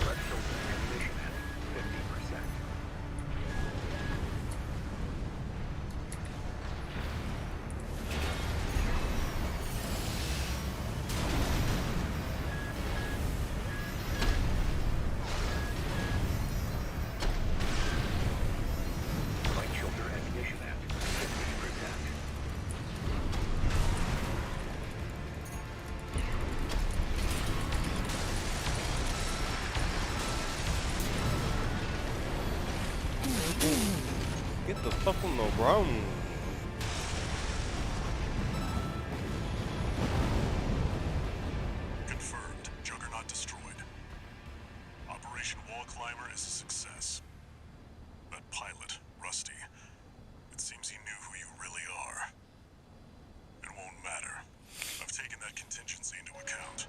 Speaker 13: Let's open ammunition at 50%. Light shoulder ammunition at 50%.
Speaker 12: Get the fuck on the ground.
Speaker 4: Confirmed. Juggernaut destroyed. Operation Wall Climber is a success. That pilot, Rusty, it seems he knew who you really are. It won't matter. I've taken that contingency into account.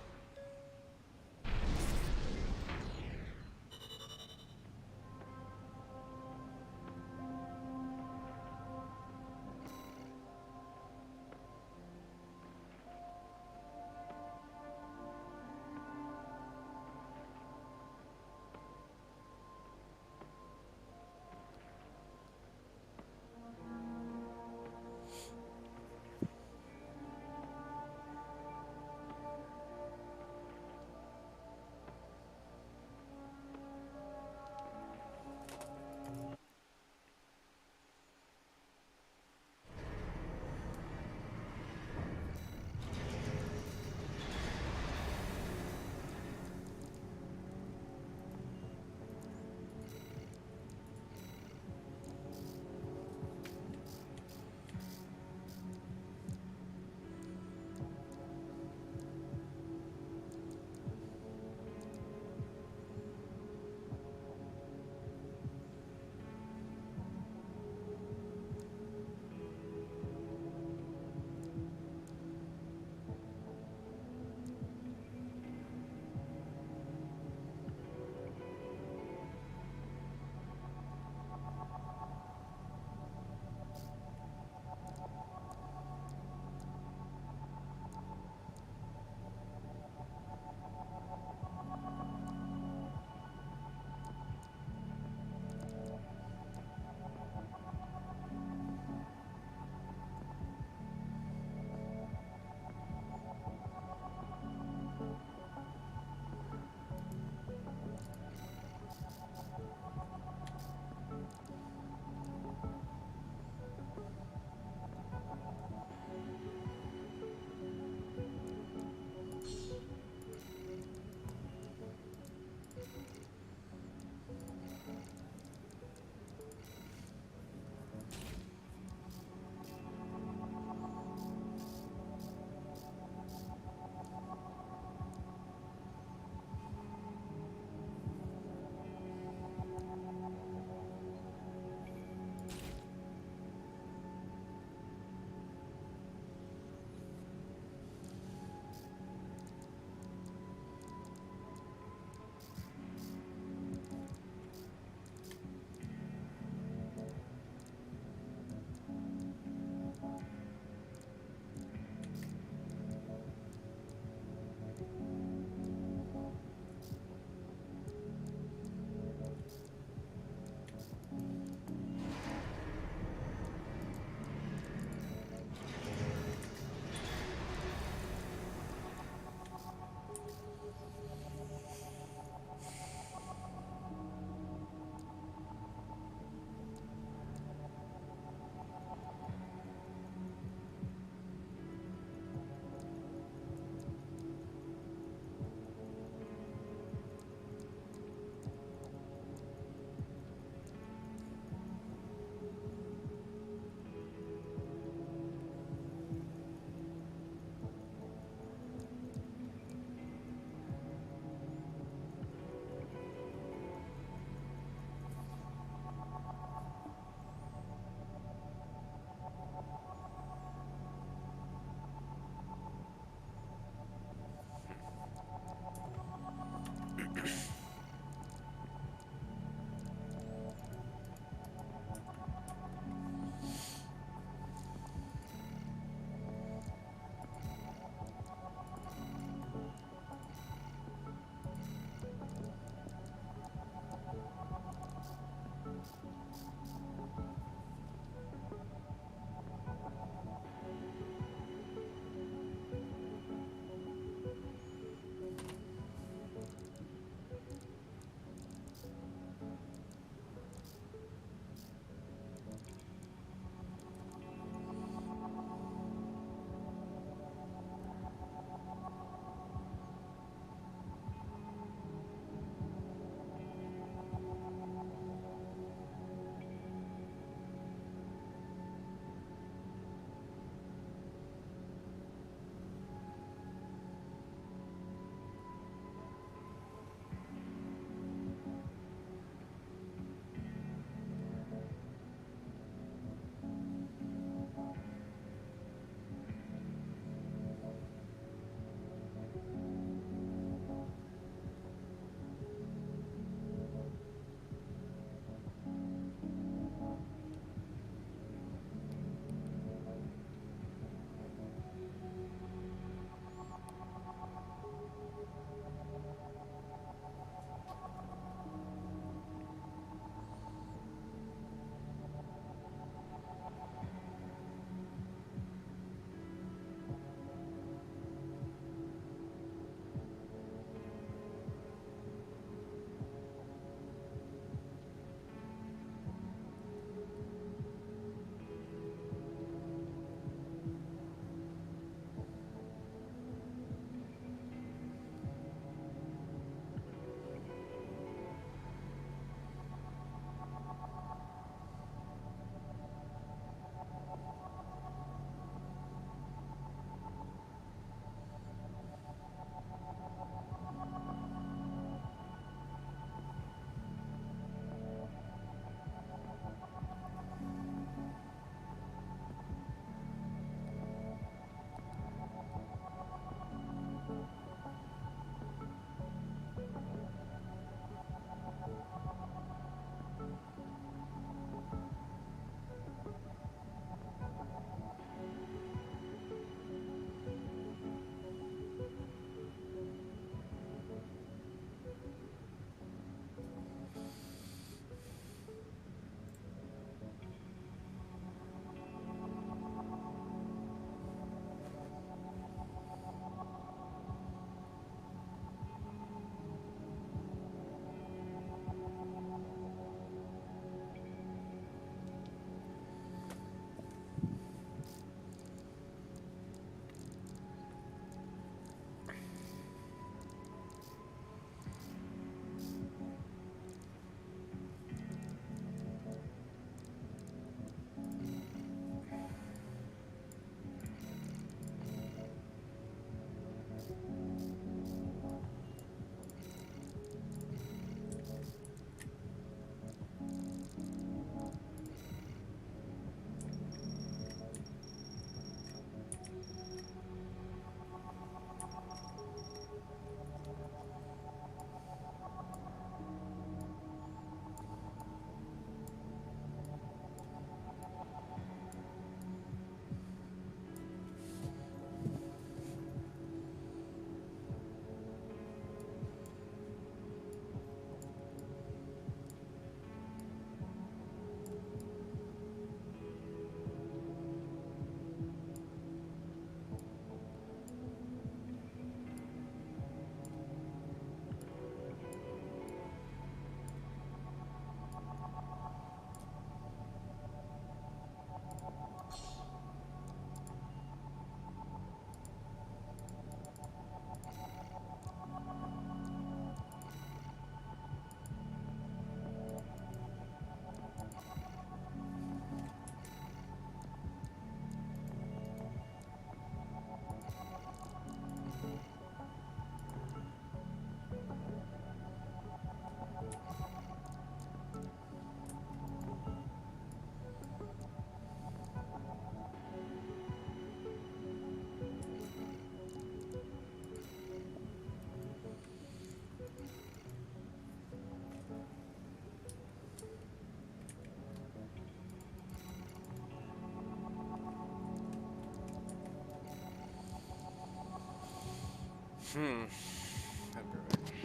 Speaker 12: I'll be right back.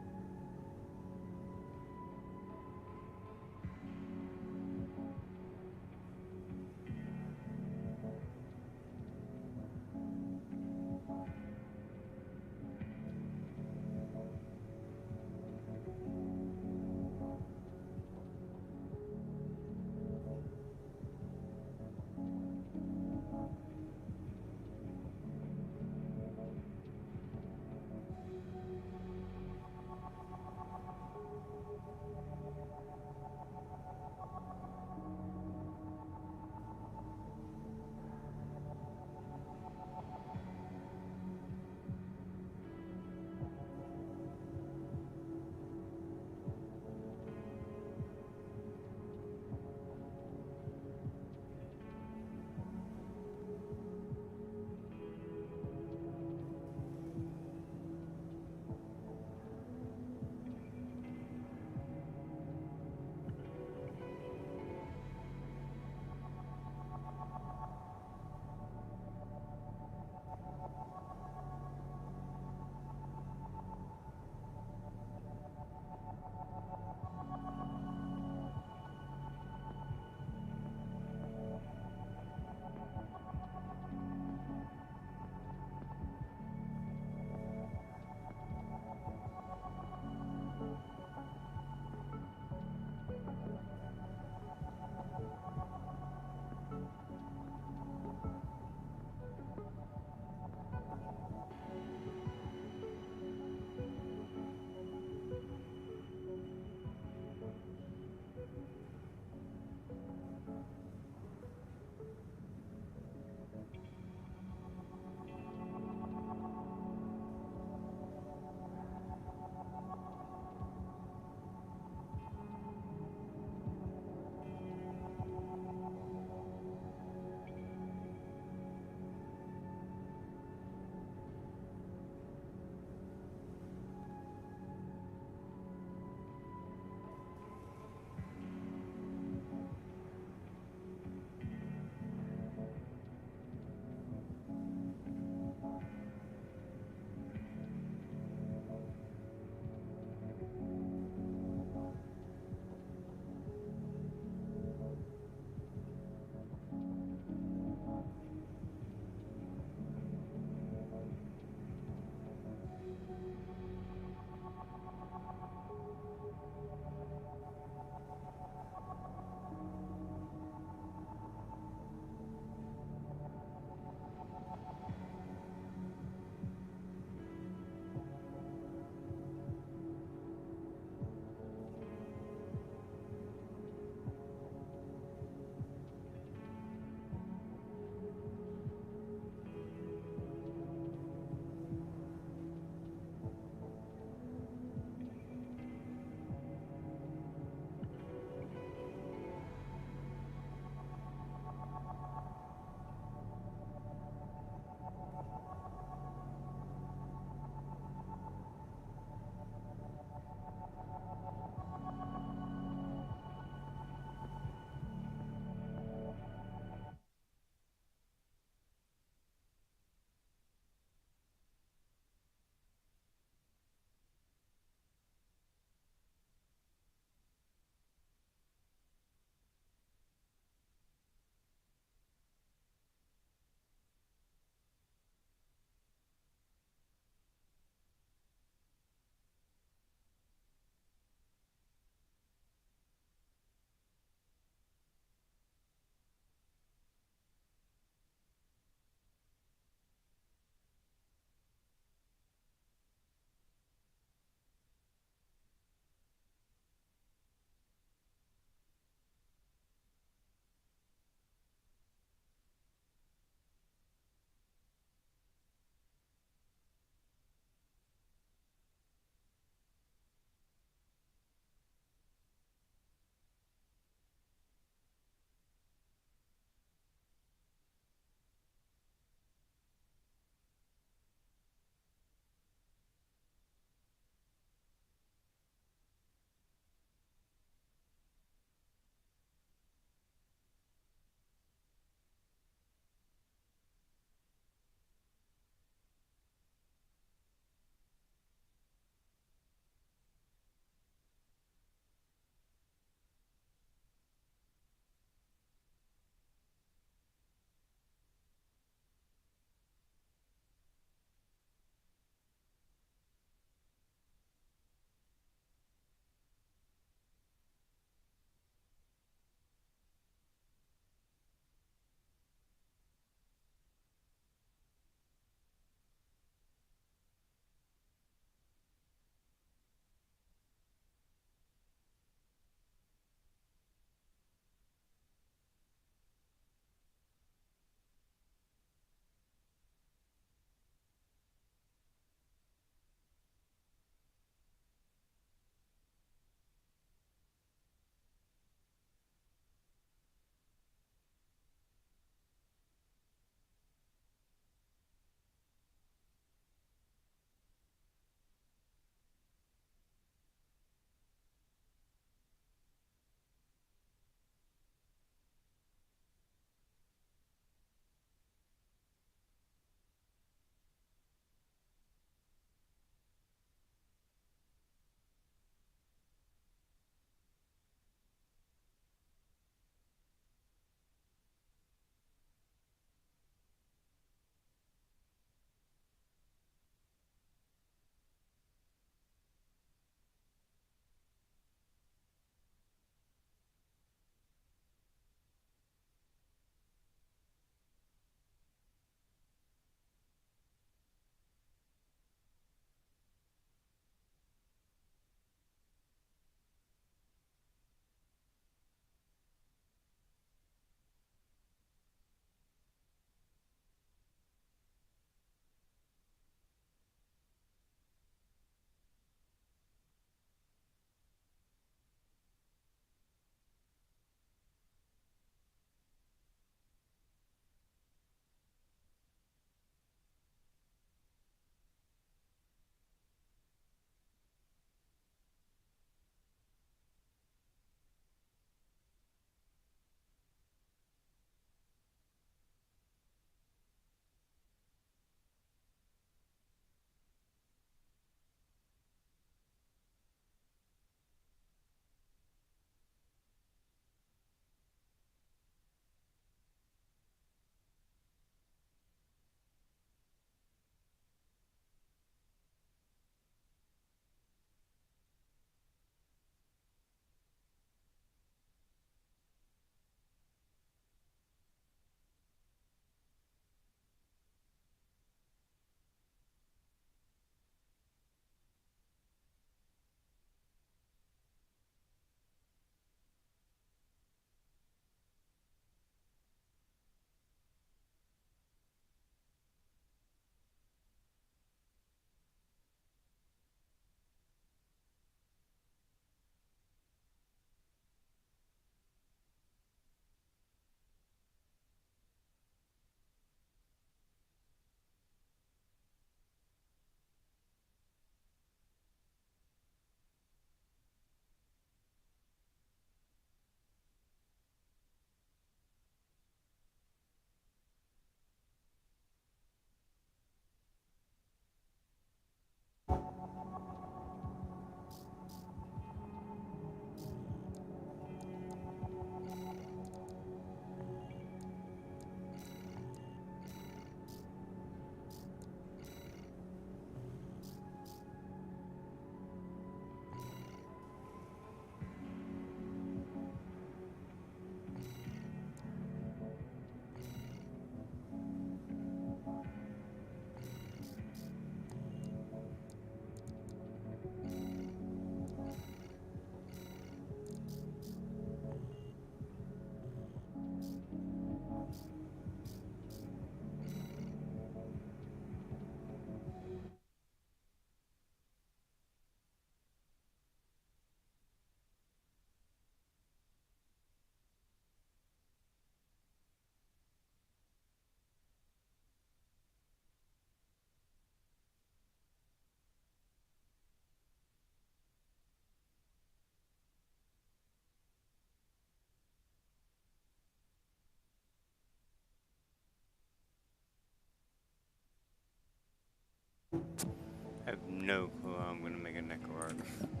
Speaker 12: I have no clue how I'm gonna make a Necro Arc.